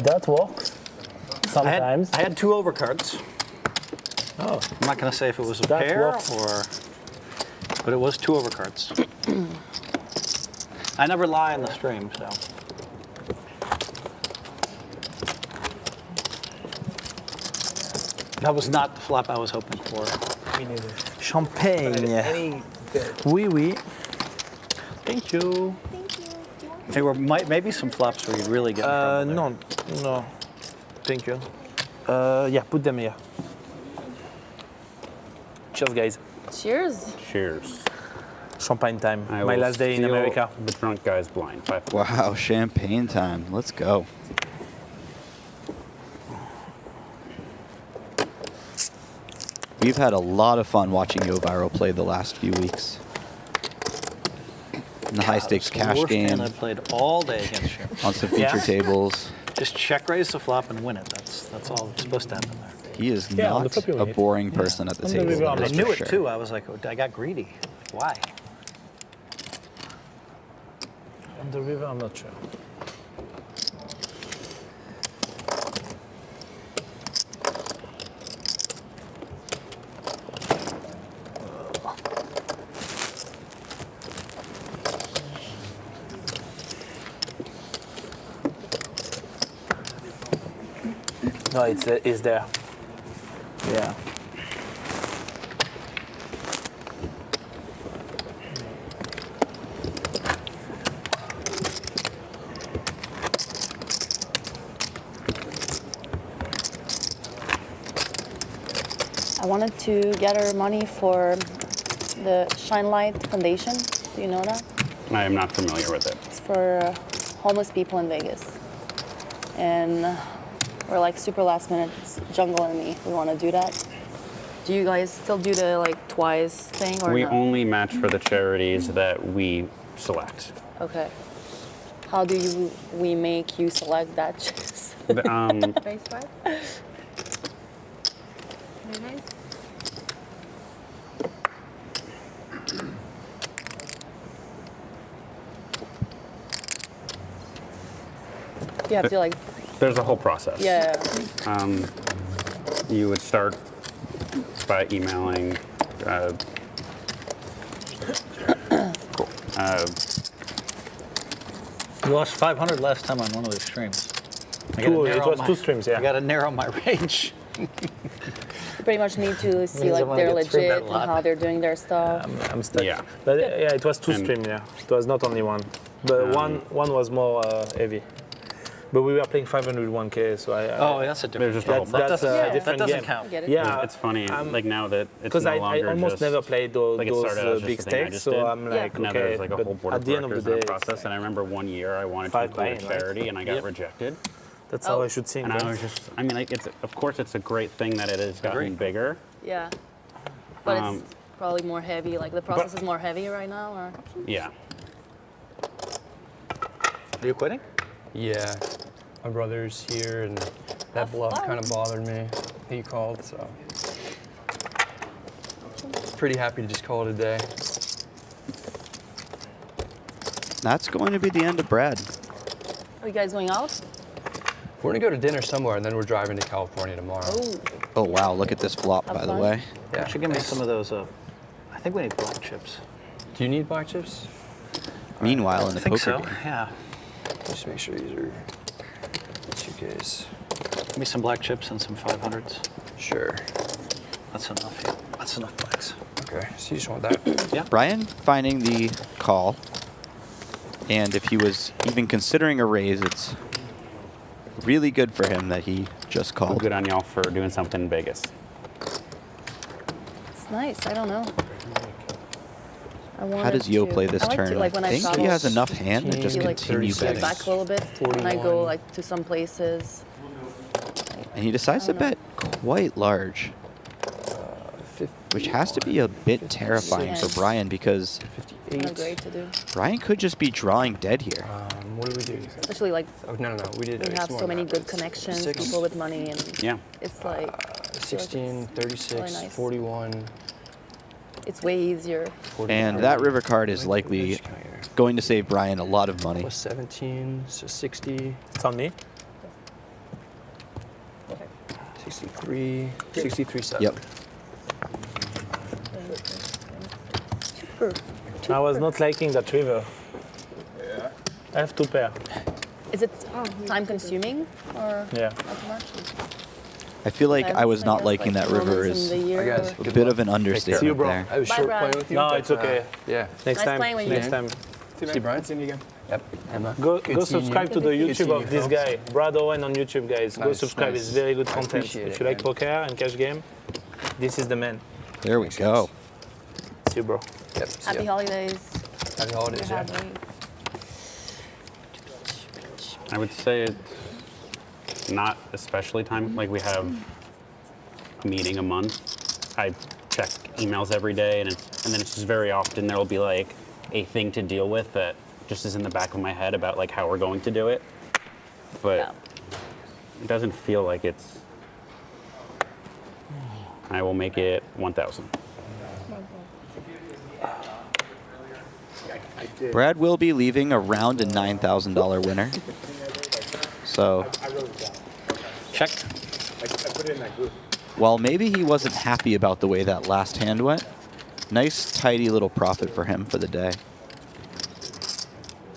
That works. Sometimes. I had 2 overcards. Oh. I'm not going to say if it was a That pair works. but it was 2 overcards. I never lie in the stream, so. That was not the flop I was hoping for. Me neither. Champagne. Any bit. Oui, oui. Thank you. There were maybe some flops where you'd really get in trouble there. No. Thank you. Yeah, put them here. Cheers, guys. Cheers. Cheers. Champagne time. I My will last day in steal America. The drunk guy's blind. Bye. Wow, champagne time. Let's go. We've had a lot of fun watching Yoviro play the last few weeks. In the high stakes It's the cash worst hand game, I played all day against you. on some feature tables. Just check raise the flop and win it. That's all that's supposed to happen there. He is Yeah, on the not flip you a win. boring person at the On the table. river, I'm that I is knew for it sure. too. I was like, I got greedy. Why? On the river, I'm not sure. No, it's there. Yeah. I wanted to gather money for the Shine Light Foundation. Do you know that? I am not familiar with it. It's for homeless people in Vegas. And we're like super last minute. It's Jungle and me. We want to do that. Do you guys still do the like twice thing or We no? only match for the charities that we select. Okay. How do we make you select that? Raise 5? Very nice. You have to like, There's a whole process. yeah. You would start by emailing. Cool. You lost 500 last time on one of these streams. I gotta It narrow was my- 2 streams, yeah. I got to narrow my range. You pretty much need to see Means I like wanna they're get through that legit and lot. how they're doing their stuff. I'm stuck. Yeah. But yeah, it was 2 And- streams, yeah. It was not only one. But one was more heavy. But we were playing 501k, so Oh, that's a different. That's a different that doesn't game. count. Yeah, It's funny, like now that it's because no I longer almost just, never played those, like it started as big just a thing I stakes, just so did. I'm like, Now okay. there's like a but whole board at of the end of the directors day, and a process, and I remember one year I wanted to Five include a buy-in, right? charity, and I got Yep. rejected. that's how I should think. And I right? was just, I mean, like, of course, it's a great thing that it has gotten bigger. Yeah. But it's probably more heavy. Like the process is more heavy right now, or? Yeah. Are you quitting? Yeah. My brother's here, and that bluff kind of bothered me. He called, so. Pretty happy to just call it a day. That's going to be the end of Brad. Are you guys going out? We're gonna go to dinner somewhere, and then we're driving to California tomorrow. Oh. Oh, wow. Look at this flop, by the fun. way. Yeah. Actually, give me some of those. I think we need black chips. Do you need black chips? Meanwhile, in the I think poker so. game. Yeah. Just make sure these are suitcase. Give me some black chips and some 500s. Sure. That's enough. Yeah. That's enough blacks. Okay, so you just want that? Yeah. Brian finding the call. And if he was even considering a raise, it's really good for him that he just called. Good on y'all for doing something in Vegas. It's nice. I don't know. How does Yo play this I like turn? To, like, when I think travel, he has enough hand to just he, like, continue sit betting. back a little bit when I go like to some places. And he decides to bet quite large, which has to be a bit terrifying for Brian because Not great to do. Brian could just be drawing dead here. What did we do? Especially like Oh, no. We did. we have so many good connections, Six. people with money, and Yeah. it's like 16, 36, really nice. 41. it's way easier. And that river card is likely going to save Brian a lot of money. Plus 17, so 60. It's on me. 63, 63, 7. Yep. I was not liking that river. I have 2 pair. Is it time consuming or Yeah. not much? I feel like I was not guess, liking like that river moments is in the year Guys, a good bit luck. of an understatement See you, bro. there. I was Bye, short Brian. playing with you. No, but, it's okay. Yeah. Next Nice time. playing with you. Next time. See Brian? Seeing you again. Yep. Emma. Go Good seeing subscribe you. to the Good YouTube seeing of you, this folks. guy, Brad Owen on YouTube, guys. Go Nice, subscribe. nice. It's very good I content. appreciate If it, you like man. poker and cash game, this is the man. There we go. See you, bro. Yep. see Happy ya. holidays. Happy holidays, You're yeah. happy. I would say it's not especially time. Like we have a meeting a month. I check emails every day, and then it's just very often there will be like a thing to deal with that just is in the back of my head about like how we're going to do it. But it doesn't feel like it's. I will make it 1,000. Brad will be leaving around a $9,000 winner. So Check. I put it in that group. while maybe he wasn't happy about the way that last hand went, nice tidy little profit for him for the day.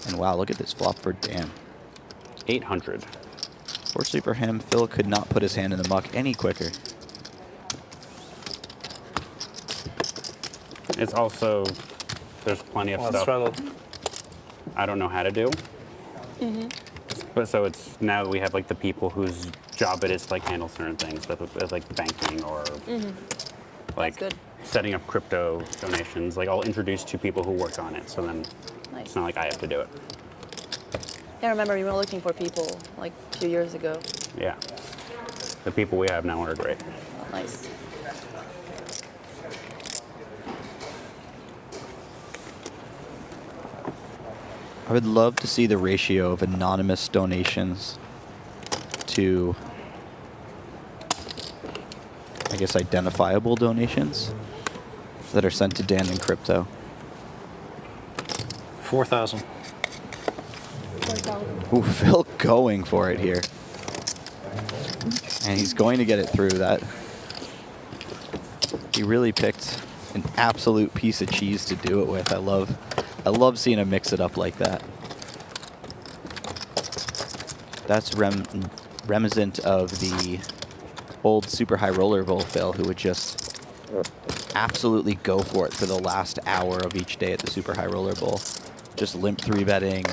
And wow, look at this flop for Dan. 800. Fortunately for him, Phil could not put his hand in the muck any quicker. It's also, there's plenty of stuff I don't know how to do. But so it's now we have like the people whose job it is to like handle certain things, as like banking or like setting up crypto donations. Like I'll introduce 2 people who work on it, so then it's not like I have to do it. Yeah, I remember you were looking for people like a few years ago. Yeah. The people we have now are great. Nice. I would love to see the ratio of anonymous donations to, I guess, identifiable donations that are sent to Dan in crypto. 4,000. Ooh, Phil going for it here. And he's going to get it through that. He really picked an absolute piece of cheese to do it with. I love seeing him mix it up like that. That's reminiscent of the old super high roller bowl Phil, who would just absolutely go for it for the last hour of each day at the super high roller bowl. just limp 3-betting,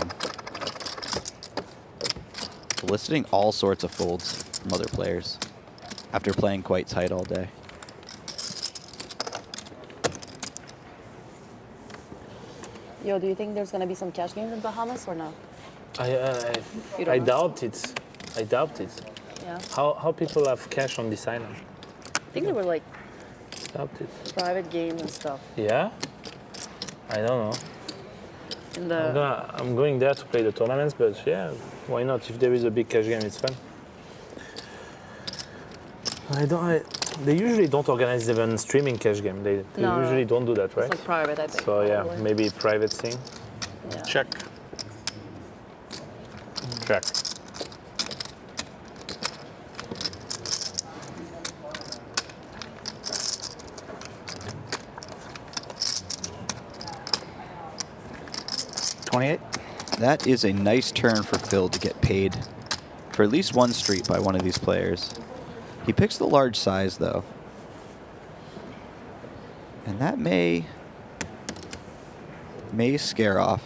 eliciting all sorts of folds from other players after playing quite tight all day. Yo, do you think there's gonna be some cash games in Bahamas or no? I don't know? doubt it. I doubt it. Yeah. How people have cash on this island? I think they were like Doubt it. private games and stuff. Yeah? I don't know. In the I'm going there to play the tournaments, but yeah, why not? If there is a big cash game, it's fun. They usually don't organize even streaming cash game. They No. usually don't do that, right? It's like private, I think. So yeah, probably. maybe private thing. Yeah. Check. Check. That is a nice turn for Phil to get paid for at least one street by one of these players. He picks the large size, though. And that may scare off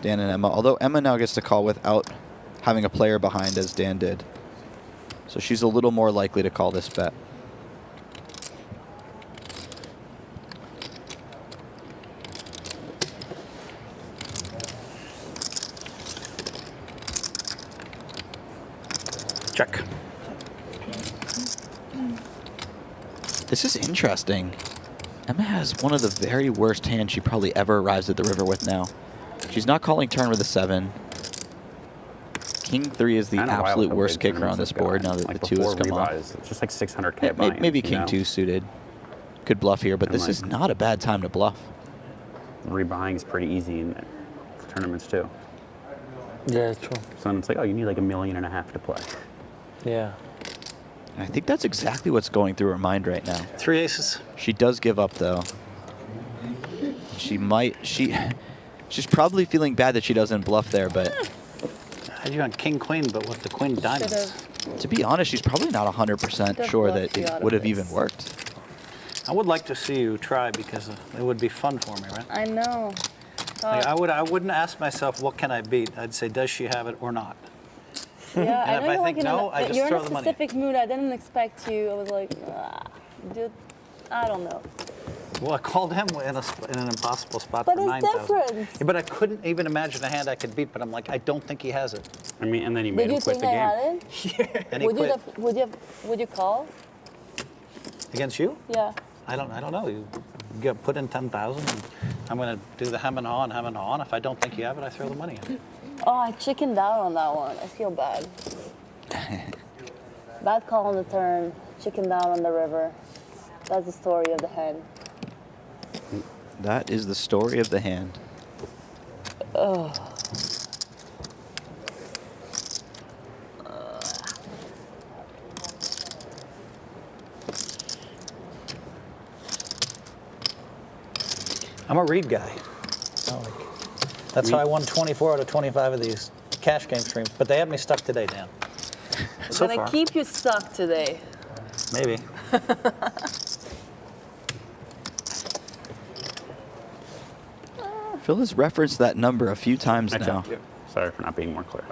Dan and Emma, although Emma now gets to call without having a player behind, as Dan did. So she's a little more likely to call this bet. Check. This is interesting. Emma has one of the very worst hands she probably ever arrives at the river with now. She's not calling turn with a 7. King 3 is the Kinda wild absolute how worst big kicker on this tournaments have board now gone. that Like the 2 has before come off. rebuys, it's just like 600K buy-in, Maybe you King know? 2 suited. Could bluff here, but And this like- is not a bad time to bluff. Rebuying is pretty easy in tournaments too. Yeah, true. So then it's like, oh, you need like $1.5 million to play. Yeah. I think that's exactly what's going through her mind right now. 3 aces. She does give up, though. She's probably feeling bad that she doesn't bluff there, but I had you on king queen, but with the queen diamonds. to be honest, she's probably not 100% sure that it would have even worked. I would like to see you try because it would be fun for me, right? I know. Like, I wouldn't ask myself, what can I beat? I'd say, does she have it or not? Yeah, And I if know I you're think like no, I just you're throw in a the money. specific mood. I didn't expect you. I was like, dude, I don't know. Well, I called him in an impossible spot But for it's 9,000. different. Yeah, but I couldn't even imagine a hand I could beat. But I'm like, I don't think he has it. I mean, and then he Did made you him quit think the I game. had it? And he quit. Would you call? Against you? Yeah. I don't know. You get put in 10,000. And I'm gonna do the hem and haw and hem and haw. And if I don't think you have it, I throw the money in. Oh, I chickened out on that one. I feel bad. Bad call on the turn. Chickened out on the river. That's the story of the hand. That is the story of the hand. Ugh. I'm a read guy. That's how I won 24 out of 25 of these cash game streams. But they had me stuck today, Dan. So Gonna far. keep you stuck today. Maybe. Phil has referenced that number a few times now. Sorry for not being more clear.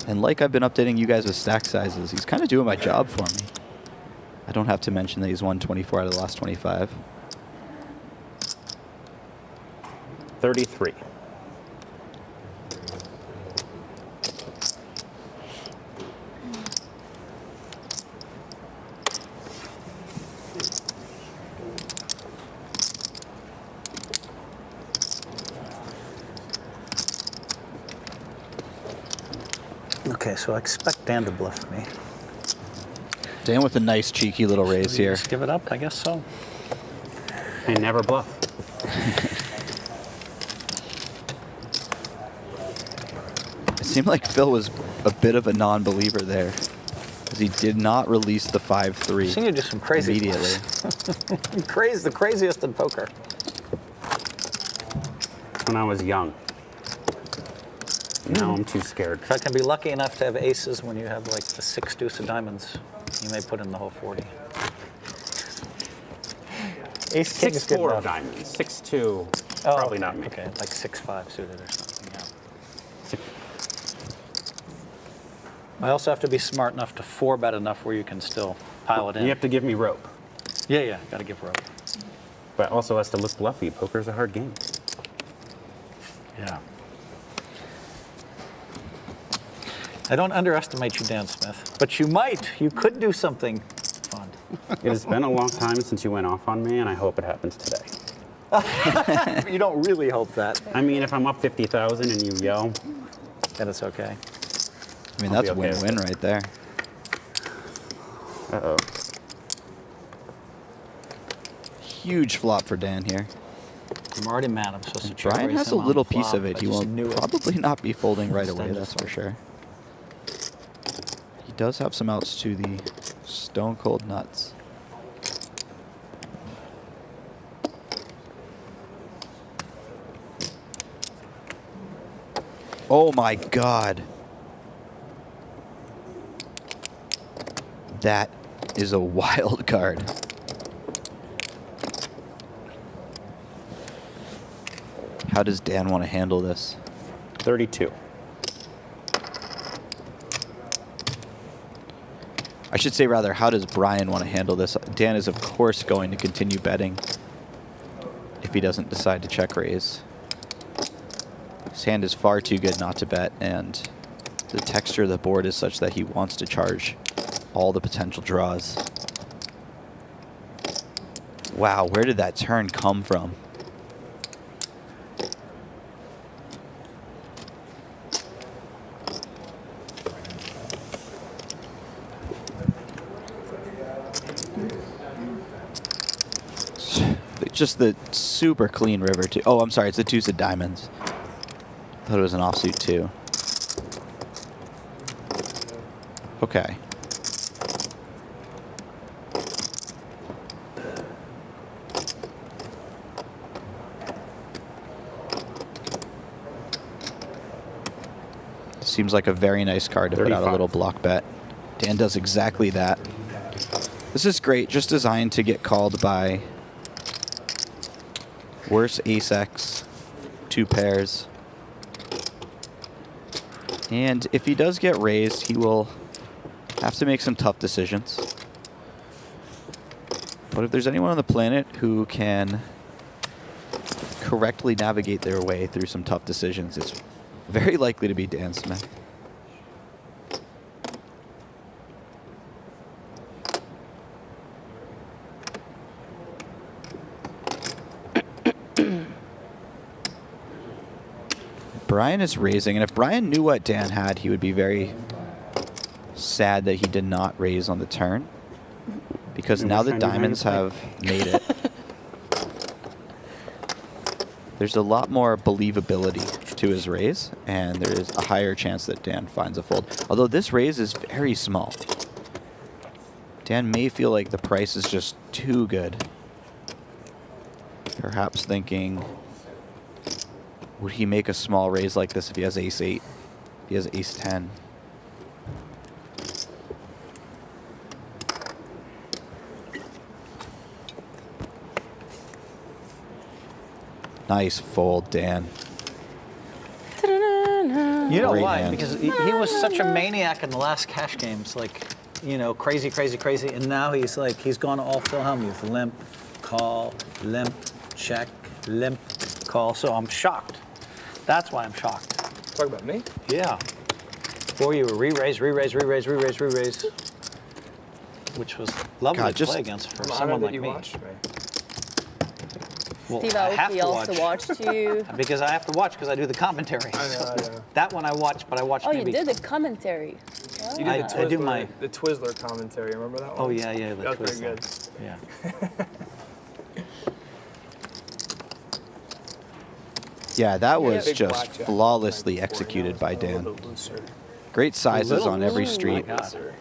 And like I've been updating you guys with stack sizes, he's kind of doing my job for me. I don't have to mention that he's won 24 out of the last 25. 33. Okay, so I expect Dan to bluff me. Dan with a nice cheeky little raise here. Just give it up, I guess so. I never bluff. It seemed like Phil was a bit of a non-believer there, because he did not release the 5-3 I've seen you do some crazy immediately. the craziest in poker. When I was young. Now I'm too scared. If I can be lucky enough to have aces when you have like the 6 deuce of diamonds. You may put in the whole 40. Ace king is good 6-4 enough. of diamonds. 6-2. Oh, Probably not me. Okay, like 6-5 suited or something. Yeah. I also have to be smart enough to 4-bet enough where you can still pile it in. You have to give me rope. Yeah, got to give rope. But also has to look bluffy. Poker's a hard game. Yeah. I don't underestimate you, Dan Smith, but you might. You could do something fun. It has been a long time since you went off on me, and I hope it happens today. You don't really hope that. I mean, if I'm up 50,000 and you yell, then it's okay. I mean, I'll that's be okay with win-win right there. Uh-oh. Huge flop for Dan here. I'm already mad. I'm supposed to check. Brian has a little piece of it. He will knew it. probably not be folding right away, Instead that's just for sure. He does have some outs to the stone cold nuts. Oh my God. That is a wild card. How does Dan want to handle this? 32. I should say rather, how does Brian want to handle this? Dan is, of course, going to continue betting if he doesn't decide to check raise. His hand is far too good not to bet, and the texture of the board is such that he wants to charge all the potential draws. Wow, where did that turn come from? Just the super clean river too. Oh, I'm sorry, it's the deuce of diamonds. Thought it was an offsuit too. Okay. Seems like a very nice card to put out a 35. little block bet. Dan does exactly that. This is great, just designed to get called by worse ace-x, 2 pairs. And if he does get raised, he will have to make some tough decisions. But if there's anyone on the planet who can correctly navigate their way through some tough decisions, it's very likely to be Dan Smith. Brian is raising, and if Brian knew what Dan had, he would be very sad that he did not raise on the turn, because now the diamonds have made it. There's a lot more believability to his raise, and there is a higher chance that Dan finds a fold. Although this raise is very small. Dan may feel like the price is just too good. Perhaps thinking, would he make a small raise like this if he has ace-8? If he has ace-10? Nice fold, Dan. You know Great why? hand. Because he was such a maniac in the last cash games, like, you know, crazy, crazy, crazy, and now he's like, he's gone all Phil Hellmuth, limp, call, limp, check, limp, call. So I'm shocked. That's why I'm shocked. Talk about me? Yeah. Before you were re-raise, re-raise, re-raise, re-raise, re-raise, which was lovely God, to play against for I'm someone honored that like you me. watched me. Well, Steve I have Aoki to also watched you. Because I have to watch because I do the commentary. I know. That one I watched, but I watched Oh, you maybe. did the commentary. You did I do the Twizzler commentary. Remember that one? Oh yeah, the That was pretty Twizzler. good. Yeah. Yeah, that was Big just blackjack. flawlessly executed by A little Dan. bit looser. Great sizes little on every looser. street, Oh my God.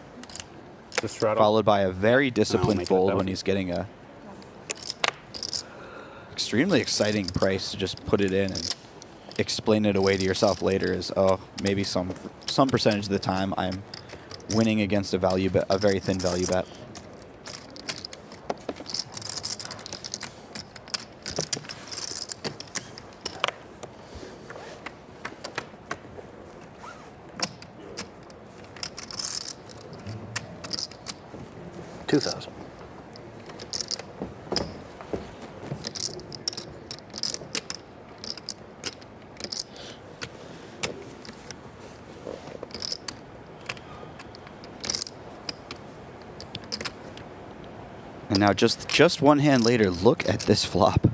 The straddle. followed by a very disciplined make it fold 1,000. when he's getting a extremely exciting price to just put it in and explain it away to yourself later is, oh, maybe some percentage of the time I'm winning against a value bet, a very thin value bet. $2,000. And now just one hand later, look at this flop.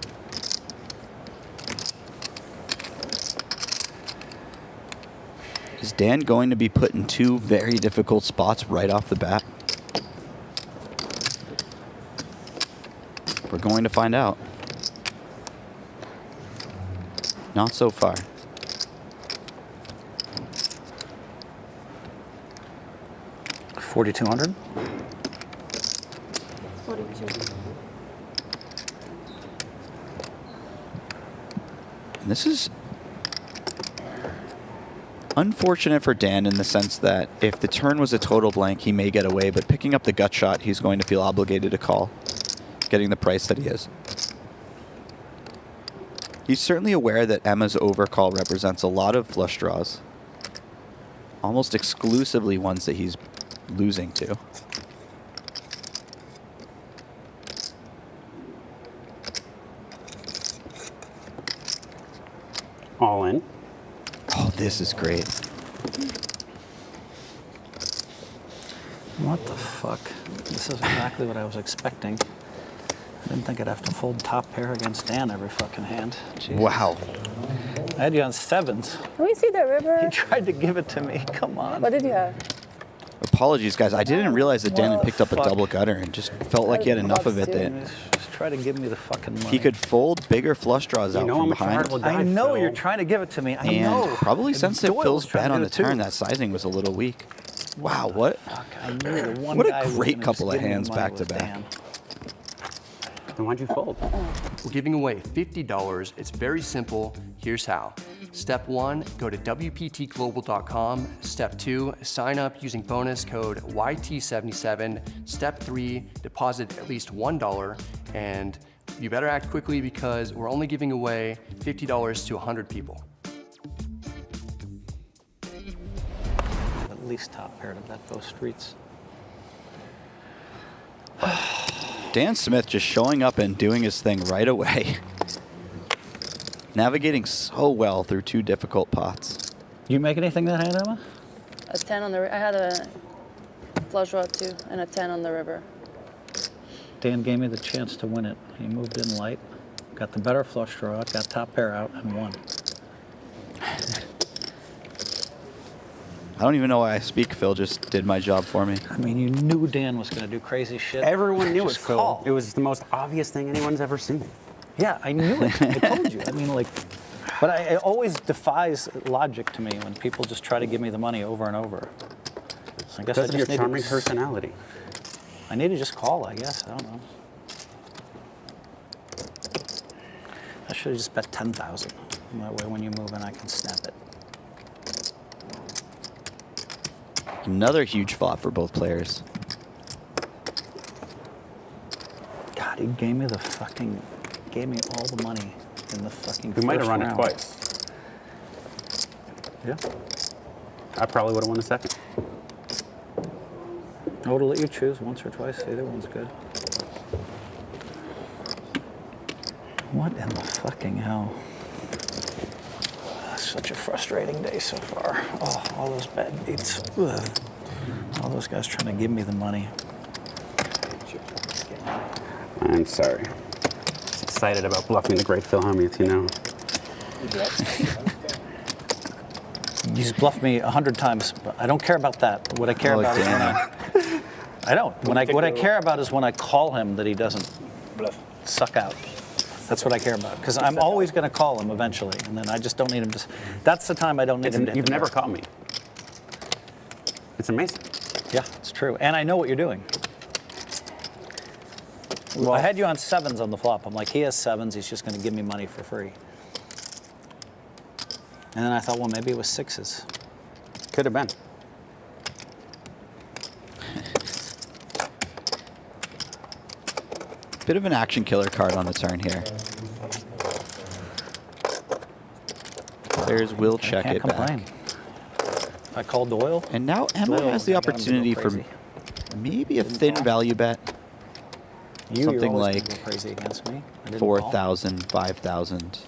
Is Dan going to be put in two very difficult spots right off the bat? We're going to find out. Not so far. $4,200. 42. And this is unfortunate for Dan in the sense that if the turn was a total blank, he may get away, but picking up the gut shot, he's going to feel obligated to call, getting the price that he is. He's certainly aware that Emma's overcall represents a lot of flush draws, almost exclusively ones that he's losing to. All in. Oh, this is great. What the fuck? This is exactly what I was expecting. I didn't think I'd have to fold top pair against Dan every fucking hand. Jesus. Wow. I had you on sevens. Can we see the river? You tried to give it to me. Come on. What did you have? Apologies, guys. I didn't realize that Dan had picked up a fuck. double gutter and just felt like he had enough of it that Just try to give me the fucking money. he could fold bigger flush draws out from behind. I know you're trying to give it to me. I And know. probably sensed that Doyle Phil's was trying bet to on do the it too. turn, that sizing was a little weak. Wow, what? I knew the one What guy a was great gonna couple just of give me hands money back to was back. Dan. Then why'd you fold? We're giving away $50. It's very simple. Here's how. Step 1, go to WPTglobal.com. Step 2, sign up using bonus code YT77. Step 3, deposit at least $1. And you better act quickly because we're only giving away $50 to 100 people. At least top pair to bet those streets. Dan Smith just showing up and doing his thing right away. Navigating so well through two difficult pots. You make anything that hand, Emma? A 10 on the. I had a flush draw too, and a 10 on the river. Dan gave me the chance to win it. He moved in light, got the better flush draw, got top pair out, and won. I don't even know why I speak. Phil just did my job for me. I mean, you knew Dan was going to do crazy shit. Everyone knew it, Just Phil. call. It was the most obvious thing anyone's ever seen. Yeah, I knew it. I told you. I mean, like, but it always defies logic to me when people just try to give me the money over and over. So I guess Because of your need charming to, personality. I need to just call, I guess. I don't know. I should have just bet 10,000. That way, when you move in, I can snap it. Another huge flop for both players. God, he gave me all the money in the fucking We might have first run it round. twice. Yeah. I probably would have won the second. I would have let you choose once or twice. Either one's good. What in the fucking hell? Such a frustrating day so far. Oh, all those bad beats. Ugh. All those guys trying to give me the money. I'm sorry. Just excited about bluffing the great Phil Hellmuth, you know. He's bluffed me 100 times, but I don't care about that. What I care about is when I don't. What I care about is when I call him that he doesn't suck out. That's what I care about. Because I'm always going to call him eventually, and then I just don't need him to. That's the time I don't need him to. You've never caught me. It's amazing. Yeah, it's true. And I know what you're doing. Well, I had you on sevens on the flop. I'm like, he has sevens. He's just going to give me money for free. And then I thought, well, maybe it was sixes. Could have been. Bit of an action killer card on the turn here. Players will check Can't it complain. back. I called Doyle. And now Emma Doyle, has the I got him to go opportunity for crazy. maybe a thin value bet. You're Something always like gonna go crazy against me. I didn't call. 4,000, 5,000.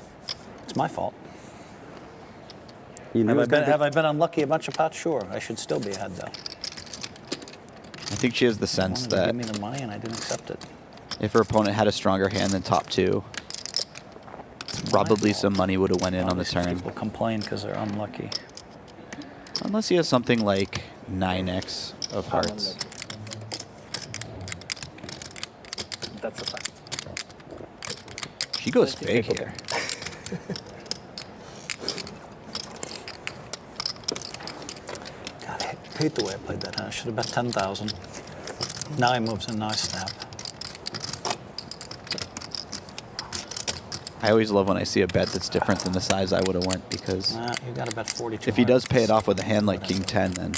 It's my fault. You knew Have I been unlucky a bunch of pots? Sure. I should still be ahead, though. I think she has the sense Wanted to that give me the money, and I didn't accept it. if her opponent had a stronger hand than top two, probably some money would have went in on the turn. People complain because they're unlucky. Unless he has something like 9x of hearts. That's a fact. She goes big here. God, I hate the way I played that. I should have bet 10,000. Now he moves in. Now I snap. I always love when I see a bet that's different than the size I would have went, because Nah, you got to bet 42. if he does pay it off with a hand like King 10, then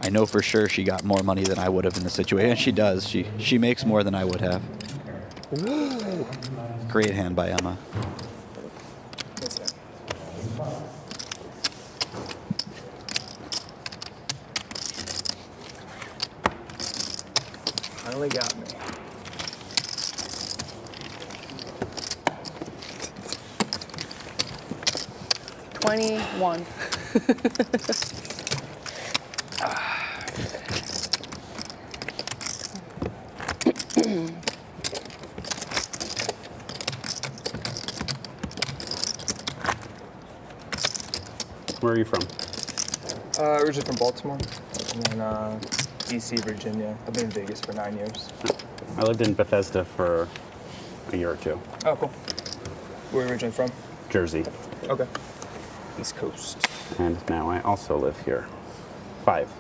I know for sure she got more money than I would have in the situation. And she does. She makes more than I would have. Great hand by Emma. Finally got me. $21. Where are you from? Originally from Baltimore, and then DC, Virginia. I've been in Vegas for 9 years. I lived in Bethesda for a year or two. Oh, cool. Where are you originally from? Jersey. Okay. East Coast. And now I also live here. 5.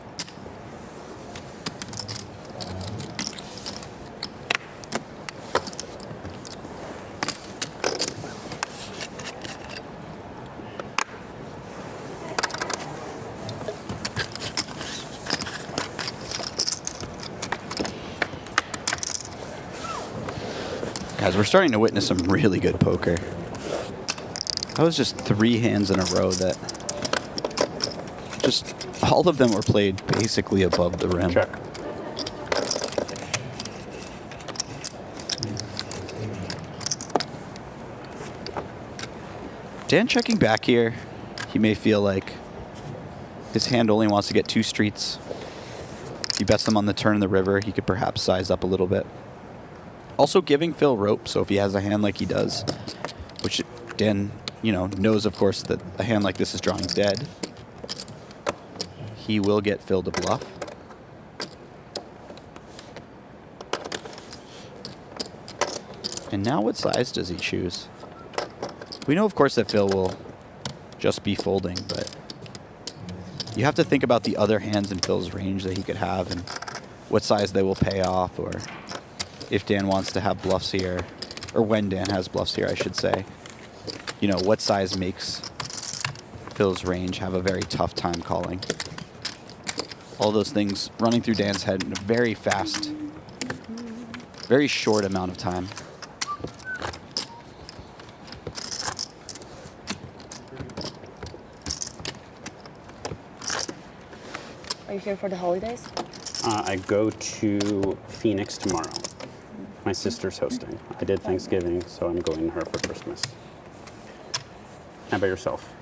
Guys, we're starting to witness some really good poker. That was just 3 hands in a row that just all of them were played basically above the rim. Check. Dan checking back here, he may feel like his hand only wants to get 2 streets. If he bets them on the turn of the river, he could perhaps size up a little bit. Also giving Phil rope, so if he has a hand like he does, which Dan, knows, of course, that a hand like this is drawing dead, he will get Phil to bluff. And now what size does he choose? We know, of course, that Phil will just be folding, but you have to think about the other hands in Phil's range that he could have and what size they will pay off, or if Dan wants to have bluffs here, or when Dan has bluffs here, I should say. What size makes Phil's range have a very tough time calling. All those things running through Dan's head in a very fast, very short amount of time. Are you here for the holidays? I go to Phoenix tomorrow. My sister's hosting. I did Thanksgiving, so I'm going to her for Christmas. How about yourself?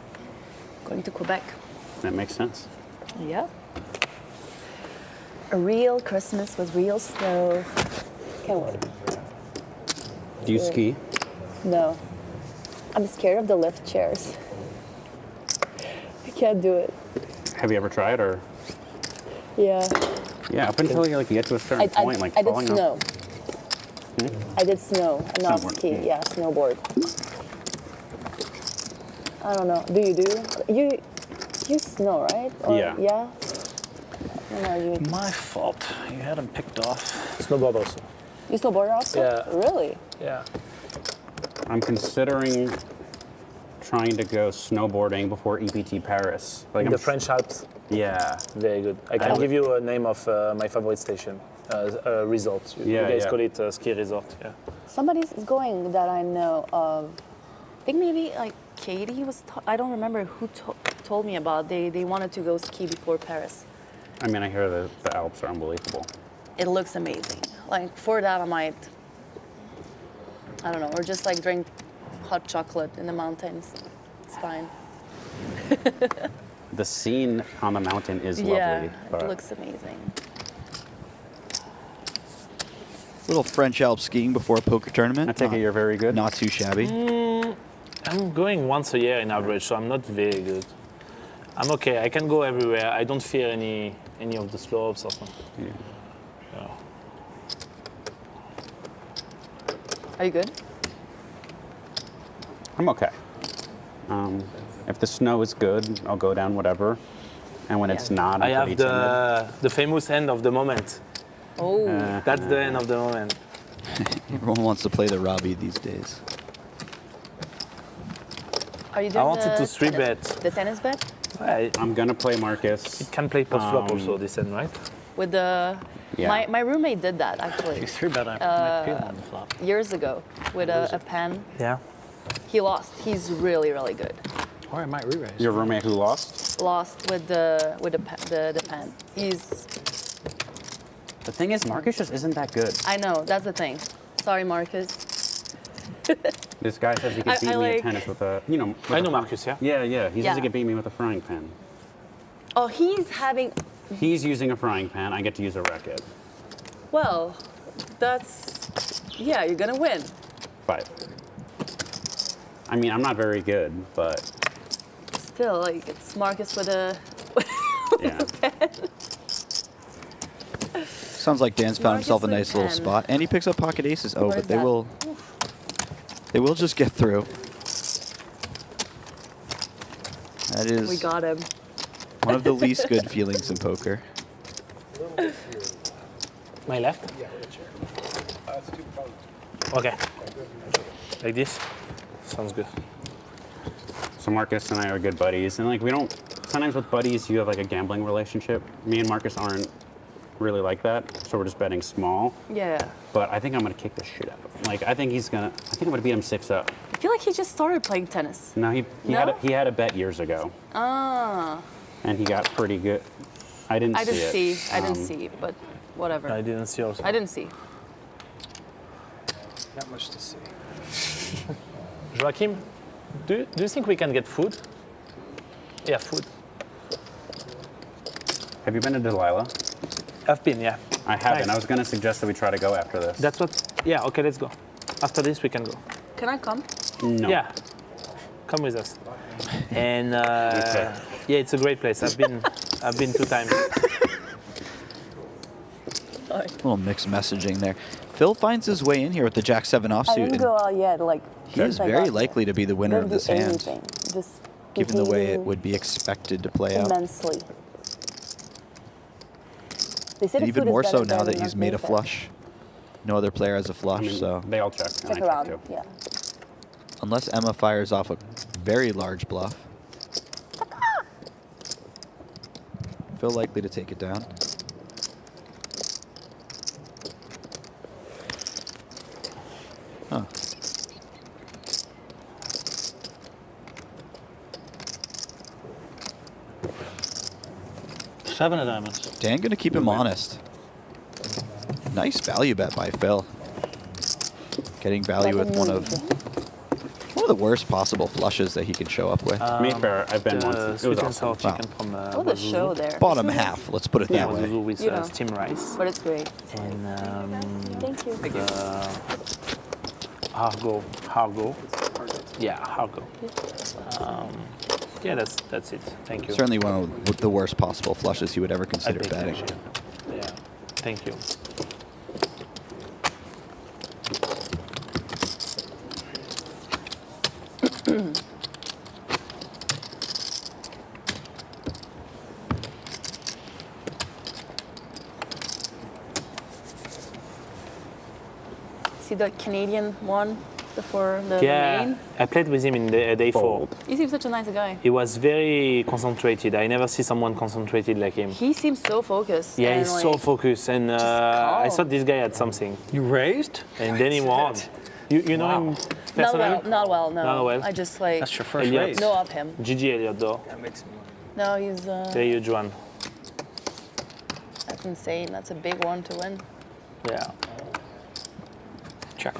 Going to Quebec. That makes sense. Yeah. A real Christmas with real snow. Can't wait. Do you ski? No. I'm scared of the lift chairs. I can't do it. Have you ever tried, or? Yeah. Yeah, up until you get to a certain point, I did falling snow. off. I did snow, not Snowboard. ski. Yeah, snowboard. I don't know. Do you? You snow, right? Or, Yeah. Yeah. I don't know, My fault. You had him picked off. Snowboard also. You snowboard also? Yeah. Really? Yeah. I'm considering trying to go snowboarding before EPT Paris. In the French Alps. Yeah. Very good. I can give you a name of my favorite station. resort. You Yeah, guys yeah. call it a ski resort. Yeah. Somebody's going that I know of. I think maybe like Katie was. I don't remember who told me about. They wanted to go ski before Paris. I mean, I hear the Alps are unbelievable. It looks amazing. Like for that, I might. I don't know, or just like drink hot chocolate in the mountains. It's fine. The scene on the mountain is Yeah, lovely. But it looks amazing. Little French Alps skiing before a poker tournament. I take it you're very good. Not too shabby. I'm going once a year in average, so I'm not very good. I'm okay. I can go everywhere. I don't fear any of the slopes or something. Yeah. Yeah. Are you good? I'm okay. If the snow is good, I'll go down whatever. And when it's not, I I'm have pretty timid. the famous end of the moment. Oh. That's the end of the moment. Everyone wants to play the Robbie these days. Are you doing I wanted to three bet. The tennis bet? I'm gonna play Marcus. It can play post flop also this end, right? With the Yeah. my roommate did that actually. You threw bet might peel on the flop. Years ago with a pen. Yeah. He lost. He's really good. Or I might re-raise. Your roommate who lost? Lost with the pen. He's. The thing is, Marcus just isn't that good. I know. That's the thing. Sorry, Marcus. This guy says he can I beat me like- at tennis with a, you know. with I a know fry- Marcus, yeah? Yeah. He says Yeah. he can beat me with a frying pan. Oh, he's having. He's using a frying pan. I get to use a racket. Well, that's. Yeah, you're gonna win. 5. I mean, I'm not very good, but Still, like it's Marcus with a. yeah. Sounds like Dan's found himself a nice little spot, and he picks up pocket aces. Oh, What but is they that? will. They will just get through. That is We got him. one of the least good feelings in poker. My left? Okay. Like this? Sounds good. So Marcus and I are good buddies, and like we don't. Sometimes with buddies, you have like a gambling relationship. Me and Marcus aren't really like that, so we're just betting small. Yeah. But I think I'm gonna kick the shit out of him. Like I think I'm gonna beat him 6-0. I feel like he just started playing tennis. No, he No? had a bet years ago, Ah. and he got pretty good. I didn't see it. I didn't see, but whatever. I didn't see also. I didn't see. Not much to see. Joachim, do you think we can get food? Yeah, food. Have you been to Delilah? I've been, yeah. I haven't. Nice. I was gonna suggest that we try to go after this. That's what. Yeah. Okay, let's go. After this, we can go. Can I come? No. Yeah. Come with us. And Okay. yeah, it's a great place. I've been 2 times. A little mixed messaging there. Phil finds his way in here with the Jack-7 I offsuit, didn't and go out yet. Like he is very likely to be the winner of this hand, Anything. Just given the way it behaving would be expected to play out. immensely. They say And the even food is more so better now than that he's made a Mexican. flush. No other player has a flush, I mean, so they all check. Check around. Yeah. unless Emma fires off a very large bluff, Phil likely to take it down. Huh. Seven of diamonds. Dan gonna keep him honest. Nice value bet by Phil. Getting value with one of the worst possible flushes that he can show up with. To be fair, I've been once. It was Sweet and awesome. sour chicken from Oh, the show there. Bottom This is- half, let's put it Yeah, that way. with You know. steamed rice. But it's great. And Thank you. Hargo. Yeah, Hargo. Yeah, that's it. Thank you. Certainly one of the worst possible flushes he would ever consider think betting. actually. Yeah, thank you. See the Canadian one? before the Yeah, main? I played with him in day 4. He seems such a nice guy. He was very concentrated. I never see someone concentrated like him. He seems so focused. Yeah, and he's so like, focused, and I thought this guy had something. You raised? And then he won. You know him personally? Not well, no. Not well. I just like That's your first Elliot. raise. know of him. Gigi Elliott though. That makes me No, he's Very huge one. that's insane. That's a big one to win. Yeah. Check.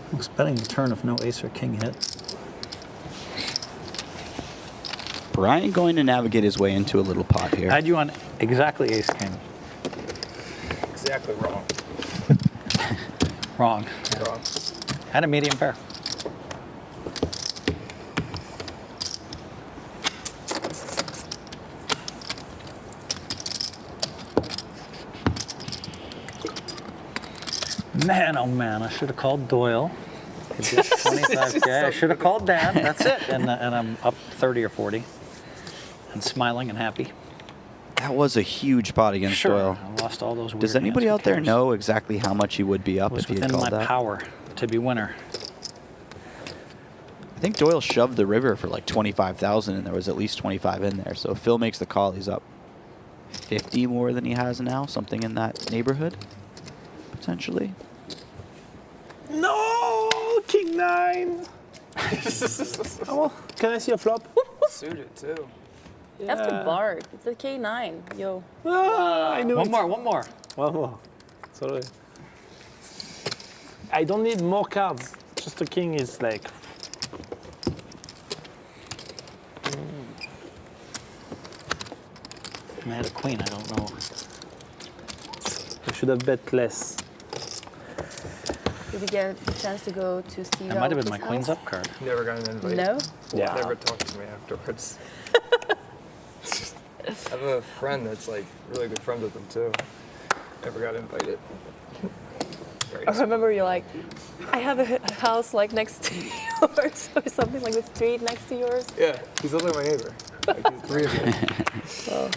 I was betting the turn if no ace or king hit. Brian going to navigate his way into a little pot here. I had you on exactly ace king. exactly wrong. Wrong. Wrong. And a medium pair. Man, oh man, I should have called Doyle. Could get 25K. I should have called Dan. That's it. And I'm up 30 or 40 and smiling and happy. That was a huge pot against Sure, Doyle. I lost all those weird Does anybody hands. out there know exactly how much he would be up It was if he had within called my that? power to be winner. I think Doyle shoved the river for like 25,000, and there was at least 25 in there. So if Phil makes the call, he's up 50 more than he has now, something in that neighborhood, potentially. No, King 9. Oh, can I see a flop? Suited too. After Bart, it's a K9. Yo. I knew One it. more, one more. One more. Sorry. I don't need more cards. Just a king is like. I had a queen, I don't know. I should have bet less. Did you get a chance to go to Steve? That might have been my Alex's queen's house? up card. Never got an invite. No? Yeah. Never talked to me afterwards. I have a friend that's like really good friends with him too. Never got invited. I remember you're like, I have a house like next to yours or something like the street next to yours. Yeah, he's literally my neighbor. Like he's 3 of them. So.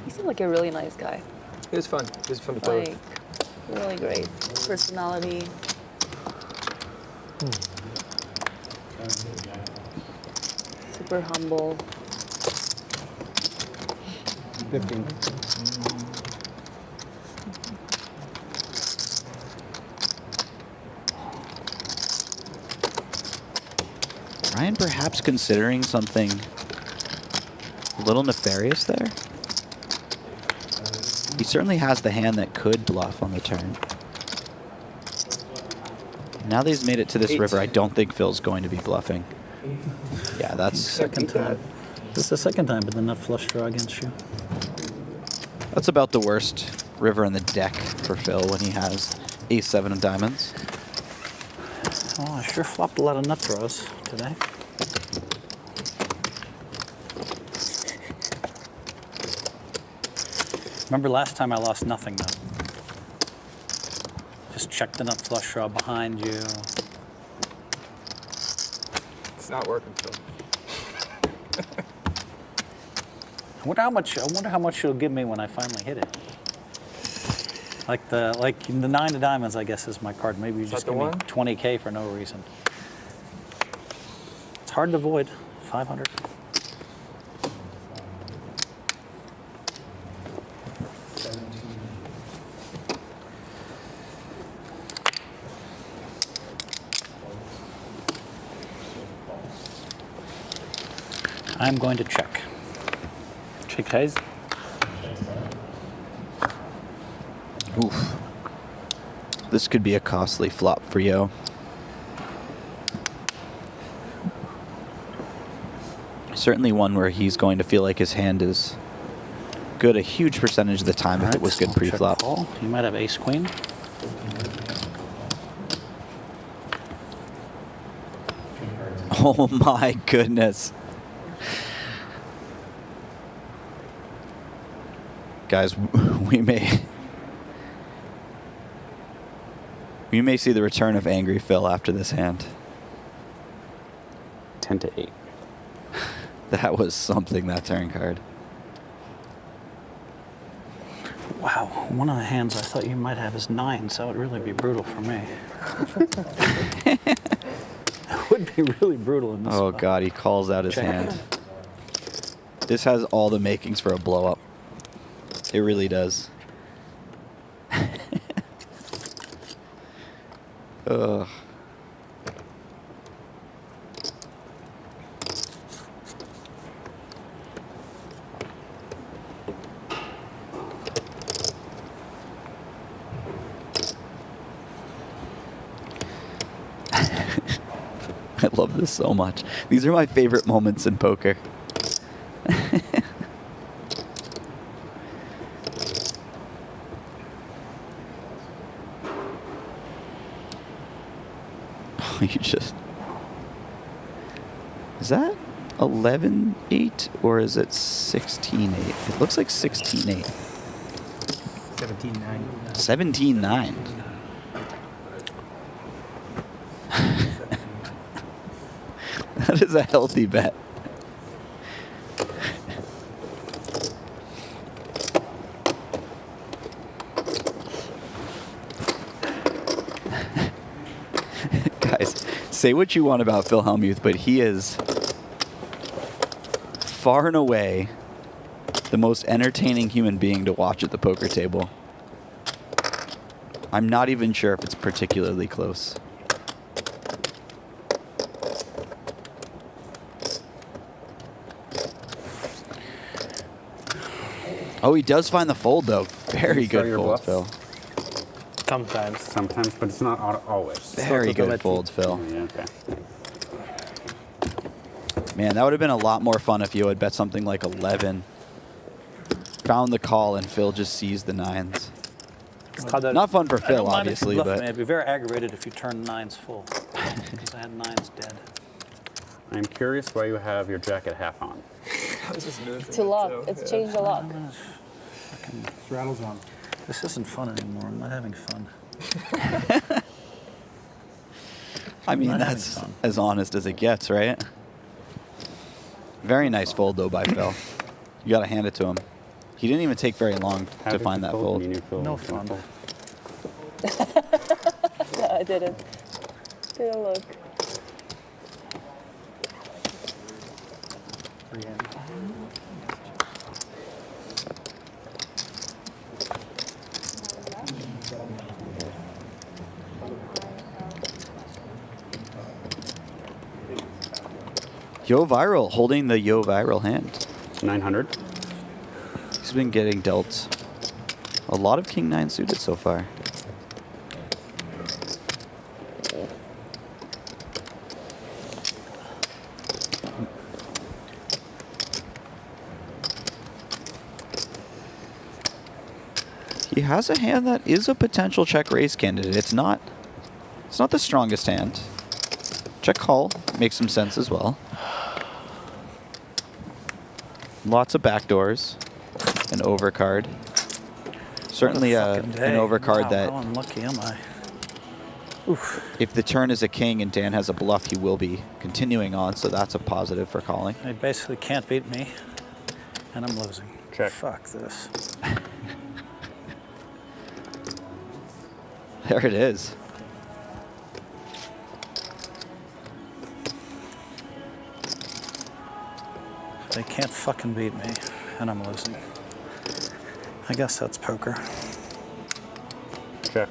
He seemed like a really nice guy. It was fun. It was fun to play Like, really great personality. Super humble. 15. Ryan perhaps considering something a little nefarious there. He certainly has the hand that could bluff on the turn. Now that he's made it to this river, I don't think Phil's going to be bluffing. Yeah, that's... Second time. This is the second time with the nut flush draw against you. That's about the worst river in the deck for Phil when he has ace-7 of diamonds. Oh, I sure flopped a lot of nut draws today. Remember last time I lost nothing though. Just check the nut flush draw behind you. It's not working, Phil. I wonder how much you'll give me when I finally hit it. Like the 9 of diamonds, I guess, is my card. Maybe you Is just that give the me one? 20K for no reason. It's hard to avoid. 500. I'm going to check. Check raise. Oof. This could be a costly flop for Yo. Certainly one where he's going to feel like his hand is good a huge percentage of the time if it was good pre-flop. Call. You might have ace queen. Oh my goodness. Guys, we may see the return of Angry Phil after this hand. 10-8. That was something, that turn card. Wow, one of the hands I thought you might have is 9, so it would really be brutal for me. It would be really brutal in this Oh spot. God, he calls out his Check. hand. This has all the makings for a blow up. It really does. Ugh. I love this so much. These are my favorite moments in poker. You just... Is that 11-8 or is it 16-8? It looks like 16-8. 17-9. 17-9. That is a healthy bet. Guys, say what you want about Phil Hellmuth, but he is far and away the most entertaining human being to watch at the poker table. I'm not even sure if it's particularly close. Oh, he does find the fold, though. Very good fold, Phil. Sometimes. Sometimes, but it's not always. Very good folds, Phil. Yeah, okay. Man, that would have been a lot more fun if you had bet something like 11. Found the call and Phil just sees the 9s. Not fun for Phil, obviously, but... I'd be very aggravated if you turned 9s full, because I had 9s dead. I'm curious why you have your jacket half on. It's too long. It's changed a lot. Rattles on. This isn't fun anymore. I'm not having fun. I mean, that's as honest as it gets, right? Very nice fold, though, by Phil. You got to hand it to him. He didn't even take very long to find that fold. No fun. No, I didn't. Didn't look. Yo Viral holding the Yo Viral hand. 900. He's been getting dealt a lot of King 9 suited so far. He has a hand that is a potential check raise candidate. It's not the strongest hand. Check call makes some sense as well. Lots of backdoors. An overcard. Certainly an overcard that... How unlucky am I? Oof. If the turn is a king and Dan has a bluff, he will be continuing on, so that's a positive for calling. They basically can't beat me, and I'm losing. Check. Fuck this. There it is. They can't fucking beat me, and I'm losing. I guess that's poker. Check.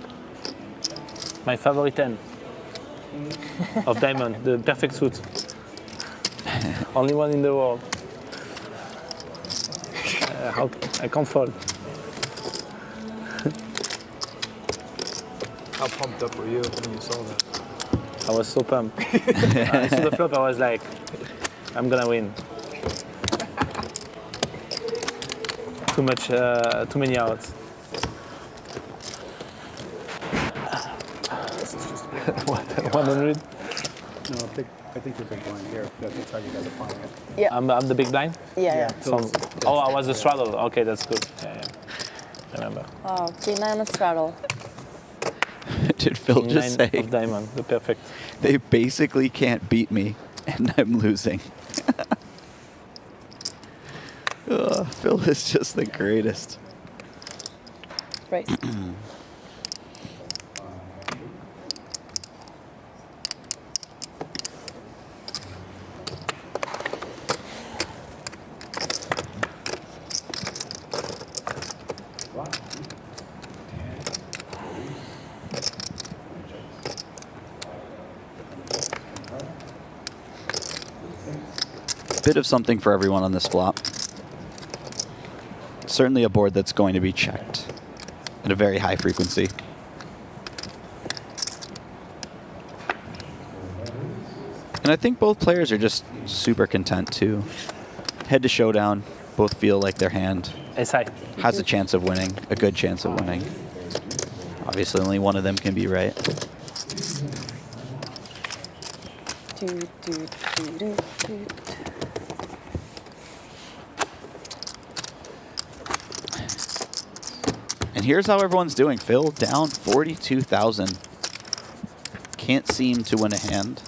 My favorite hand of diamond, the perfect suit. Only one in the world. I can't fold. How pumped up were you when you saw that? I was so pumped. I saw the flop, I was like, I'm gonna win. Too many outs. 100? No, I think you're big blind here. That's how you guys are playing it. Yeah. I'm the big blind? Yeah. I was the straddle. Okay, that's good. Yeah. remember. Oh, King 9 of straddle. Did Phil King just 9 say of diamond, the perfect. they basically can't beat me and I'm losing? Phil is just the greatest. Right. Bit of something for everyone on this flop. Certainly a board that's going to be checked at a very high frequency. And I think both players are just super content too. Head to showdown, both feel like their hand has a chance of winning, a good chance of winning. Obviously only one of them can be right. And here's how everyone's doing. Phil down 42,000. Can't seem to win a hand.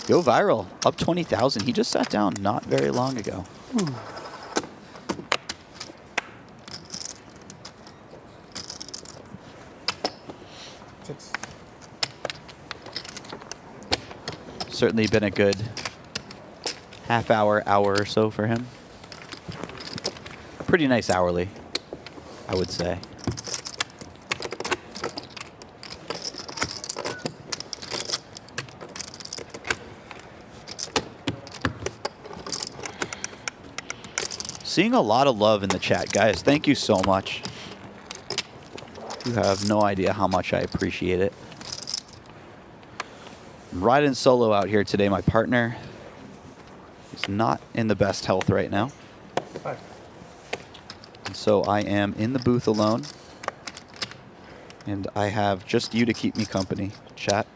Go viral, up 20,000. He just sat down not very long ago. Certainly been a good half hour or so for him. Pretty nice hourly, I would say. Seeing a lot of love in the chat, guys. Thank you so much. You have no idea how much I appreciate it. I'm riding solo out here today. My partner is not in the best health right now. And so I am in the booth alone. And I have just you to keep me company, chat.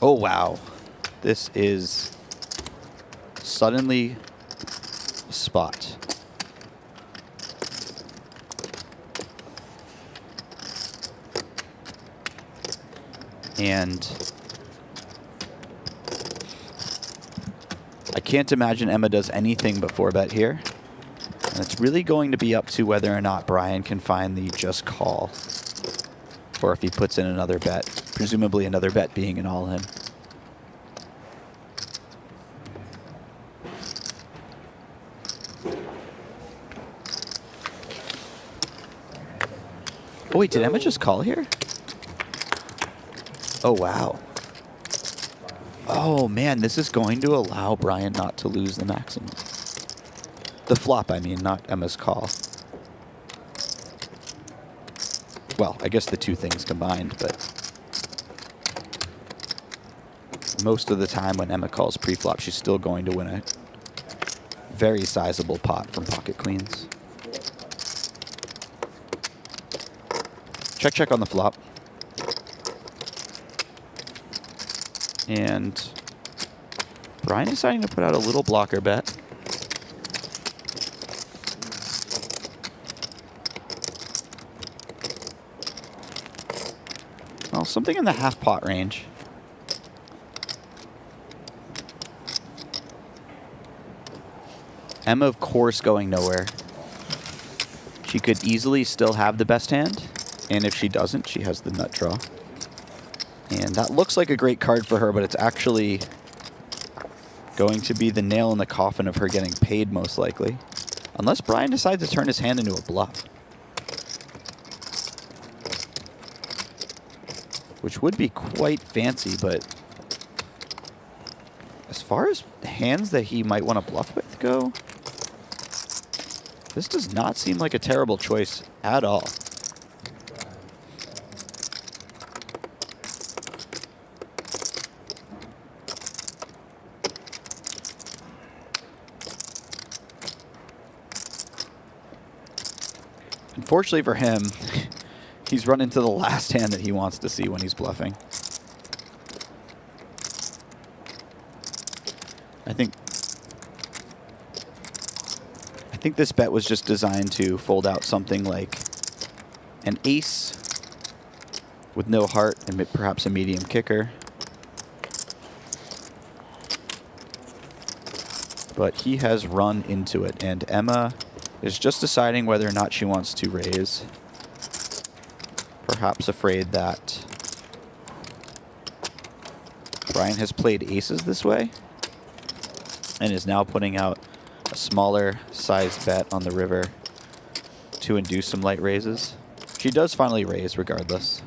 Oh, wow. This is suddenly a spot. And I can't imagine Emma does anything before bet here. And it's really going to be up to whether or not Brian can find the just call. Or if he puts in another bet. Presumably another bet being an all-in. Oh wait, did Emma just call here? Oh wow. Oh man, this is going to allow Brian not to lose the maximum. The flop, I mean, not Emma's call. Well, I guess the two things combined, but most of the time when Emma calls pre-flop, she's still going to win a very sizable pot from pocket queens. Check, check on the flop. And Brian deciding to put out a little blocker bet. Well, something in the half pot range. Emma, of course, going nowhere. She could easily still have the best hand. And if she doesn't, she has the nut draw. And that looks like a great card for her, but it's actually going to be the nail in the coffin of her getting paid, most likely. Unless Brian decides to turn his hand into a bluff. Which would be quite fancy, but as far as hands that he might want to bluff with go, this does not seem like a terrible choice at all. Unfortunately for him, he's run into the last hand that he wants to see when he's bluffing. think this bet was just designed to fold out something like an ace with no heart and perhaps a medium kicker. But he has run into it, and Emma is just deciding whether or not she wants to raise. Perhaps afraid that Brian has played aces this way and is now putting out a smaller sized bet on the river to induce some light raises. She does finally raise regardless.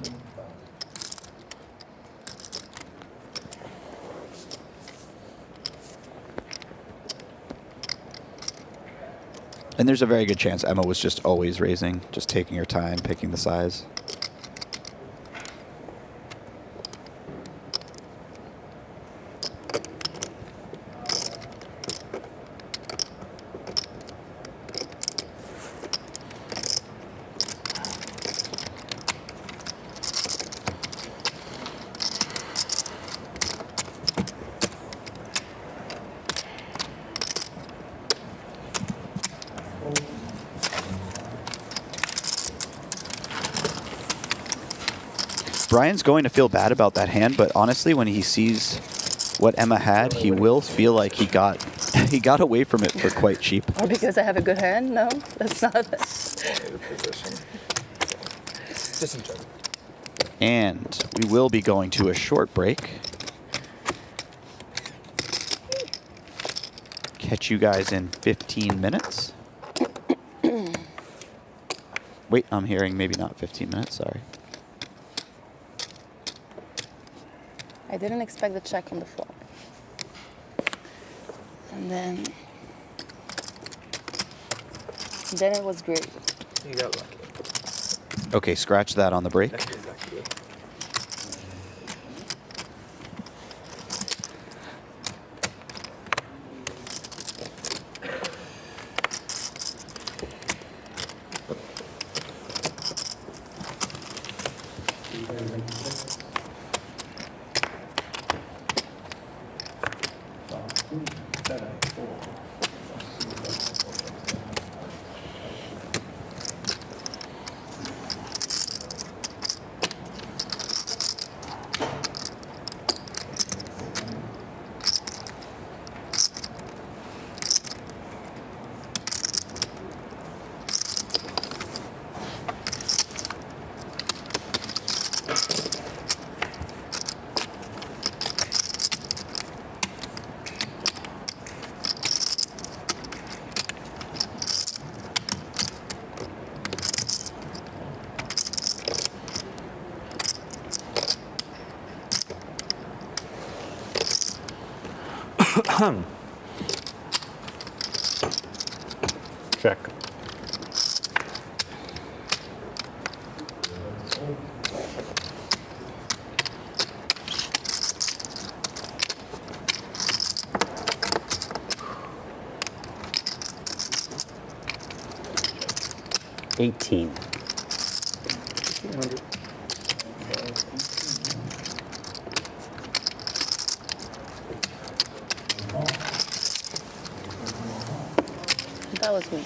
And there's a very good chance Emma was just always raising, just taking her time, picking the size. Brian's going to feel bad about that hand, but honestly, when he sees what Emma had, he will feel like he got away from it for quite cheap. Or because I have a good hand? No, that's not And we will be going to a short break. Catch you guys in 15 minutes. Wait, I'm hearing maybe not 15 minutes, sorry. I didn't expect the check on the floor. And then it was great. You got lucky. Okay, scratch that on the break. Check. $18. That was me.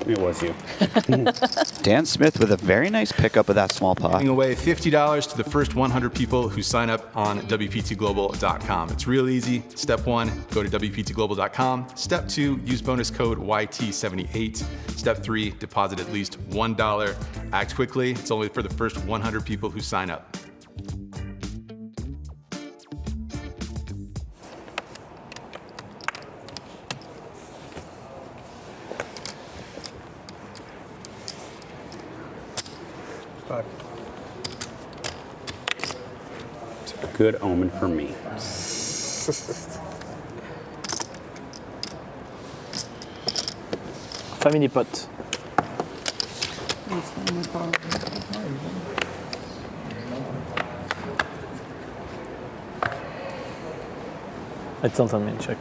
It was you. Dan Smith with a very nice pickup of that small pot. Giving away $50 to the first 100 people who sign up on WPTglobal.com. It's real easy. Step 1, go to WPTglobal.com. Step 2, use bonus code YT78. Step 3, deposit at least $1. Act quickly. It's only for the first 100 people who sign up. It's a good omen for me. Family pot. It's not on me, check.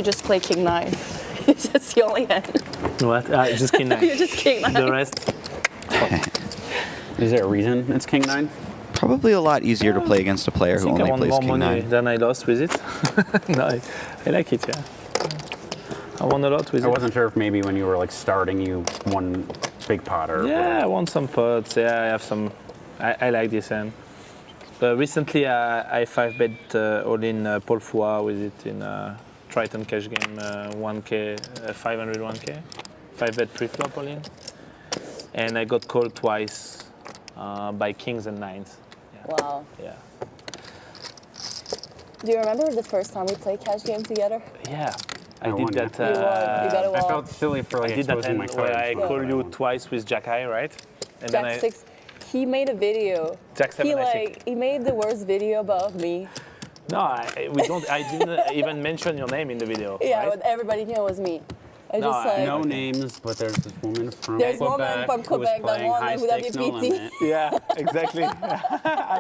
you just play King 9? It's just the only hand. What? Just King 9. You're just King 9. The rest. Is there a reason it's King 9? Probably a lot easier to play against a player who only plays more King money 9. than I lost with it. No, I like it, yeah. I won a lot with it. I wasn't sure if maybe when you were like starting, you won big pot or. Yeah, I won some pots. Yeah, I have some. I like this hand. But recently, I 5-bet all in Paul Fouat with it in Triton cash game 1K, 500 1K. 5-bet pre-flop all in. And I got called twice by kings and nines. Yeah. Wow. Yeah. Do you remember the first time we played cash game together? Yeah. I I did won, that. yeah. You won. You got a I wall. felt silly for like I did that exposing my hand where I cards. called you twice with Jack High, right? And Jack 6. He made a video. Jack 7, He made the worst video about me. No, we don't. I didn't even mention your name in the video. Yeah, right? but everybody knew it was me. I No, just like. No names, but there's this woman from There's Quebec, woman from who was Quebec that playing won high with stakes, no WPT. limit. Yeah, exactly.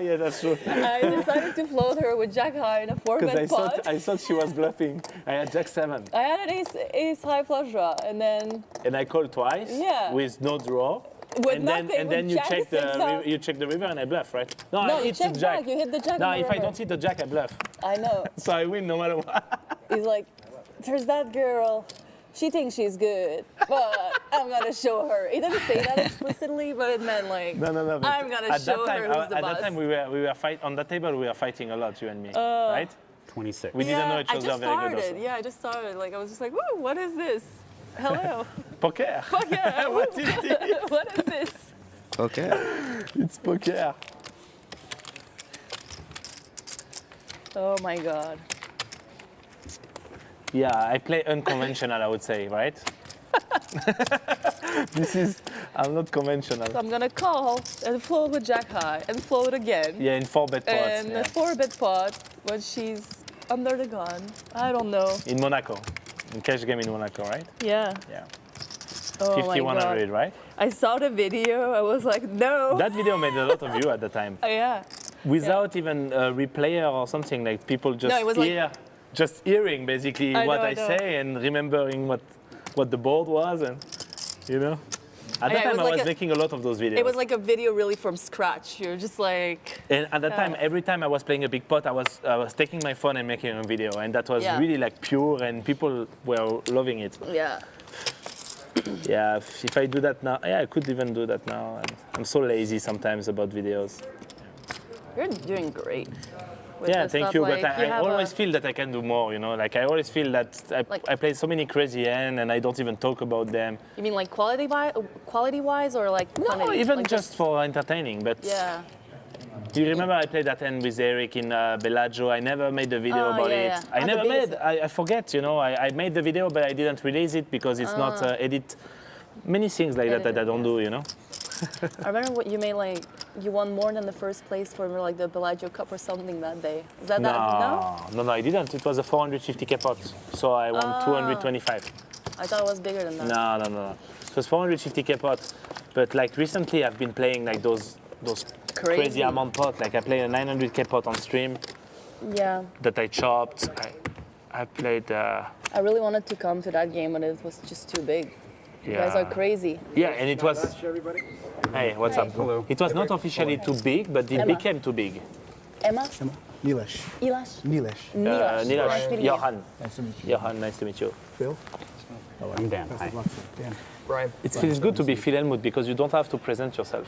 Yeah, that's true. I decided to float her with Jack High in a 4-bet pot. I thought she was bluffing. I had Jack 7. I had an ace high flush draw, and then And I called twice Yeah. with no draw. With and nothing, then, and then with you Jack check 6 up. you check the river and I bluff, right? No, No, I you hit the check jack. back. You hit the jack No, on the if I river. don't hit the jack, I bluff. I know. So I win no matter what. He's like, there's that girl. She thinks she's good, but I'm gonna show her. He didn't say that explicitly, but it meant like, No. But I'm gonna at show that time, her who's the at boss. that time, we were fight on that table. We were fighting a lot, you and me, right? 26. We didn't know each I other just very good. started. Also. Yeah, I just started. Like I was just like, woo, what is this? Hello. Poker. Poker. What is this? What is this? Okay. It's poker. Oh my God. Yeah, I play unconventional, I would say, right? I'm not conventional. So I'm gonna call and float with Jack High and float again. Yeah, in 4-bet pots. And Yeah. a 4-bet pot when she's under the gun. I don't know. In Monaco. In cash game in Monaco, right? Yeah. Yeah. Oh my 5100, God. right? I saw the video. I was like, no. That video made a lot of views at the time. Yeah. Without even a replayer or something, like people just No, it was like- hear, just hearing basically I what know, I I know. say and remembering what the board was, and you know. At Yeah, that it time, was I like was a- making a lot of those videos. It was like a video really from scratch. You're just like. And at that Yeah. time, every time I was playing a big pot, I was taking my phone and making a video, and that was Yeah. really like pure, and people were loving it. Yeah. Yeah, if I do that now, yeah, I could even do that now. And I'm so lazy sometimes about videos. You're doing great. with Yeah, this thank stuff. you. Like, But you I have always a- feel that I can do more. You know, like I always feel that I play so many crazy hands and I don't even talk about them. You mean like quality wise or like No, quantity? even Like just for entertaining. But Yeah. do you remember I played that hand with Eric in Bellagio? I never made the video Oh, about yeah, it. yeah. I At the never base. made. I forget. You know, I made the video, but I didn't release it because it's not Ah. edit. Many things like that I don't do. You know. I remember what you made like you won more than the first place for like the Bellagio Cup or something that day. Is that that? No. No, I didn't. It was a 450k pot, so I won Ah. 225. I thought it was bigger than that. No. It was 450k pot, but like recently I've been playing like those crazy Crazy. amount pot. Like I played a 900k pot on stream Yeah. that I chopped. I played. I really wanted to come to that game, but it was just too big. You guys Yeah. are crazy. Yeah, and it was. everybody. Hey, what's Hi. up? Hello. It was not officially too big, but it Emma. became too big. Emma? Nilesh. Ilash? Nilesh. Nilesh. Nice meeting you. Johan. Nice to meet you. Johan, nice to meet you. Phil? I'm Dan. Best Hi. of luck, sir. Dan. Brian. It feels good to be Phil Helmut because you don't have to present yourself.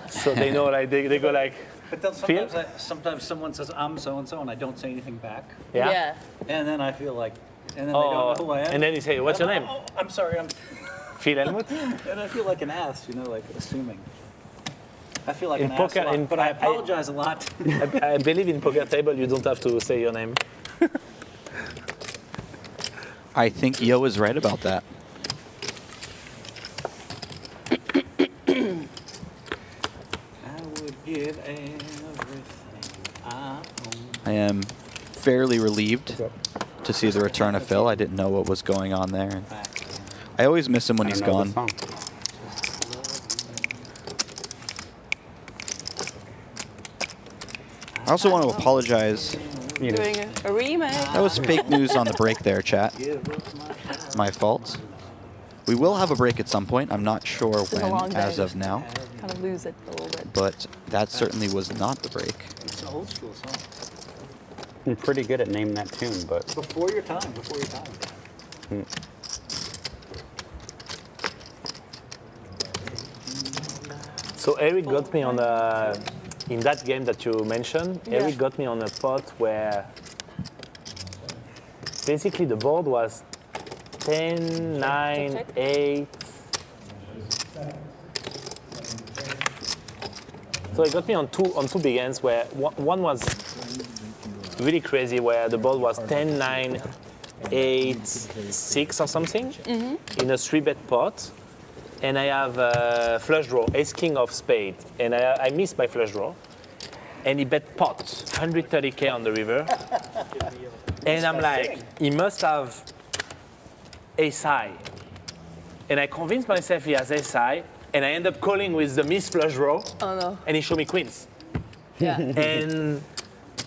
So they know, like they go like. But then Phil? sometimes someone says, I'm so-and-so, and I don't say anything back. Yeah? And then I feel like, and then they don't know who I am. And then you say, what's your name? Oh, I'm sorry, I'm... Phil Helmut? And I feel like an ass, you know, like assuming. I feel like In an poker- ass a lot, in- but I I- apologize a lot. I believe in poker table you don't have to say your name. I think Yo is right about that. I would give everything I own. I am fairly relieved to see the return of Phil. I didn't know what was going on there. I always miss him when he's gone. I also want to apologize Doing a remake. That was fake news on the break there, chat. My fault. We will have a break at some point. I'm not sure been a long when, day. as of now. Kind of lose it a little bit. But that certainly was not the break. It's an old school song. I'm pretty good at naming that tune, but Before your time. Before your time. So Eric got me on a, in that game that you mentioned, Eric got me on a pot where basically the board was 10, 9, 8. So he got me on two big ends where one was really crazy where the board was 10, 9, 8, 6 or something in a 3-bet pot. And I have a flush draw, ace king of spade. And I missed my flush draw. And he bet pot, 130K on the river. And I'm like, he must have ace high. And I convinced myself he has ace high. And I end up calling with the missed flush draw. Oh no. And he showed me queens. Yeah. And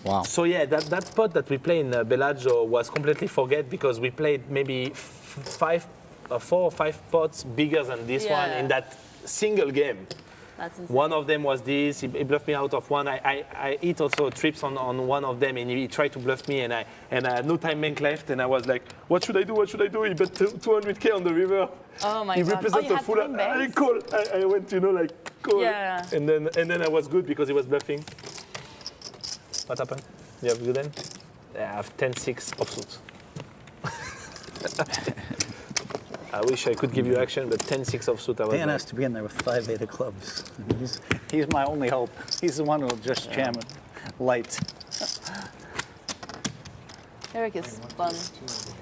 wow. So yeah, that spot that we played in Bellagio was completely forget because we played maybe 4 or 5 pots bigger than this one in that single game. That's insane. One of them was this. He bluffed me out of one. I hit also trips on one of them, and he tried to bluff me, and I had no time bank left, and I was like, what should I do? What should I do? He bet 200K on the river. Oh my he god. represents you a had full. time I banks? call. I went, call. Yeah. And then I was good because he was bluffing. What happened? You have good then? I have 10-6 offsuit. I wish I could give you action, but 10-6 offsuit. I was Dan like, has to be in there with 5-8 of clubs. He's my only hope. He's the one who'll just jam it light. Eric is fun.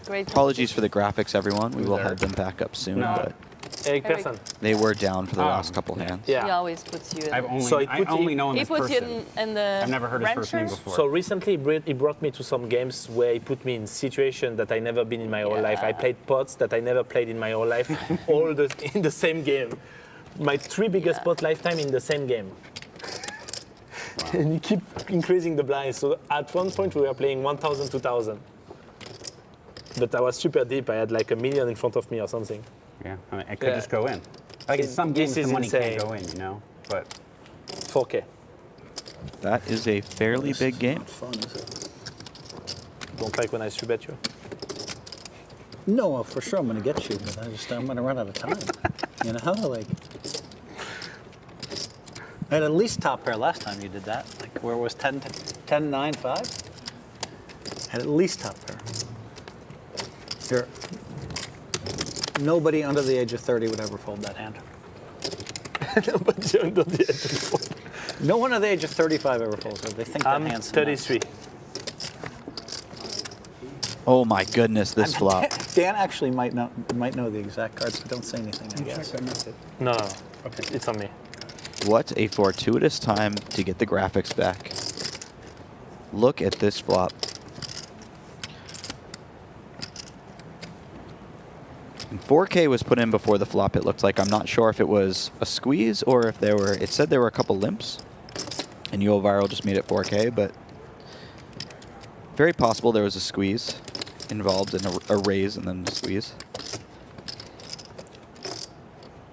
Great. Apologies for the graphics, everyone. We will have them back up soon, but Eric Persson. they were down for the last couple hands. Yeah. He always puts you in. I only know him He as puts you person. in the I've never heard his first name ranchers? before. So recently, he brought me to some games where he put me in situations that I never been in my whole life. I played pots that I never played in my whole life, in the same game. My 3 biggest pot lifetime in the same game. And he keep increasing the blinds. So at one point we were playing 1,000, 2,000. But I was super deep. I had like $1 million in front of me or something. Yeah, I mean, it could just go in. Like in some games, This the is money insane. can't go in, But 4K. That is a fairly big game. Fun, is it? Don't like when I 3-bet you. No, for sure I'm going to get you, but I'm going to run out of time. Like. I had at least top pair last time you did that. Like where it was 10, 9, 5. I had at least top pair. Nobody under the age of 30 would ever fold that hand. Nobody under the age of 40. No one under the age of 35 ever folds it. They think that I'm hand's 33. Oh my goodness, this flop. Dan actually might know the exact cards, but don't say anything, I guess. No. Okay. It's on me. What a fortuitous time to get the graphics back. Look at this flop. And 4K was put in before the flop, it looked like. I'm not sure if it was a squeeze or if it said there were a couple limps. And UO Viral just made it 4K, but very possible there was a squeeze involved in a raise and then a squeeze.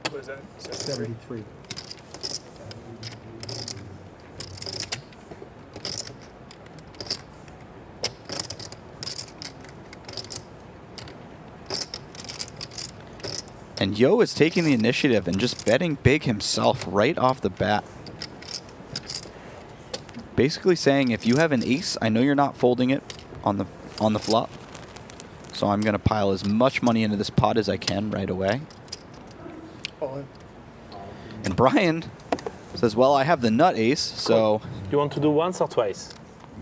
What is that? 73. And Yo is taking the initiative and just betting big himself right off the bat. Basically saying, if you have an ace, I know you're not folding it on the flop. So I'm going to pile as much money into this pot as I can right away. And Brian says, well, I have the nut ace, so... You want to do once or twice?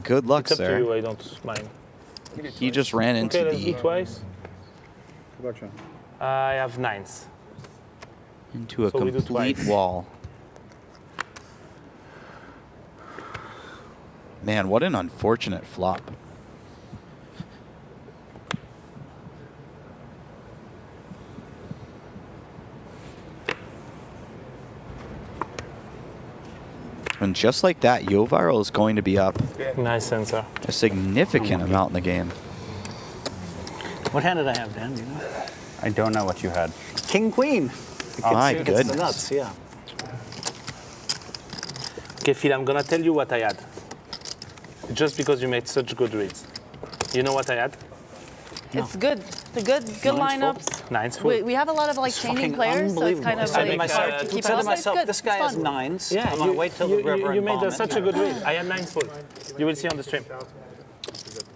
Good luck, it's up sir. to you, I don't mind. He just ran into let's do the... twice. How about you? I have 9s. Into a So we do complete twice. wall. Man, what an unfortunate flop. And just like that, Yoviral is going to be up Nice sensor. a significant amount in the game. What hand did I have, Dan? Do you know? I don't know what you had. King Queen. Oh, my It's goodness. nuts, yeah. Okay, Phil, I'm gonna tell you what I had. Just because you made such good reads. You know what I had? It's good. The good lineups. Nine's full. We have a lot of like changing players, so it's kind of like hard to keep said up. to But it's myself, good. this guy It's has fun. nines. Yeah, I'm gonna wait till the river you and made bomb such a good read. I had nines full. You will see on the stream.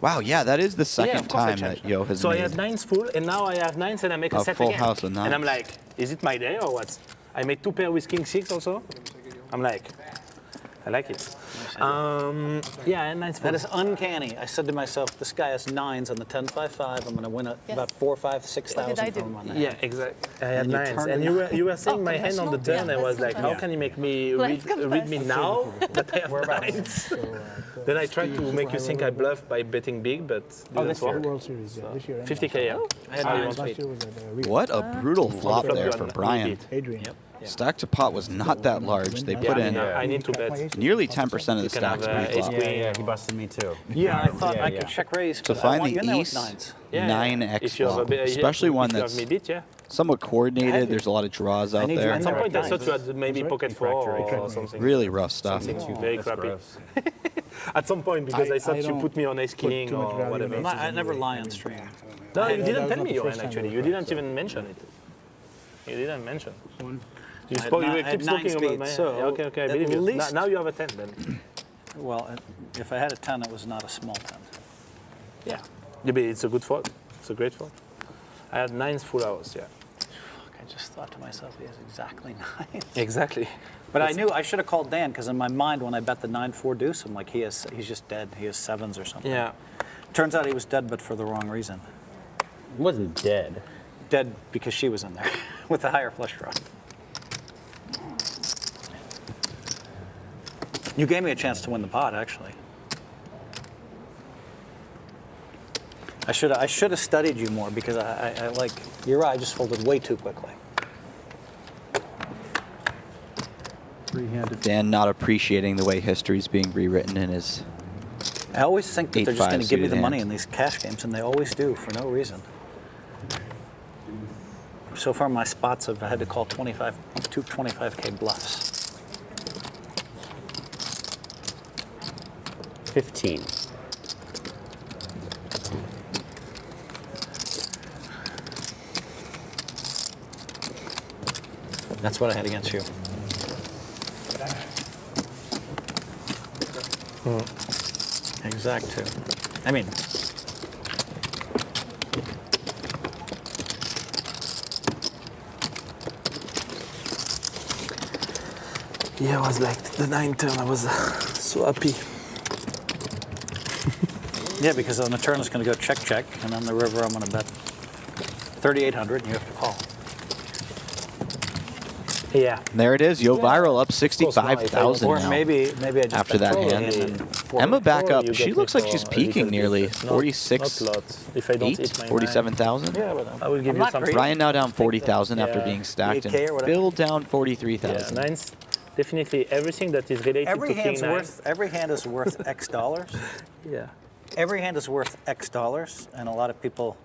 Wow, yeah, that is the of second course I time that changed. Yo has So I made had nines full, and now I have nines, and I make a a set full again. house with And I'm nines. like, is it my day or what? I made 2 pair with king 6 also. I'm like, I like it. Yeah, and nines full. That is uncanny. I said to myself, this guy has nines on the 10-5-5. I'm going to win about 4, 5, 6,000 I from him on that. Yeah, exactly. I had And you nines, turned and it you were seeing my hand on the turn. Yeah, I was let's like, how confess. can you make me Let's read me confess. now that I have nines? Then I tried to make you think I bluffed by betting big, but didn't work. World Series, yeah. This year. 50K, yeah. I had How you nines. want to Last year was at What a brutal flop flop there you for on- Brian. Adrian. Yep. Stack to pot was not that large. They put in I need to bet. nearly 10% of the You can have, stacks pre-flop. ace-queen. He busted me too. Yeah, I thought I could check raise. To but I find want the you in there with ace, nines. 9x If you have a flop, bit, especially one if you that's have me beat, yeah. somewhat coordinated. There's a lot of draws out need you there. in At some there. point, I thought you had maybe pocket 4 or something. Really rough stuff. Something very crappy. At some point, because I thought you put me on ace king too much or value whatever. in I never lie on stream. No, you that didn't was tell not me the your first hand time actually. we You did didn't even mention it. You didn't mention. You, I had spoke, you nine- I had keep nine talking about speed, my so yeah, okay, I at believe you. least- Now you have a 10 then. Well, if I had a 10, it was not a small 10. Yeah. Yeah, but it's a good fault. It's a great fault. I had 9s full house, yeah. I just thought to myself, he has exactly 9. Exactly. But I knew I should have called Dan because in my mind when I bet the 9-4 deuce, I'm like, he's just dead. He has 7s or something. Yeah. Turns out he was dead, but for the wrong reason. He wasn't dead. Dead because she was in there with a higher flush draw. You gave me a chance to win the pot, actually. I should have studied you more because I like, you're right, I just folded way too quickly. Dan not appreciating the way history's being rewritten in his. I always think that they're just going to give me the suited money hand. in these cash games, and they always do for no reason. So far, my spots have had to call 2 25K bluffs. 15. That's what I had against you. Exact two. I mean, Yeah, I was like the 9 turn. I was so happy. yeah, because on the turn it's going to go check, check, and on the river I'm going to bet 3,800, and you have to call. Yeah. There it is. Yo Viral up 65,000 Or now. maybe I just after bet that fold hand. and then Emma back Or up. you She get looks me like she's for a peaking little nearly bit. 46, Not lots. If I don't 8, hit my 47,000. Yeah, but I will give I'm you not some. great. Brian now down 40,000 after Yeah. being stacked, 8K or and whatever. Phil down Yeah, 43,000. 9s. Definitely everything that is related every to king hand's 9. every hand is worth X dollars. Yeah. Every hand is worth X dollars, and a lot of people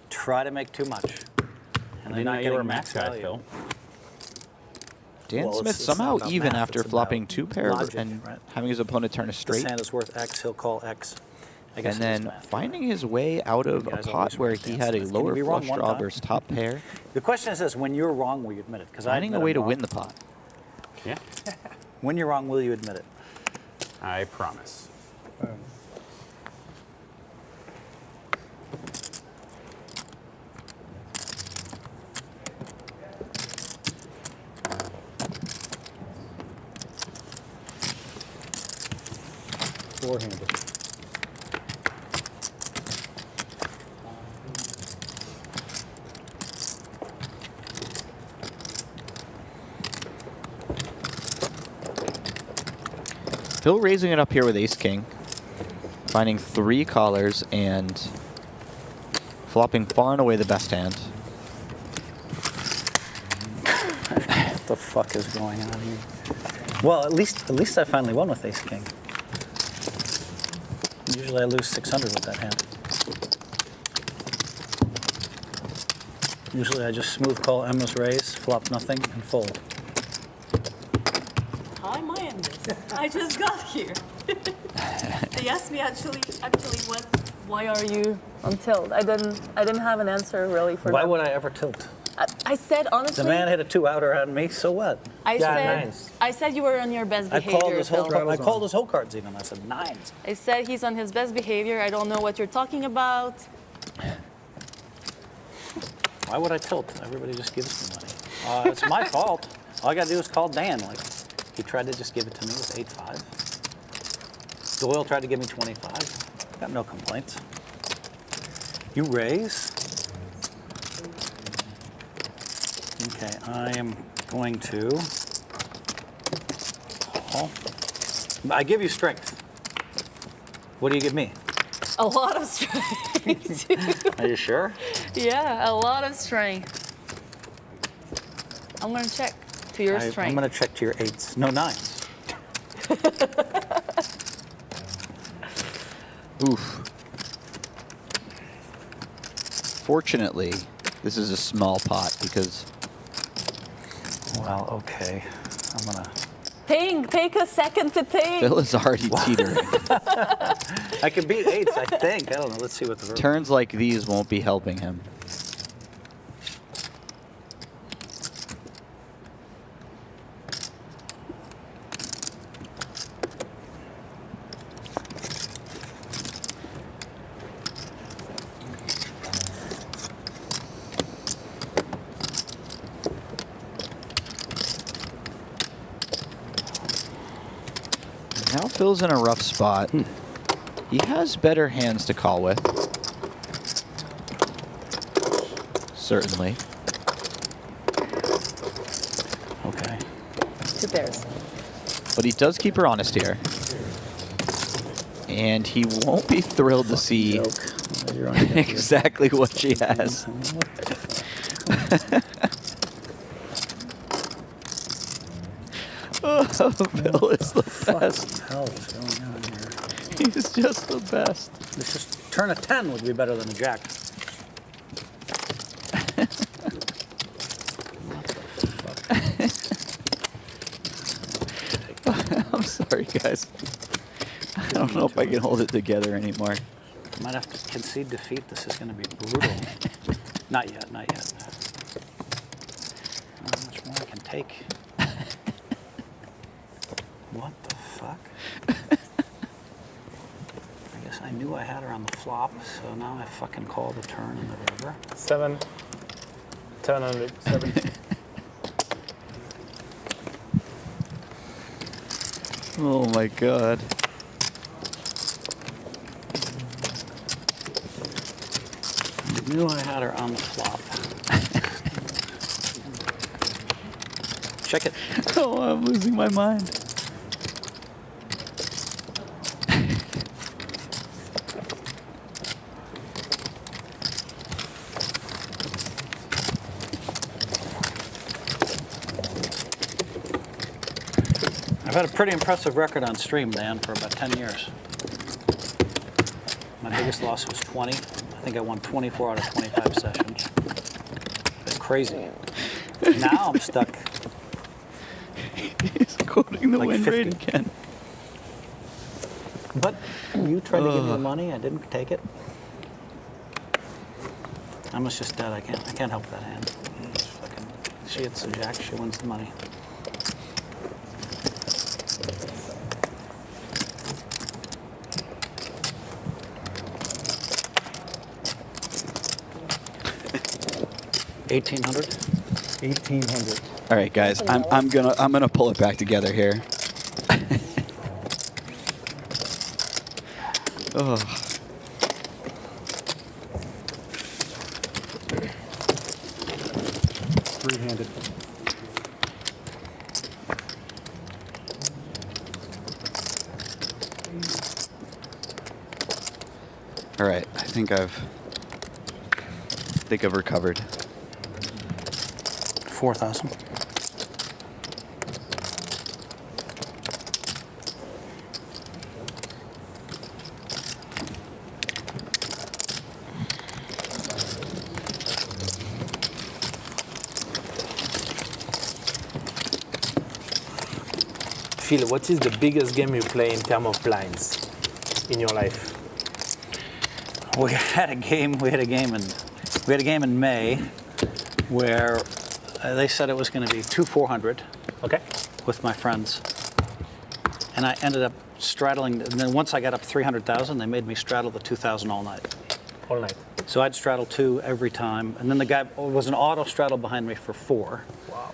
try to make too much. And I they're didn't not know you getting were a max guy, value. Phil. Dan Well, Smith it's somehow not about even math, after it's flopping about 2 pair logic, and right? having his opponent turn a This straight, hand is worth X, he'll call X. I guess and it is then math. finding his way out of a guys pot always where write he Dan had a Smith. Can you lower be wrong flush one draw time? versus top pair, The question is this: when you're wrong, will you admit it? Because finding a way to win the pot. Yeah. When you're wrong, will you admit it? I promise. Four-handed. Phil raising it up here with ace king, finding 3 callers and flopping far and away the best hand. What the fuck is going on here? Well, at least I finally won with ace king. Usually I lose 600 with that hand. Usually I just smooth call Emma's raise, flop nothing, and fold. How am I in this? I just got here. They asked me actually why are you on tilt? I didn't have an answer really for Why that. would I ever tilt? I said honestly. The man hit a 2-outer on me, so what? I said you were on your best I behavior. called his whole Phil. I called his whole cards even. I said nines. I said he's on his best behavior. I don't know what you're talking about. Why would I tilt? Everybody just gives me money. It's my fault. All I gotta do is call Dan. Like, he tried to just give it to me with 8-5. Doyle tried to give me 25. Got no complaints. You raise. Okay, I am going to call. I give you strength. What do you give me? A lot of strength. Are you sure? Yeah, a lot of strength. I'm gonna check to your strength. I'm gonna check to your 8s. No, 9s. Oof. Fortunately, this is a small pot because... Well, okay. I'm gonna... Take a second to think. Phil is already teetering. I can beat 8s, I think. I don't know. Let's see what the... Turns like these won't be helping him. Now Phil's in a rough spot. He has better hands to call with. Certainly. Okay. 2 pairs. But he does keep her honest here. And he won't be thrilled to see exactly what she has. Oh, Phil is the best. What the hell is going on here? He's just the best. Let's just turn a 10 would be better than a jack. I'm sorry, guys. I don't know if I can hold it together anymore. Might have to concede defeat. This is going to be brutal. Not yet, not yet. How much more I can take? What the fuck? I guess I knew I had her on the flop, so now I fucking call the turn in the river. 7. 700. 7. Oh my god. I knew I had her on the flop. Check it. Oh, I'm losing my mind. I've had a pretty impressive record on stream, Dan, for about 10 years. My biggest loss was 20. I think I won 24 out of 25 sessions. It's crazy. Now I'm stuck. He's quoting the like win 50. rate again. But you tried to give me money. I didn't take it. I'm just dead. I can't help that hand. Just fucking, she hits the jack. She wins the money. $1,800. All right, guys. I'm gonna pull it back together here. Oh. Three-handed. All right. I think I've recovered. 4,000. Phil, what is the biggest game you play in terms of blinds in your life? We had a game in May where they said it was going to be 400. Okay. With my friends, and I ended up straddling. And then once I got up 300,000, they made me straddle the 2,000 all night. All night. So I'd straddle 2 every time, and then the guy was an auto straddle behind me for 4. Wow.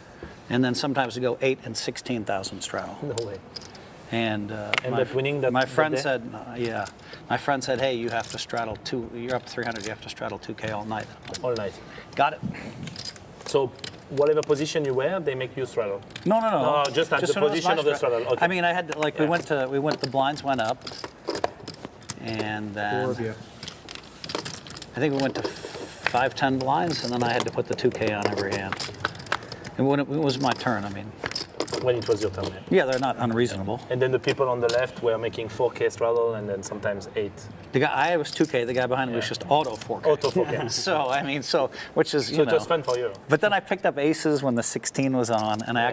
And then sometimes we go 8 and 16,000 straddle. No way. And End up winning that. my friend that day? said, yeah. My friend said, hey, you have to straddle 2. You're up 300. You have to straddle 2K all night. All night. Got it. So whatever position you were, they make you straddle. No. No, just at the when it was position my of the straddle. straddle. Okay. I mean, I had to, like, the blinds went up, and then 4 of you. I think we went to 5-10 blinds, and then I had to put the 2K on every hand. And when it was my turn, I mean. When it was your turn. Yeah, they're not unreasonable. And then the people on the left were making 4K straddle, and then sometimes 8. The guy, I was 2K. The guy behind me was just auto 4K. Auto 4K. So I mean, which is So it was fun for you. But then I picked up aces when the 16 was on, and I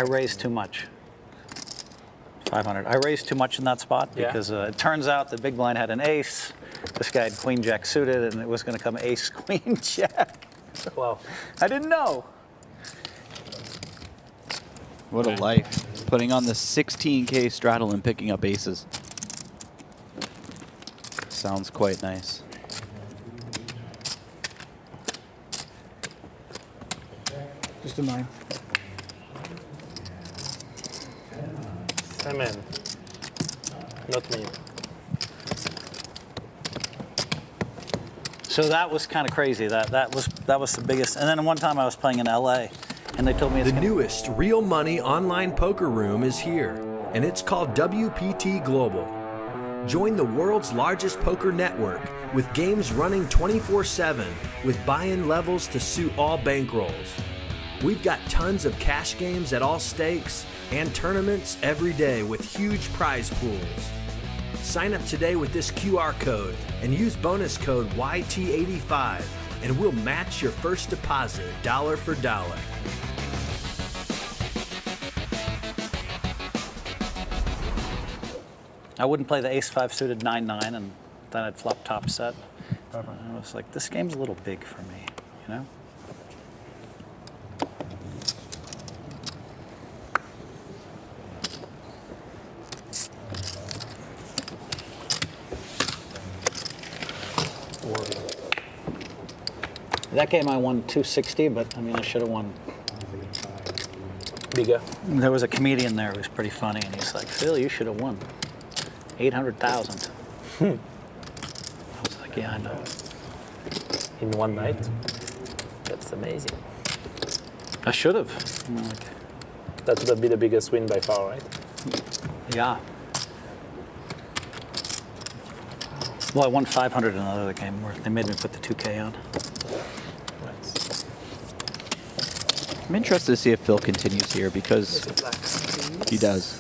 raised too much. 500. I raised too much in that spot because it turns out the big blind had an ace. This guy had queen jack suited, and it was going to come ace queen jack. Wow. I didn't know. What a life. Putting on the 16K straddle and picking up aces. Sounds quite nice. Just a 9. Amen. Not me. So that was kind of crazy. That was the biggest. And then one time I was playing in LA, and they told me the newest real money online poker room is here, and it's called WPT Global. Join the world's largest poker network with games running 24/7 with buy-in levels to suit all bankrolls. We've got tons of cash games at all stakes and tournaments every day with huge prize pools. Sign up today with this QR code and use bonus code YT85 and we'll match your first deposit dollar for dollar. I wouldn't play the ace-5 suited 9-9, and then I'd flop top set. I was like, this game's a little big for me, you know? That game I won 260, but I mean, I should have won bigger. There was a comedian there who was pretty funny, and he's like, Phil, you should have won 800,000. I was like, yeah, I know. In one night? That's amazing. I should have. That would be the biggest win by far, right? Yeah. Well, I won 500 in another game where they made me put the 2K on. I'm interested to see if Phil continues here because he does.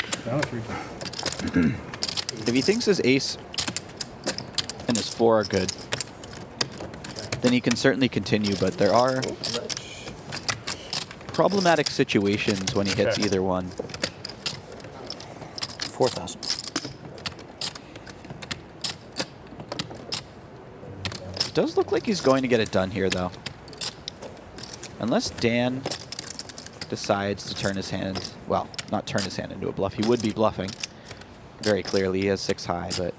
If he thinks his ace and his 4 are good, then he can certainly continue, but there are problematic situations when he hits either one. 4,000. It does look like he's going to get it done here, though. Unless Dan decides to turn his hand, well, not turn his hand into a bluff. He would be bluffing very clearly. He has 6 high, but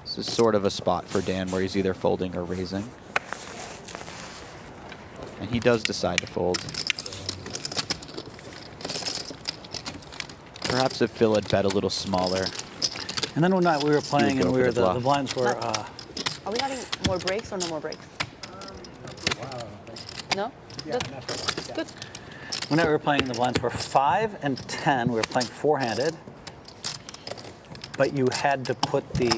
this is sort of a spot for Dan where he's either folding or raising. And he does decide to fold. Perhaps if Phil had bet a little smaller. And then one night we were playing and the blinds were... Are we having more breaks or no more breaks? No? Good. Good. One night we were playing, the blinds were 5 and 10. We were playing 4-handed. But you had to put the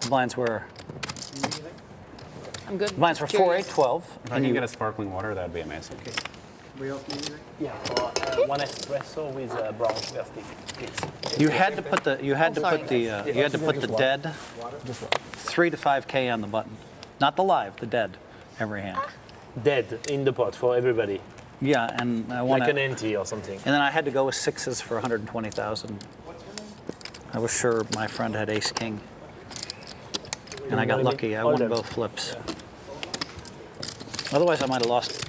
blinds were... I'm good. The blinds were 4, 8, 12. If I can get a sparkling water, that'd be amazing. Okay. Yeah, one espresso with brown sugar stick, please. You had to put the dead 3 to 5K on the button, not the live, the dead every hand. Dead in the pot for everybody. Yeah, and I want like an NT or something. And then I had to go with sixes for 120,000. I was sure my friend had ace king, and I got lucky. I won both flips. Otherwise, I might have lost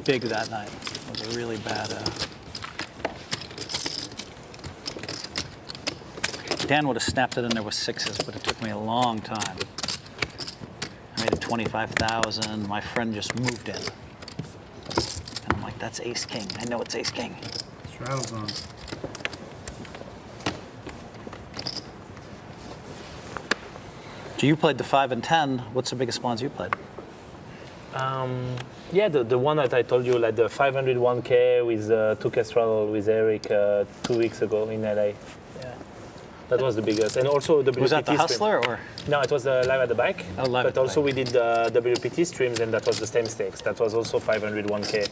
big that night. It was a really bad. Dan would have snapped it in there with sixes, but it took me a long time. I made it 25,000. My friend just moved in. And I'm like, that's ace king. I know it's ace king. Straddle's on. So you played the 5 and 10. What's the biggest bonds you played? Yeah, the one that I told you, like the 501k with 2K straddle with Eric 2 weeks ago in LA. Yeah, that was the biggest. And also the WPT Was that the stream. Hustler or? No, it was the live at the back. Oh, live but at the also back. we did the WPT streams, and that was the same stakes. That was also 501k.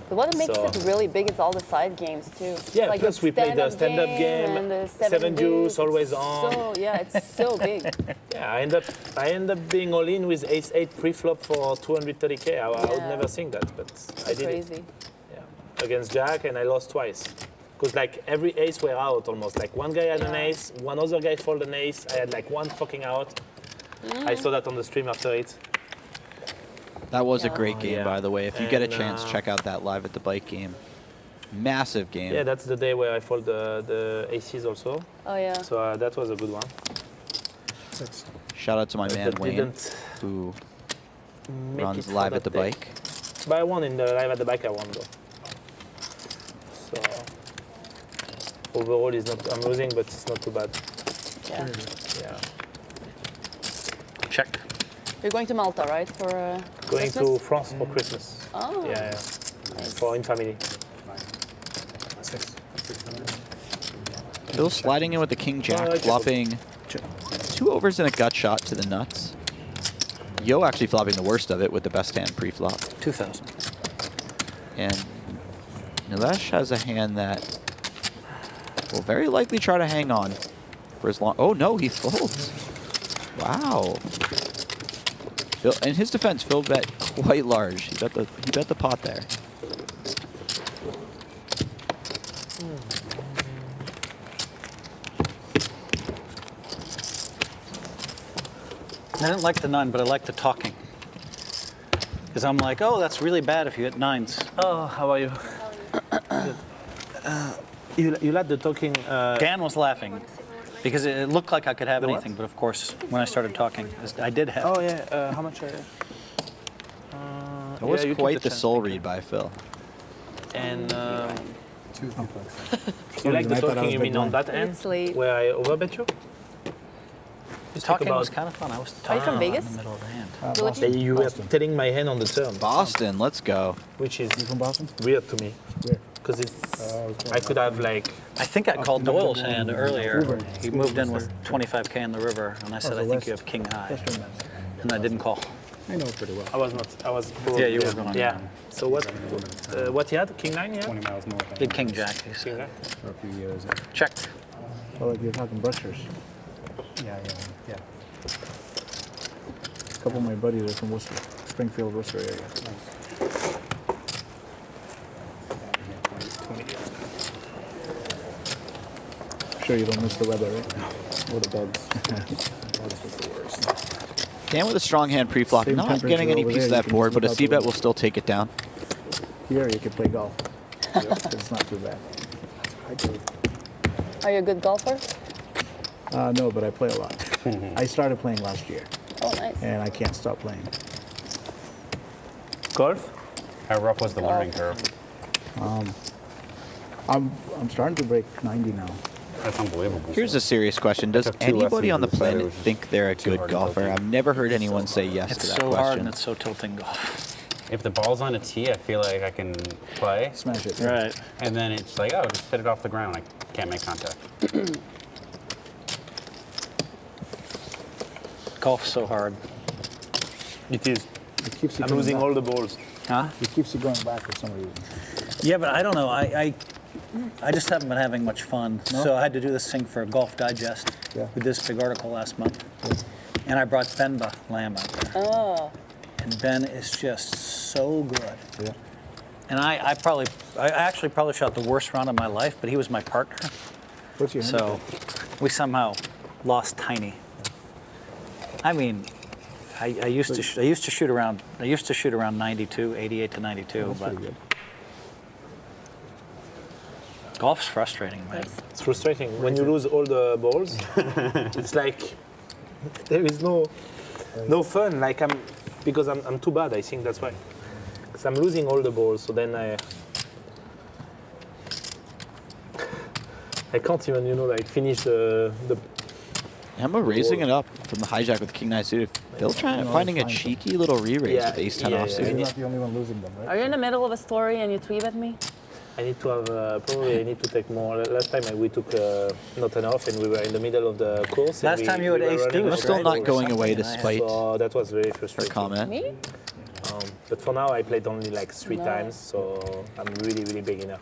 But what makes So- it really big is all the side games too. Yeah, like plus we played the stand-up game, and the 7 deuce, always on. So yeah, it's so big. Yeah, I end up being all in with ace 8 pre-flop for 230k. I would never think that, but I did Crazy. it. Yeah, against Jack, and I lost twice. Because like every ace were out almost. Like one guy had an ace, one other guy folded an ace. I had like one fucking out. I saw that on the stream after it. That was a great game, Yeah. by the way. If you get a And, chance, check out that live at the bike game. Massive game. Yeah, that's the day where I fold the aces also. Oh yeah. So that was a good one. Shout out to my man That Wayne, didn't who make runs it for live that at the day. bike. But I won in the live at the back. I won though. So overall, I'm losing, but it's not too bad. Yeah. Yeah. Check. You're going to Malta, right? For Going Christmas? to France for Christmas. Oh. Yeah. For in family. Phil sliding in with the king jack, okay. flopping 2 overs and a gut shot to the nuts. Yo actually flopping the worst of it with the best hand pre-flop. 2,000. And Nilesh has a hand that will very likely try to hang on for as long. Oh no, he folds. Wow. Phil, in his defense, Phil bet quite large. He bet the pot there. I didn't like the 9, but I like the talking. Because I'm like, oh, that's really bad if you hit 9s. Oh, how are you? You like the talking? Dan was laughing because it looked like I could have anything, but of course, when I started talking, I did have. Oh yeah. How much? That was you keep quite the 10. soul read by Phil. And you like the talking? You mean on that end It's late. where I overbet you? Talking was kind of fun. I was Are you from talking Vegas? in the middle of the hand. Boston. You were telling my hand on the turn. Boston, let's go. Which is You from Boston? weird to me. Where? Because I could have like. I think I called Doyle's hand earlier. He moved in with 25K in the river, and I said, I think you have king high. And I didn't call. I know it pretty well. I was not. I was. Yeah, you were going. Yeah. So what? What he had? King 9. Yeah. 20 miles north. Did king jack. He said. King 9. For a few years. Check. Oh, like you're talking brushers. Yeah. A couple of my buddies are from Worcester, Springfield, Worcester area. I'm sure you don't miss the weather, right? Or the bugs. Bugs was the worst. Dan with a strong hand pre-flop, Same not temperature getting any over piece of there, you that can board, just but a look out the c-bet window. will still take it down. Here you can play golf. It's not too bad. I do. Are you a good golfer? No, but I play a lot. I started playing last year, Oh, nice. and I can't stop playing. Golf? How rough was the learning curve? I'm starting to break 90 now. That's unbelievable. Here's a serious question. Does took 2 anybody lessons on the and decided it planet was just think they're a too good hard to golfer? tilting. I've never heard anyone say yes It's to that so hard question. and it's so tilting golf. If the ball's on a tee, I feel like I can play. Smash it. Right. And then it's like, oh, just hit it off the ground. I can't make contact. Golf's so hard. It is. It keeps you I'm coming losing back. all the balls. Huh? It keeps you going back for some reason. Yeah, but I don't know. I just haven't been having much fun. No? So I had to do this thing for Golf Digest. Yeah. We did this big article last month. And I brought Ben Lamb out there. Oh. And Ben is just so good. Yeah. And I actually probably shot the worst round of my life, but he was my partner. What's your So we somehow lost tiny. I mean, I used to shoot around 92, 88 to 92, but golf's frustrating, man. It's frustrating when you lose all the balls. It's like there is no fun. Like because I'm too bad. I think that's why. Because I'm losing all the balls, so then I can't even like finish the. Emma raising it up from the hijack with King 9 suited. Phil finding a cheeky little re-raise with Ace 10 off suited. You're not the only one losing them, right? Are you in the middle of a story and you tweet at me? I need to have probably I need to take more. Last time we took not enough, and we were in the middle of the course. Last time you had ace deuce, I'm still not going away despite so that was very frustrating. her comment. Me? But for now, I played only like 3 times, so I'm really, really big enough.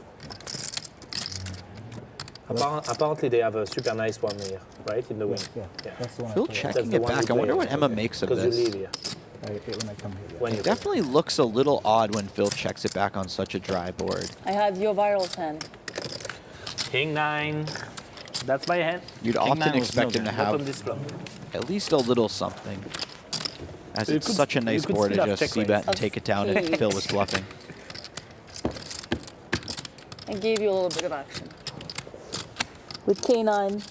Apparently, they have a super nice one here, right, in the wing. Yeah. That's the one. Phil checking it back. I wonder what Emma makes of Because you this. leave here. When I come here. When you It definitely looks a little odd when Phil checks it back on such a dry board. I had your viral 10. King 9. That's my hand. You'd King often 9 was expect no him to good. Not on have this flop. at least a little something. As You it's could- such a you nice could board still to have just check c-bet raise. and take it down if Phil was bluffing. I gave you a little bit of action. With K9.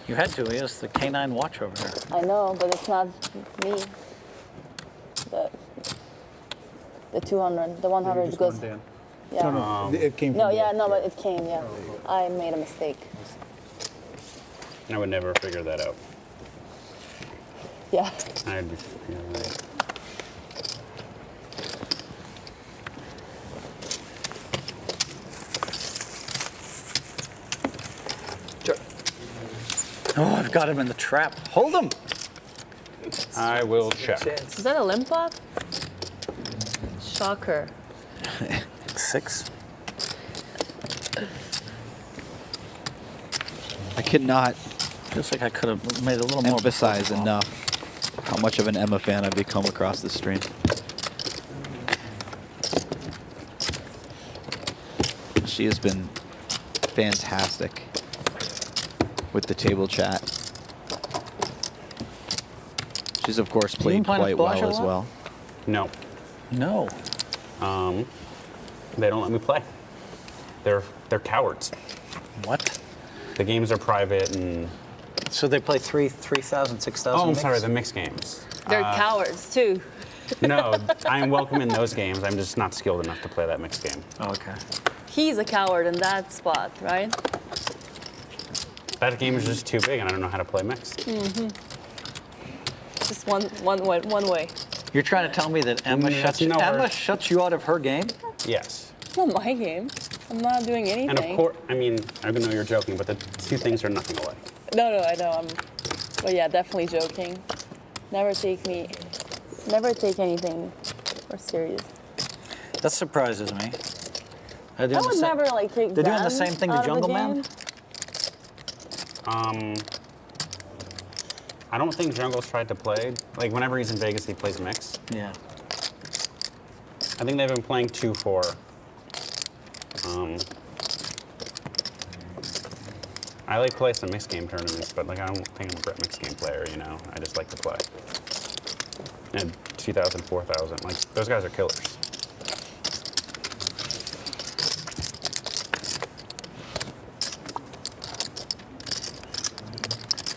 You had to. He has the K9 watch over there. I know, but it's not me. The 200, the 100 goes. Yeah. No, it came from No, yeah, no, but it came, yeah. I made a mistake. I would never figure that out. Yeah. I'd be, right. Oh, I've got him in the trap. Hold him. I will check. Is that a limp pot? Shocker. 6. I cannot Feels like I could have made a little more. emphasize enough how much of an Emma fan I've become across the stream. She has been fantastic with the table chat. She's of course played quite well as well. No. No. They don't let me play. They're cowards. What? The games are private and. So they play 3,000, 6,000. Oh, I'm mix? sorry, the mixed games. They're cowards too. No, I am welcome in those games. I'm just not skilled enough to play that mixed game. Oh, okay. He's a coward in that spot, right? That game is just too big, and I don't know how to play mixed. Mm-hmm. Just one way. You're trying to tell me that Emma shuts you out of her game? Yes. It's not my game. I'm not doing anything. And of course, I mean, I know you're joking, but the two things are nothing alike. No, I know. But yeah, definitely joking. Never take anything for serious. That surprises me. I would never like take. They're doing the them same thing to out of a Jungle Man? game. I don't think Jungle's tried to play. Like, whenever he's in Vegas, he plays mix. Yeah. I think they've been playing 2-4. I like play some mixed game tournaments, but like I don't think I'm a great mixed game player, you know? I just like to play. And 2,000, 4,000, like those guys are killers.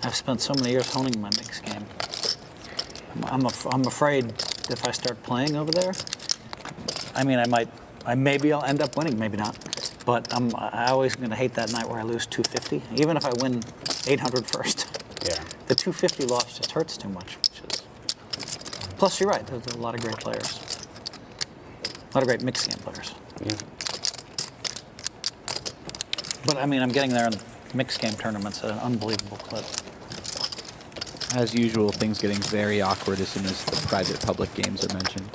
I've spent so many years honing my mixed game. I'm afraid if I start playing over there, I mean, maybe I'll end up winning, maybe not. But I'm always going to hate that night where I lose 250, even if I win 800 first. Yeah. The 250 loss just hurts too much. Plus, you're right. There's a lot of great players. A lot of great mixed game players. Yeah. But I mean, I'm getting there in mixed game tournaments at an unbelievable clip. As usual, things getting very awkward as soon as the private public games are mentioned.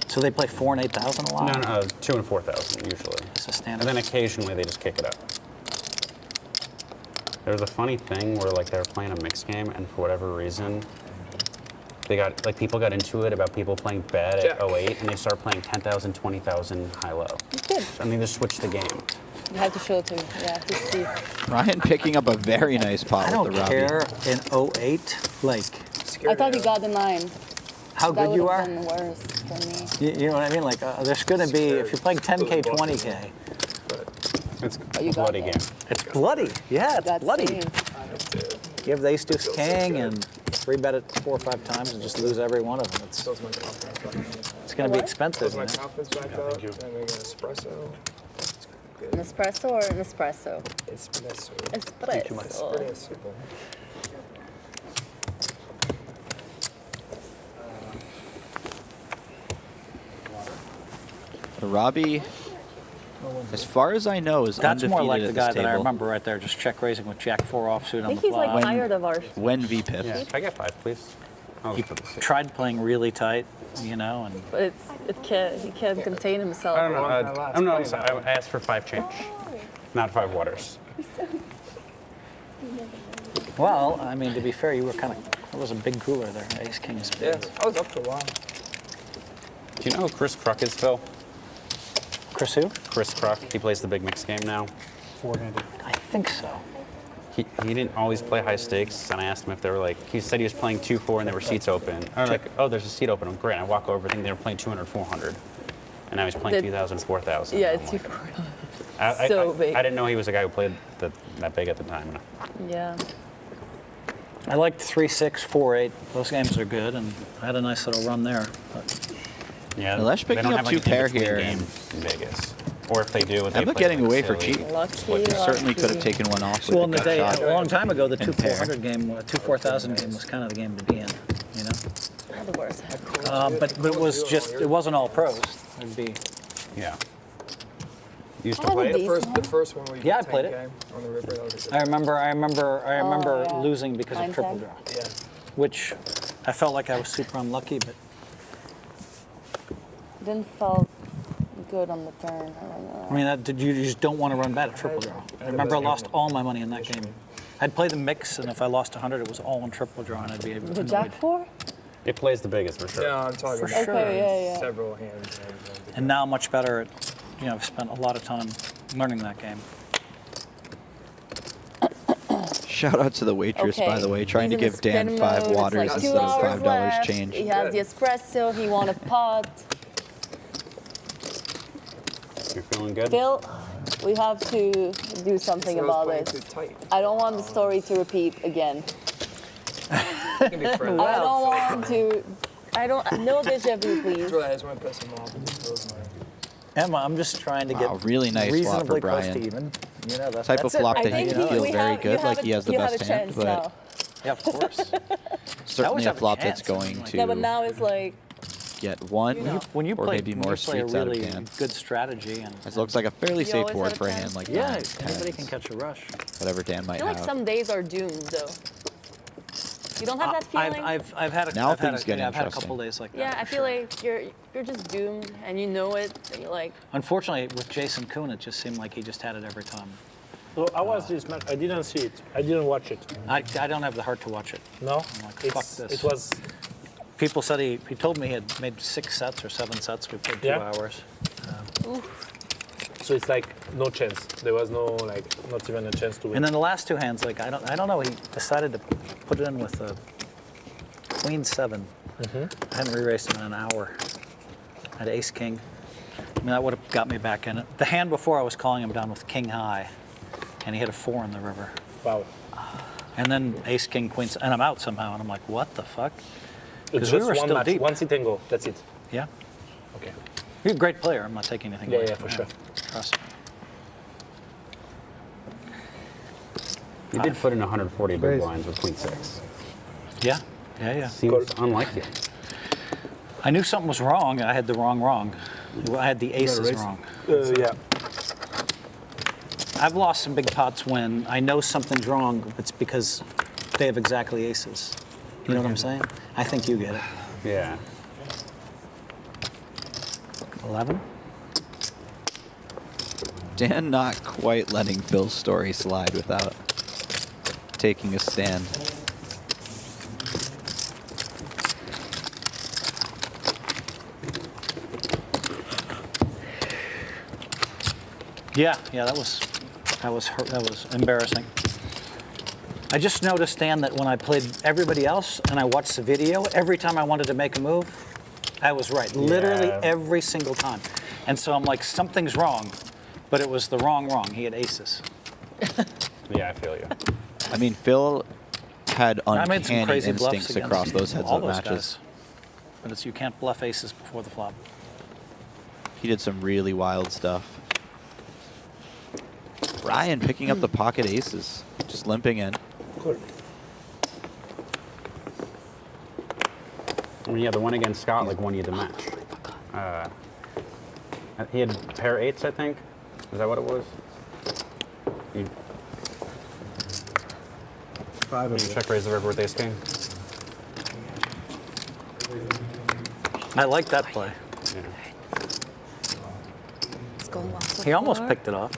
So they play 4 and 8,000 a lot? No, 2 and 4,000 usually. It's a standard. And then occasionally they just kick it up. There was a funny thing where like they were playing a mixed game, and for whatever reason, They got like people got into it about people playing bad at 08, and they started playing 10,000, 20,000 high-low. Good. I mean, just switched the game. You have to show it to me. Yeah, to see. Ryan picking up a very nice pot I with don't the care Robbie. in 08, like, I thought he got the 9. how That good you would are. have been worse for me. You know what I mean? Like, there's going to be, if you're playing 10K, 20K, It's you a got bloody that. game. it's bloody. Yeah, it's That's bloody. insane. You have the ace deuce king and 3-bet it 4 or 5 times and just lose every one of them. It's going to be expensive. My You know? confidence back up. And then an espresso. An espresso or an espresso? Espresso. Espresso. Espresso. The Robbie, as far as I know, is That's undefeated more like at the this guy that I table. remember right there, just check raising with Jack 4 offsuit I on think the he's like flop. tired of our. When V-pips. Yeah. Can I get 5, please? He tried playing really tight, you know, and But he can't contain himself. I don't know. I'm not. Sorry, I asked for 5 change, not 5 waters. well, I mean, to be fair, you were kind of, there was a big cooler there, ace king of Yeah, spades. I was up for a while. Do you know who Chris Kruk is, Phil? Chris who? Chris Kruk. He plays the big mix game now. Four-handed. I think so. He didn't always play high stakes, and I asked him if they were like, he said he was playing 2-4 and there were seats open. I was like, oh, there's a seat open. I'm great. I walk over, I think they were playing 200, 400. And now he's playing 2,000, 4,000. Yeah, I'm it's like, super. So big. I didn't know he was a guy who played that big at the time. Yeah. I liked 3-6, 4-8. Those games are good, and I had a nice little run there. But Yeah, Lesh they picking don't up have like 2 pair an in-between here. game in Vegas. Or if they do, they Emma play getting like away for silly. cheap. Lucky, Certainly could have lucky. taken one off with well, in a the gut day, shot. a long time ago, the 2 and pair. 400 game, 2 4,000 game was kind of the game to be in, you know. The worst. But it was just, it wasn't all pros. It'd be. Yeah. You used I to play had a it? The first one we Yeah, I did played 10K on the river. That was a good I remember yeah. losing because Nine of triple ten? draw, Yeah. which I felt like I was super unlucky, but Didn't felt good on the turn. I don't know. I mean, you just don't want to run bad at triple draw. I remember I lost all my money in that game. I'd play the mix, and if I lost 100, it was all in triple draw, and I'd be able to The annoyed. Jack 4? It plays the biggest for sure. Yeah, I'm talking For about sure. Okay, yeah, yeah. several hands. And now I'm much better at, you know, I've spent a lot of time learning that game. Shout out to the waitress, by Okay. the way, trying to He's in give the Dan spin 5 mode. It's waters like 2 instead of hours $5 left. change. He has the espresso. He won a pot. You're feeling good? Phil, we have to do something So I was about playing this. too tight. I don't want the story to repeat again. You can be friendly. I don't want to. I don't. No déjà vu, please. That's right, I just want to piss him off. And just close my. Emma, I'm just trying to get Wow, really nice flop for reasonably close Brian. to even. You know, Type of that's it. flop I that he think can we feel have- very you good, have like a- he has the you have best a hand, chance but now. Yeah, of course. certainly always a have a flop that's chance, I mean, going like- Yeah, but to now it's like get one When you or play, maybe when more you play a streets out of really hand. good strategy, and It looks like a fairly You safe always board have a for a chance. hand like yeah, nines, anybody tens, can catch a rush. whatever Dan I might feel like have. some days are doomed though. You don't have that feeling? I've had a, Now I've had things a, get yeah, I've had a interesting. couple days like that. Yeah, I for feel sure. like you're just doomed and you know it and you're like Unfortunately, with Jason Kuhn, it just seemed like he just had it every time. So how was this match? I didn't see it. I didn't watch it. I don't have the heart to watch it. No? I'm like, fuck this. It was... People said he told me he had made 6 sets or 7 sets. We played 2 Yeah? hours. So it's like no chance. There was no, like, not even a chance to win. And then the last 2 hands, like I don't know. He decided to put it in with a Queen 7. I hadn't re-raced him in an hour. I had Ace King. I mean, that would have got me back in it. The hand before I was calling him down with King High, and he hit a 4 in the river. Wow. And then Ace King Queen, and I'm out somehow, and I'm like, what the fuck? It's Because just we were one still match, deep. one sit and go. That's it. Yeah. Okay. You're a great player. I'm not taking anything Yeah, away. yeah, for sure. Trust me. You did put in 140 big blinds with Queen 6. Yeah. Yeah, yeah. Seems unlike you. I knew something was wrong. I had the wrong. I had the aces wrong. Yeah. I've lost some big pots when I know something's wrong. It's because they have exactly aces. You know what I'm saying? I think you get it. Yeah. 11? Dan not quite letting Phil's story slide without taking a stand. Yeah, that was embarrassing. I just noticed, Dan, that when I played everybody else and I watched the video, every time I wanted to make a move, I was right. Literally every single time. And so I'm like, something's wrong, but it was the wrong. He had aces. Yeah, I feel you. I mean, Phil had I made some uncanny crazy bluffs instincts against across those all heads-up those matches. guys. But you can't bluff aces before the flop. He did some really wild stuff. Brian picking up the pocket aces, just limping in. Good. I mean, yeah, the one against Scott like won you the match. He had pair eights, I think. Is that what it was? Five of you check raise the river with ace king. I like that play. Yeah. He almost picked it off.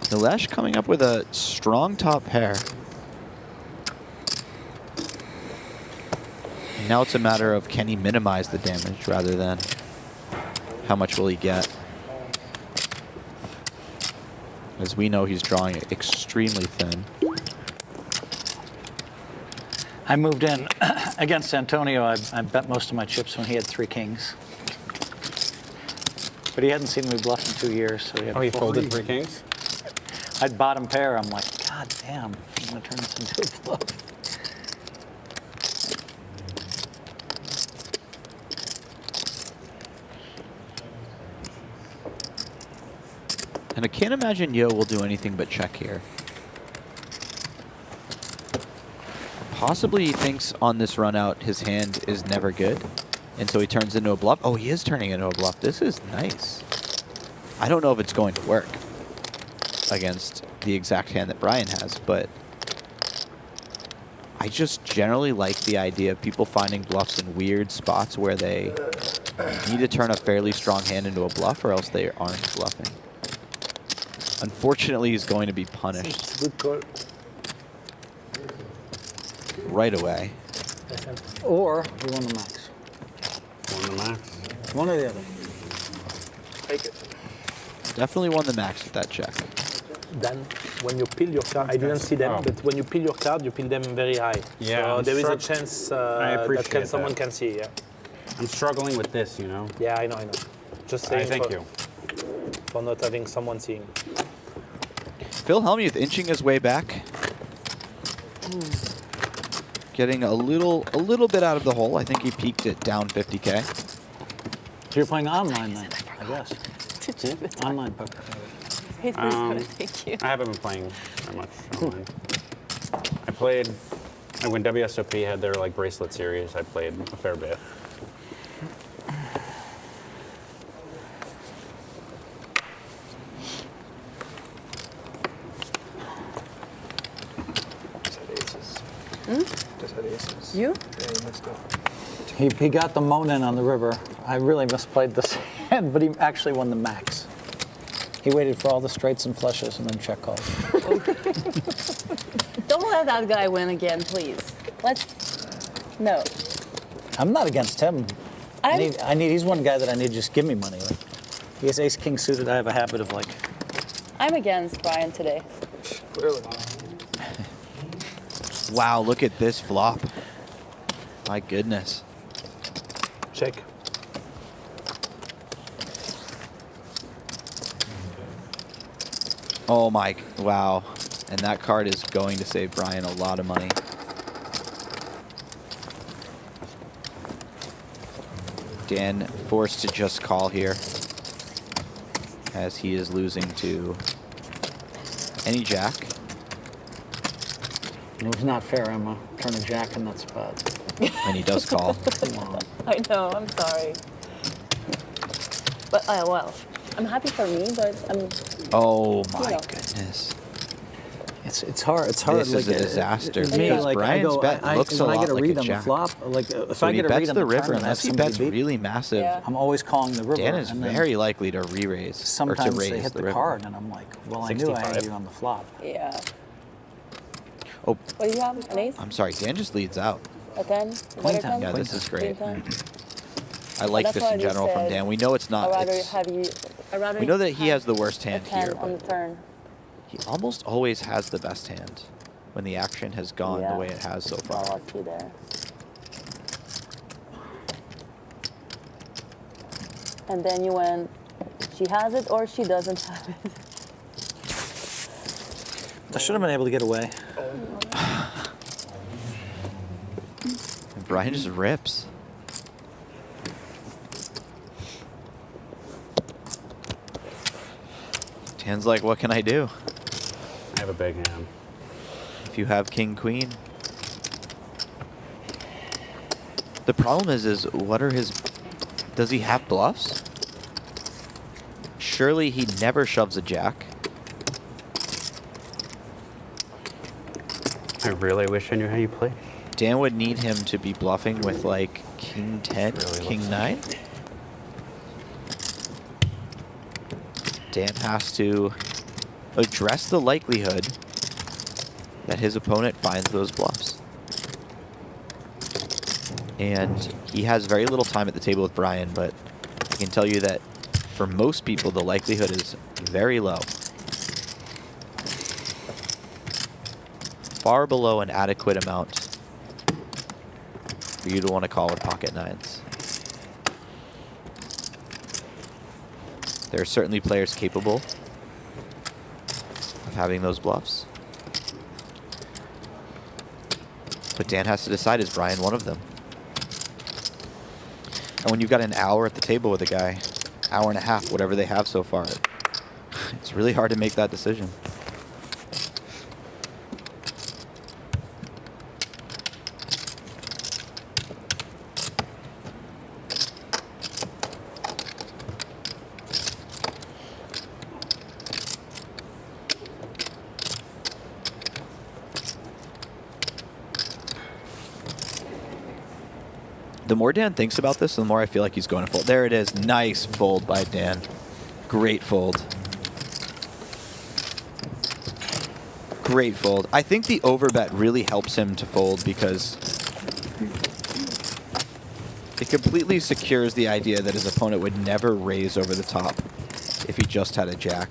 Nilesh coming up with a strong top pair. Now it's a matter of can he minimize the damage rather than how much will he get. As we know, he's drawing extremely thin. I moved in against Antonio. I bet most of my chips when he had 3 kings. But he hadn't seen me bluff in 2 years, so he had he 4. folded 3 kings? I'd bottom pair. I'm like, God damn, I'm going to turn this into a bluff. And I can't imagine Yo will do anything but check here. Possibly he thinks on this run out his hand is never good, and so he turns into a bluff. Oh, he is turning into a bluff. This is nice. I don't know if it's going to work against the exact hand that Brian has, but I just generally like the idea of people finding bluffs in weird spots where they need to turn a fairly strong hand into a bluff or else they aren't bluffing. Unfortunately, he's going to be punished Good call. right away. Or he won the max. Won the max. One or the other. Take it. Definitely won the max with that check. Then, when you peel your card, I didn't see them, but when you peel your card, you peel them very high. Yeah, so there is a chance that someone can see. Yeah. I'm struggling with this, you know. Yeah, I know. Just saying. Thank you for not having someone seeing. Phil Hellmuth inching his way back. Getting a little bit out of the hole. I think he peaked it down 50K. So you're playing online then, I guess. Online poker. Thank you. I haven't been playing that much online. I played, when WSOP had their like bracelet series, I played a fair bit. Just had aces. You? Yeah, he missed it. He got the Monin on the river. I really misplayed this hand, but he actually won the max. He waited for all the straights and flushes and then check calls. Don't let that guy win again, please. No. I'm not against him. He's one guy that I need to just give me money. Like, he has ace king suited. I have a habit of like. I'm against Brian today. Clearly. Wow, look at this flop. My goodness. Check. Oh my, wow. And that card is going to save Brian a lot of money. Dan forced to just call here as he is losing to any jack. It was not fair, Emma. Turn a jack in that spot. And he does call. I know, I'm sorry. But, well, I'm happy for me, but I'm... Oh my goodness. It's hard. It's hard. This is a disaster Me, because like, Brian's bet looks a when I lot get a like read a on the jack. flop, like if So I he get a bets read on the the river, turn and I have unless he somebody bets beat, really massive. Yeah. I'm always calling the river. Dan is and then very likely to re-raise. Sometimes or to raise they hit the river. card, and I'm like, well, I knew I had 65. you on the flop. Yeah. Oh, What do you have? An ace? I'm sorry. Dan just leads out. A 10? Queen 10. Yeah, this is great. Queen 10? I like That's this why in I general from said Dan. We know it's not. I'd rather it's- have you. I'd rather we know that he have has the worst a hand 10 here, on the but turn. he almost always has the best hand when the action has gone the way it has so far. Lucky there. And then you went, she has it or she doesn't have it. I should have been able to get away. And Brian just rips. Dan's like, what can I do? I have a big hand. If you have king queen. The problem is what are his... Does he have bluffs? Surely he never shoves a jack. I really wish I knew how you play. Dan would need him to be bluffing with like king 10, king 9. Dan has to address the likelihood that his opponent finds those bluffs. And he has very little time at the table with Brian, but I can tell you that for most people, the likelihood is very low. Far below an adequate amount for you to want to call with pocket nines. There are certainly players capable of having those bluffs. But Dan has to decide, is Brian one of them? And when you've got an hour at the table with a guy, hour and a half, whatever they have so far, it's really hard to make that decision. The more Dan thinks about this, the more I feel like he's going to fold. There it is. Nice fold by Dan. Great fold. Great fold. I think the overbet really helps him to fold because it completely secures the idea that his opponent would never raise over the top if he just had a jack.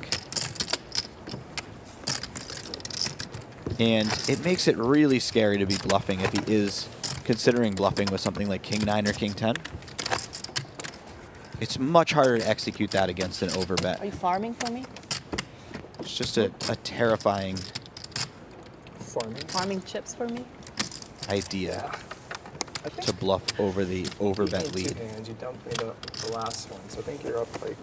And it makes it really scary to be bluffing if he is considering bluffing with something like king 9 or king 10. It's much harder to execute that against an overbet. Are you farming for me? It's just a terrifying Farming chips for me? idea to bluff over the overbet You lead. two hands. You dumped me the last one, so I think you're up like.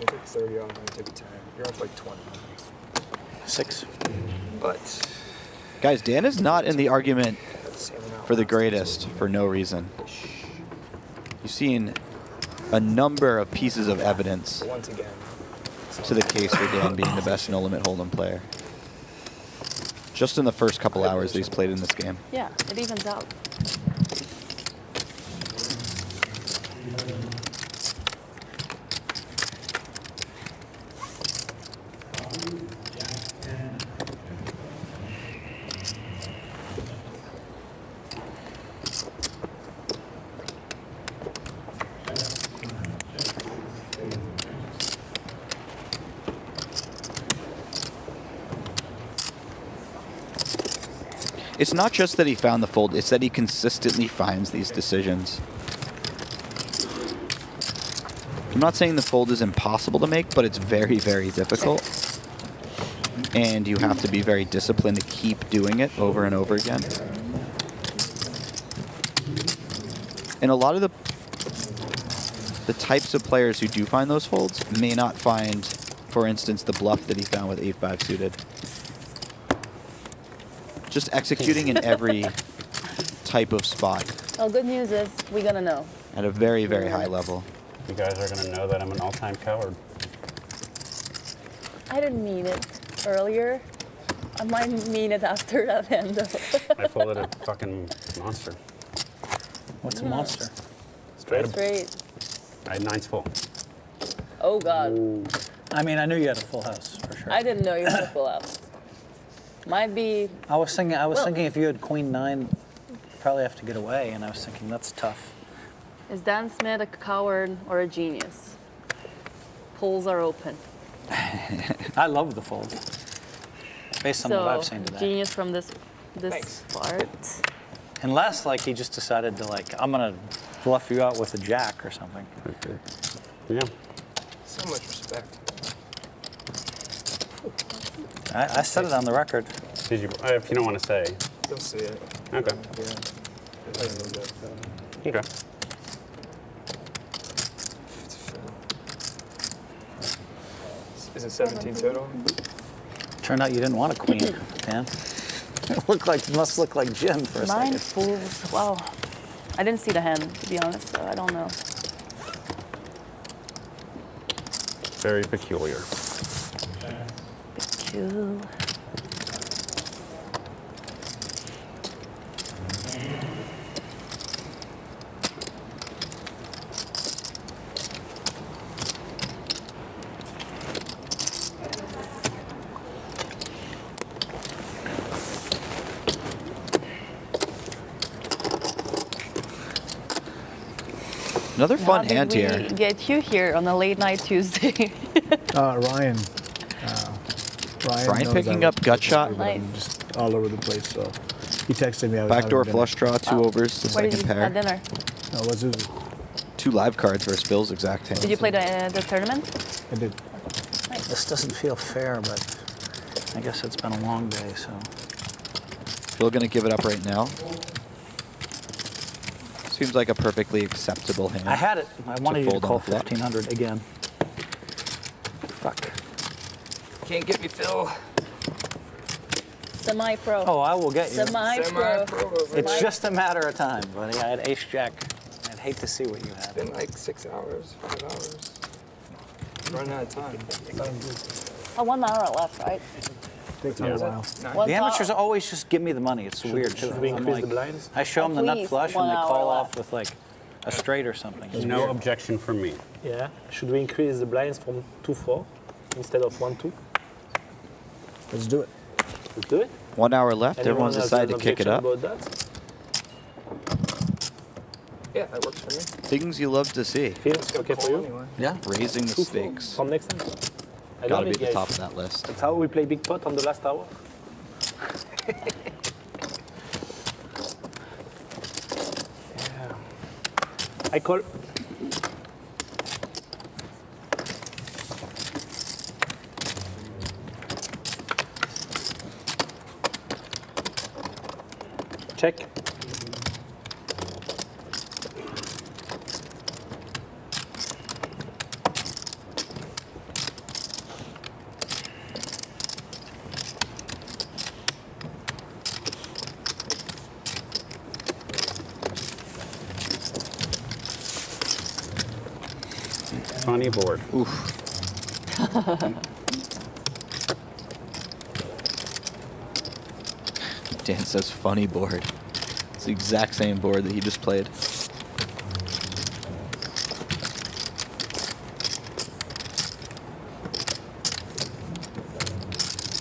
You took 30 off and I took 10. You're up like 20. 6. But Guys, Dan is not in the argument for the greatest for no reason. You've seen a number of pieces of evidence once again, to the case for Dan being the best no-limit hold'em player. Just in the first couple hours that he's played in this game. Yeah, it evens out. It's not just that he found the fold, it's that he consistently finds these decisions. I'm not saying the fold is impossible to make, but it's very, very difficult. And you have to be very disciplined to keep doing it over and over again. And a lot of the types of players who do find those folds may not find, for instance, the bluff that he found with 8-5 suited. Just executing in every type of spot Well, good news is we're gonna know. at a very, very high level. You guys are going to know that I'm an all-time coward. I didn't mean it earlier. I might mean it after that hand though. I folded a fucking monster. What's a monster? Straight. I had 9s full. Oh God. I mean, I knew you had a full house for sure. I didn't know you had a full house. Might be. I was thinking if you had queen 9, probably have to get away, and I was thinking that's tough. Is Dan Smith a coward or a genius? Polls are open. I love the fold. Based on what I've seen today. Genius from this part. Unless like he just decided to I'm gonna bluff you out with a jack or something. Okay. Yeah. So much respect. I said it on the record. Did you? If you don't want to say. You'll see it. Okay. Yeah. Okay. Is it 17 total? Turned out you didn't want a queen, Dan. It must look like Jim for a Nine second. fools. Wow. I didn't see the hand, to be honest, so I don't know. Very peculiar. Cool. Another fun How hand did we here. get you here on a late night Tuesday? Ryan. Ryan knows picking I up gut shot. but I'm just all over the place, so he texted me. I was Backdoor having dinner. flush draw, 2 overs, the Where did second you pair. have dinner? No, what's it? 2 live cards versus Bill's exact hand. Did you play the tournament? I did. This doesn't feel fair, but I guess it's been a long day, so. Bill gonna give it up right now. Seems like a perfectly acceptable hand. I had it. I wanted you to fold on call the flop. 1500 again. Fuck. Can't get me, Phil. Semi-pro. Oh, I will get you. Semi-pro. It's just a matter of time, buddy. I had ace jack. I'd hate to see what you had. It's been like 6 hours, 5 hours. Running out of time. Oh, 1 hour left, right? Takes a while. The amateurs always just give me the money. It's weird. should too. we I'm increase like- the blinds? I show them the At nut least flush 1 and they hour call left. off with like a straight or something. It's No weird. objection from me. Yeah. Should we increase the blinds from 2-4 instead of 1-2? Let's do it. Let's do it. 1 hour left. Anyone Everyone's has decided an to kick it objection up. about that? Yeah, that works for me. Things you love to see. Feels okay for you? Anyway. Yeah. Raising the 2-4 stakes. from next time. I Gotta love be it, at the guys. top of that list. That's how we play big pot on the last hour. Yeah. I call. Check. Funny board. Oof. Dan says funny board. It's the exact same board that he just played.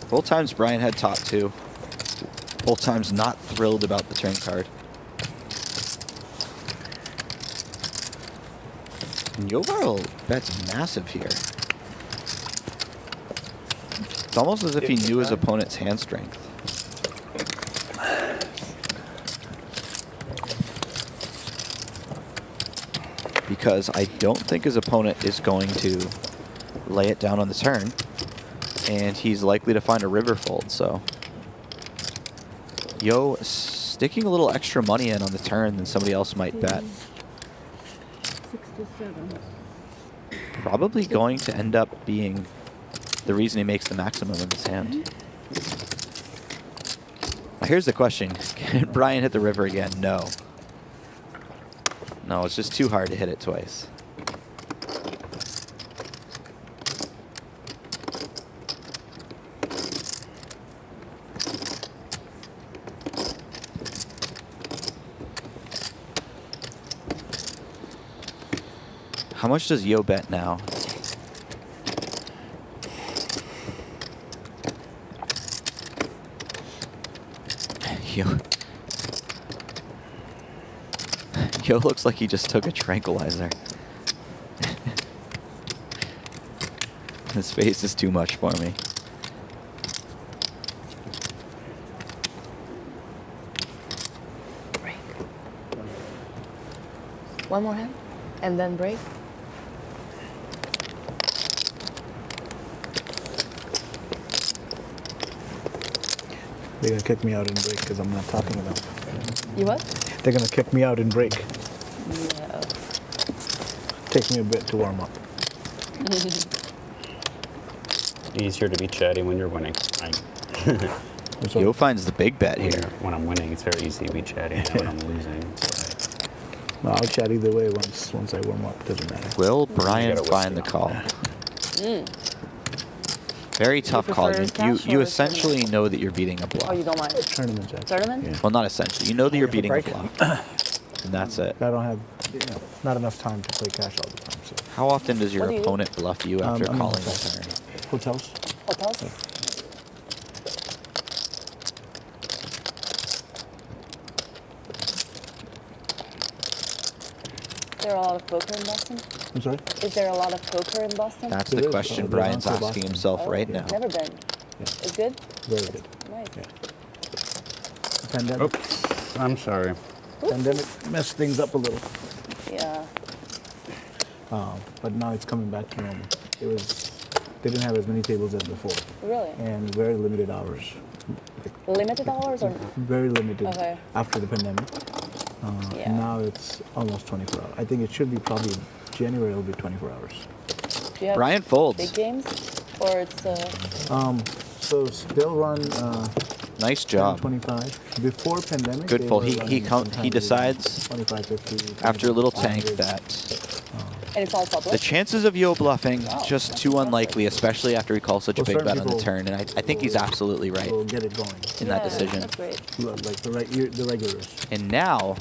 Both times Brian had top 2. Both times not thrilled about the turn card. And Yovarl bets massive here. It's almost as if he knew his opponent's hand strength. Because I don't think his opponent is going to lay it down on the turn. And he's likely to find a river fold, so. Yo, sticking a little extra money in on the turn than somebody else might bet. 67. Probably going to end up being the reason he makes the maximum in his hand. Now here's the question. Can Brian hit the river again? No. No, it's just too hard to hit it twice. How much does Yo bet now? Yo looks like he just took a tranquilizer. His face is too much for me. Break. One more hand, and then break. They're gonna kick me out in break because I'm not talking enough. You what? They're gonna kick me out in break. Yeah. Takes me a bit to warm up. Easier to be chatty when you're winning. Yo finds the big bet here. When I'm winning, it's very easy to be chatty. Now when I'm losing, No, I'll chat either way once I warm up. Doesn't matter. Will Brian find the call? Very tough call. You essentially know that you're beating a bluff. Oh, you don't mind? Tournament jack. Tournament? Yeah. Well, not essentially. You know that you're beating a bluff. And that's it. I don't have not enough time to play cash all the time. So. How often does your What do you opponent bluff you after I'm in calling the hotels. turn? Hotels? Hotels? Is there a lot of poker in Boston? I'm sorry? Is there a lot of poker in Boston? That's the question Brian's asking himself right now. Never been. It's good? Very good. Nice. Pandemic. Oops. I'm sorry. Pandemic messed things up a little. Yeah. But now it's coming back to normal. They didn't have as many tables as before. Really? And very limited hours. Limited hours or? Very limited Okay. after the pandemic. Yeah. Now it's almost 24 hours. I think it should be probably January. It'll be 24 hours. Do you have Brian folds. big games? Or it's So they'll run. Nice job. 25. Before pandemic. Good they fold. were He running sometimes decides 25, 50, after a little tank 100. that and it's all public? the chances of Yo bluffing just too unlikely, especially after he calls such a Well, big certain bet on the people turn. And I think he's absolutely right We'll get it going. in that decision. That's great. Like the regulars. And now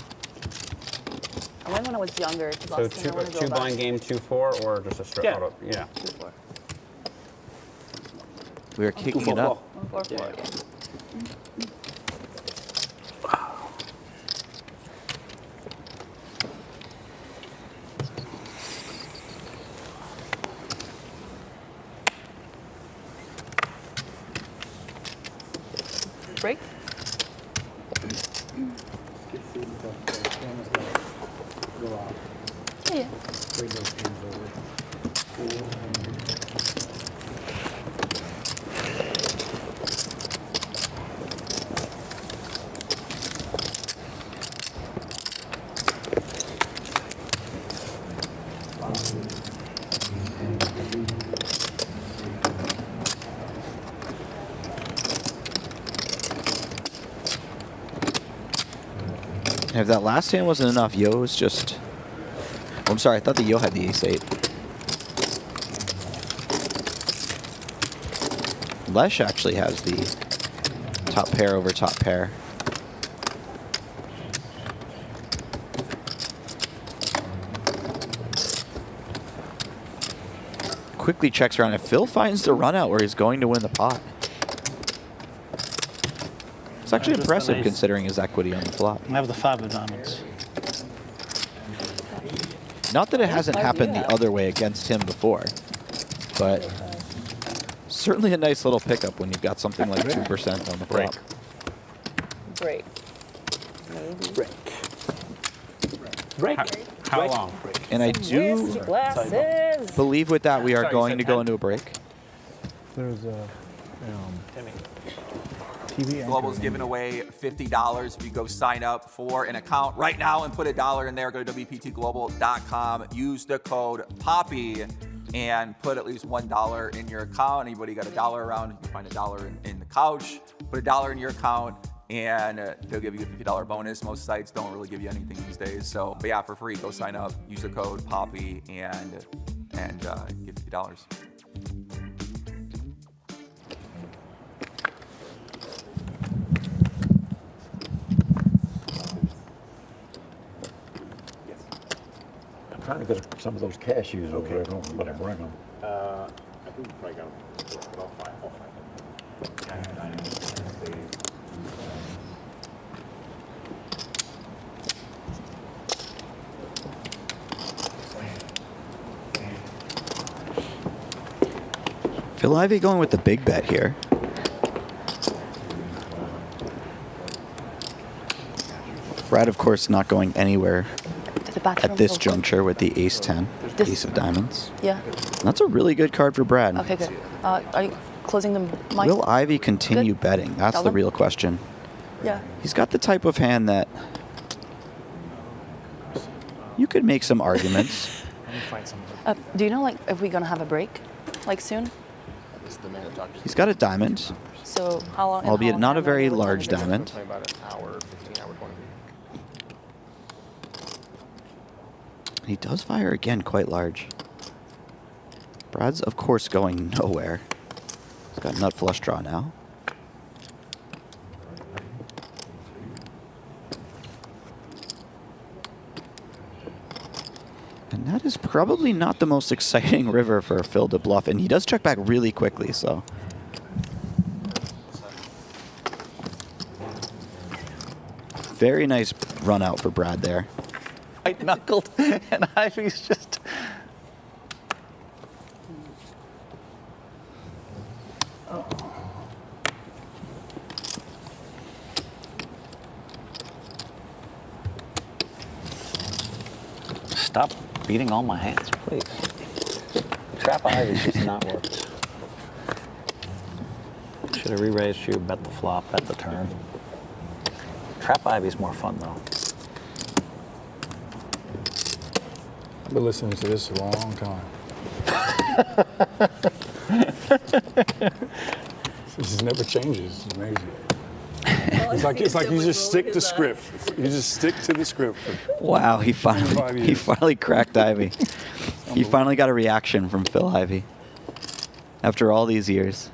I went when I was younger to So Boston. I wanna go two back. blind game, 2-4, or just a straight Yeah. auto? Yeah. 2-4. we are kicking it up. 1-4-4. Break? Yeah. And if that last hand wasn't enough, Yo was just... Oh, I'm sorry, I thought that Yo had the ace-8. Lesh actually has the top pair over top pair. Quickly checks around, and Phil finds the run out where he's going to win the pot. It's actually Just impressive nice. considering his equity on the flop. I have the 5 of diamonds. Not that it hasn't happened the other way against him before, but certainly a nice little pickup when you've got something like 2% on the flop. Break. Break. Break. How long? And I do Whiskey glasses. believe with that we are Sorry, you going said to go 10? into a break. There's a TV Global's anchor. giving away $50 if you go sign up for an account right now and put $1 in there. Go to WPTglobal.com. Use the code POPPY and put at least $1 in your account. Anybody got $1 around, you can find $1 in the couch. Put $1 in your account and they'll give you a $50 bonus. Most sites don't really give you anything these days. So, but yeah, for free, go sign up. Use the code POPPY and get $50. I'm trying to get some of those cashews over there, but I bring them. I think we probably got them. All five. Phil Ivey going with the big bet here. Brad, of course, not going anywhere at this juncture with the ace-10, ace of diamonds. Yeah. That's a really good card for Brad. Okay, good. Are you closing the mic? Will Ivey continue betting? That's Tell the them. real question. Yeah. He's got the type of hand that you could make some arguments. Do you know, like, if we're gonna have a break, like soon? He's got a diamond, So how long? albeit not a very large diamond. About an hour, 15, hour 20. He does fire again quite large. Brad's, of course, going nowhere. He's got nut flush draw now. And that is probably not the most exciting river for Phil to bluff. And he does check back really quickly, so. Very nice run out for Brad there. White knuckled, and Ivey's just. Stop beating all my hands, please. Trap Ivey's just not worked. Should have re-raised you, bet the flop, bet the turn. Trap Ivey's more fun though. I've been listening to this a long time. This just never changes. It's amazing. It's like you just stick to script. You just stick to the script. Wow, he finally cracked Ivey. He finally got a reaction from Phil Ivey after all these years.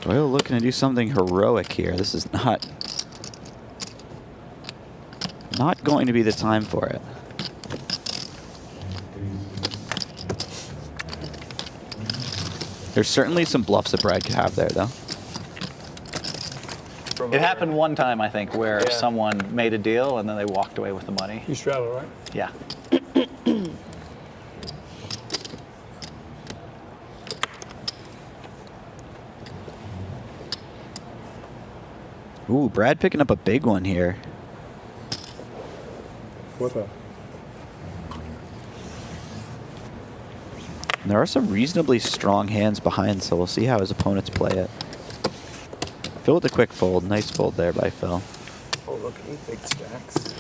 Doyle looking to do something heroic here. This is not going to be the time for it. There's certainly some bluffs that Brad could have there, though. It happened one time, I think, where someone made a deal and then they walked away with the money. You straddle, right? Yeah. Ooh, Brad picking up a big one here. What the? And there are some reasonably strong hands behind, so we'll see how his opponents play it. Phil with a quick fold. Nice fold there by Phil. Oh, look, 8 big stacks.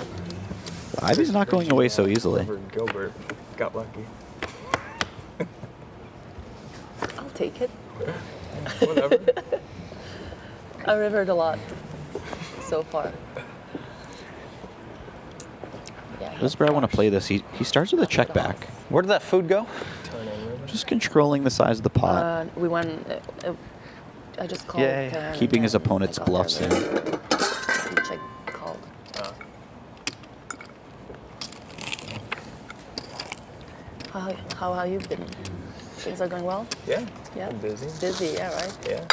Ivey's not going away so easily. Gilbert got lucky. I'll take it. Whatever. I rivered a lot so far. How does Brad want to play this? He starts with a check back. Where did that food go? Just controlling the size of the pot. We went. I just called. Keeping his opponent's bluffs in. Check called. How have you been? Things are going well? Yeah. Yeah. I'm busy. Busy, yeah, right? Yeah.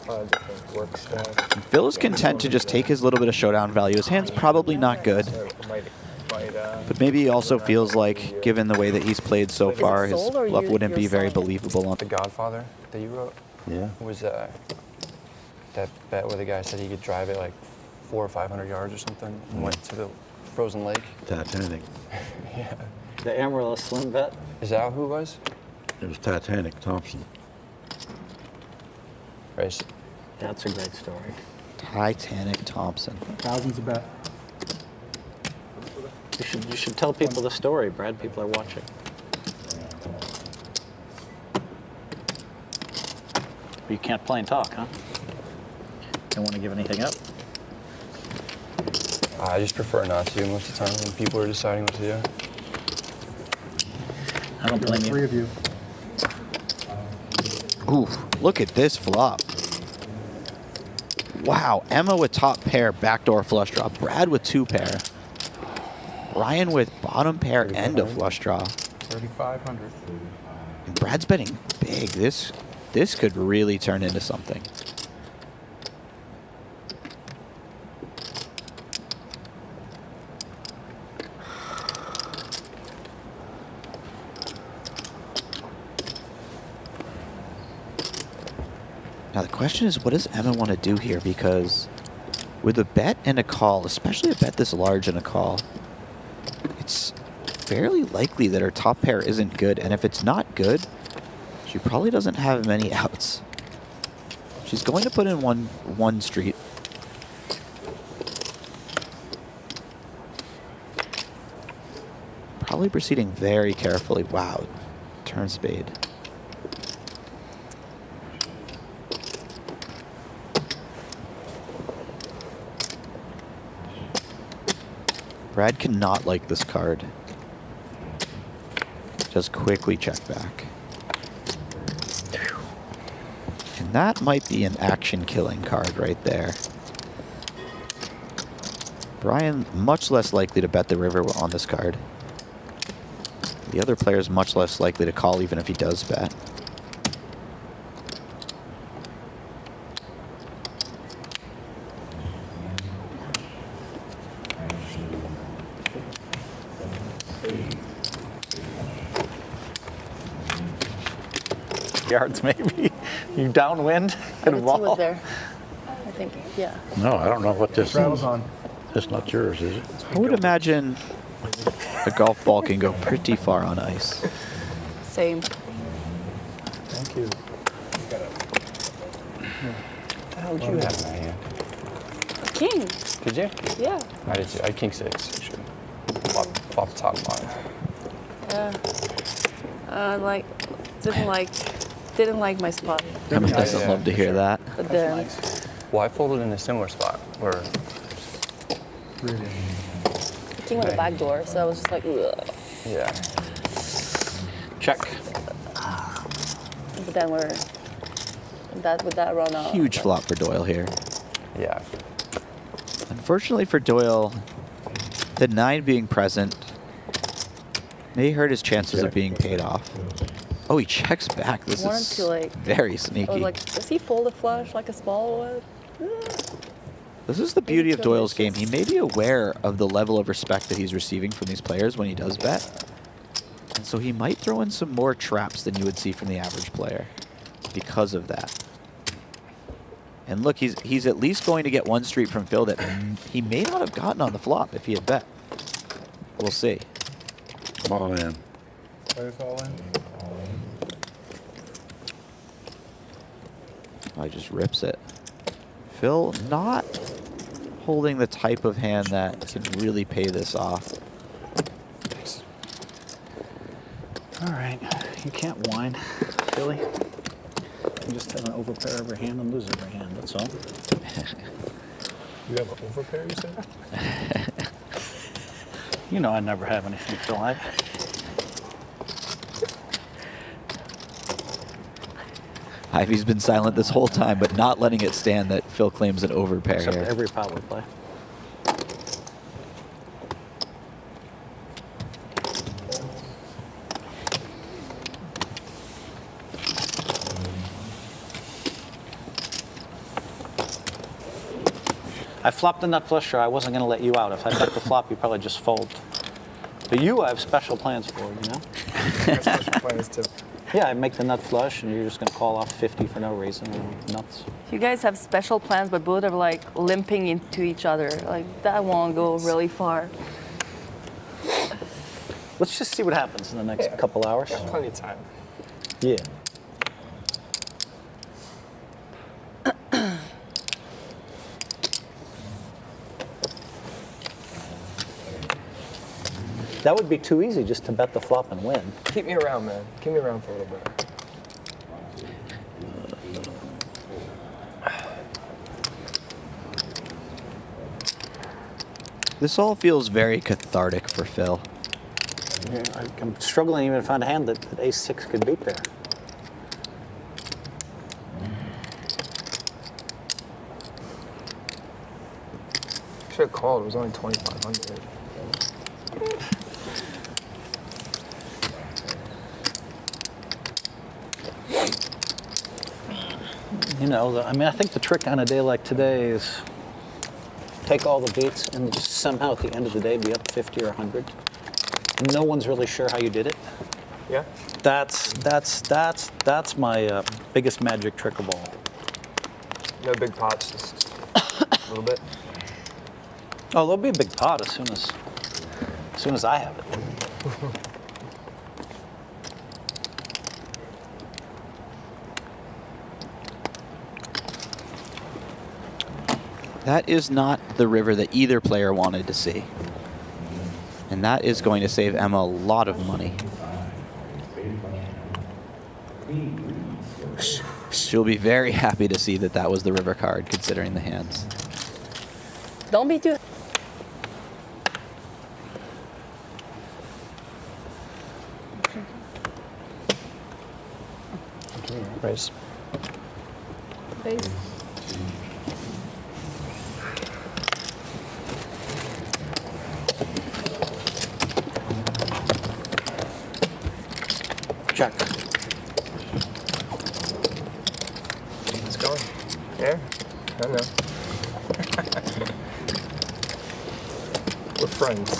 A lot of different work stuff. Phil is content to just take his little bit of showdown value. His hand's probably not good. But maybe he also feels like, given the way that he's played so far, his bluff wouldn't be very believable. On The Godfather that you wrote? Yeah. Was that bet where the guy said he could drive it like 400 or 500 yards or something and went to the frozen lake? Titanic. Yeah. The Amarillo Slim bet? Is that who it was? It was Titanic Thompson. Right. That's a great story. Titanic Thompson. Thousands of bet. You should tell people the story, Brad. People are watching. But you can't play and talk, huh? Don't want to give anything up? I just prefer not to most of the time when people are deciding what to do. I don't blame you. 3 of you. Ooh, look at this flop. Wow, Emma with top pair, backdoor flush draw. Brad with 2 pair. Ryan with bottom pair and a flush draw. 3,500. And Brad's betting big. This could really turn into something. Now the question is, what does Emma want to do here? Because with a bet and a call, especially a bet this large and a call, it's fairly likely that her top pair isn't good. And if it's not good, she probably doesn't have many outs. She's going to put in one street. Probably proceeding very carefully. Wow, turn spade. Brad cannot like this card. Just quickly check back. And that might be an action-killing card right there. Brian, much less likely to bet the river on this card. The other player is much less likely to call even if he does bet. Yards maybe. You downwind and He ball. was there. I think, yeah. No, I don't know what this Travels is. on. That's not yours, is it? I would imagine a golf ball can go pretty far on ice. Same. Thank you. What the hell did you have in that hand? King. Did you? Yeah. I did too. I had king 6, actually. Flop top 5. Yeah. Didn't like my spot. Emma doesn't love to hear that. But then, Nice. Well, I folded in a similar spot where. king went the back door, so I was just like, ugh. Yeah. Check. But then with that run out. Huge flop for Doyle here. Yeah. Unfortunately for Doyle, the 9 being present may hurt his chances of being paid off. Oh, he checks back. This Wanted is to, like, very I was sneaky. like, does he fold a flush like a small one? This is the beauty of Doyle's game. He may be aware of the level of respect that he's receiving from these players when he does bet. And so he might throw in some more traps than you would see from the average player because of that. And look, he's at least going to get one street from Phil that he may not have gotten on the flop if he had bet. We'll see. All in. Both all in? Oh, he just rips it. Phil not holding the type of hand that can really pay this off. All right, you can't whine, Philly. You just have an overpair every hand and lose every hand, that's all. You have an overpair, you said? You know I never have anything, Phil. Ivy's been silent this whole time, but not letting it stand that Phil claims an overpair Except here. every pot we play. I flopped the nut flush draw. I wasn't going to let you out. If I bet the flop, you probably just fold. But you, I have special plans for, you know? I have special plans too. Yeah, I make the nut flush, and you're just going to call off 50 for no reason. Nuts. You guys have special plans, but both are like limping into each other. Like that won't go really far. Let's just see what happens in the next couple hours. Got plenty of time. Yeah. That would be too easy just to bet the flop and win. Keep me around, man. Keep me around for a little bit. This all feels very cathartic for Phil. Yeah, I'm struggling even to find a hand that ace-6 could beat there. Should have called. It was only 2,500. You know, I mean, I think the trick on a day like today is take all the beats and just somehow at the end of the day be up 50 or 100. And no one's really sure how you did it. Yeah. That's my biggest magic trick of all. No big pots, just a little bit. Oh, there'll be a big pot as soon as I have it. That is not the river that either player wanted to see. And that is going to save Emma a lot of money. She'll be very happy to see that that was the river card, considering the hands. Don't be too. Raise. Raise. Check. It's going. Yeah. I know. We're friends.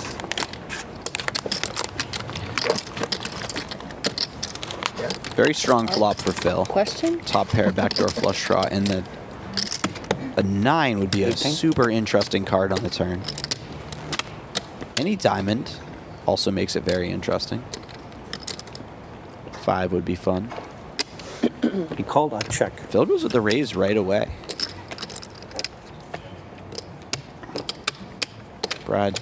Very strong flop for Phil. Question? Top pair, backdoor flush draw, and a 9 would be a super interesting card on the turn. Any diamond also makes it very interesting. 5 would be fun. He called, I check. Phil goes with the raise right away. Brad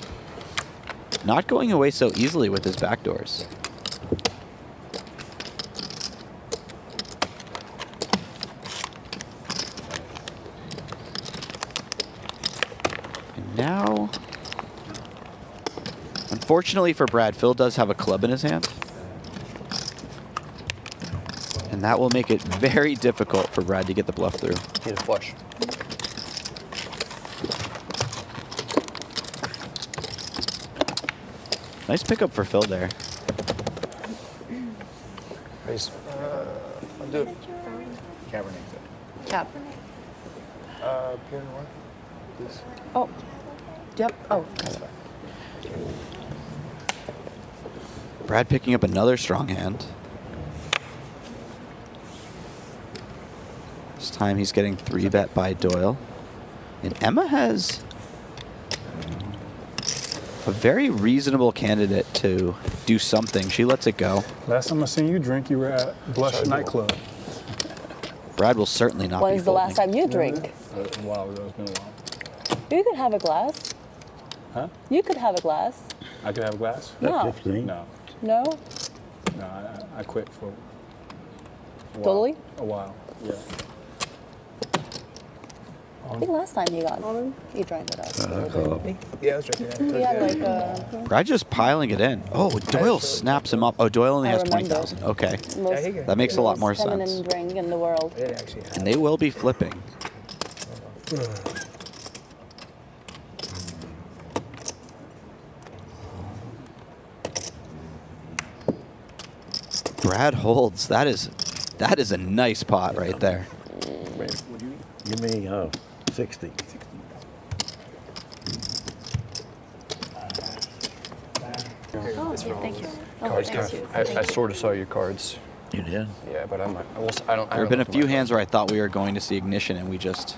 not going away so easily with his backdoors. And now, unfortunately for Brad, Phil does have a club in his hand. And that will make it very difficult for Brad to get the bluff through. Need a flush. Nice pickup for Phil there. Raise. I'll do it. Cabernet. Cap. Pinot Noir, please. Oh. Yep. Oh. Brad picking up another strong hand. This time he's getting 3-bet by Doyle. And Emma has a very reasonable candidate to do something. She lets it go. Last time I seen you drink, you were at Blush nightclub. Brad will certainly not be When's the last folding. time you drink? A while ago. It's been a while. You could have a glass. Huh? You could have a glass. I could have a glass? No. 15. No. No? No, I quit for a while. Totally? A while, yeah. I think last time you drank with us. Yeah, I was drinking. We had like a. Brad just piling it in. Oh, Doyle snaps him up. Oh, Doyle only has 20,000. Okay. That makes a lot more feminine sense. drink in the world. And they will be flipping. Brad holds. That is a nice pot right there. Wait, give me 60. Oh, thank you. Cards. I sort of saw your cards. You did? Yeah, but I don't. There have been a few hands where I thought we were going to see ignition, and we just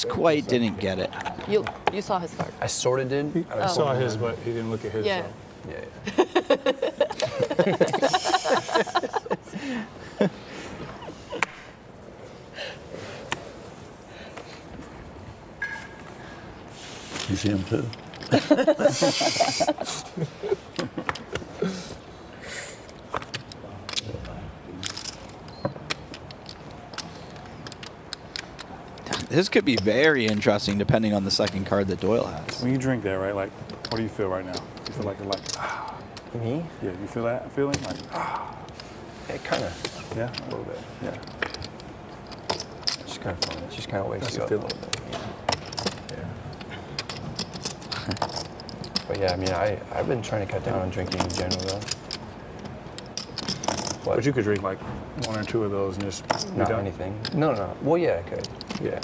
quite didn't get it. You saw his card. I sort of did. I saw his, but he didn't look at his. Yeah. So. You see him too? This could be very interesting depending on the second card that Doyle has. When you drink that, right? Like, what do you feel right now? You feel like Me? Yeah, you feel that feeling? Like, It kind of. Yeah? A little bit. Yeah. It's just kind of fun. It just kind of wakes That's you a up a feeling. little bit. But yeah, I mean, I've been trying to cut down on drinking in general, though. But you could drink like 1 or 2 of those and just be Not done. anything. No. Well, yeah, I could. Yeah.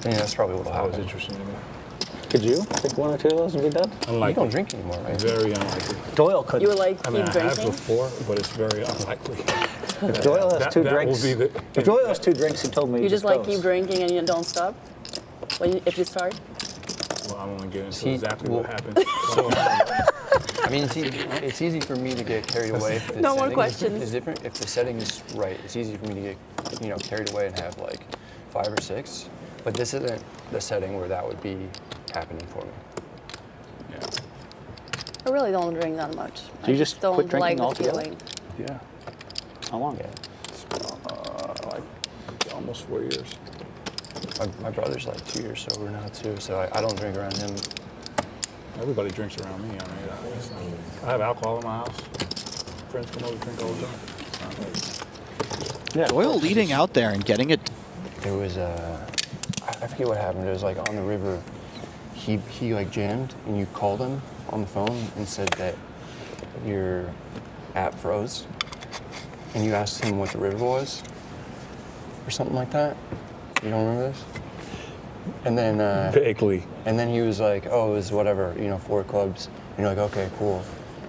I mean, that's probably what'll happen. That was interesting to me. Could you take 1 or 2 of those and be done? Unlikely. You don't drink anymore, right? Very unlikely. Doyle could. You would like I mean, keep I have drinking? before, but it's very unlikely. If Doyle has 2 that drinks, will be the, if Doyle has 2 drinks, he told me You he just like goes. keep drinking and you don't stop? If you start? well, I don't want to get into See, exactly well- what happened. So, I mean, it's easy for me to get carried away if the No more setting questions. is different. If the setting is right, it's easy for me to get, carried away and have like 5 or 6. But this isn't the setting where that would be happening for me. I really don't drink that much. Do you I just don't quit drinking like the altogether? feeling. yeah, How long? like almost 4 years. My brother's like 2 years sober now too, so I don't drink around him. Everybody drinks around me. I mean, I have alcohol in my house. Friends come over, drink all the time. Yeah. Doyle leading out there and getting it. It was I forget what happened. It was like on the river. He like jammed, and you called him on the phone and said that your app froze, and you asked him what the river was, or something like that. You don't remember this? And then Vaguely. And then he was like, "Oh, it was whatever, 4 clubs." And you're like, "Okay, cool."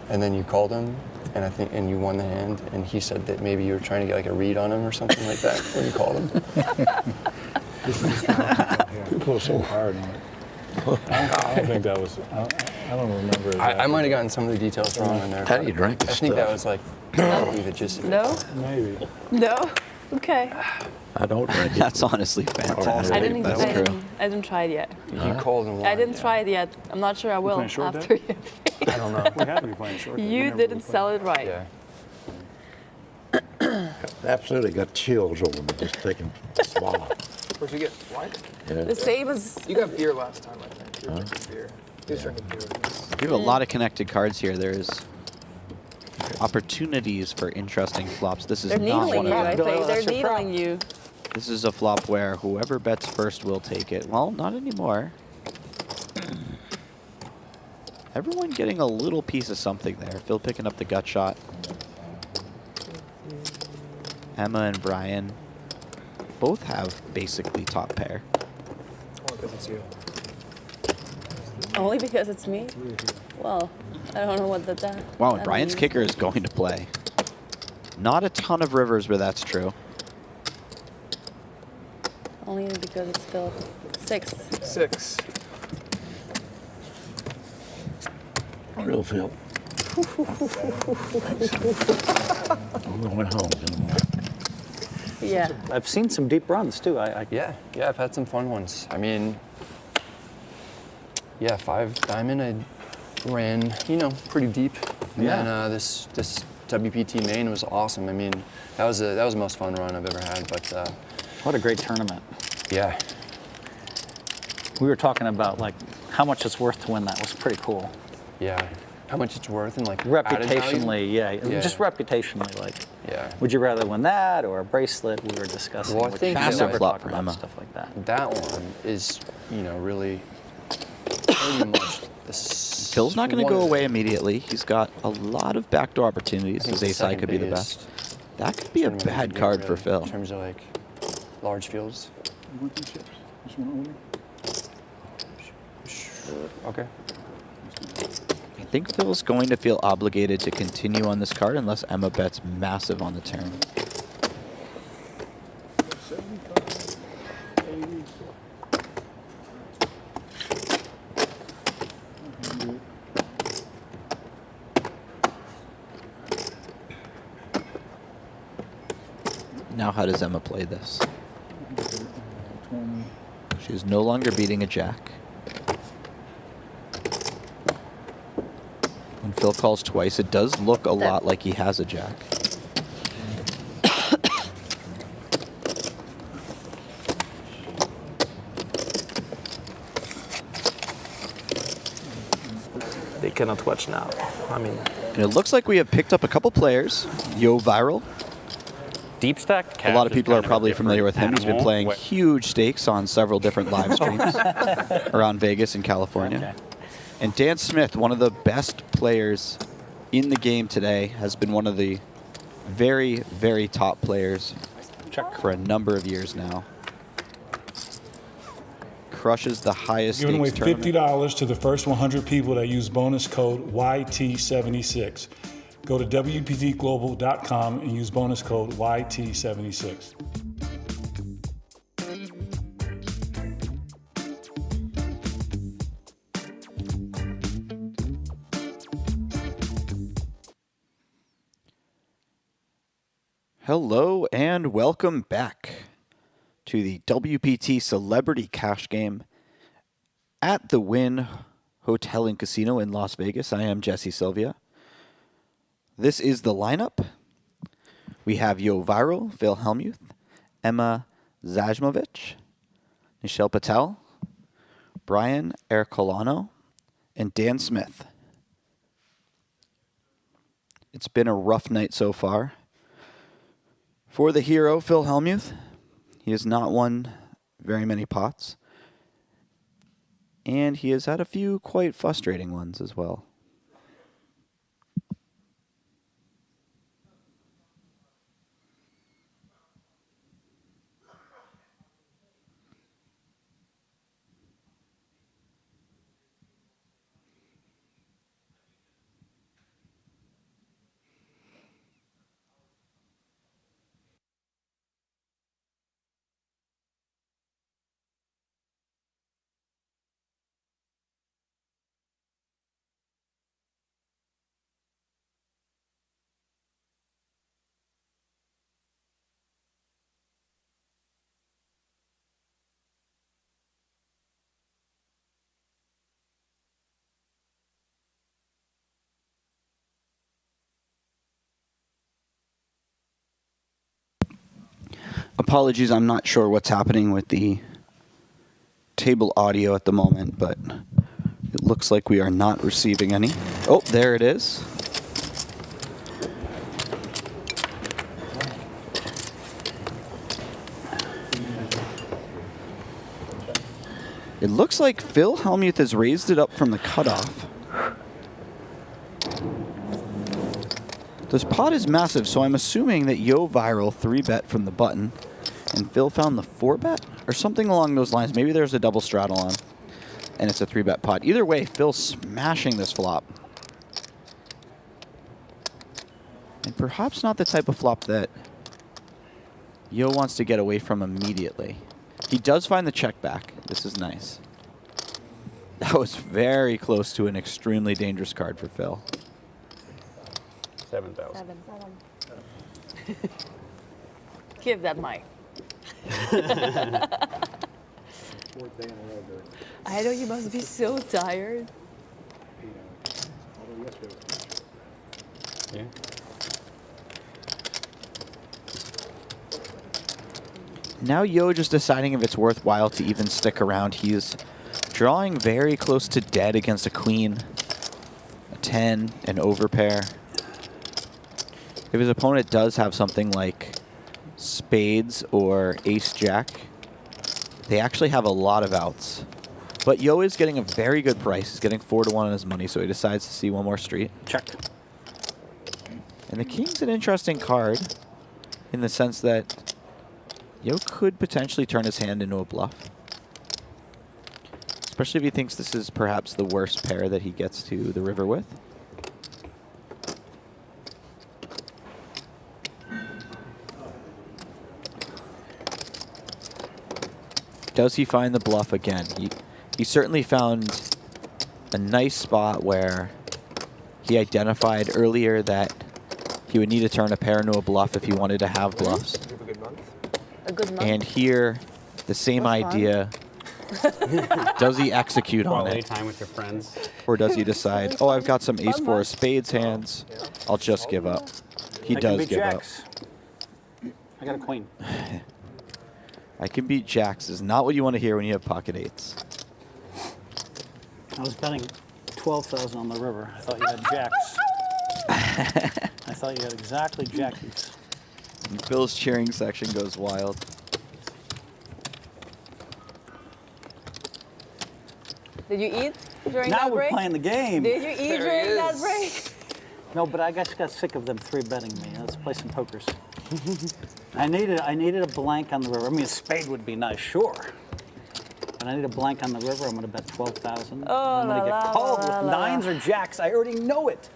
And then you called him, and you won the hand, and he said that maybe you were trying to get like a read on him or something like that when you called him. People are so hard on it. I don't think that was. I don't remember. Exactly. I might have gotten some of the details wrong in there. How do you drink I this think stuff? that was like probably the gist of it. No? Maybe. No? Okay. I don't drink it. That's honestly fantastic. I didn't try it yet. You called and won. I didn't try it yet. I'm not sure I will playing short after you. I don't know. We have to be playing short. You didn't sell it right. Yeah. Absolutely got chills over me just taking a swallow. Where'd you get? Wine? Yeah. The same as. You got beer last time, I think. You were drinking beer. He was drinking beer. We have a lot of connected cards here. There's opportunities for interesting flops. This is They're not needling one you, of I them. think. They're needling you. This is a flop where whoever bets first will take it. Well, not anymore. Everyone getting a little piece of something there. Phil picking up the gut shot. Emma and Brian both have basically top pair. Oh, because it's you. Only because it's me? Well, I don't know what that Wow, and that Brian's means. kicker is going to play. Not a ton of rivers where that's true. Only because it's still 6. 6. Real Phil. I'm going home. Yeah. I've seen some deep runs too. Yeah, I've had some fun ones. I mean, 5 diamond, I ran, pretty deep. And Yeah. then this WPT main was awesome. I mean, that was the most fun run I've ever had. But What a great tournament. yeah, We were talking about like how much it's worth to win that. Was pretty cool. yeah. How much it's worth and like added value? Reputationally, just reputationally, like. Yeah. Would you rather win that or a bracelet? We were discussing. Well, I which think we massive never flop talk for about Emma. stuff like that. That one is, really pretty much the Phil's not going to go away immediately. He's got a lot of backdoor opportunities. His ace high could be the best. That could be a bad card for Phil. In terms of like large fields. Okay. I think Phil's going to feel obligated to continue on this card unless Emma bets massive on the turn. Now how does Emma play this? She's no longer beating a jack. When Phil calls twice, it does look a lot like he has a jack. They cannot watch now. I mean, And it looks like we have picked up a couple players. Yo Viral. Deep stack. A lot of people are probably familiar with him. He's been playing huge stakes on several different live streams around Vegas and California. And Dan Smith, one of the best players in the game today, has been one of the very, very top players for a number of years now. Crushes the highest Giving away stakes tournament. $50 to the first 100 people that use bonus code YT76. Go to WPTglobal.com and use bonus code YT76. Hello and welcome back to the WPT Celebrity Cash Game at the Wynn Hotel and Casino in Las Vegas. I am Jesse Sylvia. This is the lineup. We have Yo Viral, Phil Hellmuth, Emma Zajmovic, Michelle Patel, Brian Ercolano, and Dan Smith. It's been a rough night so far. For the hero, Phil Hellmuth, he has not won very many pots. And he has had a few quite frustrating ones as well. Apologies, I'm not sure what's happening with the table audio at the moment, but it looks like we are not receiving any. Oh, there it is. It looks like Phil Hellmuth has raised it up from the cutoff. This pot is massive, so I'm assuming that Yo Viral 3-bet from the button, and Phil found the 4-bet, or something along those lines. Maybe there's a double straddle on, and it's a 3-bet pot. Either way, Phil's smashing this flop. And perhaps not the type of flop that Yo wants to get away from immediately. He does find the check back. This is nice. That was very close to an extremely dangerous card for Phil. 7,000. Give that mic. I know you must be so tired. Yeah. Now Yo just deciding if it's worthwhile to even stick around. He's drawing very close to dead against a queen, a 10, an overpair. If his opponent does have something like spades or ace-jack, they actually have a lot of outs. But Yo is getting a very good price. He's getting 4-1 on his money, so he decides to see one more street. Check. And the king's an interesting card in the sense that Yo could potentially turn his hand into a bluff. Especially if he thinks this is perhaps the worst pair that he gets to the river with. Does he find the bluff again? He certainly found a nice spot where he identified earlier that he would need to turn a pair into a bluff if he wanted to have bluffs. A good month. And here, the same idea. Does he execute on Quality it? time with your friends. Or does he decide, oh, I've got some ace-4 of spades hands. I'll just give up. He does give up. I got a queen. I can beat jacks is not what you want to hear when you have pocket eights. I was betting 12,000 on the river. I thought you had jacks. I thought you had exactly jackies. And Phil's cheering section goes wild. Did you eat during Now that we're break? playing the game. Did you eat There he during that is. break? No, but I just got sick of them 3-betting me. Let's play some pokers. I needed a blank on the river. I mean, a spade would be nice, sure. But I need a blank on the river. I'm going to bet 12,000. Oh, I'm going to get called with nines or jacks. I already know it.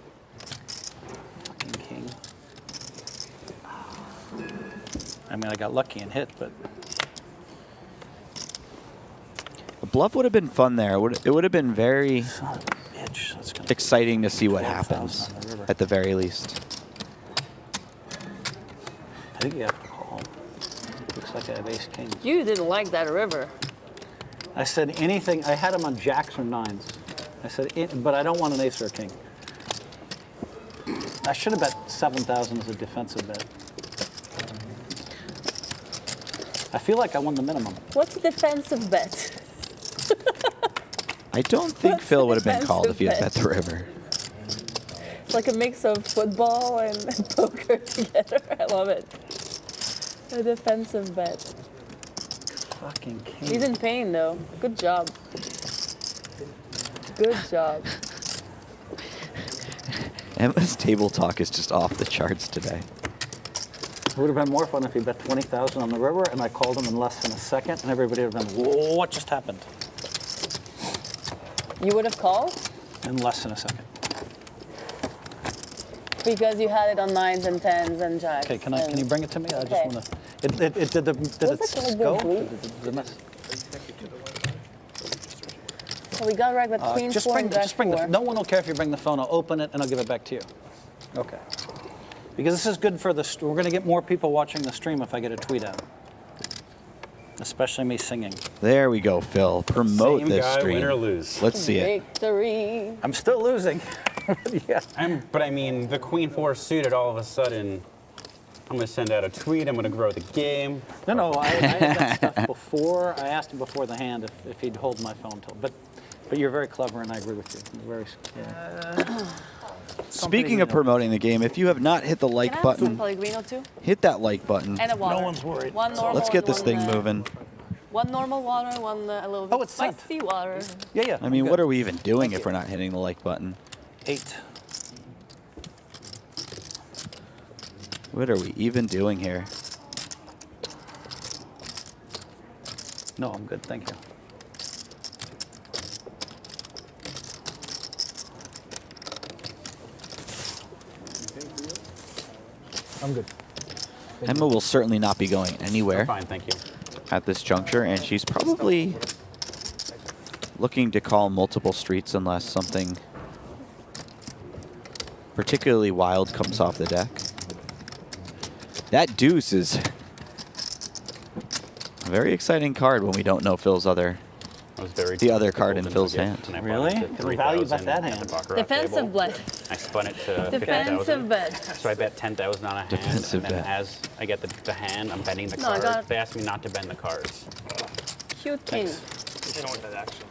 Fucking king. I mean, I got lucky and hit, but A bluff would have been fun there. It would have been very bitch. exciting to see what happens, at the very least. I think you have to call. Looks like I have ace king. You didn't like that river. I said anything. I had him on jacks or nines. I said, but I don't want an ace or a king. I should have bet 7,000 as a defensive bet. I feel like I won the minimum. What's a defensive bet? I don't think Phil would have been called if he had bet the river. It's like a mix of football and poker together. I love it. A defensive bet. Fucking king. He's in pain though. Good job. Good job. Emma's table talk is just off the charts today. It would have been more fun if he bet 20,000 on the river and I called him in less than a second and everybody would have been, whoa, what just happened? You would have called? In less than a second. Because you had it on nines and tens and jacks. Okay, can you bring it to me? I just Okay. want to. Did it go? Did it miss? So we got right with queen Just four bring, and jack just bring four. the. No one will care if you bring the phone. I'll open it and I'll give it back to you. Okay. Because this is good for the. We're going to get more people watching the stream if I get a tweet out. Especially me singing. There we go, Phil. Promote Same this guy, stream. win or lose. Let's see it. Victory. I'm still losing. Yeah. But I mean, the queen four suited. All of a sudden, I'm gonna send out a tweet. I'm gonna grow the game. No, I had that stuff before. I asked him before the hand if he'd hold my phone till. But you're very clever and I agree with you. You're very. Yeah. Speaking of promoting the game, if you have not hit the like Can I have some button, Pellegrino too? hit that like button. And a water. No one's worried. One normal. Let's get this and thing one, moving. One normal water, one a little bit spicy water. Yeah. I mean, what are we even doing if we're not hitting the like button? 8. What are we even doing here? No, I'm good. Thank you. I'm good. Emma will certainly not be going anywhere. I'm fine, thank you. At this juncture, and she's probably looking to call multiple streets unless something particularly wild comes off the deck. That deuce is a very exciting card when we don't know Phil's other, the other card in Phil's hand. Really? Value bet that hand. Defensive bet. I spun it to Defensive 50,000. bet. So I bet 10,000 on a hand, Defensive and then bet. as I get the hand, I'm bending the No, I card. got it. They asked me not to bend the cards. Cute king. You don't want that action.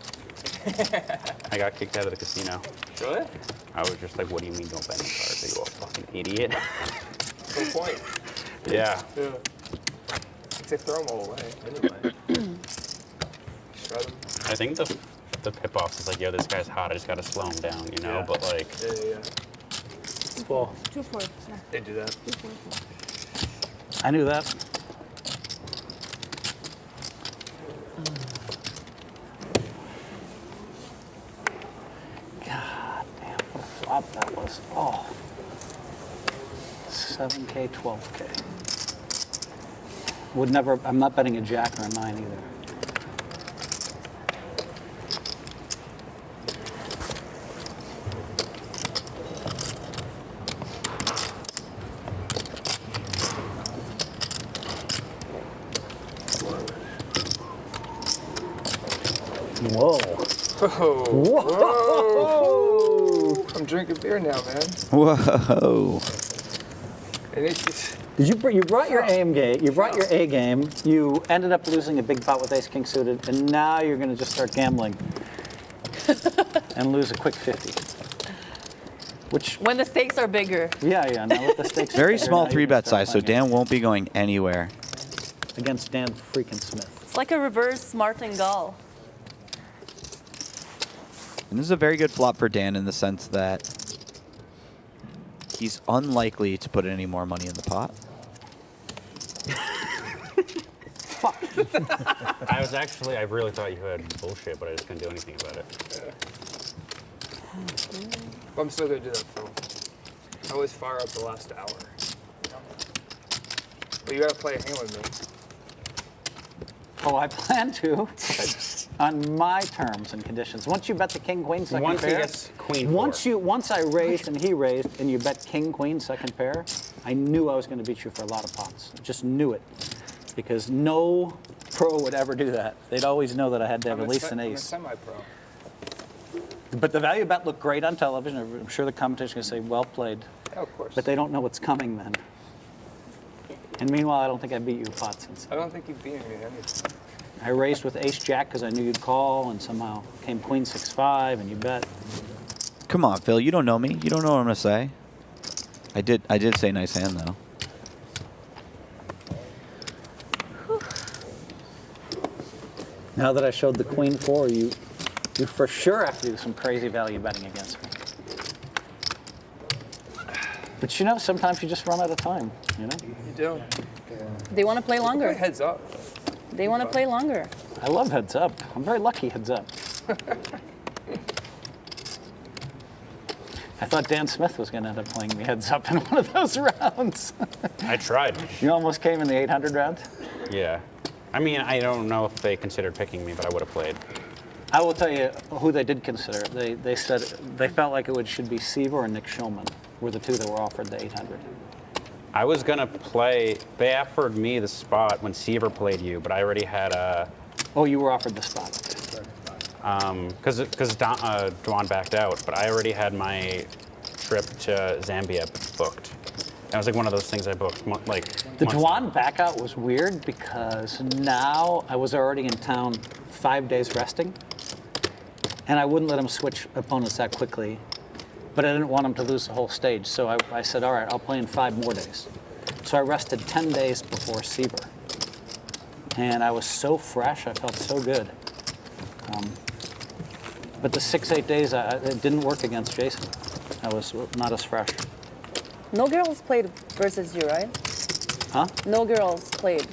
I got kicked out of the casino. Really? I was just like, what do you mean don't bend the cards? Are you a fucking idiot? Good point. Yeah. Yeah. They throw them all away anyway. Shred them. I think the pip-off is like, yo, this guy's hot. I just got to slow him down, you know? Yeah. But like, Yeah. 2-4. They do that. I knew that. God damn, what a flop that was. Oh. 7K, 12K. Would never, I'm not betting a jack or a 9 either. Whoa. Whoa. I'm drinking beer now, man. Whoa. And it's just, You brought your A game. You brought your A game. You ended up losing a big pot with Ace King suited, and now you're going to just start gambling and lose a quick 50. Which When the stakes are bigger. yeah. Now with the stakes Very bigger, small now you 3-bet can start size, so playing Dan won't be going anywhere. against Dan freaking Smith. It's like a reverse martingale. And this is a very good flop for Dan in the sense that He's unlikely to put any more money in the pot. I really thought you had bullshit, but I just couldn't do anything about it. I'm still gonna do that, Phil. I always fire up the last hour. But you gotta play a hand with me. Oh, I plan to, on my terms and conditions. Once you bet the king, queen, second Once he pair. gets queen Once I raised and he raised, and you bet king, queen, second pair, I knew I was going to beat you for a lot of pots. Just knew it, because no pro would ever do that. They'd always know that I had to have at least an ace. I'm a semi-pro. But the value bet looked great on television. I'm sure the commentator's going to say, well played. Yeah, of course. But they don't know what's coming then. And meanwhile, I don't think I beat you a pot since. I don't think you beat me in anything. I raised with ace-jack because I knew you'd call, and somehow came queen 6-5, and you bet. Come on, Phil. You don't know me. You don't know what I'm gonna say. I did say nice hand though. Now that I showed the queen 4, you for sure have to do some crazy value betting against me. But you know, sometimes you just run out of time, you know? You do. They want to play longer. Play heads up. They want to play longer. I love heads up. I'm very lucky heads up. I thought Dan Smith was going to end up playing me heads up in one of those rounds. I tried. You almost came in the 800 round? Yeah. I mean, I don't know if they considered picking me, but I would have played. I will tell you who they did consider. They said they felt like should be Seaver or Nick Schulman were the two that were offered the 800. I was going to play. They offered me the spot when Seaver played you, but I already had a. Oh, you were offered the spot. Because Dwan backed out, but I already had my trip to Zambia booked. That was like one of those things I booked like. The Dwan back out was weird because now I was already in town 5 days resting, and I wouldn't let him switch opponents that quickly. But I didn't want him to lose the whole stage, so I said, all right, I'll play in 5 more days. So I rested 10 days before Seaver. And I was so fresh, I felt so good. But the 6-8 days, it didn't work against Jason. I was not as fresh. No girls played versus you, right? Huh? No girls played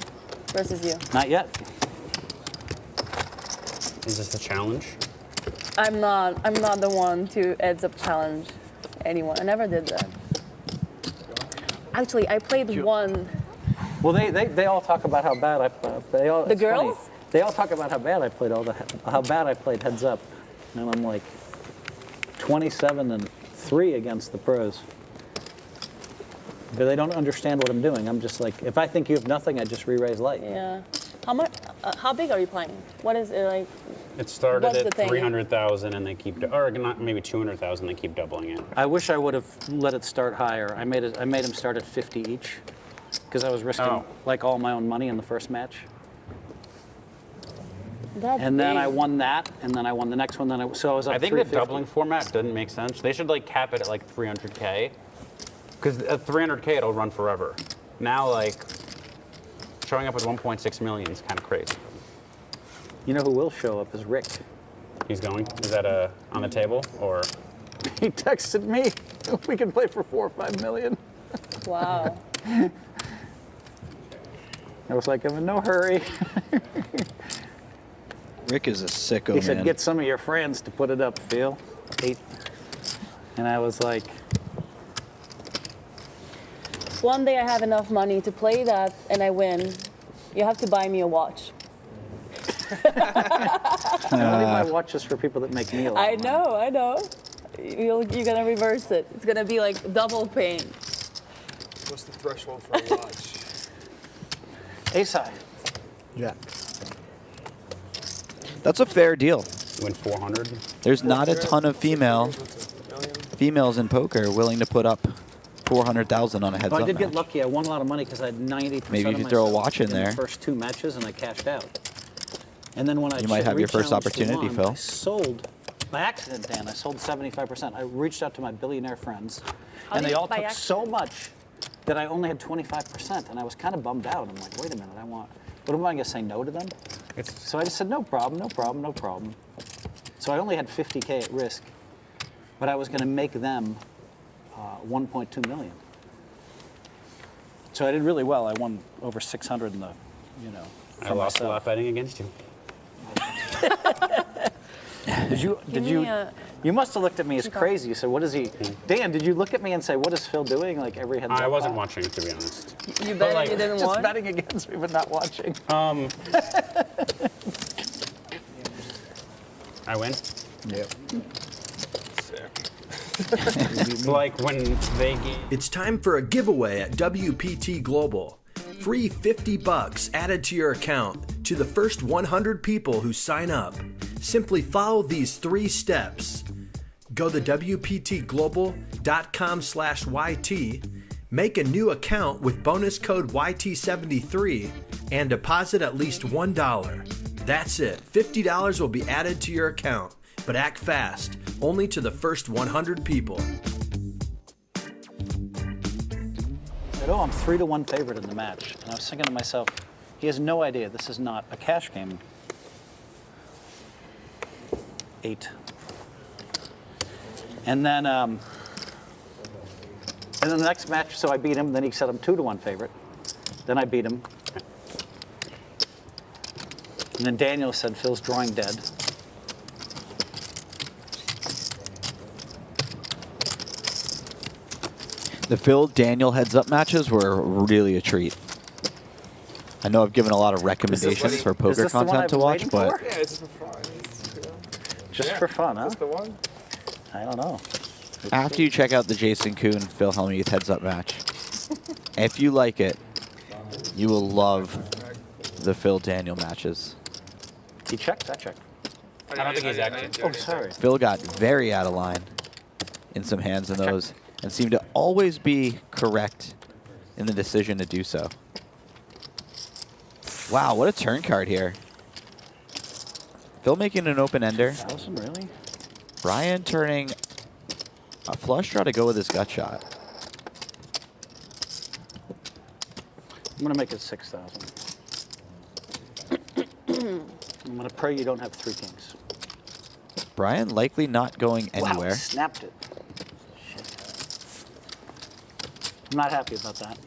versus you. Not yet. Is this the challenge? I'm not the one to heads up challenge anyone. I never did that. Actually, I played one. Well, they all talk about how bad The girls? Funny. They all talk about how bad I played how bad I played heads up, and I'm like 27-3 against the pros. But they don't understand what I'm doing. I'm just like, if I think you have nothing, I just re-raise light. Yeah. How much? How big are you playing? What is it like? It started What's the at thing? 300,000 and they keep, or not maybe 200,000. They keep doubling it. I wish I would have let it start higher. I made him start at 50 each, because I was risking like all my own money in the first match. That's and then big. I won that, and then I won the next one. So I was up. I think the 350. doubling format doesn't make sense. They should like cap it at like 300K, because at 300K it'll run forever. Now like showing up with 1.6 million is kind of crazy. You know who will show up is Rick. He's going. Is that on the table or? He texted me. We can play for 4 or 5 million. Wow. I was like, I'm in no hurry. Rick is a sicko, He said, man. get some of your friends to put it up, Phil. 8. And I was like, One day I have enough money to play that and I win. You have to buy me a watch. I only buy watches for people that make me a lot. I know. You're gonna reverse it. It's gonna be like double pain. What's the threshold for a watch? Ace high. Yeah. That's a fair deal. Win 400. There's not a ton of females in poker willing to put up 400,000 on a heads Well, up I did match. get lucky. I won a lot of money because I had 90% Maybe of if you my throw a stuff watch in there. the first 2 matches, and I cashed out. And then when I You might have your first re-challenged opportunity, Juan, Phil. I sold, by accident, Dan, I sold 75%. I reached out to my billionaire friends, How and did they you- all by took accident? so much that I only had 25%, and I was kind of bummed out. I'm like, wait a minute, what am I going to say no to them? So I just said, no problem. So I only had 50K at risk, but I was going to make them 1.2 million. So I did really well. I won over 600 in the, I lost a lot betting against you. Did you? You must have looked at me as crazy. You said, "What is he?" Dan, did you look at me and say, "What is Phil doing?" Like every heads up. I wasn't watching, to be honest. You bet like, you didn't Just want? betting against me, but not watching. I win. Yep. Like when they gave. It's time for a giveaway at WPT Global. Free $50 added to your account to the first 100 people who sign up. Simply follow these 3 steps. Go to WPTglobal.com/YT, make a new account with bonus code YT73, and deposit at least $1. That's it. $50 will be added to your account, but act fast. Only to the first 100 people. I'm 3-1 favorite in the match, and I was thinking to myself, he has no idea this is not a cash game. 8. And then in the next match, so I beat him. Then he said I'm 2-1 favorite. Then I beat him. And then Daniel said Phil's drawing dead. The Phil Daniel heads-up matches were really a treat. I know I've given a lot of recommendations for poker content to watch, but Yeah, it's for fun. Just for fun, huh? That's the one. I don't know. after you check out the Jason Kuhn Phil Hellmuth heads-up match, if you like it, you will love the Phil Daniel matches. He checked? I checked. I don't think he's active. Oh, sorry. Phil got very out of line in some hands in those and seemed to always be correct in the decision to do so. Wow, what a turn card here. Phil making an open-ender. 1,000, really? Brian turning a flush draw to go with his gut shot. I'm going to make it 6,000. I'm going to pray you don't have 3 kings. Brian likely not going Wow, anywhere. snapped it. Shit. I'm not happy about that.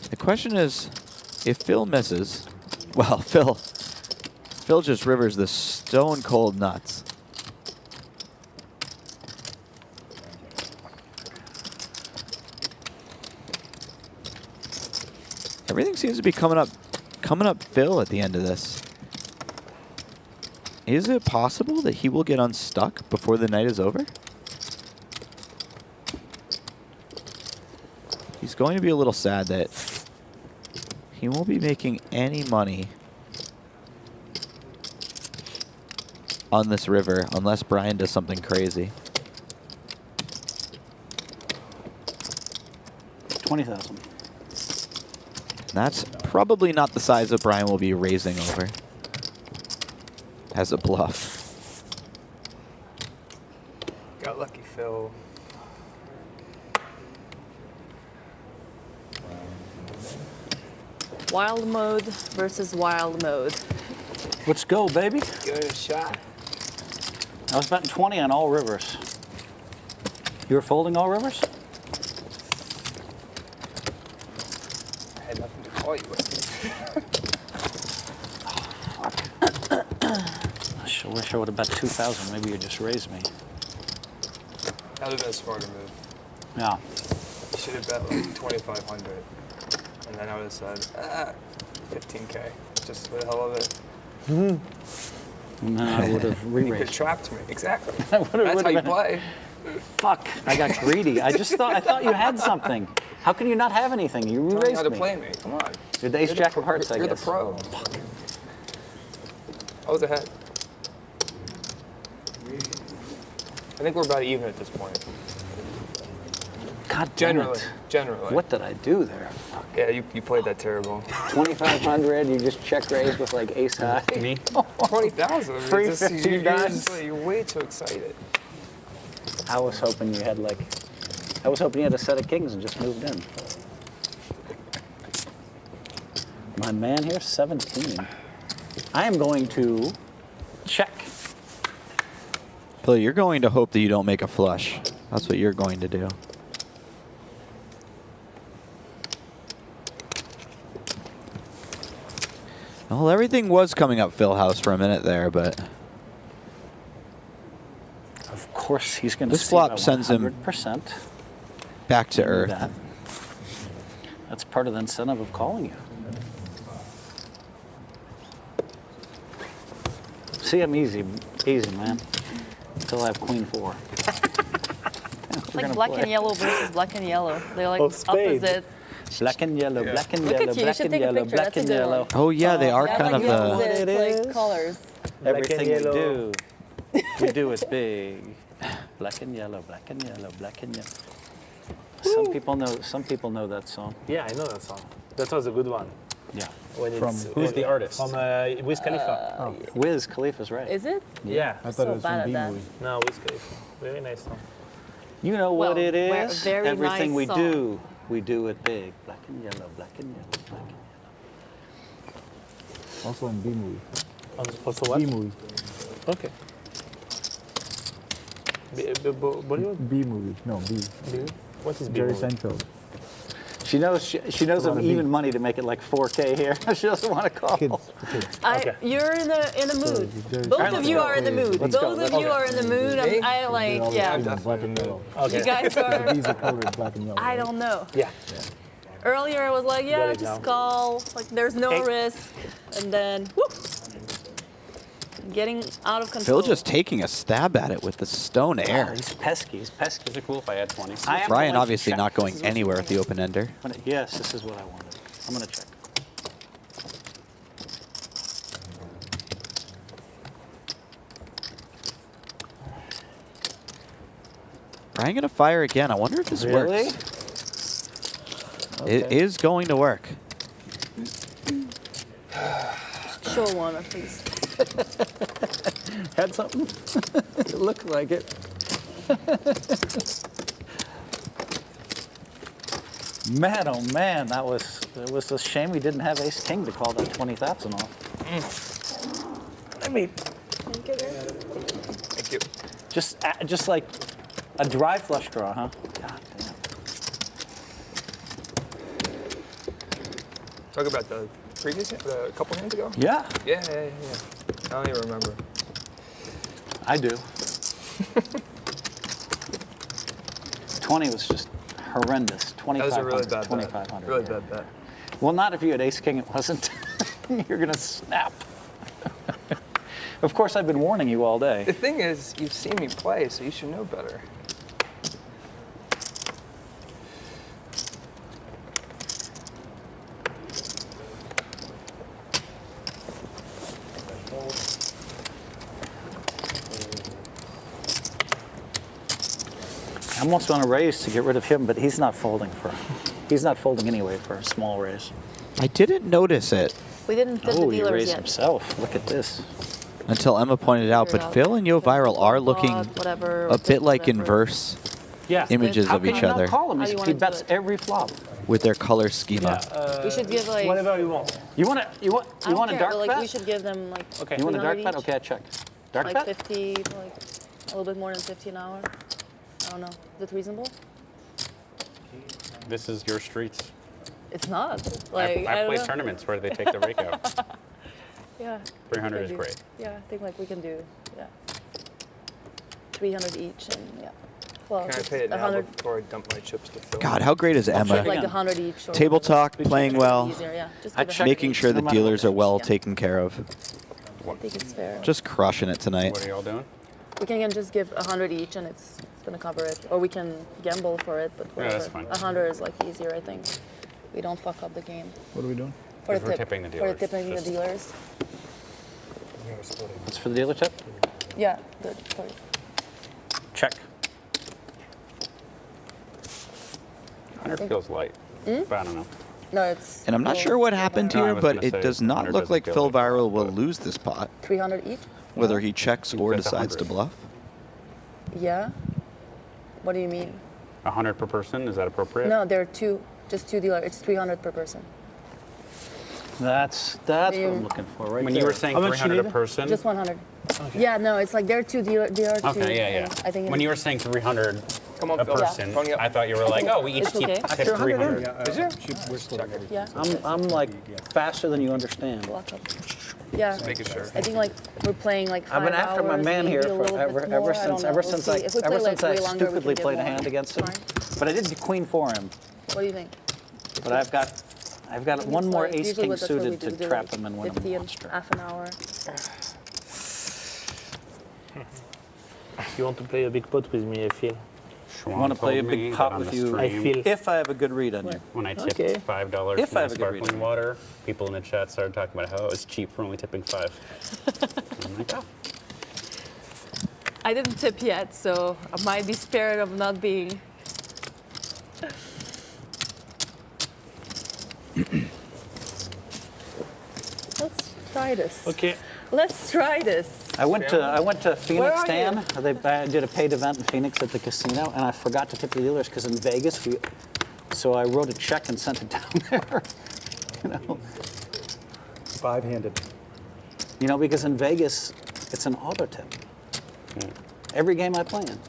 The question is, if Phil misses, well, Phil just rivers the stone cold nuts. Everything seems to be coming up Phil at the end of this. Is it possible that he will get unstuck before the night is over? He's going to be a little sad that he won't be making any money on this river unless Brian does something crazy. 20,000. That's probably not the size that Brian will be raising over as a bluff. Got lucky, Phil. Wild mode versus wild mode. Let's go, baby. Give it a shot. I was betting 20 on all rivers. You were folding all rivers? I had nothing to call you with. I sure wish I would have bet 2,000. Maybe you just raised me. That would have been a smarter move. Yeah. You should have bet like 2,500. And then I would have said, 15K. Just for the hell of it. And then I would have You could have re-raised. trapped me. Exactly. That's That's how you been- play. Fuck! I got greedy. I thought you had something. How can you not have anything? You Tell me re-raised how to me. play me. Come on. You're the ace You're jack of hearts, I You're guess. the pro. I was ahead. I think we're about even at this point. God damn Generally. it. Generally. What did I do there? Yeah, you played that terrible. 2,500. You just check raised with like ace high. Me? 20,000. Free 15 dimes. You're way too excited. I was hoping you had a set of kings and just moved in. My man here, 17. I am going to check. Phil, you're going to hope that you don't make a flush. That's what you're going to do. Well, everything was coming up Phil House for a minute there, but Of course, he's going to this flop sends him 100%. back to I knew earth. that. That's part of the incentive of calling you. See, I'm easy, man. Until I have queen 4. It's like black and yellow versus black and yellow. They're like spades. opposite. Black and yellow, black and Look yellow, at you. You black should and take a yellow, picture. black That's a and good yellow. one. Oh yeah, they are Yeah, kind like of the the. opposite, like colors. Everything and we do, we do it big. Black and yellow, black and yellow, black and yellow. Some people know that song. Yeah, I know that song. That was a good one. Yeah. Who's the artist? From Wiz Khalifa. Wiz Khalifa's right. Is it? Yeah. I thought it was from B-movie. No, Wiz Khalifa. Very nice song. You know what it Well, is? very Everything nice we song. we do it big. Black and yellow, black and yellow, black and Also in B-movie. Also what? B-movie. Okay. Bollywood? B-movie. No, B. What is Jerry B-movie? Seinfeld. She knows I'm even money to make it like 4K here. She doesn't want to call. You're in the mood. Both of you are in the mood. Let's go. Both of you are in the mood. I like, yeah. Black and yellow. Okay. You guys are. These are colored black and yellow. I don't know. Yeah. Earlier I was like, yeah, it just now. call. Like there's no risk. And then, whoop, getting out of control. Phil just taking a stab at it with the stone air. He's pesky. He's pesky. Is it cool if I add 20? Ryan obviously not going anywhere with the open ender. Yes, this is what I wanted. I'm going to check. Ryan gonna fire again. I wonder if this Really? works. It is going to work. Show one at least. Had something? It looked like it. Man, oh man, it was a shame we didn't have Ace King to call that 20,000 off. Let me. Thank you. Just like a dry flush draw, huh? God damn. Talk about the previous, a couple hands ago? Yeah. Yeah. I don't even remember. I do. 20 was just horrendous. 2,500. That was a really bad 2,500. bet. Really bad bet. Well, not if you had Ace King. It wasn't. You're gonna snap. Of course, I've been warning you all day. The thing is, you've seen me play, so you should know better. I almost want to raise to get rid of him, but he's not folding anyway for a small raise. I didn't notice it We didn't fit the Oh, he dealers raised yet. himself. Look at this. until Emma pointed it out, Figure but out. Phil and Yo Viral are looking whatever, a bit like whatever. inverse Yeah. images How of can each you other not call him? How do you He wanna do bets it? every flop. with their color schema. We should give like. Whatever you want. You want I a don't care, dark but, like, bet? we should give them like. Okay. You want a dark 300 bet? each? Okay, I check. Dark Like bet? 50, like a little bit more than 50 an hour. I don't know. Is it reasonable? This is your streets. It's not. Like I don't play know. tournaments where they take the rake out. Yeah. 300 we is can do- great. Yeah, I think like we can do 300 each and yeah. Well, Can I just pay it now 100. before I dump my chips to Phil? God, how great is Emma? Like 100 each. Or Table whatever. talk, playing well, Easier, yeah. Just I give check 100 making each. sure the No matter dealers are well Yeah. taken care of. I think it's fair. Just crushing it tonight. What are y'all doing? We can just give 100 each and it's gonna cover it, or we can gamble for it. But Yeah, whatever. that's fine. 100 is like easier, I think. We don't fuck up the game. What are we doing? For Because we're tipping the For dealers. tipping the Just- dealers. It's for the dealer tip? Yeah, good. For Check. 100 feels light, but I don't know. No, it's. And I'm not sure what happened No, I here, was but gonna it say does not 100 look doesn't like feel Phil like Viral will but- lose this pot, 300 each. whether he checks or That's decides to 100. bluff. Yeah. What do you mean? 100 per person, is that appropriate? No, there are just two dealers. It's 300 per person. That's what I'm looking for right When there. you were saying How much you 300 a need? person. Just 100. Yeah, no, it's like there are two dealers. Okay, yeah. I think. When you were saying 300 Come on, a Phil. person. Yeah. I thought you were like, oh, we each It's okay. tip 300. Did you? We're still ready. Yeah. I'm like faster than you understand. Welcome. Yeah. Just making sure. I think like we're playing like 5 I've been after my hours, man here maybe a little forever, bit more. ever I don't since know. ever We'll since see. I If we play, ever like, since I way longer, we stupidly can played get a hand more. against him. Fine. But I did queen for him. What do you think? But I've got one more ace Usually king what- that's what we suited do. to Do, trap like, him and win him 50 a and monster. half an hour. You want to play a big pot with me, I feel. I want to play a big pot with you. I feel. If I have a good read on you. When I tipped Okay. $5 If for I my have a good read sparkling water, people in the chat started talking about how it was cheap for only tipping 5. I'm like, oh. I didn't tip yet, so I might be spared of not being. Let's try this. Okay. Let's try this. I went to Phoenix, are Dan. I did a paid event in Phoenix at the casino, and I forgot to tip the dealers because in Vegas, so I wrote a check and sent it down there. You know, 5-handed. you know, because in Vegas, it's an auto tip. Every game I play in.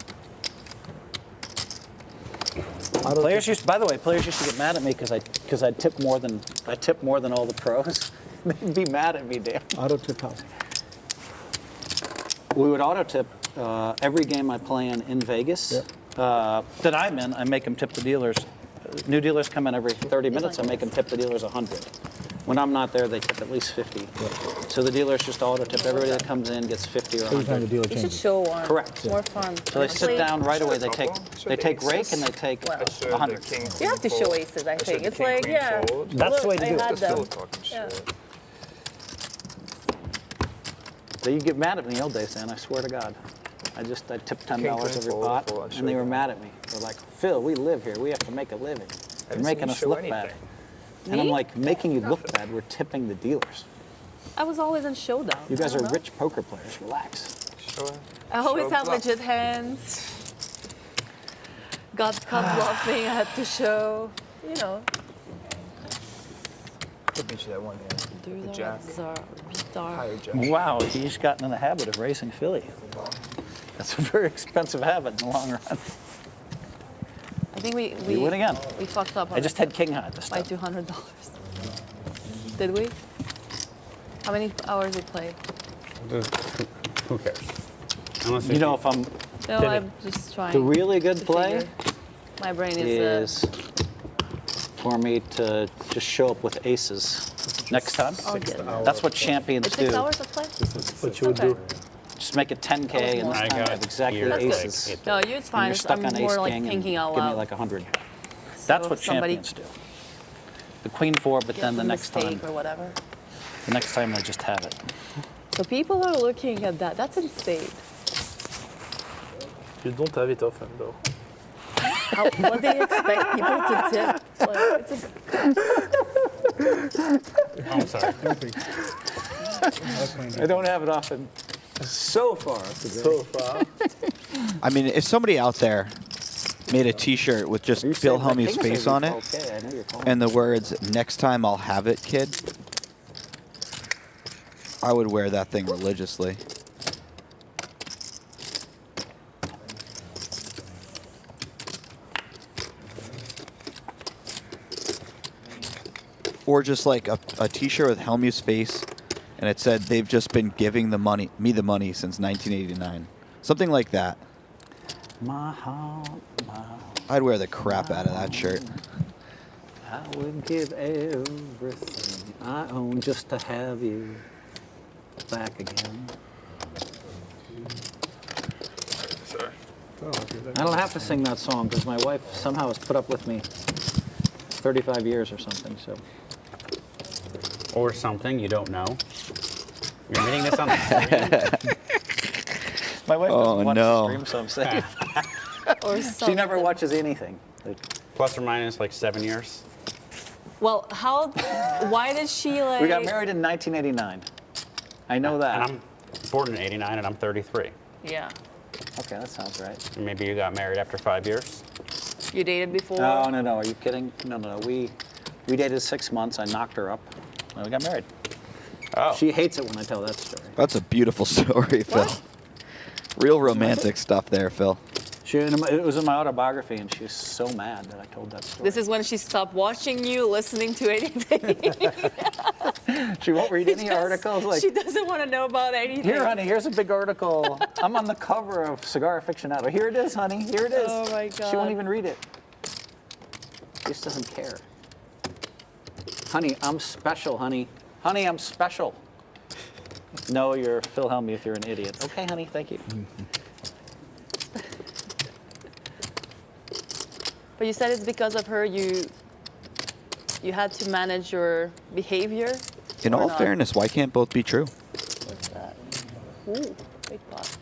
Players used to get mad at me because I tip more than all the pros. They'd be mad at me, Dan. Auto tip house. We would auto tip every game I play in Vegas that I'm in. I make them tip the dealers. New dealers come in every 30 minutes. I make them tip the dealers 100. When I'm not there, they tip at least 50. So the dealers just auto tip. Everybody that comes in gets 50 or 100. the dealer We should show one. Correct. More fun. So they sit down right away. They take rake and they take Well, 100. You have to show aces, I think. It's like, yeah. That's the way to look, do I it. had them. Yeah. So you get mad at me in the old days, Dan. I swear to God. I tipped $10 every pot, and they were mad at me. They're like, Phil, we live here. We have to make a living. You're making us look bad. And I'm Me? like, making you look bad. We're tipping the dealers. I was always in showdown. You guys I are don't know. rich poker players. Relax. I always Show have bluff. legit hands. Got caught bluffing. I had to show. You know. Could beat you that one hand. The jack. Higher jack. Wow, he's gotten in the habit of racing Philly. That's a very expensive habit in the long run. I think we You win again. We fucked up on I just had king high this by time. $200. Did we? How many hours we played? Who cares? Unless You know, if I'm No, I'm just trying. the really good to play figure. My brain is. is for me to just show up with aces next time. I'll get it. That's what champions It's do. 6 hours of play. What you would do. Just make it 10K and this I time I got have exactly here, like, aces. it- No, you it's And fine. you're stuck I'm on ace more like king and thinking out give me loud. like 100. That's what somebody champions do. The queen 4, but Get then the a next time, mistake or whatever. the next time they just have it. So people are looking at that. That's insane. You don't have it often, though. What do you expect people to tip? Like, it's Oh, I'm sorry. I don't have it often. So far today. So far. I mean, if somebody out there made a T-shirt with just Phil Helmuth's face on it Okay, I know you're calling. and the words "Next time I'll have it, kid," I would wear that thing religiously. Or just like a T-shirt with Helmuth's face, and it said they've just been giving me the money since 1989, something like that. My heart, I'd wear the crap out of that shirt. I would give everything I own just to have you back again. Sorry. I don't have to sing that song because my wife somehow has put up with me 35 years or something. So. Or something you don't know. You're reading this on the screen. My wife doesn't watch the stream, so I'm safe. or She never watches anything. Plus or minus like 7 years. Well, why did she like? We got married in 1989. I know that. And I'm born in '89 and I'm 33. Yeah. Okay, that sounds right. And maybe you got married after 5 years. You dated before? No. Are you kidding? No. We dated 6 months. I knocked her up. And we got married. Oh. She hates it when I tell that story. That's a beautiful story, Phil. Real romantic stuff there, Phil. It was in my autobiography, and she was so mad that I told that story. This is when she stopped watching you, listening to anything. She won't read any articles. Like, she doesn't want to know about anything. here, honey, here's a big article. I'm on the cover of Cigar Aficionado. Here it is, honey. Here it is. Oh my God. She won't even read it. She just doesn't care. Honey, I'm special, honey. Honey, I'm special. No, you're Phil Hellmuth. You're an idiot. Okay, honey, thank you. But you said it's because of her you had to manage your behavior? In or all not? fairness, why can't both be true? What's that? Ooh, big pot.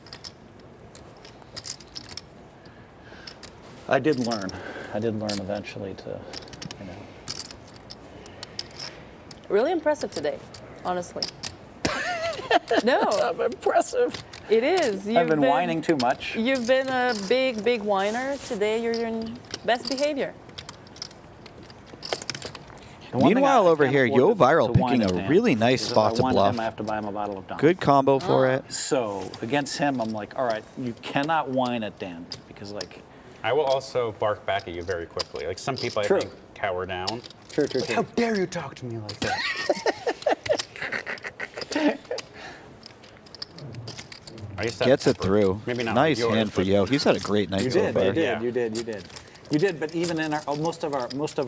I did learn. I did learn eventually to, you know. Really impressive today, honestly. No. I'm impressive. It is. I've been whining too much. You've been a big, big whiner. Today you're in best behavior. Meanwhile, over here, Yo Viral to whine picking at a Dan, really nice because if spot I to whine at bluff. him, I have to buy him a bottle of Dom. Good combo for it. So against him, I'm like, all right, you cannot whine at Dan because like. I will also bark back at you very quickly. Like some people, I True. think, cower down. True. How dare you talk to me like that? I used to Gets have it through. Maybe not Nice yours, hand for but- Yo. He's had a great night You so did, far. you did. But even in our most of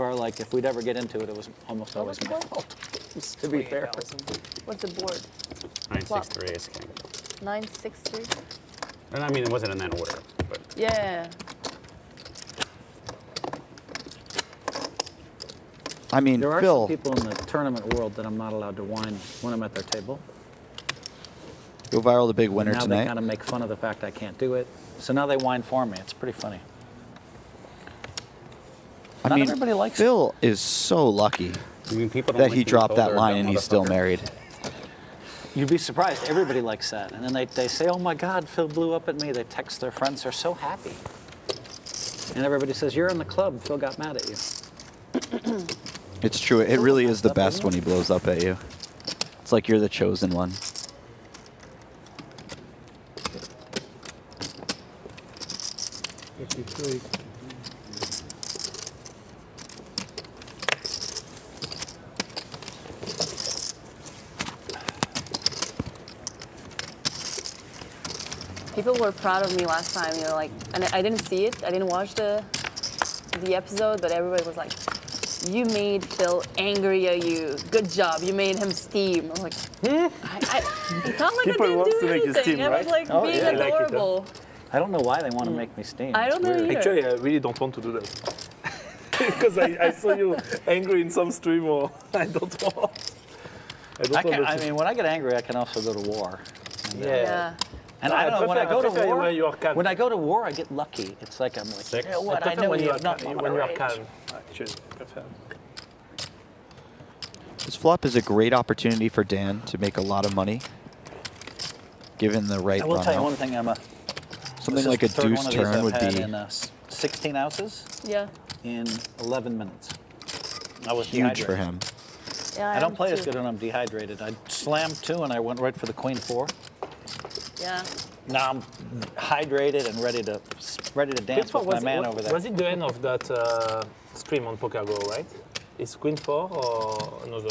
our like, if we'd ever get into it, it was almost always my fault. To be fair. What's the board? 963 ace king. 963? And I mean, it wasn't in that order, but Yeah. I mean, There are Phil. some people in the tournament world that I'm not allowed to whine when I'm at their table. Yo Viral, the big winner Now they tonight. kind of make fun of the fact I can't do it. So now they whine for me. It's pretty funny. I Not mean, everybody likes Phil is so lucky I mean, people don't that like he being dropped told that they're a line dumb and he's still motherfucker. married. You'd be surprised. Everybody likes that. And then they say, oh my God, Phil blew up at me. They text their friends. They're so happy. And everybody says, you're in the club. Phil got mad at you. It's true. It really is the best when he blows up at you. It's like you're the chosen one. People were proud of me last time, you know, like, and I didn't see it. I didn't watch the episode, but everybody was like, you made Phil angry at you. Good job. You made him steam. I'm like, I felt like People I wants didn't to do make you anything. steam, I was right? like being I like it, adorable. I don't know why they want to make me steam. I don't know either. Actually, I really don't want to do that. Because I saw you angry in some stream, or I don't want. I mean, when I get angry, I can also go to war. And, Yeah. And No, I don't know, when I go to war, when you are calm. when I go to war, I get lucky. It's like I'm like, you know what, I know when you you have are nothing calm. on When you are range. calm, actually, prefer. This flop is a great opportunity for Dan to make a lot of money, given the right I will run tell you out. one thing, Emma. Something This is like a the third deuce one of these turn I've would had be. in 16 ounces Yeah. in 11 minutes. I was Huge for dehydrated. him. Yeah, I don't am play as too. good when I'm dehydrated. I slammed 2 and I went right for the queen 4. Yeah. Now I'm hydrated and ready to dance with my man over there. Was it the end of that stream on Poker Go, right? Is Queen 4 or another?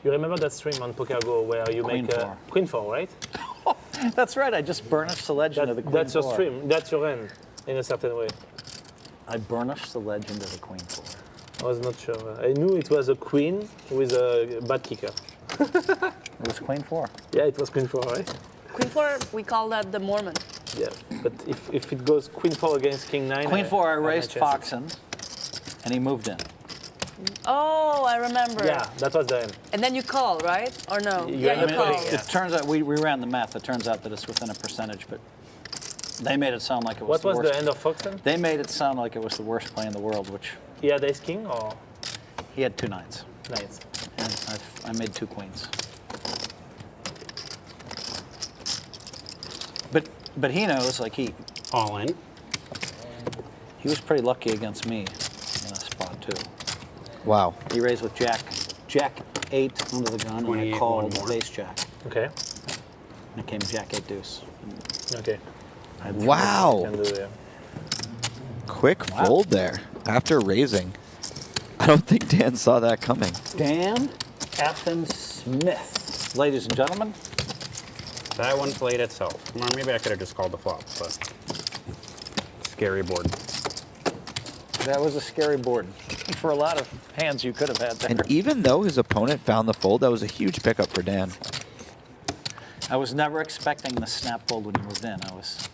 You remember that stream on Poker Go where you Queen make 4. Queen 4, right? That's right. I just burnished the legend of the queen That's your 4. stream. That's your end, in a certain way. I burnished the legend of the queen 4. I was not sure. I knew it was a queen with a bad kicker. It was queen 4. Yeah, it was Queen 4, right? Queen 4, we call that the Mormon. Yeah, but if it goes Queen 4 against King 9... Queen 4, I have my raised chances. Foxen, and he moved in. Oh, I remember. Yeah, that was the end. And then you call, right? Or no? You yeah, end you up call. putting- It turns out, we ran the math, it turns out that it's within a percentage, but they made it sound like it was What the was worst. the end of Foxen? They made it sound like it was the worst play in the world, which He had Ace King or he had 2 9s. 9s? And I made 2 queens. But he knows, like he All in. was pretty lucky against me in a spot too. Wow. He raised with Jack 8 under the gun, and I 28, called one more. with Ace Jack. Okay. And it came Jack 8 deuce. Okay. I had Wow. Can do, yeah. Quick fold there after raising. I don't think Dan saw that coming. Dan Captain Smith. Ladies and gentlemen. That one played itself. Or maybe I could have just called the flop, but scary board. That was a scary board. For a lot of hands you could have had there. And even though his opponent found the fold, that was a huge pickup for Dan. I was never expecting the snap fold when he was in. I was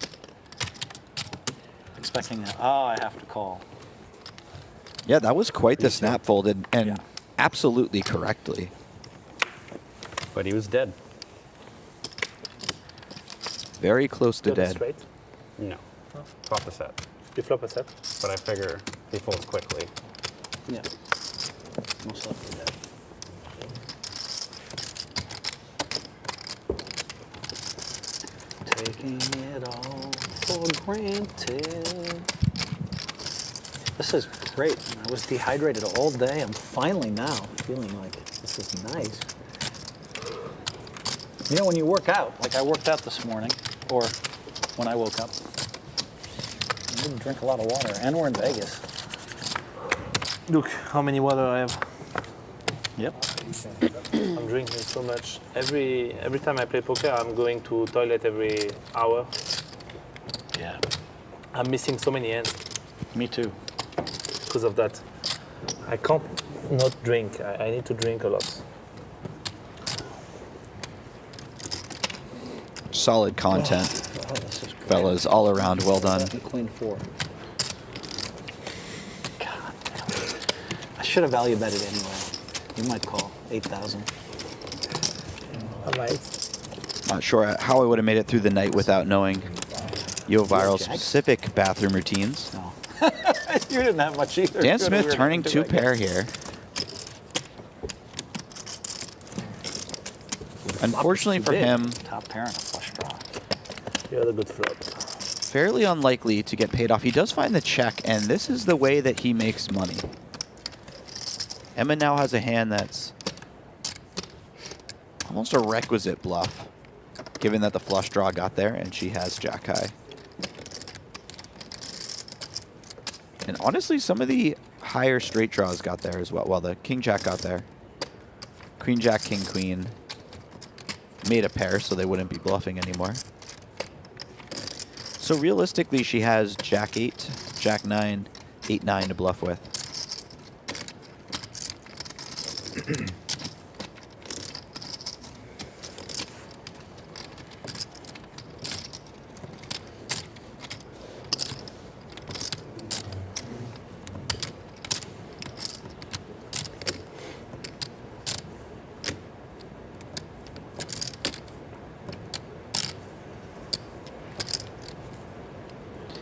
expecting that, oh, I have to call. Yeah, that was quite the snap fold, and absolutely correctly. But he was dead. Very close to dead. Straight? No. Flop a set. You flop a set? But I figure he folds quickly. Yeah. Most likely dead. Taking it all for granted. This is great. I was dehydrated all day. I'm finally now feeling like this is nice. You know, when you work out, like I worked out this morning, or when I woke up, I didn't drink a lot of water, and we're in Vegas. Look how many water I have. Yep. I'm drinking so much. Every time I play poker, I'm going to toilet every hour. Yeah. I'm missing so many hands. Me too. Because of that. I can't not drink. I need to drink a lot. Solid content, this is great. fellas, all around. Well done. Queen 4. God damn it. I should have value betted anyway. You might call 8,000. I might. Not sure how I would have made it through the night without knowing Yoviral's specific bathroom routines. No. You didn't have much either. Dan Smith turning 2 pair here. Unfortunately for him, top pair and a flush draw. You had a good flop. Fairly unlikely to get paid off. He does find the check, and this is the way that he makes money. Emma now has a hand that's almost a requisite bluff, given that the flush draw got there, and she has jack high. And honestly, some of the higher straight draws got there as well. Well, the king jack got there. Queen jack, king queen. Made a pair, so they wouldn't be bluffing anymore. So realistically, she has jack 8, jack 9, 8, 9 to bluff with.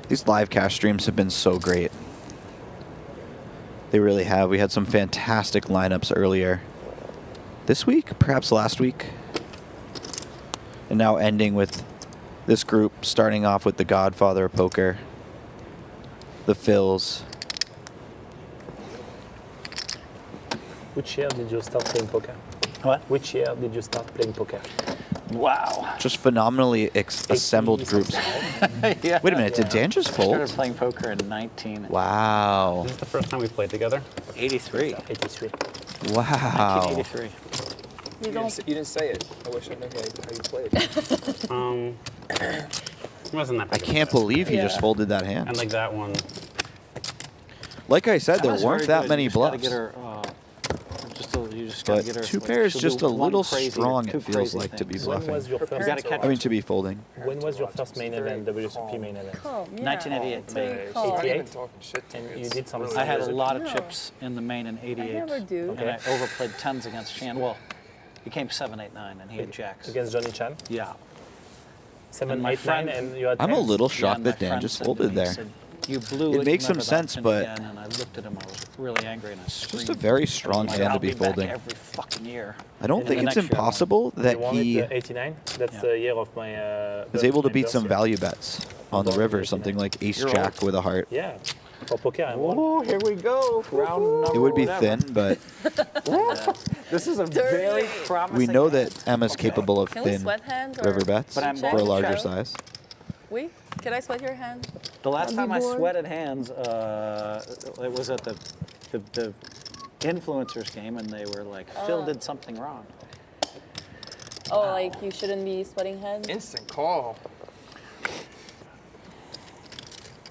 These live cash streams have been so great. They really have. We had some fantastic lineups earlier this week, perhaps last week. And now ending with this group, starting off with the Godfather of Poker, the Phils. Which year did you start playing poker? What? Which year did you start playing poker? Wow. Just phenomenally assembled groups. Yeah. Wait a minute, did Dan just I fold? started playing poker in 19. Wow. This is the first time we played together? 83. 83. Wow. 1983. You didn't say it. I wish I knew how you played. It wasn't that I big. can't believe he just folded that hand. And like that one. Like I said, there Emma's weren't very that good. many You just gotta bluffs. get her, you just gotta But get her. 2 like, pairs she'll just do a one little crazy or strong, two it feels crazy like, to be things. When bluffing. was your first? You gotta catch I mean, to be folding. When was your first main event, WSOP main event? 1988 main. 88. Talking shit to me. And you It's did some. really I had a weird. lot of chips in the main in 88. I never do. And I overplayed 10s against Chan. Well, he came 7, 8, 9, and he had jacks. Against Johnny Chan? Yeah. 7, And my 8, 9, friend- and you had I'm a 10? little Yeah, shocked and my that Dan friend just said to folded me, there. he said, you blew It it. makes some never sense, pin but again. And I looked at him. I was really angry, and I screamed. just a very strong Like, hand I'll to be back folding. every fucking year. I don't And think the it's next year I won. impossible that You won he it 89? That's the year of my... is able to beat birthday. some value bets on the river, something like ace You're jack old. with a heart. Yeah. For poker, I won. Oh, here we go. Round number It would be whatever. thin, but This is a very promising. we know hand. that Emma's capable of Can we thin sweat hands or river bets But I'm for a larger check. size. We? Can I sweat your hand? The last I'll be time I bored. sweated hands, it was at the influencers game, and they were like, Phil did something wrong. Oh, like you shouldn't be sweating hands? Instant call.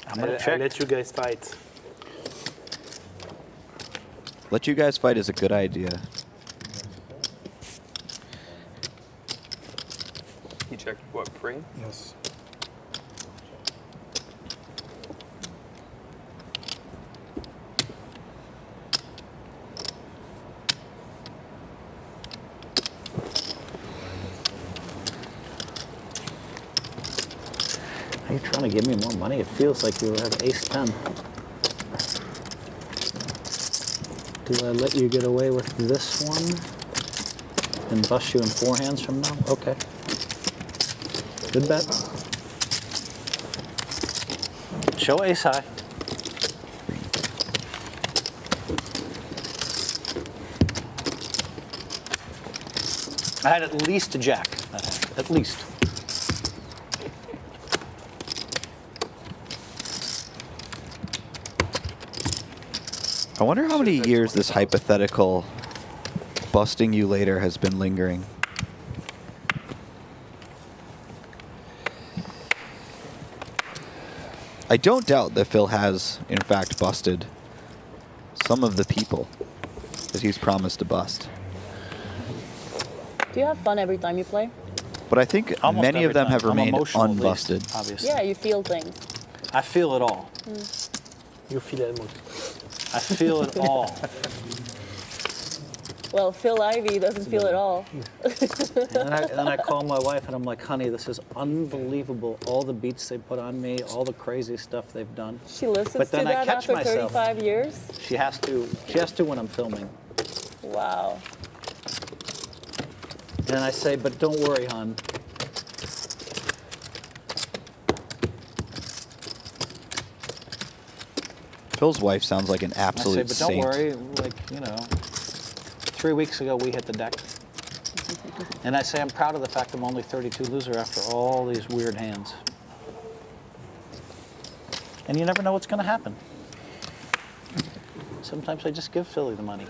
I'm gonna I'll check. let you guys fight. Let you guys fight is a good idea. You checked what, pre? Yes. Are you trying to give me more money? It feels like you have ace-10. Do I let you get away with this one and bust you in 4 hands from now? Okay. Good bet. Show ace high. I had at least a jack. At least. I wonder how many years this hypothetical busting you later has been lingering. I don't doubt that Phil has, in fact, busted some of the people that he's promised to bust. Do you have fun every time you play? But I think Almost many of every them time. have I'm remained emotional, at least, unbusted. obviously. Yeah, you feel things. I feel it all. You feel it. I feel it all. Well, Phil Ivey doesn't feel it all. And then I call my wife and I'm like, honey, this is unbelievable. All the beats they put on me, all the crazy stuff they've done. She listens But then to I that catch after myself. 35 years? She has to when I'm filming. Wow. And I say, but don't worry, hon. Phil's wife sounds like an absolute I say, but don't saint. worry, like, 3 weeks ago we hit the deck. And I say I'm proud of the fact I'm only 32 loser after all these weird hands. And you never know what's going to happen. Sometimes I just give Philly the money.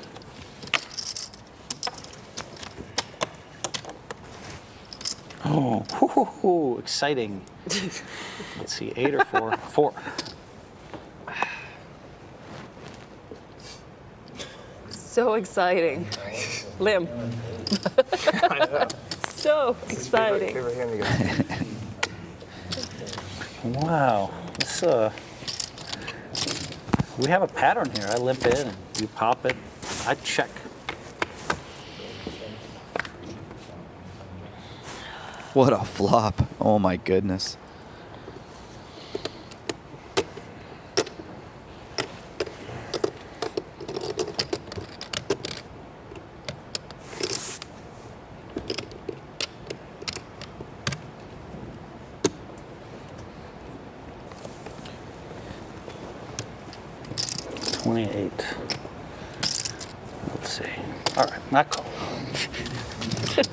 Oh, hoo, hoo, hoo, exciting. Let's see, 8 or 4? 4. So exciting. Lim. So exciting. Favorite hand again. Wow. This, we have a pattern here. I limp in and you pop it. I check. What a flop. Oh my goodness. Let's see. All right, not call.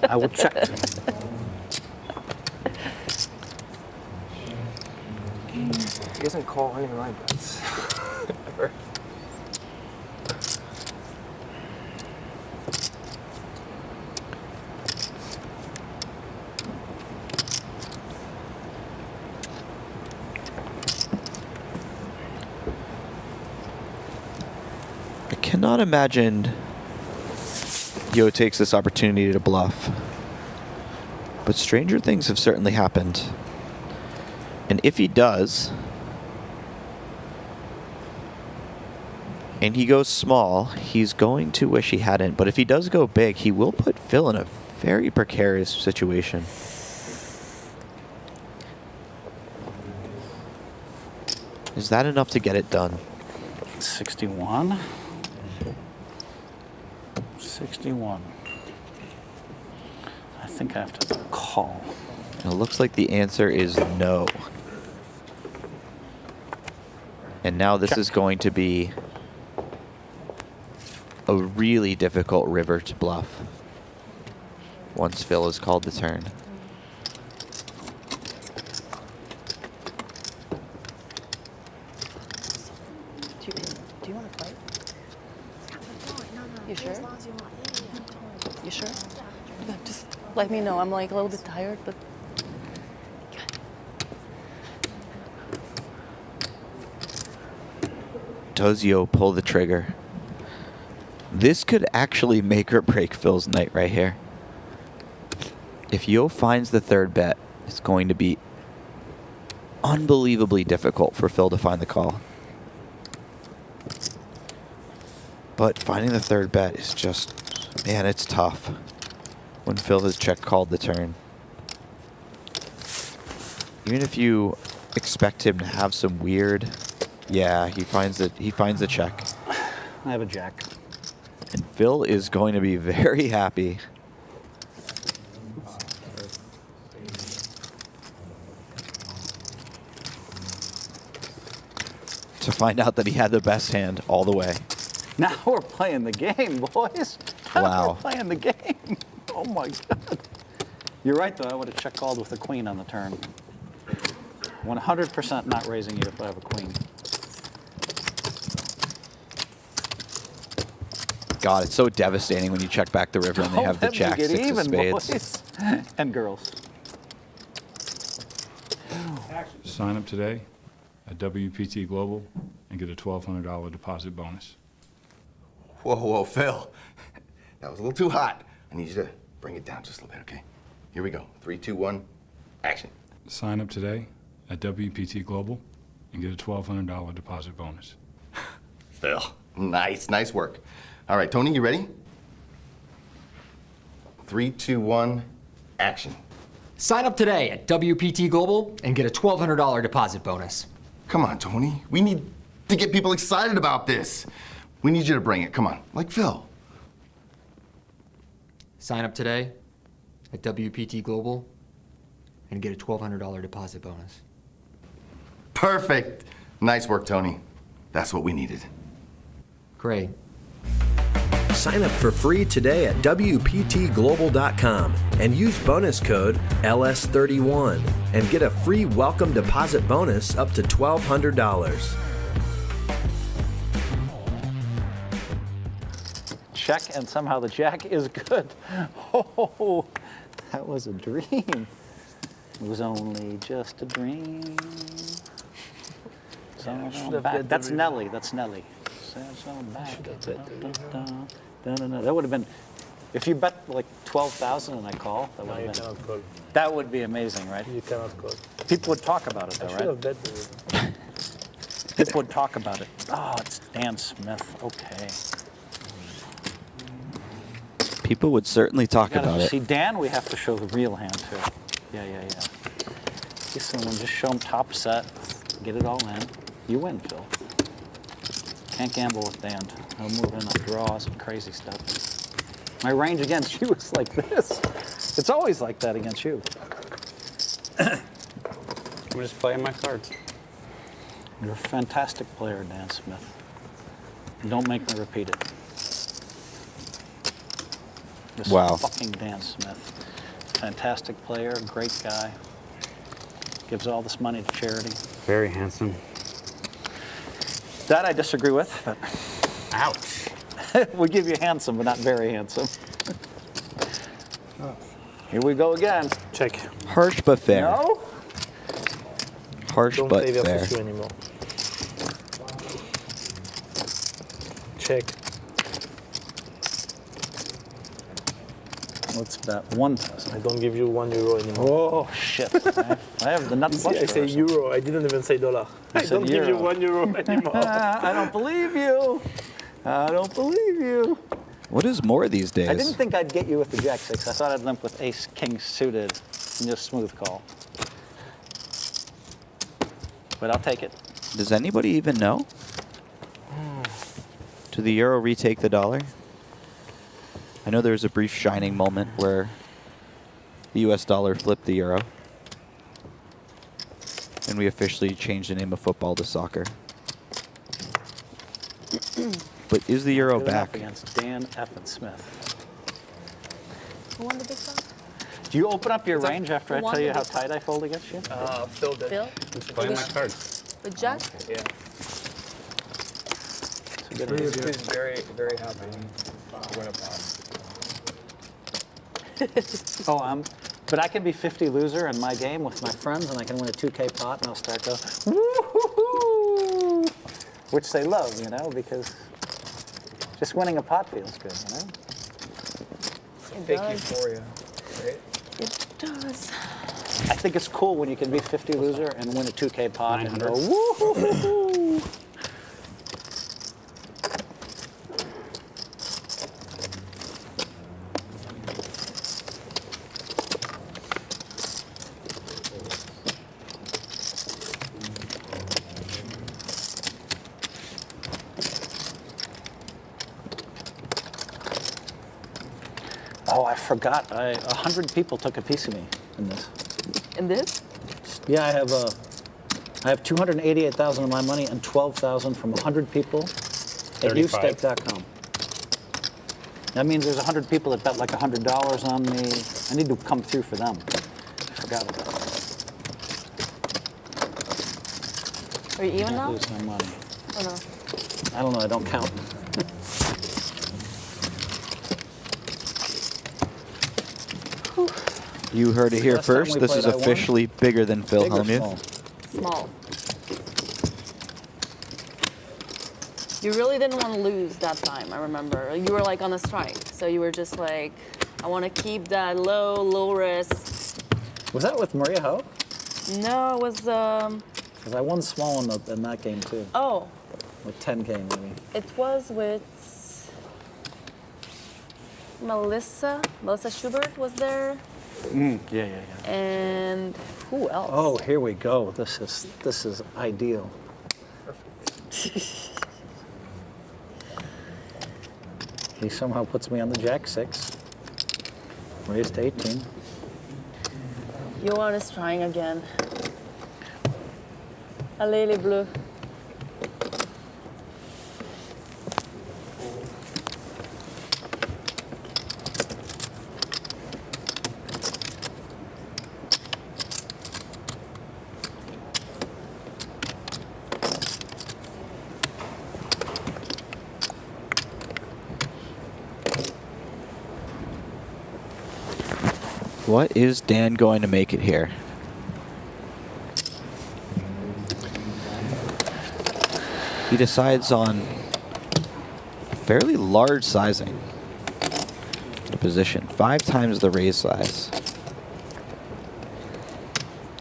I will check. He doesn't call any of my bets. Ever. I cannot imagine Yo takes this opportunity to bluff. But stranger things have certainly happened. And if he does, and he goes small, he's going to wish he hadn't. But if he does go big, he will put Phil in a very precarious situation. Is that enough to get it done? 61. 61. I think I have to call. It looks like the answer is no. And now this is going to be a really difficult river to bluff once Phil has called the turn. You sure? Yeah, just let me know. I'm like a little bit tired, but. Does Yo pull the trigger? This could actually make or break Phil's night right here. If Yo finds the third bet, it's going to be unbelievably difficult for Phil to find the call. But finding the third bet is just, man, it's tough when Phil has check called the turn. Even if you expect him to have some weird, yeah, he finds the check. I have a jack. And Phil is going to be very happy. To find out that he had the best hand all the way. Now we're playing the game, boys. Now Wow. We're playing the game. Oh my God. You're right, though. I would have check called with the queen on the turn. 100% not raising you if I have a queen. God, it's so devastating when you check back the river and they have the jack, Get 6 of even, spades. boys. And girls. Sign up today at WPT Global and get a $1,200 deposit bonus. Whoa, Phil. That was a little too hot. I need you to bring it down just a little bit, okay? Here we go. 3, 2, 1, action. Sign up today at WPT Global and get a $1,200 deposit bonus. Phil, nice work. All right, Tony, you ready? 3, 2, 1, action. Sign up today at WPT Global and get a $1,200 deposit bonus. Come on, Tony. We need to get people excited about this. We need you to bring it. Come on, like Phil. Sign up today at WPT Global and get a $1,200 deposit bonus. Perfect. Nice work, Tony. That's what we needed. Great. Sign up for free today at WPTglobal.com and use bonus code LS31 and get a free welcome deposit bonus up to $1,200. Check, and somehow the jack is good. Oh, that was a dream. It was only just a dream. That's Nelly. That's Nelly. That would have been, if you bet like 12,000 and I call, that would have been. Cannot call. That would be amazing, right? You cannot call. People would talk about it, though, I right? should have bet with it. People would talk about it. Oh, it's Dan Smith. Okay. People would certainly talk about it. See, Dan, we have to show the real hand too. Yeah. See someone, just show him top set, get it all in. You win, Phil. Can't gamble with Dan. He'll move in on draws and crazy stuff. My range against you is like this. It's always like that against you. I'm just playing my cards. You're a fantastic player, Dan Smith. And don't make me repeat it. This Wow. fucking Dan Smith. Fantastic player, great guy. Gives all this money to charity. Very handsome. That I disagree with, but ouch. we give you handsome, but not very handsome. Here we go again. Check. Harsh but fair. No? Harsh Don't but play fair. versus you anymore. Check. What's that? 1,000. I don't give you €1 anymore. Oh shit! I have the nut You see, flush. I say euro. I didn't even say dollar. I said don't give you euro. €1 anymore. I don't believe you. I don't believe you. What is more these days? I didn't think I'd get you with the Jack 6. I thought I'd limp with Ace King suited and just smooth call. But I'll take it. Does anybody even know? Do the euro retake the dollar? I know there was a brief shining moment where the US dollar flipped the euro. And we officially changed the name of football to soccer. But is the euro Good enough back? against Dan F. and Smith. Who won the big one? Do you open up your range after I Who won tell you the how big tight I fold against you? Phil did. Phil? Just playing my cards. With Jack? Yeah. Good He's very, very happy. Went up on. But I can be 50 loser in my game with my friends, and I can win a 2K pot, and I'll start to woo-hoo-hoo, which they love, you know, because just winning a pot feels good, you know. Big euphoria, right? It does. I think it's cool when you can be 50 loser and win a 2K pot and go woo-hoo-hoo. Oh, I forgot. 100 people took a piece of me in this. In this? Yeah, I have 288,000 of my money and 12,000 from 100 people at 35. ustake.com. That means there's 100 people that bet like $100 on me. I need to come through for them. I forgot about that. Are you even now? Lose my money. Oh no. I don't know. I don't count. You heard it here Last time first. we This played, is I won. officially bigger than Phil Big or Hellmuth. Small. You really didn't want to lose that time, I remember. You were like on a strike, so you were just like, I want to keep that low risk. Was that with Maria Ho? No, it was, Because I won small in that game too. oh, Like 10K maybe. it was with Melissa Schubert was there, Yeah. and who else? Oh, here we go. This is ideal. He somehow puts me on the Jack 6. Raised to 18. Johan is trying again. Allez les bleus. What is Dan going to make it here? He decides on fairly large sizing the position, 5 times the raise size.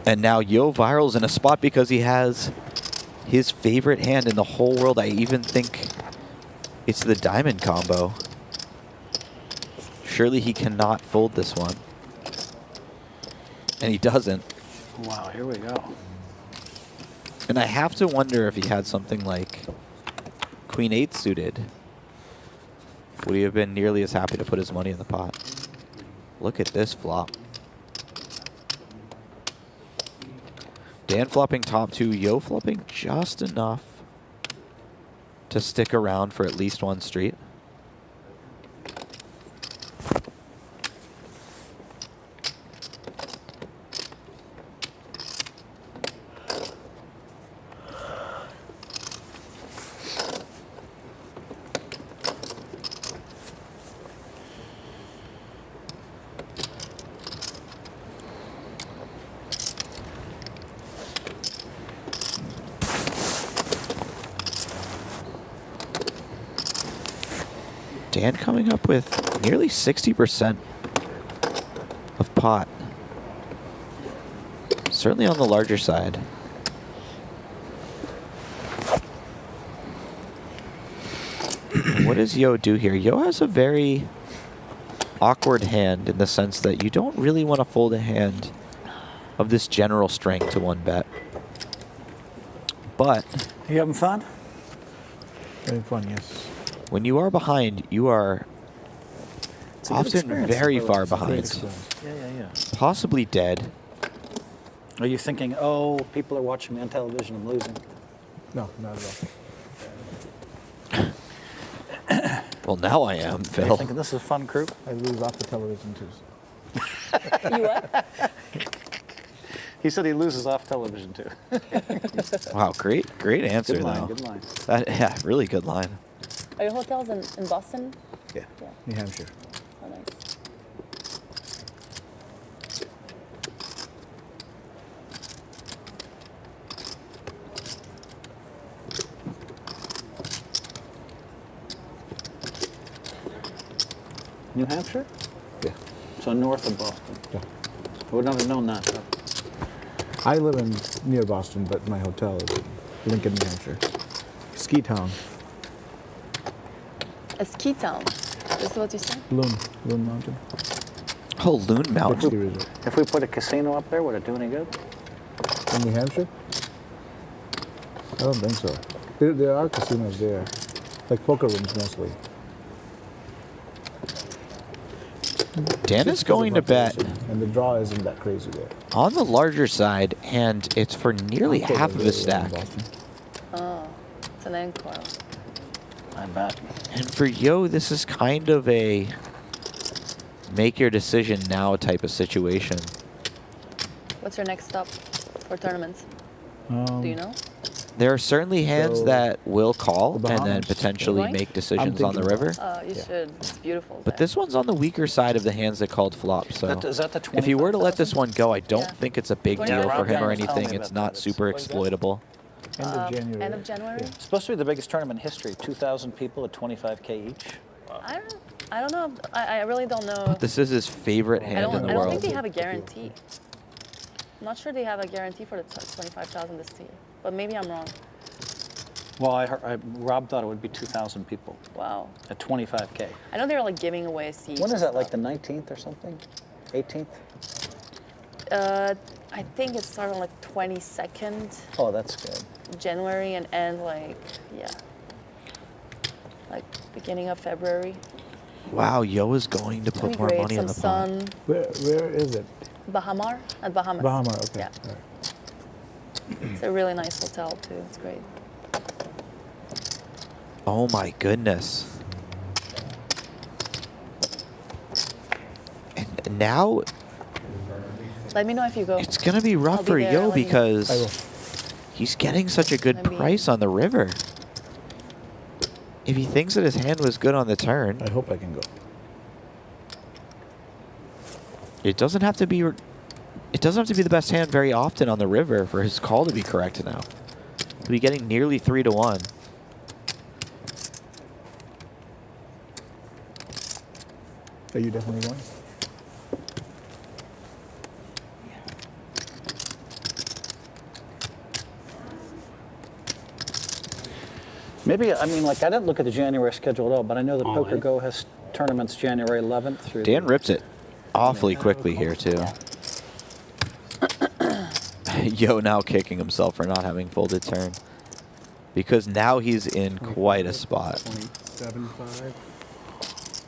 And now Yo Viral's in a spot because he has his favorite hand in the whole world. I even think it's the diamond combo. Surely he cannot fold this one. And he doesn't. Wow, here we go. And I have to wonder if he had something like Queen 8 suited, would he have been nearly as happy to put his money in the pot? Look at this flop. Dan flopping top 2, Yo flopping just enough to stick around for at least one street. Dan coming up with nearly 60% of pot. Certainly on the larger side. What does Yo do here? Yo has a very awkward hand in the sense that you don't really want to fold a hand of this general strength to one bet. But You having fun? Having fun, yes. when you are behind, you are It's a good often experience, very by the way. far It's a great behind. experience. Yeah. Possibly dead. Are you thinking, oh, people are watching me on television, I'm losing? No, not at Well, now I am, all. Are you Phil. thinking this is a fun group? I lose off the television too. You what? He said he loses off television too. Wow, great answer, Good line, though. good line. Yeah, really good line. Are your hotels in Boston? Yeah, New Hampshire. Oh, nice. New Hampshire? Yeah. So north of Boston. Yeah. I would not have known that. I live near Boston, but my hotel is in Lincoln, New Hampshire. Ski town. A ski town. Is what you said? Loon Mountain. Oh, Loon Mountain. If we put a casino up there, would it do any good? In New Hampshire? I don't think so. There are casinos there, like poker rooms mostly. Dan is going to bet and the draw isn't that crazy there. on the larger side, and it's for nearly half of his stack. Oh, it's an encore. I bet. And for Yo, this is kind of a make your decision now type of situation. What's your next stop for tournaments? Do you know? There are certainly hands So, that will call the and then Bahamas. potentially Going? make decisions on the river. Oh, you should. It's beautiful. But this one's on the weaker side of the hands that called flop. So Is that the if you were to let this one go, I don't Yeah. think it's a big deal for him or anything. It's not super exploitable. End of January. End of January? It's supposed to be the biggest tournament in history. 2,000 people at 25K each. I don't know. I really don't know. But this is his favorite hand in the I don't world. think they have a guarantee. I'm not sure they have a guarantee for the 25,000 this year, but maybe I'm wrong. Well, Rob thought it would be 2,000 people Wow. at 25K. I know they were like giving away seats. When is that, like the 19th or something? 18th? I think it started on like 22nd Oh, that's good. January and end like, yeah, like beginning of February. Wow, Yo is going to It's put gonna more be great. money in Some the pot. sun. Where is it? Bahamar? At Bahamas. Bahamar, okay. Yeah. All right. It's a really nice hotel too. It's great. Oh my goodness. And now Let me know if you go. it's going to be I'll rough be for there, Yo let me know. because he's getting such a good price on the river. If he thinks that his hand was good on the turn, I hope I can go. it doesn't have to be the best hand very often on the river for his call to be correct now. He'll be getting nearly 3-1. Are you definitely going? Maybe, I mean, like, I didn't look at the January schedule at all, but I know that Oh, Poker yeah. Go has tournaments January 11th through. Dan rips it awfully quickly here, too. Yo now kicking himself for not having folded turn. Because now he's in quite a spot. 27.5,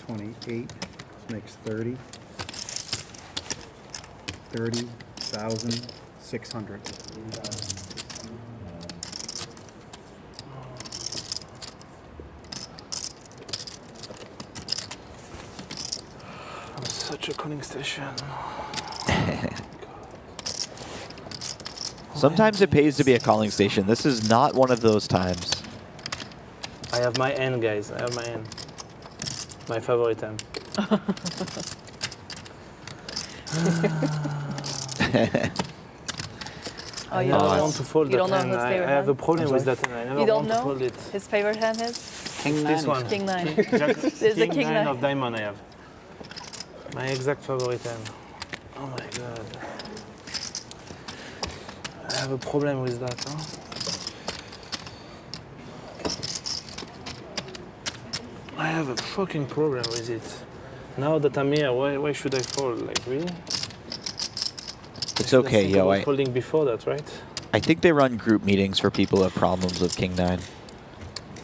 28, makes 30. 30,600. Such a calling station. Sometimes it pays to be a calling station. This is not one of those times. I have my end, guys. I have my end. My favorite hand. Oh, you I don't know? want to fold You don't that know hand. his favorite I have a hand? problem with that hand. I never You don't want to know fold it. his favorite hand is? King This nine. one. King nine. Exact- There's a king nine. of diamond I have. My exact favorite hand. Oh my god. I have a problem with that, huh? I have a fucking problem with it. Now that I'm here, why should I fold? Like, really? It's okay, Think Yo. about folding before that, right? I think they run group meetings for people who have problems with King 9.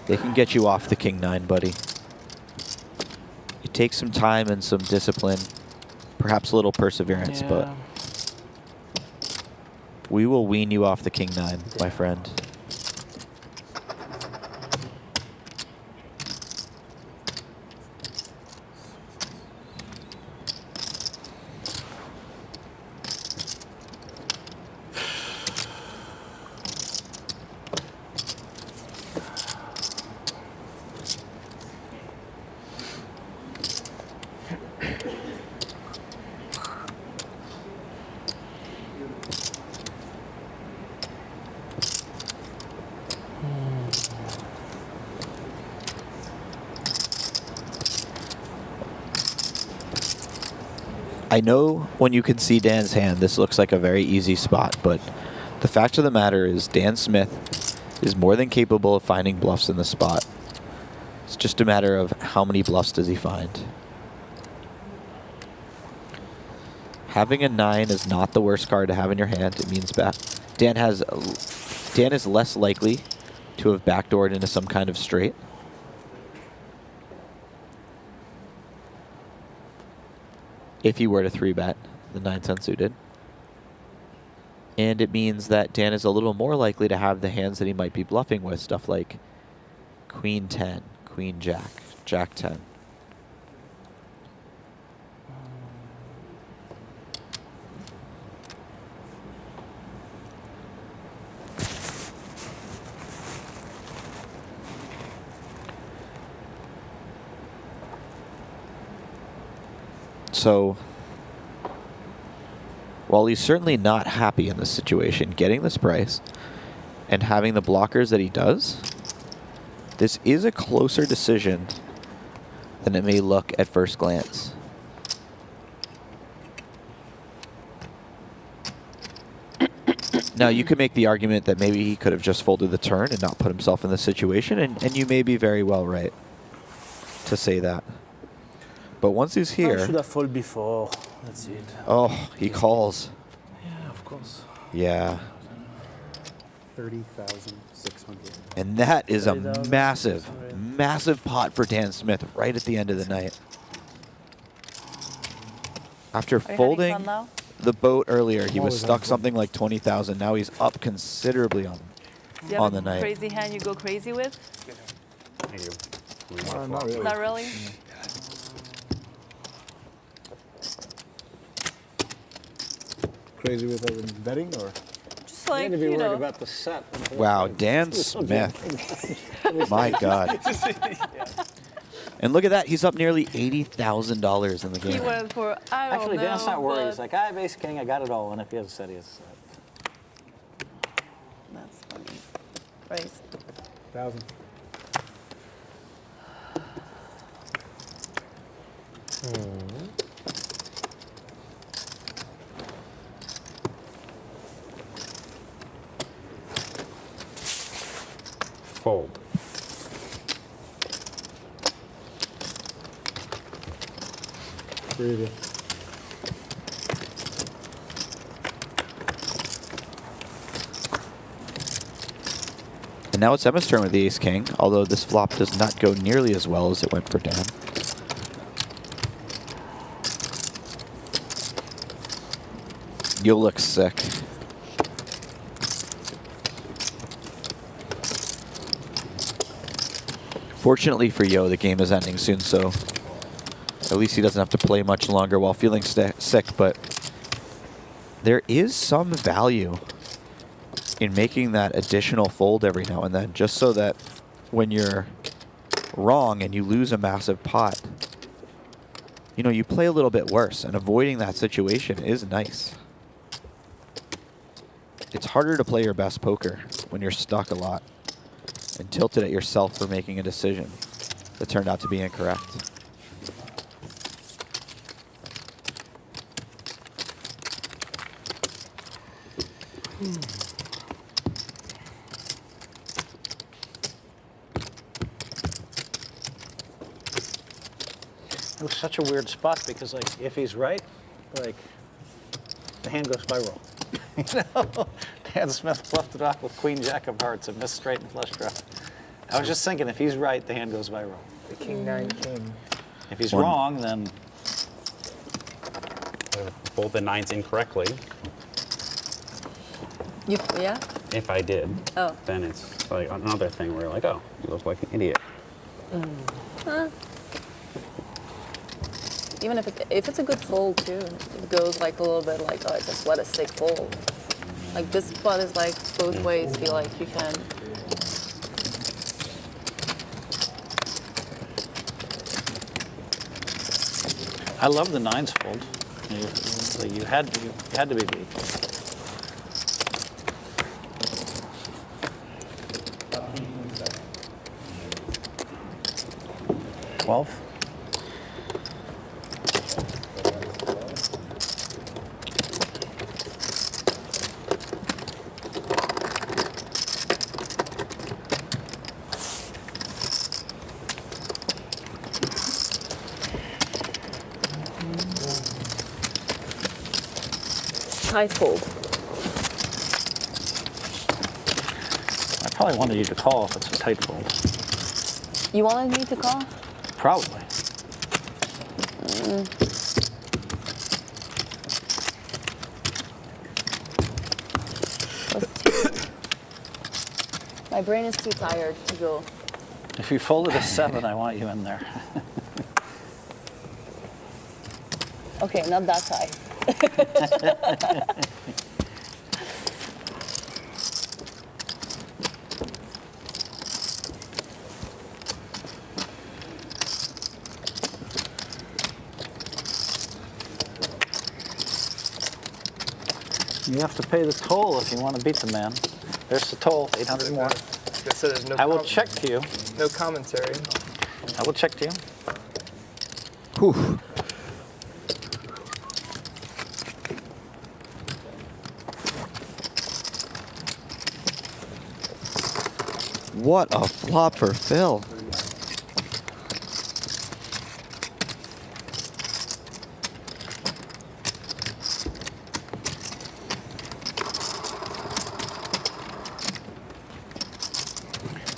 They can get you off the King 9, buddy. It takes some time and some discipline, perhaps a little perseverance, but we will wean you off the King 9, my friend. I know when you can see Dan's hand, this looks like a very easy spot, but the fact of the matter is Dan Smith is more than capable of finding bluffs in the spot. It's just a matter of how many bluffs does he find. Having a 9 is not the worst card to have in your hand. It means Dan is less likely to have backdoored into some kind of straight. If he were to 3-bet the 9-10 suited. And it means that Dan is a little more likely to have the hands that he might be bluffing with, stuff like Queen 10, Queen Jack, Jack 10. So, while he's certainly not happy in this situation, getting this price and having the blockers that he does, this is a closer decision than it may look at first glance. Now, you could make the argument that maybe he could have just folded the turn and not put himself in this situation, and you may be very well right to say that. But once he's here... I should have folded before. That's it. Oh, he calls. Yeah, of course. Yeah. 30,600. And that is a massive, massive pot for Dan Smith right at the end of the night. After folding the boat earlier, he was stuck something like 20,000. Now he's up considerably on the night. Crazy hand you go crazy with? I do. Not really. Not really? Crazy with other betting, or? Just like, to be you worried know. about the set. Wow, Dan Smith. My God. And look at that. He's up nearly $80,000 in the He game. went for, I don't Actually, know. Dan's not worried. but He's like, I have ace king, I got it all. And if he has a set, he has a set. That's funny. Raise. 1,000. Fold. Three of you. And now it's Emma's turn with the ace king, although this flop does not go nearly as well as it went for Dan. You'll look sick. Fortunately for Yo, the game is ending soon, so at least he doesn't have to play much longer while feeling sick, but there is some value in making that additional fold every now and then, just so that when you're wrong and you lose a massive pot, you know, you play a little bit worse, and avoiding that situation is nice. It's harder to play your best poker when you're stuck a lot and tilted at yourself for making a decision that turned out to be incorrect. It was such a weird spot because, like, if he's right, like, the hand goes by roll. You know? Dan Smith bluffed it off with Queen Jack of Hearts and missed straight and flush draw. I was just thinking, if he's right, the hand goes by roll. The King 9 King. If he's wrong, then Fold the 9s incorrectly. Yeah? If I did, Oh. then it's like another thing where you're like, oh, you look like an idiot. Huh. Even if it's a good fold too, it goes like a little bit like, oh, just let a sick fold. Like this spot is like both ways. Feel like you can. I love the 9s fold. You had to be beat. tight fold. I probably wanted you to call if it's a tight fold. You wanted me to call? Probably. My brain is too tired to go. If you folded a 7, I want you in there. Okay, not that tight. You have to pay the toll if you want to beat the man. There's the toll, 800 more. I will check to you. No commentary. I will check to you. Whew. What a flop for Phil.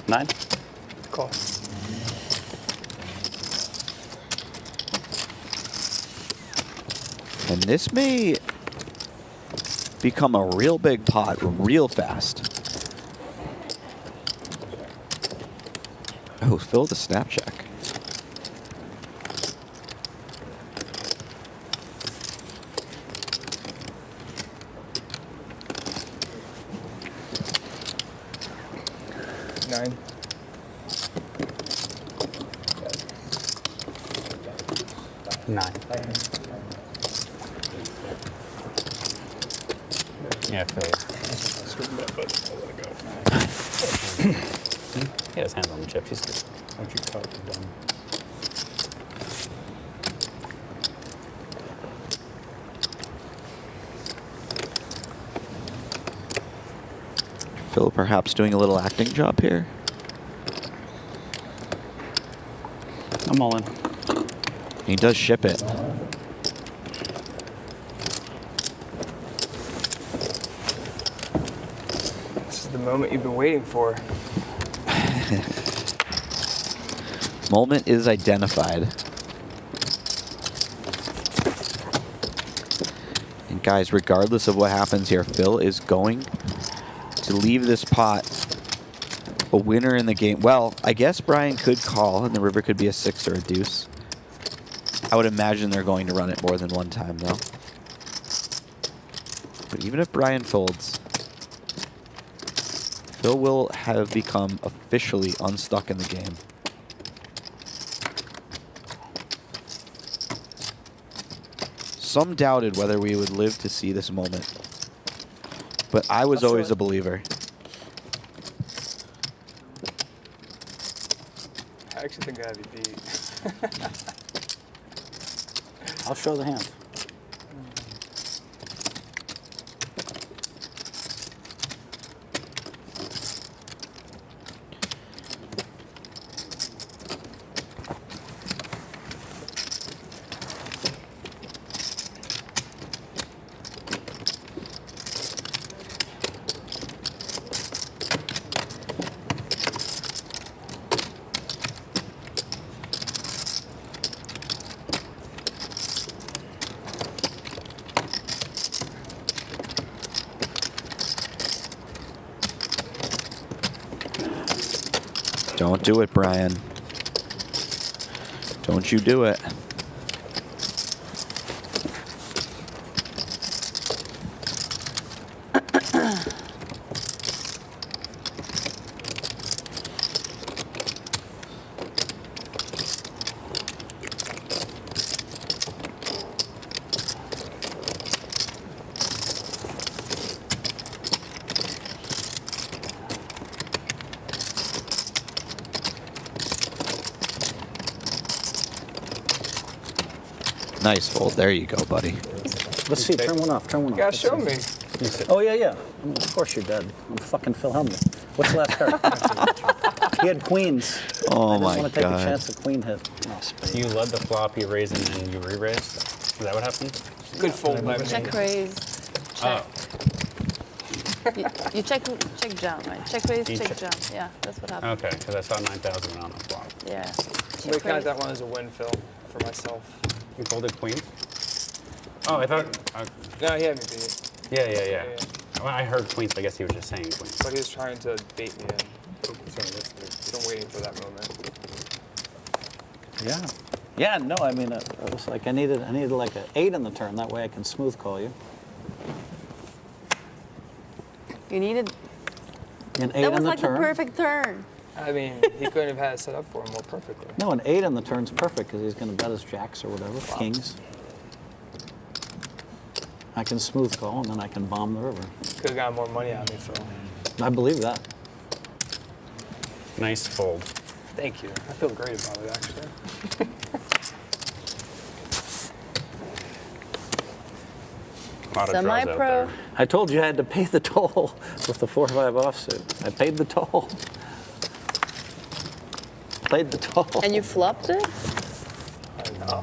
Nine. Call. And this may become a real big pot real fast. Oh, Phil with a snap check. Nine. Nine. Yeah, failure. He has hands on the chip. He's good. Why don't you cut the dumb? Phil perhaps doing a little acting job here. I'm all in. He does ship it. This is the moment you've been waiting for. Moment is identified. And guys, regardless of what happens here, Phil is going to leave this pot a winner in the game. Well, I guess Brian could call and the river could be a 6 or a deuce. I would imagine they're going to run it more than one time though. But even if Brian folds, Phil will have become officially unstuck in the game. Some doubted whether we would live to see this moment, but I was always a believer. I actually think I have you beat. I'll show the hand. Don't do it, Brian. Don't you do it. Nice fold. There you go, buddy. Let's see. Turn one off. Turn one off. You gotta show me. Oh, yeah, yeah. I mean, of course you're dead. I'm fucking Phil Hellmuth. What's the last card? He had queens. Oh, my I didn't want to take God. a chance the queen hit. Oh, spade. You led the flop, you raised, and then you re-raised. Is that what happened? Good fold by me. Check raise. check. You check jam, right? Check raise, You check check. jam. Yeah, that's what happened. Okay, because I saw 9,000 on the flop. Yeah. We Check count raise. that one as a win, Phil, for myself. You folded queen? Oh, I thought. No, he had me beat. Yeah. Well, I heard queens, but I guess he was just saying queens. But he was trying to bait me in. So I'm waiting for that moment. Yeah. Yeah, no, I mean, it was like I needed like an 8 in the turn. That way I can smooth call you. You needed. An 8 That was in the like the turn. perfect turn. I mean, he couldn't have had it set up for him more perfectly. No, an 8 in the turn's perfect because he's going to bet his jacks or whatever, kings. I can smooth call and then I can bomb the river. Could have got more money out of me, Phil. I believe that. Nice fold. Thank you. I feel great about it, actually. A lot of draws out Semi-pro. there. I told you I had to pay the toll with the 4-5 offsuit. I paid the toll. Played the toll. And you flopped it? I know.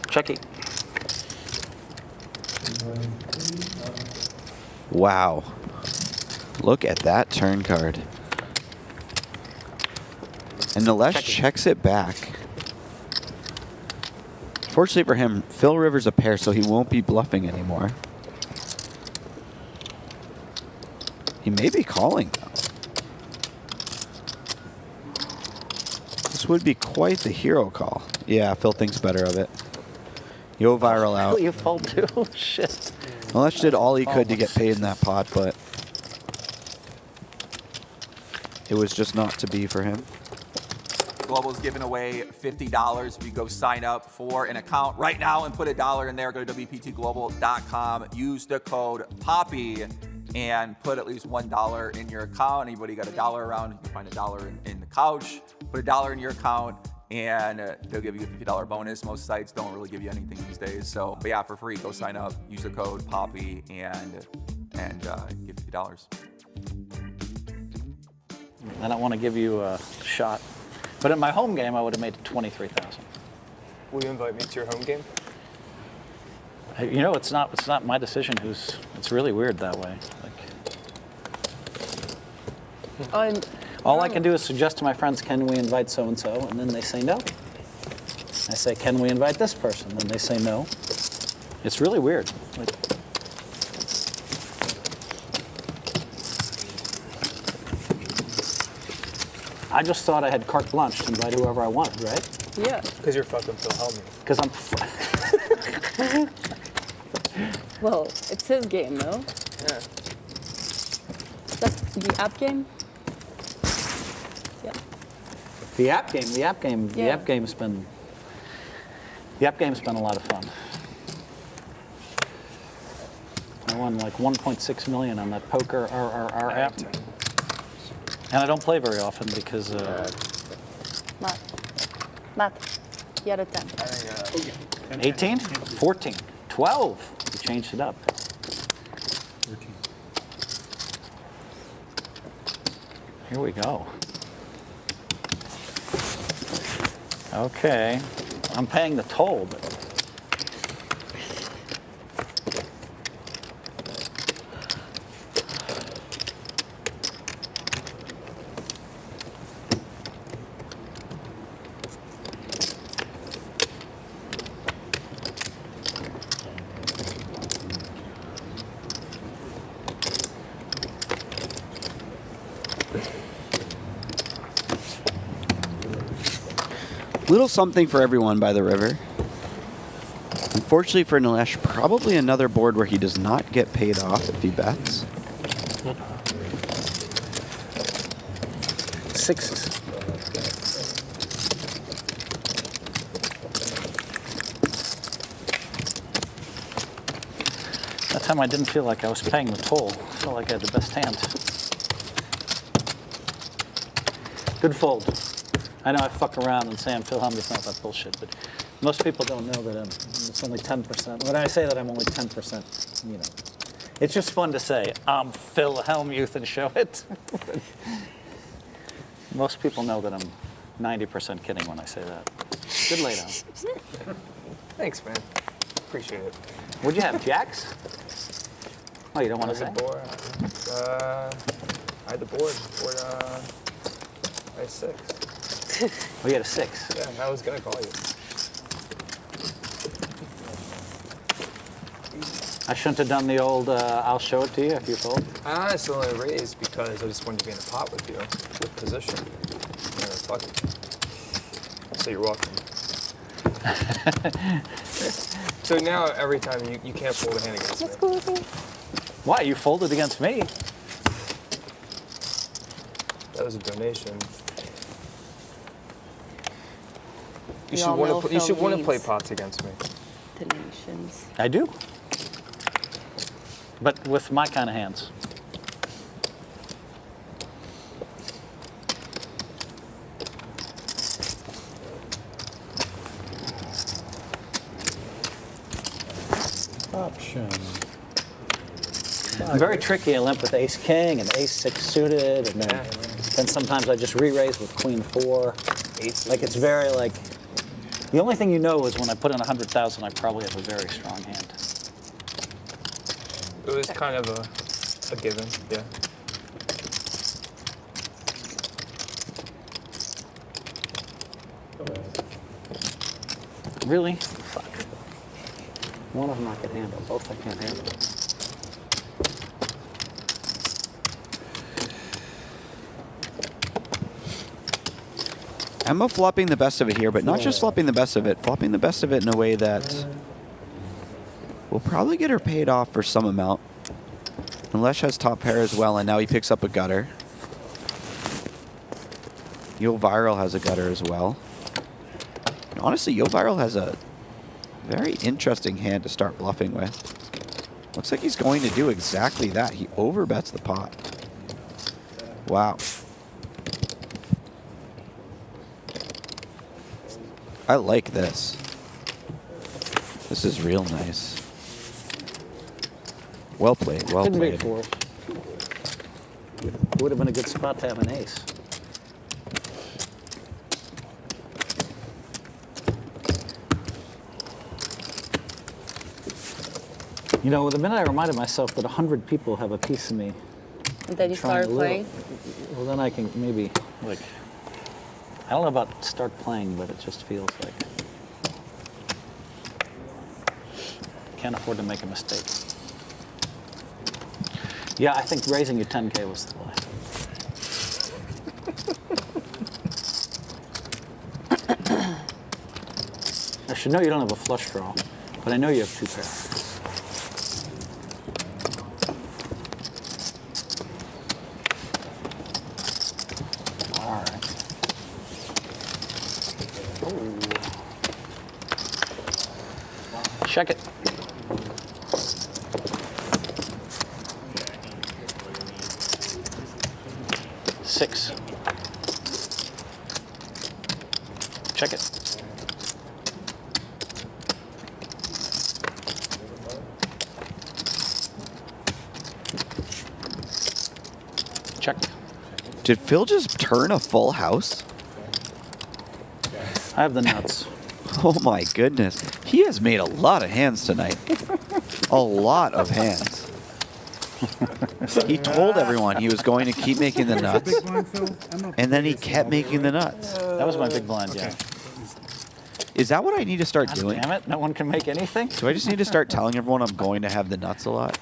Checky. Wow. Look at that turn card. And Nilesh checks it back. Fortunately for him, Phil Rivers a pair, so he won't be bluffing anymore. He may be calling, though. This would be quite the hero call. Yeah, Phil thinks better of it. Yo viral out. You fold too? Shit. Nilesh did all he could to get paid in that pot, but it was just not to be for him. Global's giving away $50 if you go sign up for an account right now and put $1 in there. Go to WPTglobal.com. Use the code POPPY and put at least $1 in your account. Anybody got $1 around, you can find $1 in the couch. Put $1 in your account and they'll give you a $50 bonus. Most sites don't really give you anything these days. So, but yeah, for free, go sign up. Use the code POPPY and get $50. I don't want to give you a shot. But in my home game, I would have made it 23,000. Will you invite me to your home game? You know, it's not my decision. It's really weird that way. All I can do is suggest to my friends, can we invite so and so, and then they say no. I say, can we invite this person? And they say no. It's really weird. I just thought I had carte blanche to invite whoever I wanted, right? Yeah. Because you're fucking Phil Hellmuth. Because I'm. Well, it's his game, though. Yeah. That's the app game? Yeah. The app game's been a lot of fun. I won like 1.6 million on that poker RRR app. And I don't play very often because Matt, you had a 10. 18, 14, 12. You changed it up. 13. Here we go. Okay, I'm paying the toll, but Little something for everyone by the river. Unfortunately for Nilesh, probably another board where he does not get paid off if he bets. Sixes. That time I didn't feel like I was paying the toll. I felt like I had the best hand. Good fold. I know I fuck around and say I'm Phil Hellmuth, not that bullshit, but most people don't know that it's only 10%. When I say that I'm only 10%, you know, It's just fun to say, I'm Phil Hellmuth and show it. Most people know that I'm 90% kidding when I say that. Good laydown. Thanks, man. Appreciate it. What'd you have, jacks? Oh, you don't want to say? Board. I had the board. I had 6. Oh, you had a 6? Yeah, I was going to call you. I shouldn't have done the old, I'll show it to you if you fold. I honestly only raised because I just wanted to be in a pot with you, with position. Fuck it. So you're welcome. So now every time you can't fold a hand against me. Why? You folded against me. That was a donation. You We all know should want to play means. pots against me. Donations. I do. But with my kind of hands. Option. I'm very tricky. I limp with ace king and ace 6 suited, and then sometimes I just re-raise with queen 4. Like it's very like. The only thing you know is when I put in 100,000, I probably have a very strong hand. It was kind of a given, yeah. Really? Fuck. One of them I can handle. Both I can't handle. Emma flopping the best of it here, but not just flopping the best of it, flopping the best of it in a way that will probably get her paid off for some amount. And Lesh has top pair as well, and now he picks up a gutter. Yo Viral has a gutter as well. And honestly, Yo Viral has a very interesting hand to start bluffing with. Looks like he's going to do exactly that. He overbets the pot. Wow. I like this. This is real nice. Well played, well Couldn't be played. 4. It would have been a good spot to have an ace. You know, the minute I reminded myself that 100 people have a piece of me. And then you trying started to live, playing? Well, then I can maybe, like, I don't know about start playing, but it just feels like can't afford to make a mistake. Yeah, I think raising your 10K was the play. I should know you don't have a flush draw, but I know you have 2 pair. All right. Check it. Six. Check it. Check. Did Phil just turn a full house? I have the nuts. Oh my goodness. He has made a lot of hands tonight. A lot of hands. He told everyone he was going to keep making the nuts, and then he kept making the nuts. That was my big blind, yeah. Is that what I need to start doing? Damn it, no one can make anything? Do I just need to start telling everyone I'm going to have the nuts a lot?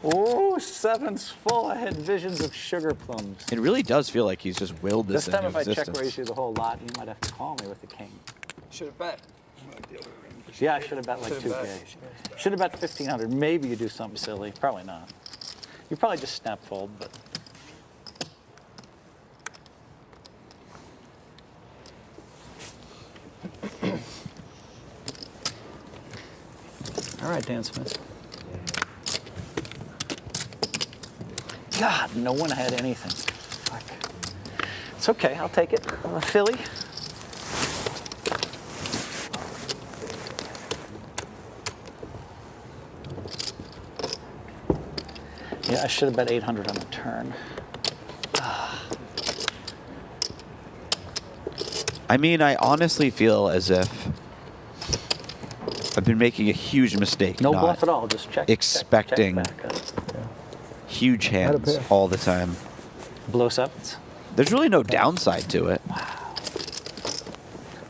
Oh, 7's full. I had visions of sugar plums. It really does feel like he's just willed this This time into if I check existence. raise you the whole lot, you might have to call me with the king. Should have bet. Yeah, I should have bet like Should've 2K. bet. Should have bet 1,500. Maybe you do something silly. Probably not. You probably just snap fold, but. All right, Dan Smith. God, no one had anything. Fuck. It's okay, I'll take it. I'm a Philly. Yeah, I should have bet 800 on the turn. I mean, I honestly feel as if I've been making a huge mistake. No not bluff at all. Just check. Expecting check back. huge hands pair. all the time. Blow sevens. There's really no downside to it.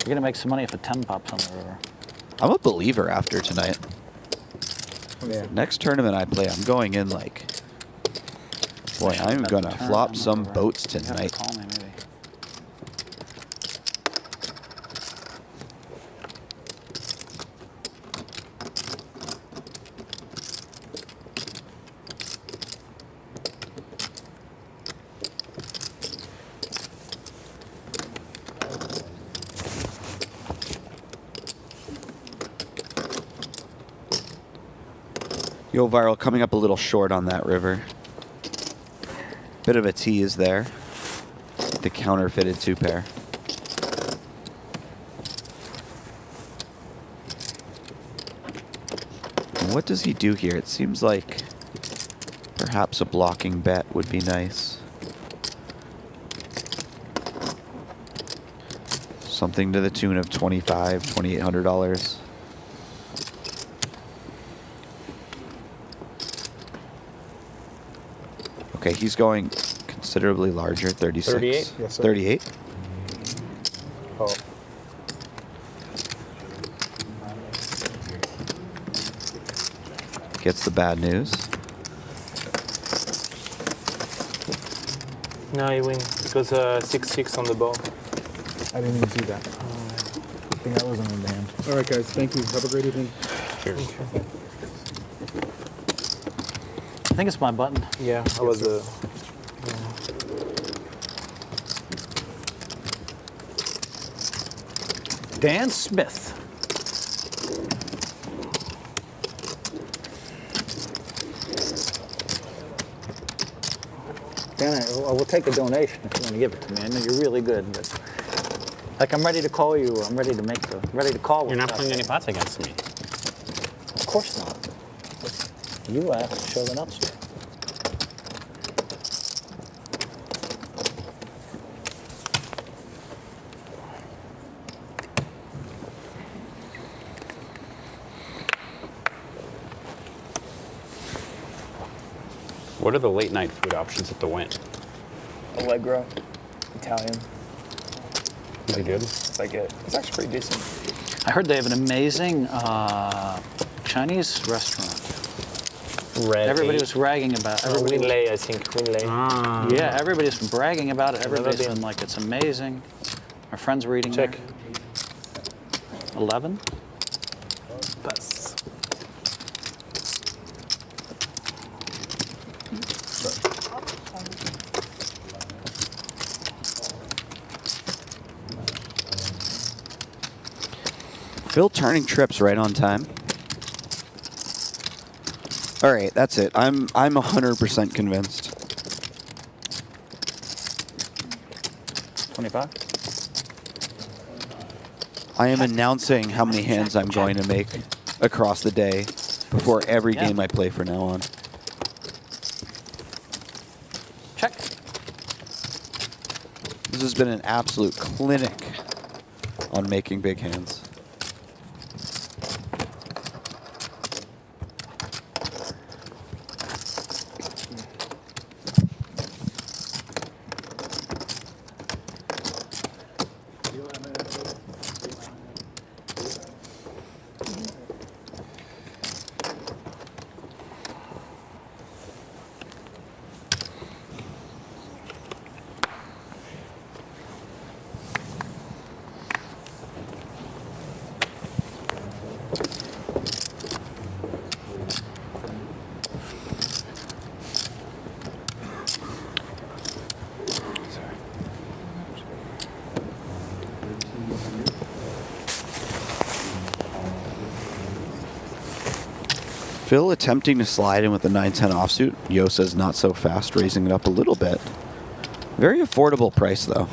You're gonna make some money if a 10 pops on the river. I'm a believer after tonight. Yeah. Next tournament I play, I'm going in like, boy, I'm gonna flop some boats tonight. Call me, maybe. Yo, Viral, coming up a little short on that river. Bit of a tease there. The counterfeited 2-pair. And what does he do here? It seems like perhaps a blocking bet would be nice. Something to the tune of $2,500, $2,800. Okay, he's going considerably larger, 36. 38? Yes, sir. 38? Oh. Gets the bad news. No, he wins because 6-6 on the board. I didn't even see that. I think that wasn't in the hand. All right, guys. Thank you. Have a great evening. Cheers. I think it's my button. Yeah, I was Dan Smith. Dan, I will take a donation if you want to give it to me. I know you're really good, but like I'm ready to call you. I'm ready to ready to call. You're not playing any pots against me. Of course not. You have to show the nuts. What are the late night food options at the Wynn? Allegro, Italian. Is it good? It's like it. It's actually pretty decent. I heard they have an amazing Chinese restaurant. Everybody was bragging about it. Winlay, I think. Winlay. Yeah, everybody's been bragging about it. I've never Everybody's been. been like, it's amazing. My friends were eating Check. there. 11? Pass. Phil turning trips right on time. All right, that's it. I'm 100% convinced. 25? I am announcing how many hands I'm going to make across the day before every game I play from now on. Check. This has been an absolute clinic on making big hands. Phil attempting to slide in with the 9-10 offsuit. Josa's not so fast, raising it up a little bit. Very affordable price, though.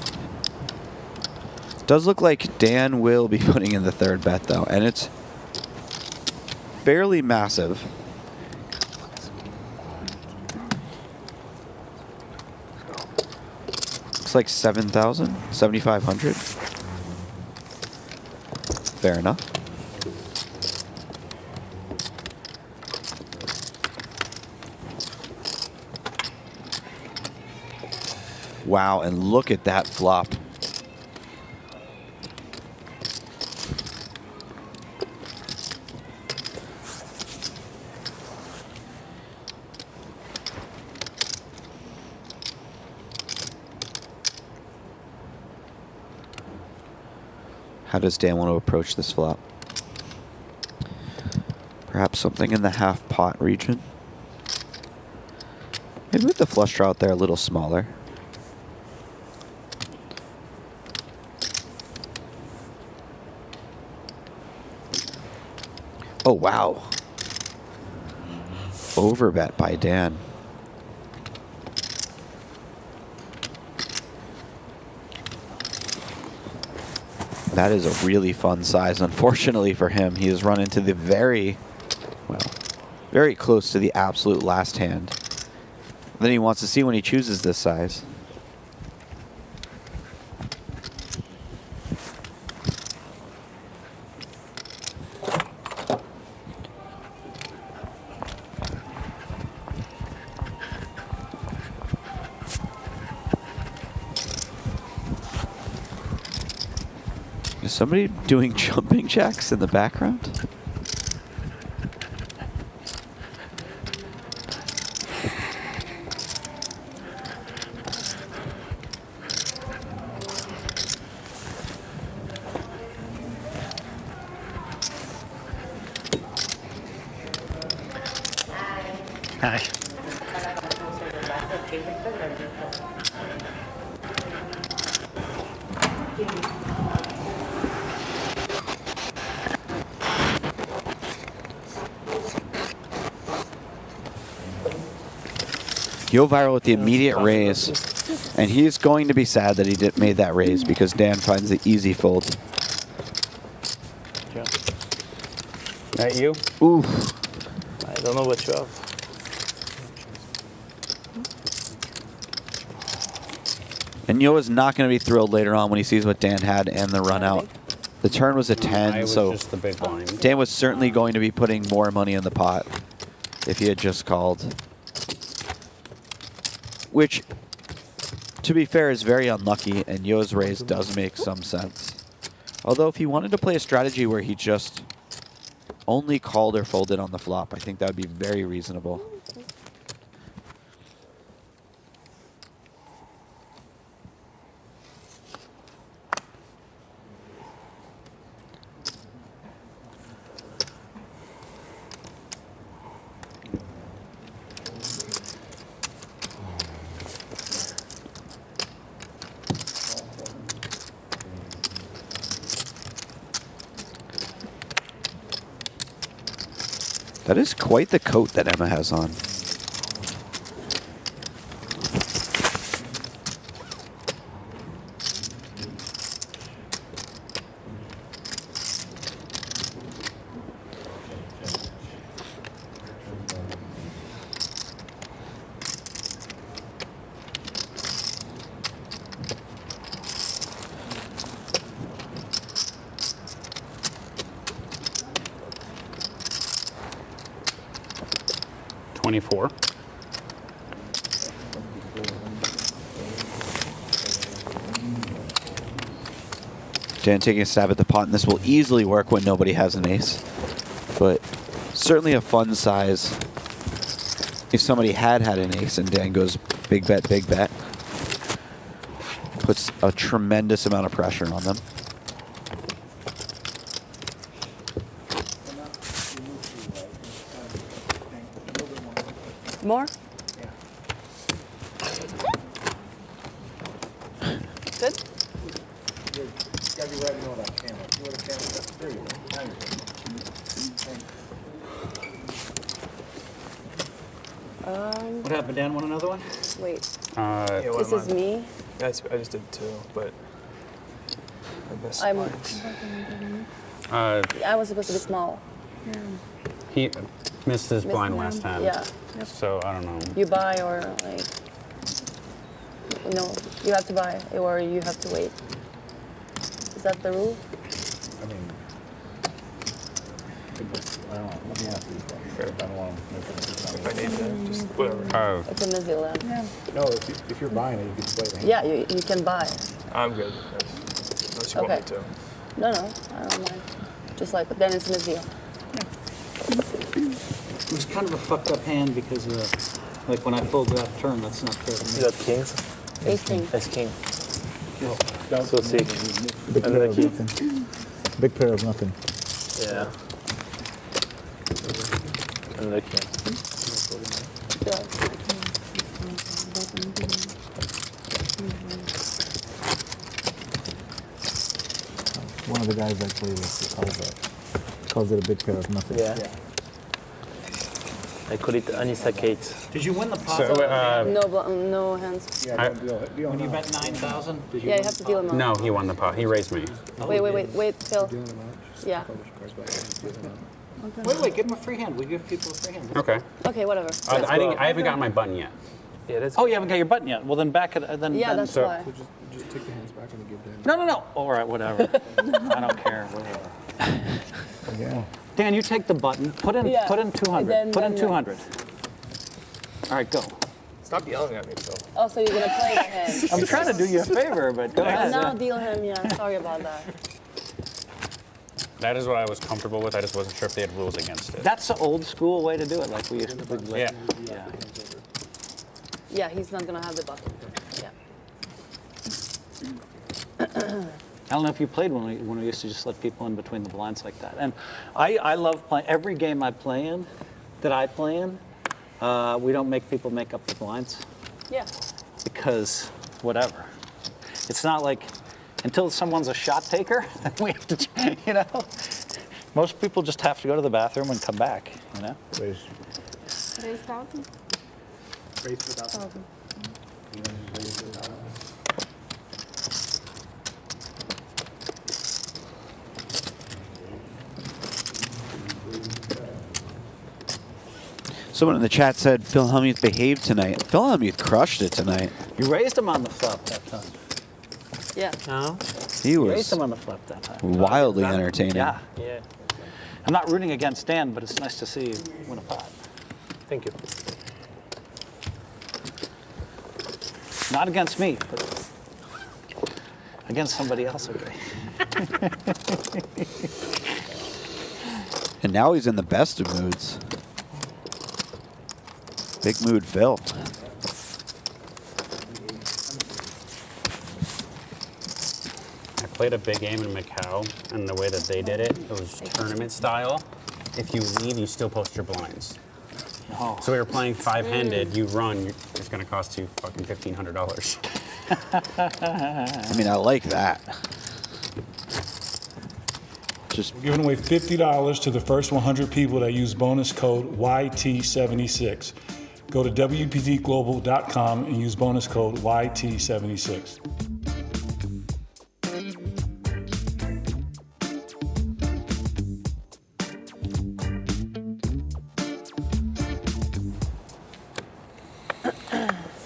Does look like Dan will be putting in the third bet, though, and it's fairly massive. Looks like 7,000, 7,500. Fair enough. Wow, and look at that flop. How does Dan want to approach this flop? Perhaps something in the half pot region? Maybe with the flush draw out there a little smaller. Oh, wow. Overbet by Dan. That is a really fun size. Unfortunately for him, he has run into the very close to the absolute last hand. Then he wants to see when he chooses this size. Is somebody doing jumping jacks in the background? Hi. Go viral with the immediate raise, and he is going to be sad that he made that raise because Dan finds the easy fold. That you? Ooh. I don't know what you have. And Yo is not going to be thrilled later on when he sees what Dan had and the run out. The turn was a 10, I was so just the big blind. Dan was certainly going to be putting more money in the pot if he had just called. Which, to be fair, is very unlucky, and Yo's raise does make some sense. Although if he wanted to play a strategy where he just only called or folded on the flop, I think that would be very reasonable. That is quite the coat that Emma has on. Dan taking a stab at the pot, and this will easily work when nobody has an ace. But certainly a fun size if somebody had an ace and Dan goes big bet, puts a tremendous amount of pressure on them. More? Good? Gotta be right in that camera. You know the camera? There you go. Now you're good. What happened, Dan? Want another one? Wait. This is me? Yeah, I just did two, but I missed I'm. mine. I was supposed to be small. He missed his blind him? last time. Yeah. So I don't know. You buy or like. you have to buy or you have to wait. Is that the rule? I mean, I don't know. Let me ask you. I don't want to make it. If I need to, just whatever. It's in New Zealand. Yeah. No, if you're buying it, you can play the hand. Yeah, you can buy. I'm good. Unless you want me to. No, I don't mind. Just like, then it's New Zealand. It was kind of a fucked up hand because like when I fold that turn, that's not fair to me. Is that kings? Ace king. Ace king. Oh, so sick. Big pair of nothing. Big pair of nothing. Yeah. Unlucky. One of the guys I play with calls it a big pair of nothing. Yeah. I call it anisakate. Did you win the pot? So, no hands. When you bet 9,000, did you? Yeah, you have to deal them out. No, he won the pot. He raised me. Wait, Phil. Yeah. Wait, give him a free hand. We give people a free hand. Okay. Okay, whatever. I haven't gotten my button yet. Yeah, that's Oh, you haven't got your button yet. Well, then back it. Then Yeah, then, that's why. So just take the hands back and give Dan. No. All right, whatever. I don't care. Whatever. Yeah. Dan, you take the button. Put in 200. Then- Put in then- 200. All right, go. Stop yelling at me, Phil. Oh, so you're gonna play the hand. I'm trying to do you a favor, but go ahead. Now deal him, yeah. Sorry about that. That is what I was comfortable with. I just wasn't sure if they had rules against it. That's the old school way to do it, like we used to do. Yeah. Yeah, he's not gonna have the button. Yeah. I don't know if you played when we used to just let people in between the blinds like that. And I love playing. Every game I play in, we don't make people make up the blinds. Yeah. Because whatever. It's not like until someone's a shot taker, we have to, most people just have to go to the bathroom and come back, Raise 3,000. Raise 4,000. Someone in the chat said Phil Hellmuth behaved tonight. Phil Hellmuth crushed it tonight. You raised him on the flop that time. Yeah. No. He You was raised him on the flop that time. wildly entertaining. Yeah. Yeah. I'm not rooting against Dan, but it's nice to see you win a pot. Thank you. Not against me, but against somebody else, okay. And now he's in the best of moods. Big mood, Phil. I played a big game in Macau, and the way that they did it, it was tournament style. If you leave, you still post your blinds. Oh. So we were playing five-handed. You run, it's going to cost you fucking $1,500. I mean, I like that. We're giving away $50 to the first 100 people that use bonus code YT76. Go to WPTglobal.com and use bonus code YT76.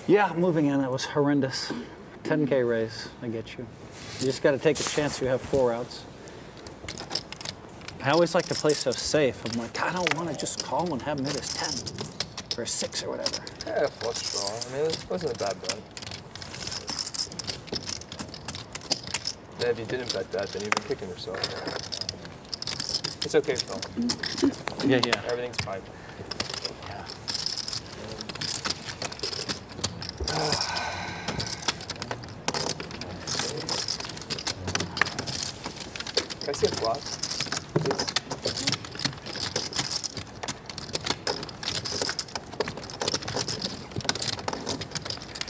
Yeah, moving in, that was horrendous. 10K raise, I get you. You just got to take a chance you have 4 outs. I always like to play so safe. I'm like, I don't want to just call and have him hit his 10 or a 6 or whatever. Yeah, flush draw. I mean, it wasn't a bad bet. Then if you didn't bet that, then you've been kicking yourself. It's okay, Phil. Yeah. Everything's fine. Yeah. Can I see a flop? Please?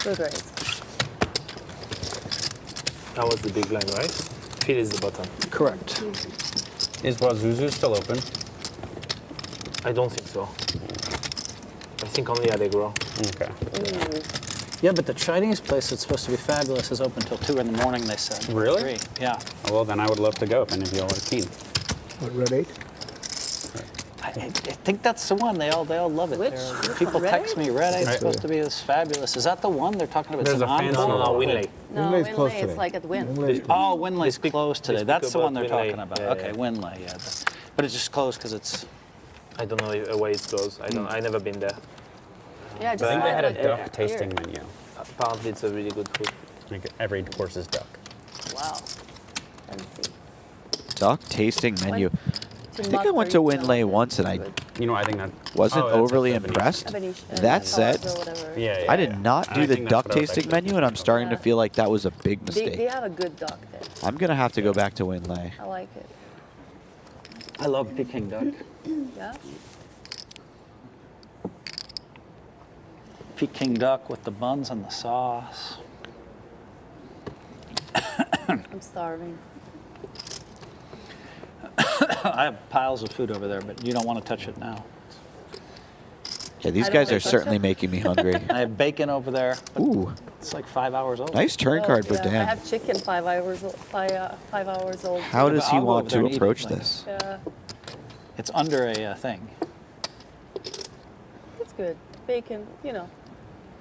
Good raise. That was the big line, right? Phil is the bottom. Correct. Is Wazuzu still open? I don't think so. I think only Allegro. Okay. Yeah, but the Chinese place that's supposed to be fabulous is open till 2 in the morning, they said. Really? 3. Yeah. Oh, well, then I would love to go if any of y'all are keen. What, red 8? I think that's the one. They all love it. Which People one? text me, Red Eye's Right. supposed to be this fabulous. Is that the one they're talking about? There's It's a an fancy encore? one. Winley. No, Winley's close Winley, today. it's like at Wynn. Oh, Winley's closed today. speak That's the one about they're Winley. talking about. Yeah, Okay, yeah. Winley, yeah. But it's just closed because it's... I don't know where it's close. I never been there. Yeah, I just think they had a like duck here. tasting menu. Apparently, it's a really good food. Like every course is duck. Wow. Fancy. Duck tasting menu. I think I went to Winley once and I You know, I think that wasn't overly impressed. That said, I did not do the duck tasting menu, and I'm starting to feel like that was a big They mistake. have a good duck there. I'm gonna have to go back to Winley. I like it. I love Peking duck. Yeah? Peking duck with the buns and the sauce. I'm starving. I have piles of food over there, but you don't want to touch it now. Yeah, these I don't guys wanna are touch certainly it. making me hungry. I have bacon over there. Ooh, It's like 5 hours old. nice turn card for Oh, yeah. I Dan. have chicken 5 hours, 5 hours old. How does he I'll go want over there to and eat approach it. this? Yeah, It's under a thing. it's good. Bacon, you know,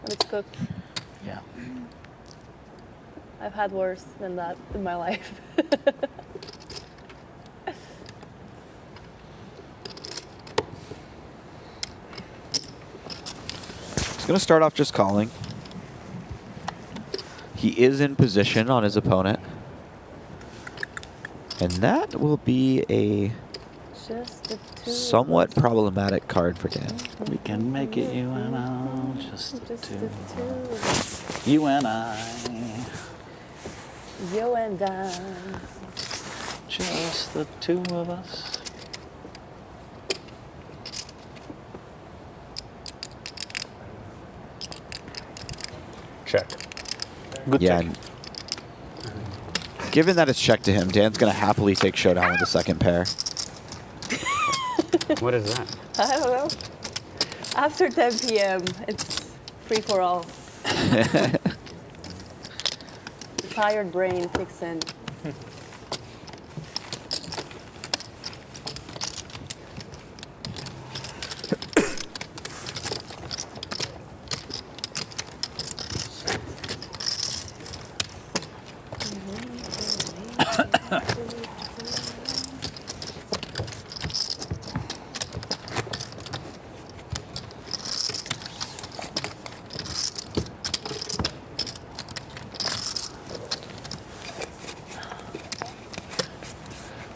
when it's cooked. Yeah. I've had worse than that in my life. He's going to start off just calling. He is in position on his opponent. And that will be a Just the two. somewhat problematic card for Dan. We can make it you and I, just the Just two. the two. You and I, You and I. just the two of us. Check. Good Yeah, check. and given that it's checked to him, Dan's going to happily take showdown with the second pair. What is that? I don't know. After 10 p.m., it's free for all. Tired brain kicks in.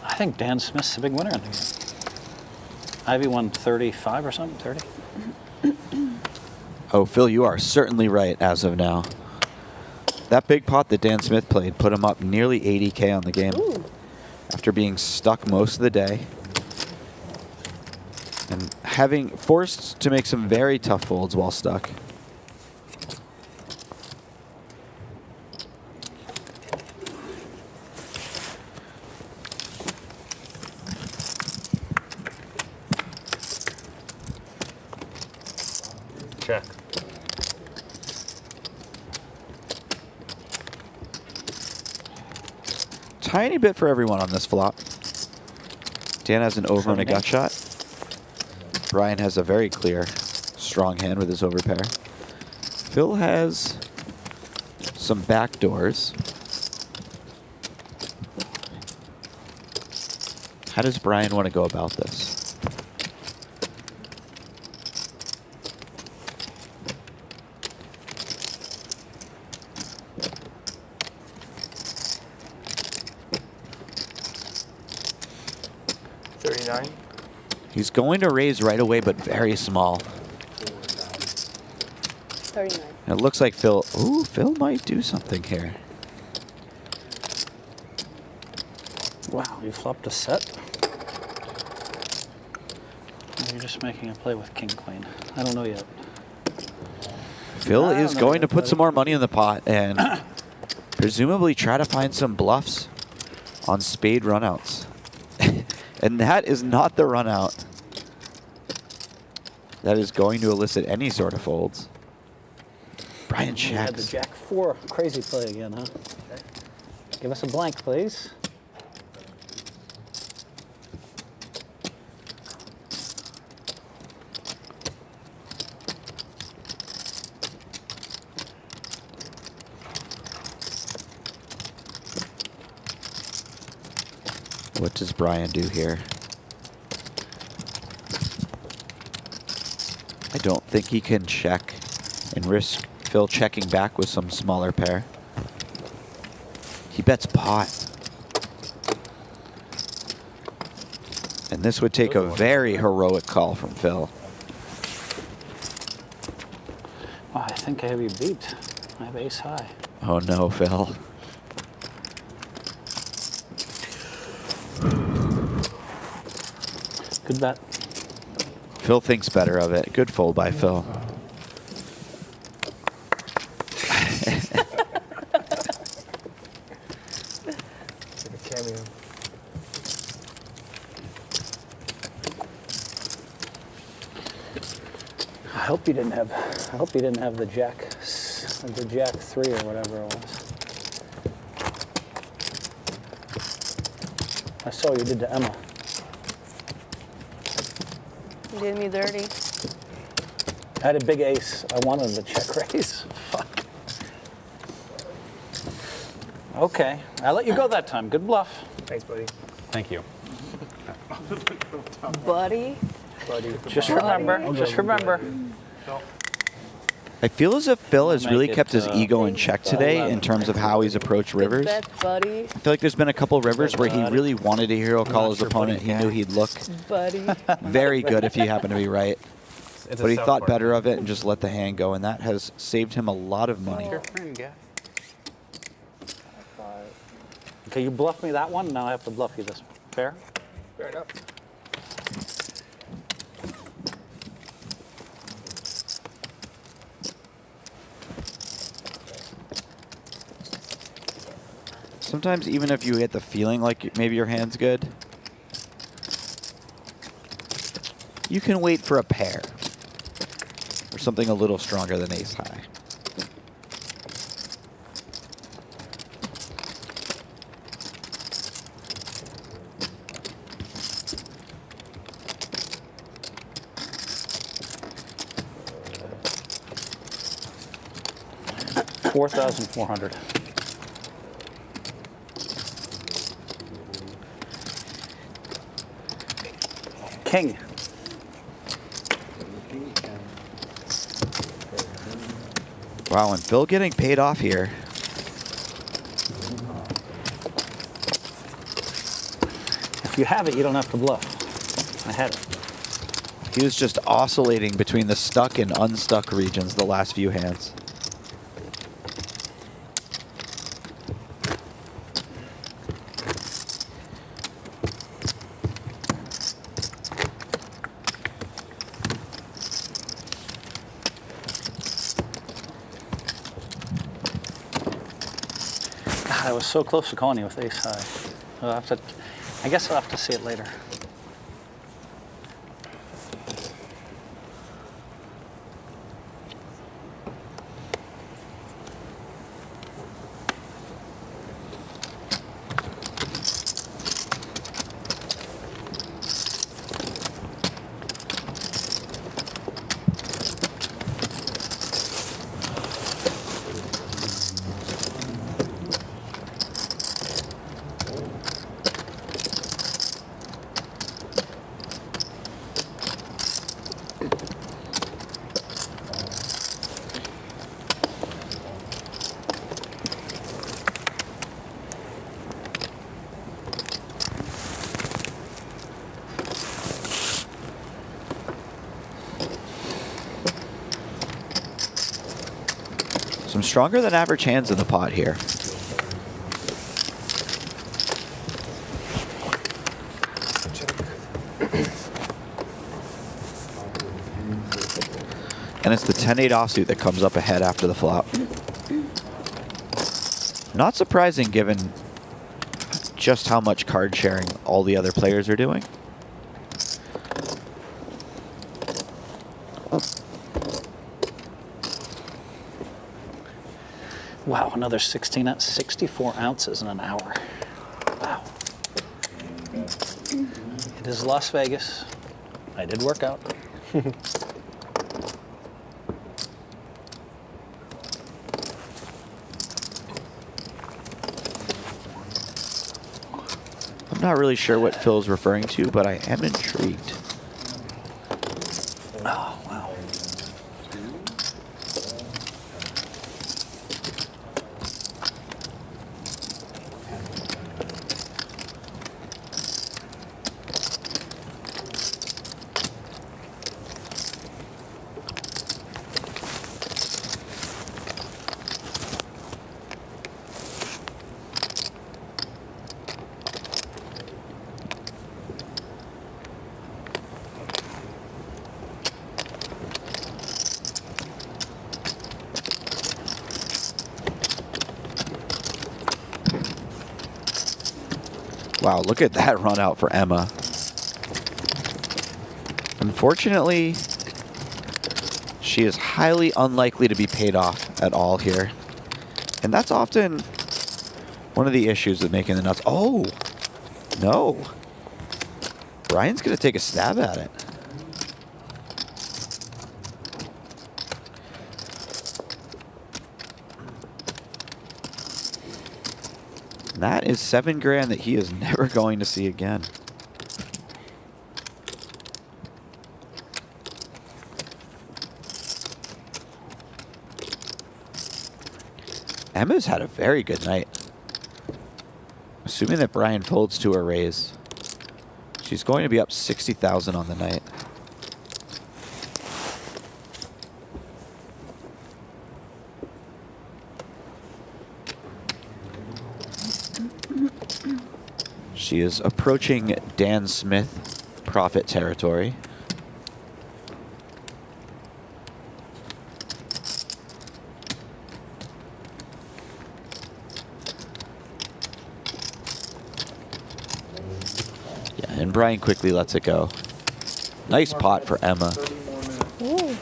I think Dan Smith's the big winner in the game. Ivy won 35 or something, 30. Oh, Phil, you are certainly right as of now. That big pot that Dan Smith played put him up nearly 80K on the game. Ooh. After being stuck most of the day and having forced to make some very tough folds while stuck. Check. Tiny bit for everyone on this flop. Dan has an over and a gut shot. Brian has a very clear, strong hand with his overpair. Phil has some back doors. How does Brian want to go about this? He's going to raise right away, but very small. 39. And it looks like Phil. Ooh, Phil might do something here. Wow, you flopped a set? Or you're just making a play with king queen. I don't know yet. Phil I is don't know going to yet, put buddy. some more money in the pot and presumably try to find some bluffs on spade runouts. And that is not the run out that is going to elicit any sort of folds. Brian You had the checks. jack 4 crazy play again, huh? Give us a blank, please. What does Brian do here? I don't think he can check and risk Phil checking back with some smaller pair. He bets pot. And this would take a very heroic call from Phil. Oh, I think I have you beat. I have ace high. Oh no, Phil. Good bet. Phil thinks better of it. Good fold by Phil. Cameo. I hope you didn't have. I hope you didn't have the jack 3 or whatever it was. I saw you did to Emma. You did me dirty. I had a big ace. I wanted the check raise. Fuck. Okay, I let you go that time. Good bluff. Thanks, buddy. Thank you. Buddy. Just remember. Just remember. I feel as if Phil has Make really it, kept his ego in check today in terms of how he's approached rivers. Bet, buddy. I feel like there's been a couple rivers where he really wanted to hero call his opponent. He knew he'd look Buddy. very good if he happened to be right. It's But a he tough thought part. better of it and just let the hand go, and that has saved him a lot of money. Okay, you bluffed me that one. Now I have to bluff you this one. Fair? Fair enough. Sometimes even if you get the feeling like maybe your hand's good, you can wait for a pair or something a little stronger than ace high. $4,400. King. Wow, and Phil getting paid off here. If you have it, you don't have to bluff. I had it. He was just oscillating between the stuck and unstuck regions the last few hands. God, I was so close to calling you with ace high. I guess I'll have to see it later. Some stronger than average hands in the pot here. And it's the 10-8 offsuit that comes up ahead after the flop. Not surprising given just how much card sharing all the other players are doing. Wow, another 64 ounces in an hour. Wow. It is Las Vegas. I did work out. I'm not really sure what Phil's referring to, but I am intrigued. Oh, wow. Wow, look at that run out for Emma. Unfortunately, she is highly unlikely to be paid off at all here. And that's often one of the issues with making the nuts. Oh, no. Brian's going to take a stab at it. And that is $7,000 that he is never going to see again. Emma's had a very good night. Assuming that Brian folds to a raise, she's going to be up 60,000 on the night. She is approaching Dan Smith profit territory. Yeah, and Brian quickly lets it go. Nice pot for Emma. Ooh.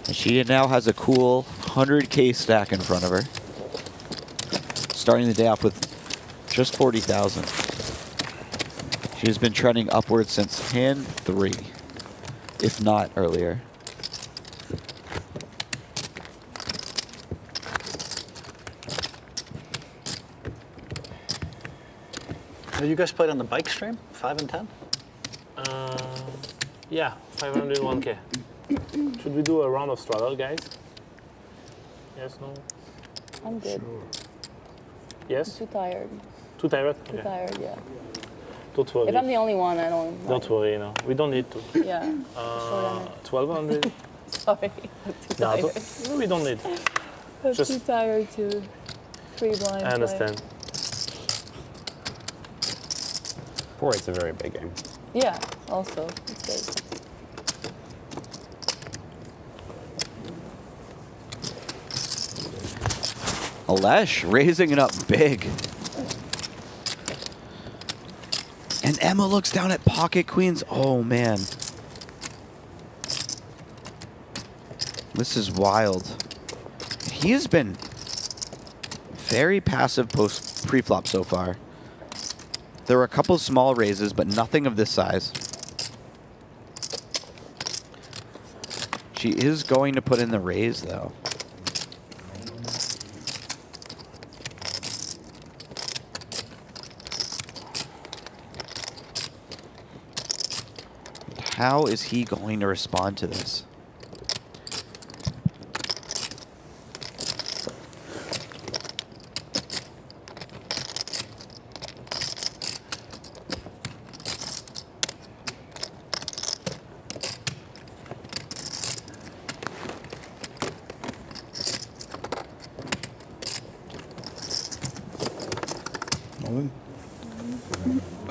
And she now has a cool 100K stack in front of her. Starting the day off with just 40,000. She has been trending upwards since hand 3, if not earlier. You guys played on the bike stream, 5 and 10? Yeah, 501K. Should we do a round of straddle, guys? Yes, no? I'm good. Sure. Yes? Too tired. Too tired? Too Okay. tired, yeah. Don't worry. If I'm the only one, I don't mind. Don't worry, no. We don't need to. Yeah. 1,200? Sorry, I'm too No, tired. no, we don't need. I'm Just- too tired to free blind I understand. 4-8's a very big game. Yeah, also, it's good. Alesh raising it up big. And Emma looks down at pocket queens. Oh, man. This is wild. He has been very passive post pre-flop so far. There were a couple small raises, but nothing of this size. She is going to put in the raise, though. How is he going to respond to this?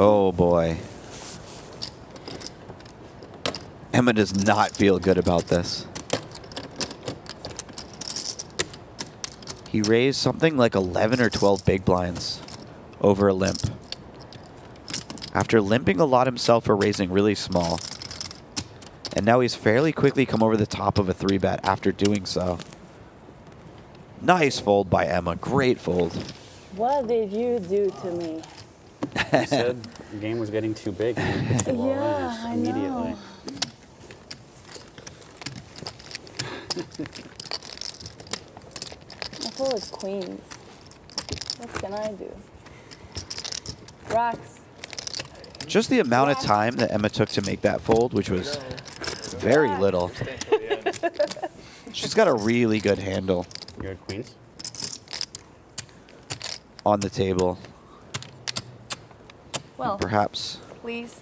Oh boy. Emma does not feel good about this. He raised something like 11 or 12 big blinds over a limp. After limping a lot himself for raising really small. And now he's fairly quickly come over the top of a 3-bet after doing so. Nice fold by Emma. Great fold. What did you do to me? You said the game was getting too big. And you put the ball Yeah, I immediately. know. I thought it was queens. What can I do? Racks. Just the amount of time that Emma took to make that fold, which was very little. She's got a really good handle. You had queens? On the table. Well, perhaps please,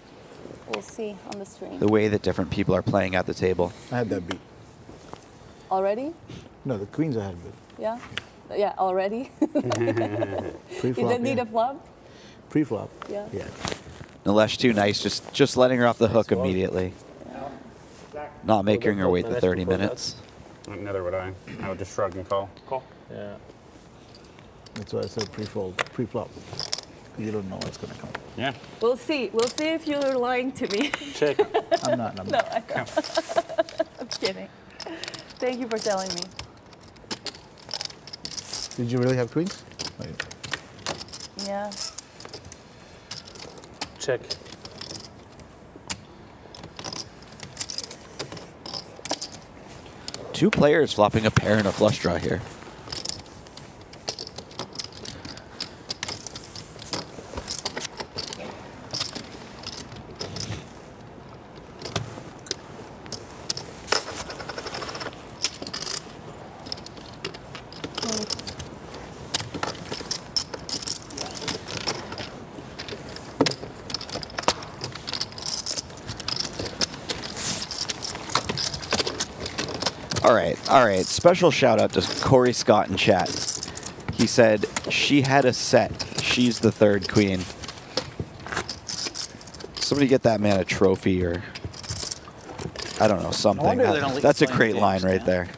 we'll see on the stream. the way that different people are playing at the table. I had that beat. Already? No, the queens I had beat. Yeah? Yeah, already? You Pre-flop, didn't need yeah. a flop? Pre-flop. Yeah. Yeah. Nilesh too nice, just letting her off the hook immediately. Not making her wait the 30 minutes. Neither would I. I would just shrug and call. Call. Yeah. That's why I said pre-fold, pre-flop. You don't know what's going to come. Yeah. We'll see. We'll see if you're lying to me. Check. I'm not. No, I'm kidding. Thank you for telling me. Did you really have queens? Wait. Yeah. Check. Two players flopping a pair and a flush draw here. All right. Special shout out to Corey Scott in chat. He said she had a set. She's the third queen. Somebody get that man a trophy or I don't know, something. wonder they don't let That's you a play great in line games, right there.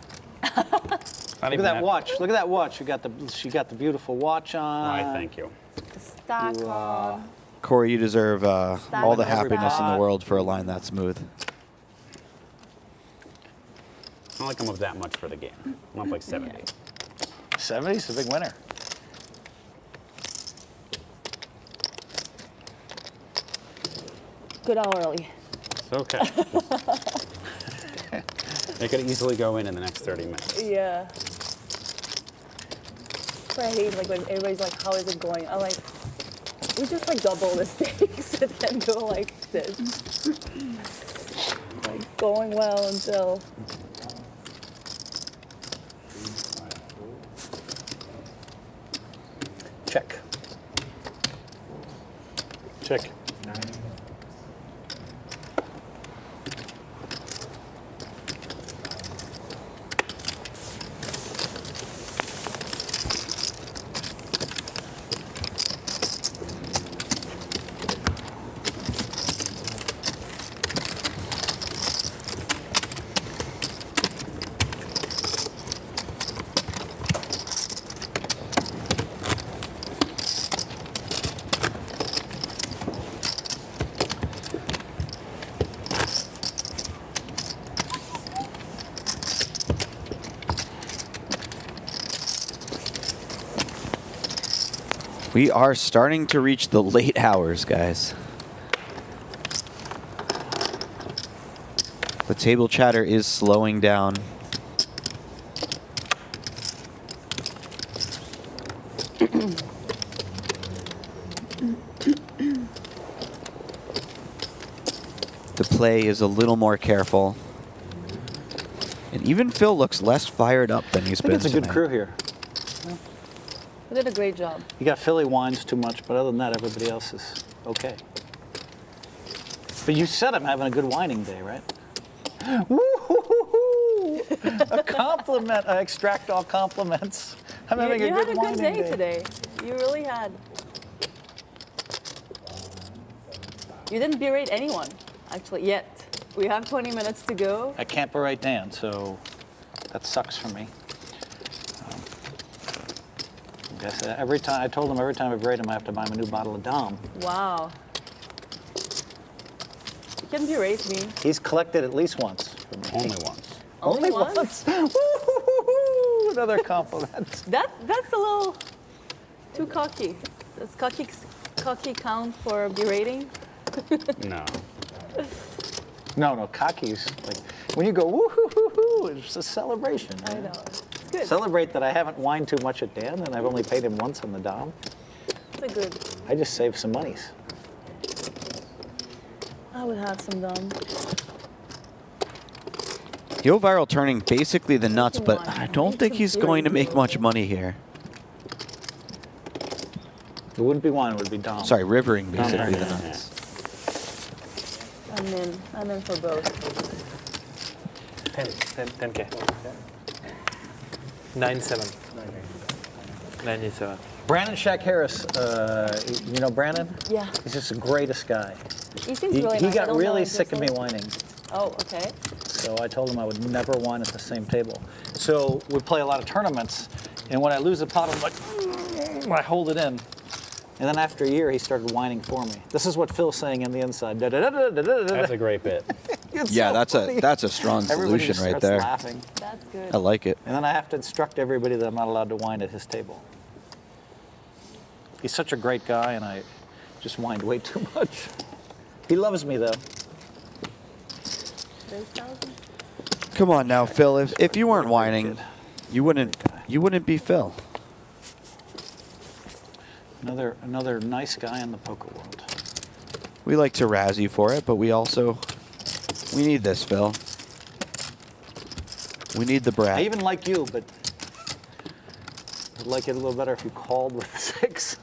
Look at that watch. Look at that watch. She got the beautiful watch on. Why, thank you. Stack on. Corey, you deserve all the happiness in the pot. world for a line that smooth. I don't like I'm up that much for the game. I'm up like 70. 70's a big winner. Good hourly. It's okay. It could easily go in the next 30 minutes. Yeah. I hate like when everybody's like, how is it going? I'm like, we just like double the stakes and then go like this. Like going well until. Check. Check. We are starting to reach the late hours, guys. The table chatter is slowing down. The play is a little more careful. And even Phil looks less fired up than he's I think been it's a good tonight. crew here. You did a great job. You got Philly wines too much, but other than that, everybody else is okay. But you said I'm having a good whining day, right? Woo-hoo-hoo-hoo! A compliment. I extract all compliments. I'm having You a had good a whining good day day today. You really had. You didn't berate anyone, actually, yet. We have 20 minutes to go. I can't berate Dan, so that sucks for me. I guess every time I told him every time I berate him, I have to buy him a new bottle of Dom. Wow. You can berate me. He's collected at least once. From me. Only once. Only once. Woo-hoo-hoo-hoo! Another compliment. That's a little too cocky. Does cocky count for berating? No. No, cocky's like when you go woo-hoo-hoo-hoo, it's a celebration. I know. It's good. Celebrate that I haven't whined too much at Dan and I've only paid him once on the Dom. That's a good. I just saved some monies. I would have some done. Yo Viral turning basically the nuts, but I don't think he's going to make much money here. It wouldn't be wine, it would be Dom. Sorry, rivering basically the nuts. I'm in for both. 10K. 97. 97. Brandon Shaq Harris, you know Brandon? Yeah. He's just the greatest guy. He seems really nice. He I got don't really know sick of me him. whining. Oh, okay. So I told him I would never wine at the same table. So we play a lot of tournaments, and when I lose a pot, I'm like, I hold it in. And then after a year, he started whining for me. This is what Phil's saying on the inside. That's a great bit. Yeah, that's a strong Everybody solution just right starts there. laughing. That's good. I like it. And then I have to instruct everybody that I'm not allowed to wine at his table. He's such a great guy, and I just whined way too much. He loves me, though. Come on now, Phil. If you weren't whining, you wouldn't be Phil. Another nice guy in the poker world. We like to razz you for it, but we need this, Phil. We need the brat. I even like you, but I'd like it a little better if you called with the 6.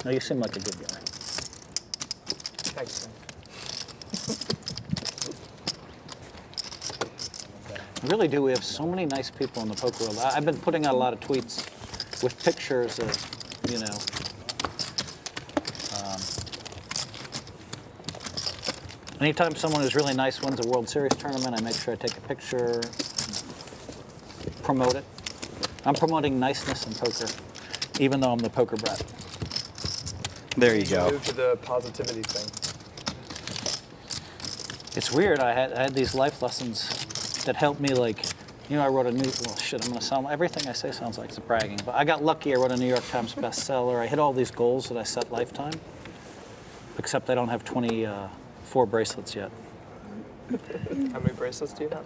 No, you seem like a good guy. Thanks, man. I really do. We have so many nice people in the poker world. I've been putting out a lot of tweets with pictures of, you know, anytime someone who's really nice wins a World Series tournament, I make sure I take a picture, promote it. I'm promoting niceness in poker, even though I'm the poker brat. There you go. Move to the positivity thing. It's weird. I had these life lessons that helped me, like, you know, I wrote a new, well, shit, I'm going to sound, everything I say sounds like it's bragging, but I got lucky. I wrote a New York Times bestseller. I hit all these goals that I set lifetime, except I don't have 24 bracelets yet. How many bracelets do you have?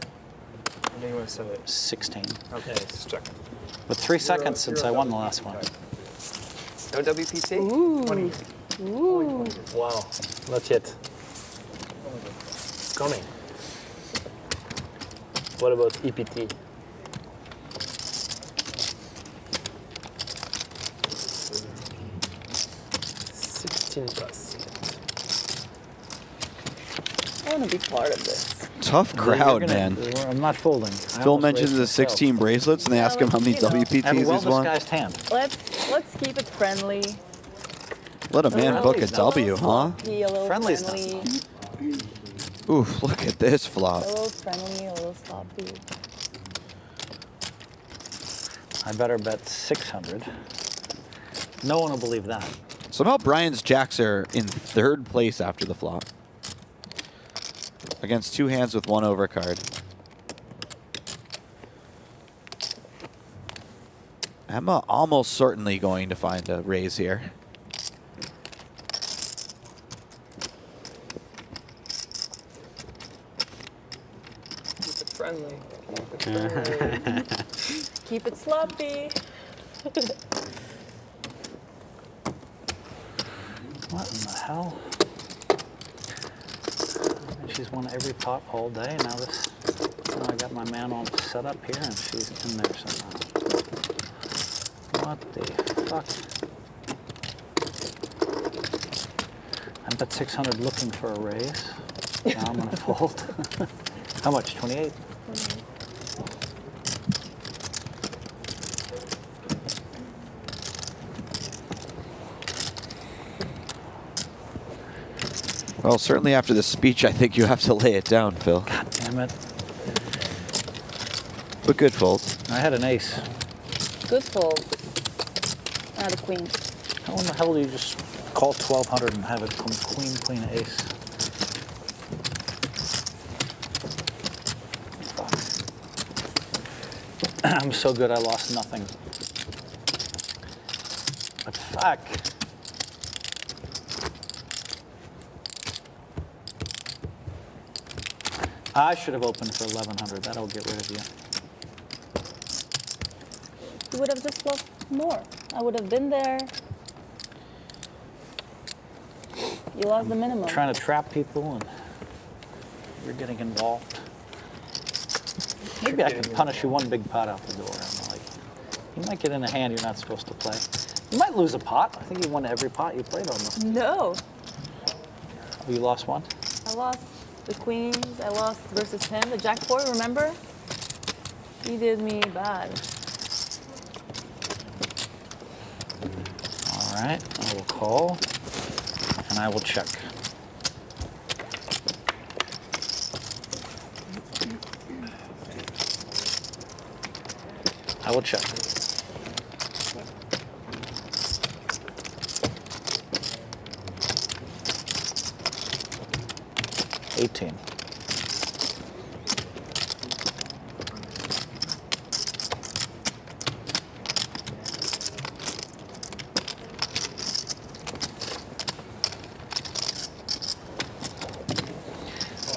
I think you want to set it. 16. Okay, just check. But 3 seconds since I won the last one. No WPT? Ooh. 20. Ooh. Wow, not yet. Coming. What about EPT? I want to be part of this. Tough crowd, man. I'm not folding. Phil mentions the 16 bracelets, and they ask him how many WPTs he's won. Let's keep it friendly. Let a man book a W, huh? Be a little Friendly's friendly. Oof, look at this flop. A little friendly, a little sloppy. I better bet 600. No one will believe that. Somehow Brian's jacks are in 3rd place after the flop. Against 2 hands with 1 overcard. I'm almost certainly going to find a raise here. Keep it friendly. Keep it sloppy. What in the hell? She's won every pot all day. Now I got my man all set up here, and she's in there somehow. What the fuck? I bet 600 looking for a raise. Now I'm gonna fold. How much? 28? Well, certainly after this speech, I think you have to lay it down, Phil. God damn it. But good fold. I had an ace. Good fold. I had a queen. How in the hell do you just call 1200 and have it come queen, queen, ace? Fuck. I'm so good I lost nothing. But fuck. I should have opened for 1100. That'll get rid of you. you would have just lost more. I would have been there. You lost the minimum. Trying to trap people and you're getting involved. Maybe I could punish you one big pot out the door. I'm like, you might get in a hand you're not supposed to play. You might lose a pot. I think you won every pot you played almost. No. Oh, you lost one? I lost the queens. I lost versus him. The jack four, remember? He did me bad. All right, I will call and I will check. I will check. $18.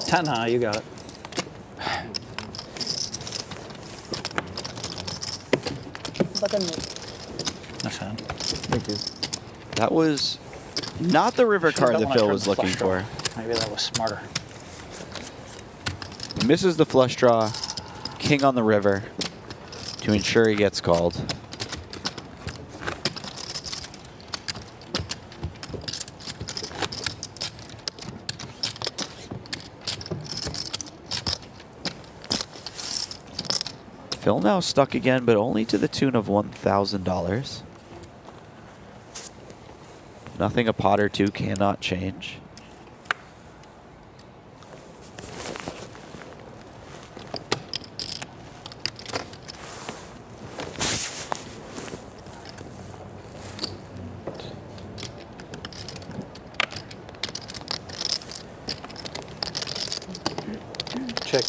$10, huh? You got it. Button. That's fine. Thank you. That was not the river card that Phil was looking for. Maybe that was smarter. Misses the flush draw, king on the river to ensure he gets called. Phil now stuck again, but only to the tune of $1,000. Nothing a pot or two cannot change. Check.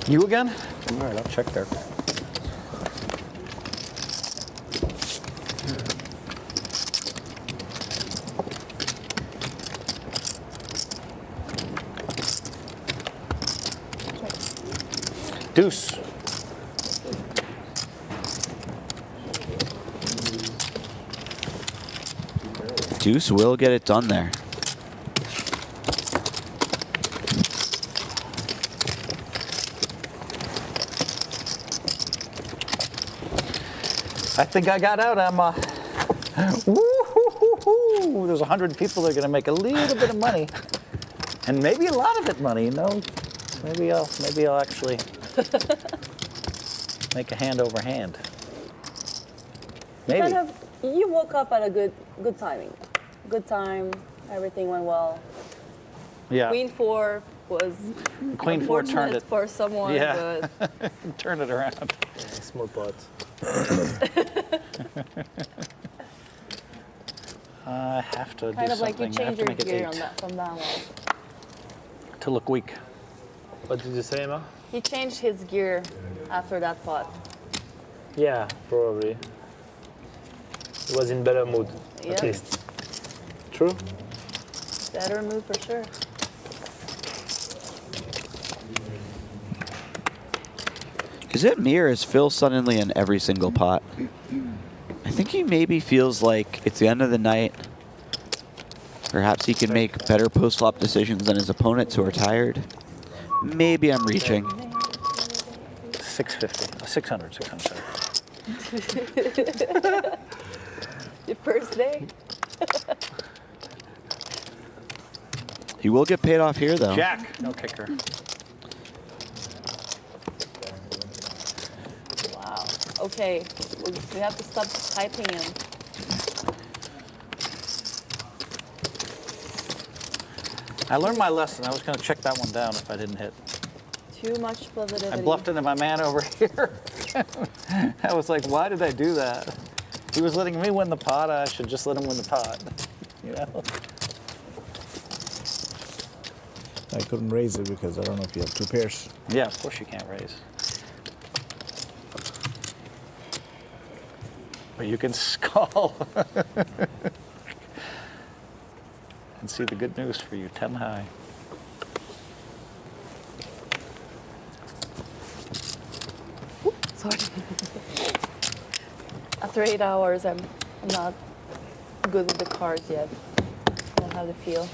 You again? All right, I'll check there. Deuce. Deuce will get it done there. I think I got out, Emma. Woo-hoo-hoo-hoo. There's 100 people that are going to make a little bit of money, and maybe a lot of it money. You know, maybe I'll actually make a hand over hand. Maybe. You woke up at a good timing. Good time. Everything went well. Yeah. Queen four was Queen four turned it for someone. Yeah. But Turn it around. Small pot. I have to kind do of like you something. I have change to your make it gear 8 from that one. to look weak. What did you say, Emma? He changed his gear after that pot. Yeah, probably. He was in better mood, Yeah. at least. True? Better mood for sure. Is it me or is Phil suddenly in every single pot? I think he maybe feels like it's the end of the night. Perhaps he can make better post-flop decisions than his opponents who are tired. Maybe I'm reaching. 650, 600. Your first day? He will get paid off here, though. Jack, no kicker. Wow. Okay, we have to stop hyping him. I learned my lesson. I was going to check that one down if I didn't hit. Too much positivity. I bluffed into my man over here. I was like, why did I do that? He was letting me win the pot. I should just let him win the pot. You know? I couldn't raise it because I don't know if you have 2 pairs. Yeah, of course you can't raise. But you can skull. And see the good news for you, 10 high. Sorry. After 8 hours, I'm not good with the cards yet. I don't have the feel.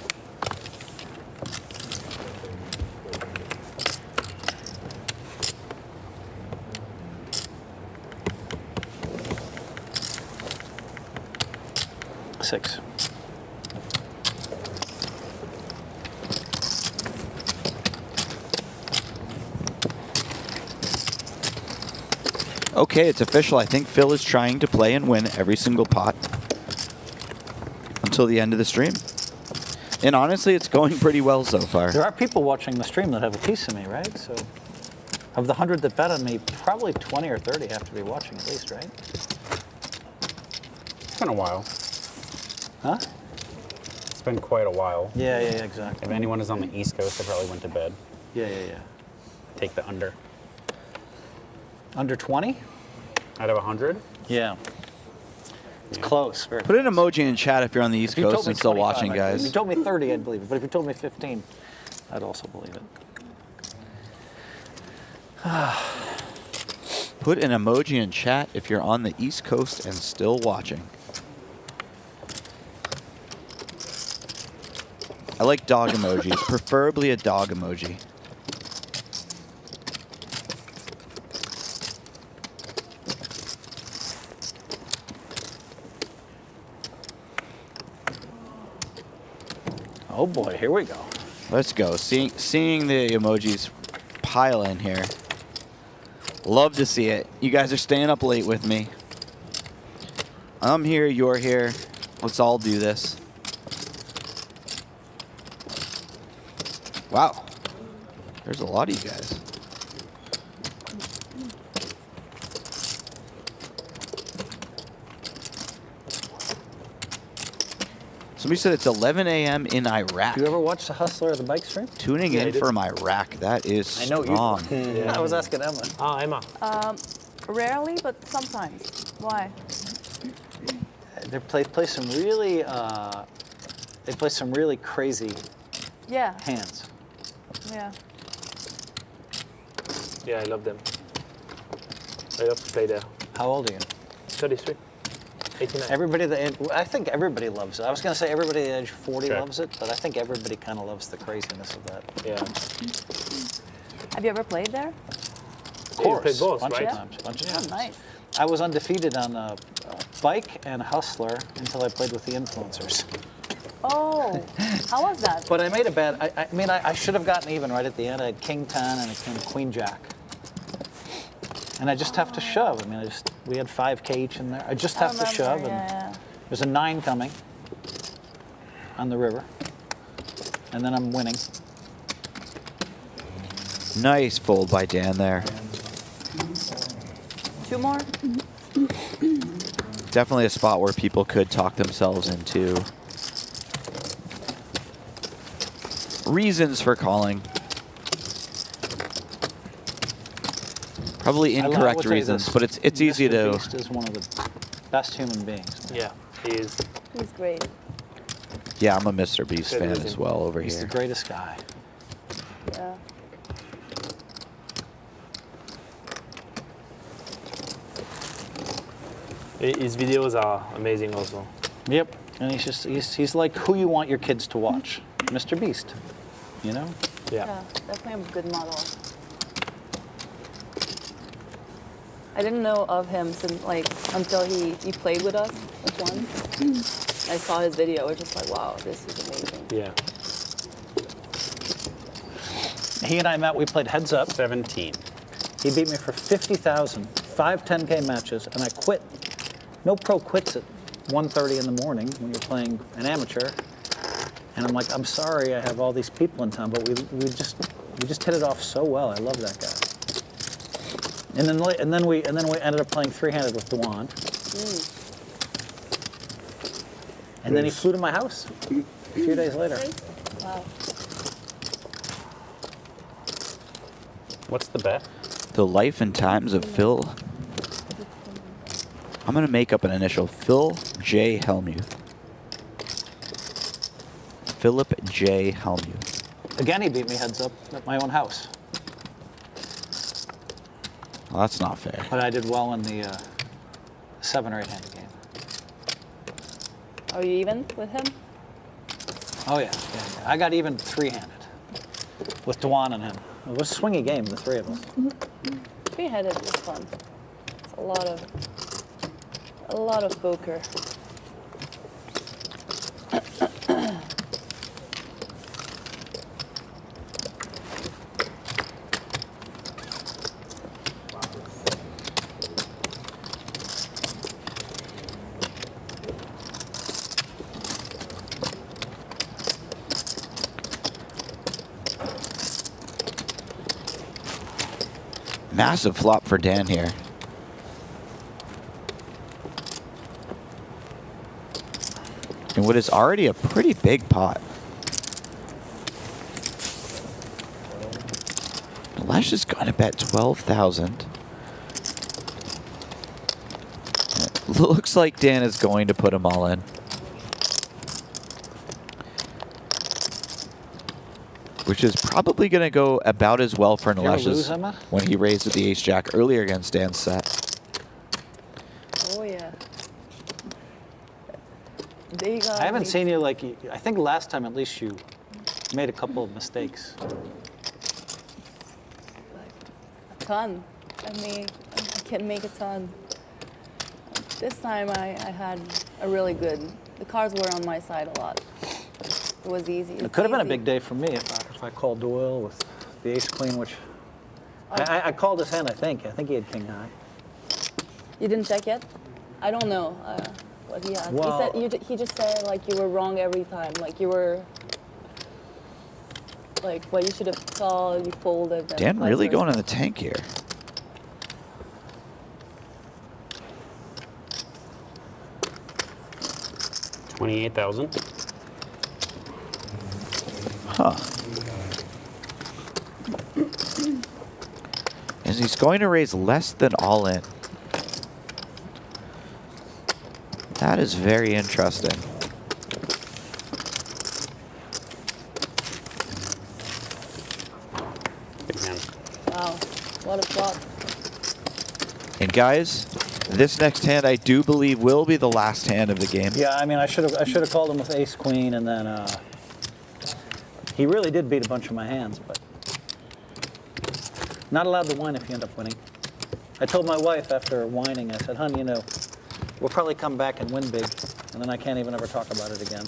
Six. Okay, it's official. I think Phil is trying to play and win every single pot until the end of the stream. And honestly, it's going pretty well so far. There are people watching the stream that have a piece of me, right? So of the 100 that bet on me, probably 20 or 30 have to be watching at least, right? It's been a while. Huh? It's been quite a while. Yeah, exactly. If anyone is on the East Coast, they probably went to bed. Yeah. Take the under. Under 20? Out of 100? Yeah. It's close. Very Put an emoji in chat if you're on the East If you told Coast me and still 25, watching, If guys. you told me 30, I'd believe it. But if you told me 15, I'd also believe it. Put an emoji in chat if you're on the East Coast and still watching. I like dog emojis, preferably a dog emoji. Oh boy, here we go. Let's go. Seeing the emojis pile in here. Love to see it. You guys are staying up late with me. I'm here, you're here. Let's all do this. Wow. There's a lot of you guys. Somebody said it's 11 a.m. in Iraq. Do you ever watch The Hustler or the bike stream? Tuning in from Iraq. That is I know strong. you. I was asking Emma. Ah, Emma. Rarely, but sometimes. Why? They play some really. They play some really crazy Yeah. hands. Yeah. Yeah, I love them. I love to play there. How old are you? 33. 89. Everybody I think everybody loves it. I was going to say everybody at age 40 Sure. loves it, but I think everybody kind of loves the craziness of that. Yeah. Have you ever played there? Of you course, played both, bunch right? of times. Bunch of Oh, times. nice. I was undefeated on bike and Hustler until I played with the influencers. Oh, how was that? But I made a bad. I should have gotten even right at the end. I had King 10 and Queen Jack. And I just have to shove. We had 5K each in there. I just have to shove. And there's a 9 coming on the river. And then I'm winning. Nice fold by Dan there. 2 more? Definitely a spot where people could talk themselves into reasons for calling. Probably incorrect reasons, but it's easy to. Beast is one of the best human beings. Yeah, he is. He's great. Yeah, I'm a Mr. Beast fan as well over He's here. the greatest guy. Yeah. His videos are amazing also. Yep. And he's like who you want your kids to watch. Mr. Beast. You know? Yeah, definitely a good model. I didn't know of him since until he played with us once. I saw his video. I was just like, wow, this is amazing. Yeah. He and I met, we played heads up. 17. He beat me for 50,000, 5 10K matches, and I quit. No pro quits at 1:30 in the morning when you're playing an amateur. And I'm like, I'm sorry, I have all these people in town, but we just hit it off so well. I love that guy. And then we ended up playing 3-handed with Dewan. And then he flew to my house a few days later. Wow. What's the bet? The life and times of Phil. I'm going to make up an initial. Phil J. Hellmuth. Philip J. Hellmuth. Again, he beat me heads up at my own house. Well, that's not fair. But I did well in the 7 or 8 handed game. Are you even with him? Oh, yeah. I got even 3-handed with Dwan and him. It was a swingy game, the 3 of us. 3-handed is fun. It's a lot of poker. Massive flop for Dan here. In what is already a pretty big pot. Lesh is going to bet 12,000. It looks like Dan is going to put them all in. Which is probably going to go about as well for Nalesh's when he raised with the ace-jack earlier against Dan's set. Oh, yeah. I haven't seen you like, I think last time at least you made a couple of mistakes. A ton. I can make a ton. This time I had a really good, the cards were on my side a lot. It was easy. It could have been a big day for me if I called Doyle with the ace-queen, which I called his hand, I think. I think he had king high. You didn't check yet? I don't know what he had. Well, he just said like you were wrong every time. Like you were, like what you should have called, you folded. Dan really going in the tank here. $28,000. Huh. And he's going to raise less than all in. That is very interesting. Wow, what a flop. And guys, this next hand I do believe will be the last hand of the game. Yeah, I mean, I should have called him with ace-queen, and then he really did beat a bunch of my hands, but not allowed to whine if you end up winning. I told my wife after whining, I said, "Hon, you know, we'll probably come back and win big, and then I can't even ever talk about it again."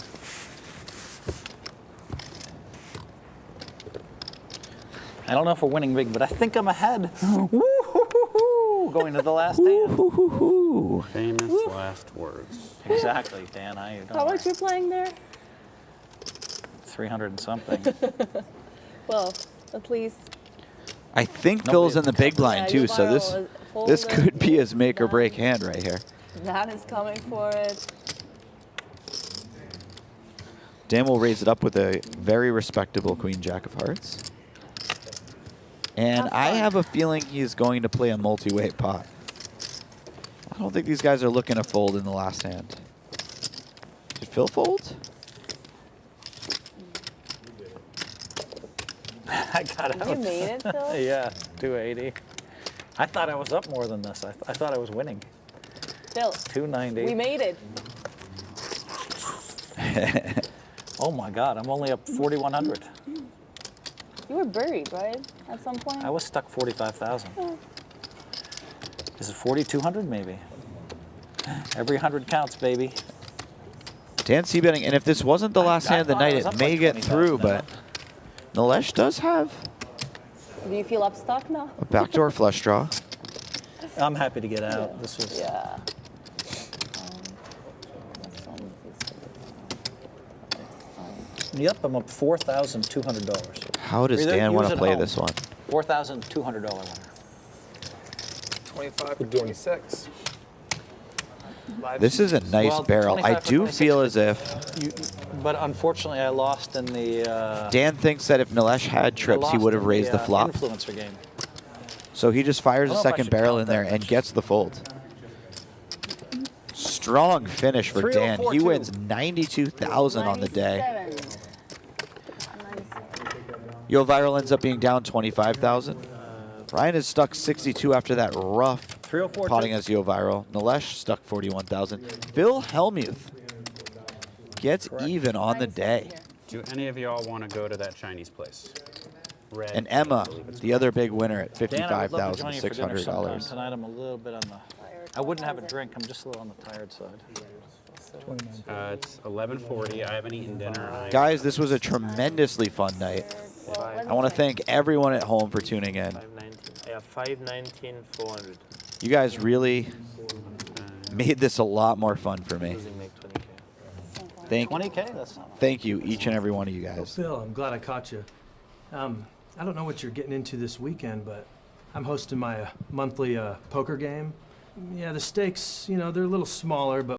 I don't know if we're winning big, but I think I'm ahead. Woo-hoo-hoo-hoo, going to the last hand. Woo-hoo-hoo. Famous last words. Exactly, Dan. How much you playing there? 300 and something. Well, at least. I think Phil's in the big blind too, so this could be his make or break hand right here. Dan is coming for it. Dan will raise it up with a very respectable queen jack of hearts. And I have a feeling he's going to play a multi-way pot. I don't think these guys are looking to fold in the last hand. Did Phil fold? I got out. You made it, Phil? Yeah, 280. I thought I was up more than this. I thought I was winning. Phil. 290. We made it. Oh my God, I'm only up 4,100. You were buried, right? At some point? I was stuck 45,000. Is it 4,200 maybe? Every 100 counts, baby. Dan c-betting, and if this wasn't the last hand of the night, it may get through, but Nalesh does have Do you feel upstuck now? a backdoor flush draw. I'm happy to get out. This was. Yeah. Yep, I'm up $4,200. How does Dan want to play this one? $4,200 winner. 25 to 26. This is a nice barrel. I do feel as if But unfortunately, I lost in the. Dan thinks that if Nalesh had trips, he would have raised the flop. Influencer game. So he just fires I a don't know if I second should barrel count in there that. and gets the fold. Strong finish for Dan. He 304.2. wins 92,000 on the day. Yo Viral ends up being down 25,000. Ryan is stuck 62 after that rough 304.2. potting as Yo Viral. Nilesh stuck 41,000. Phil Hellmuth gets even on the day. Do any of y'all want to go to that Chinese place? Red. And Emma, the other big winner at Dan, I would love to join you for dinner sometime $55,600. tonight. I'm a little bit on the. I wouldn't have a drink. I'm just a little on the tired side. It's 11:40. I haven't eaten dinner. Guys, this was a tremendously fun night. I want to thank everyone at home for tuning in. 519. I have 519, 400. You guys really made this a lot more fun for me. Losing like 20K. Thank 20K? That's not. Thank you, each and every one of you guys. Phil, I'm glad I caught you. I don't know what you're getting into this weekend, but I'm hosting my monthly poker game. Yeah, the stakes, they're a little smaller, but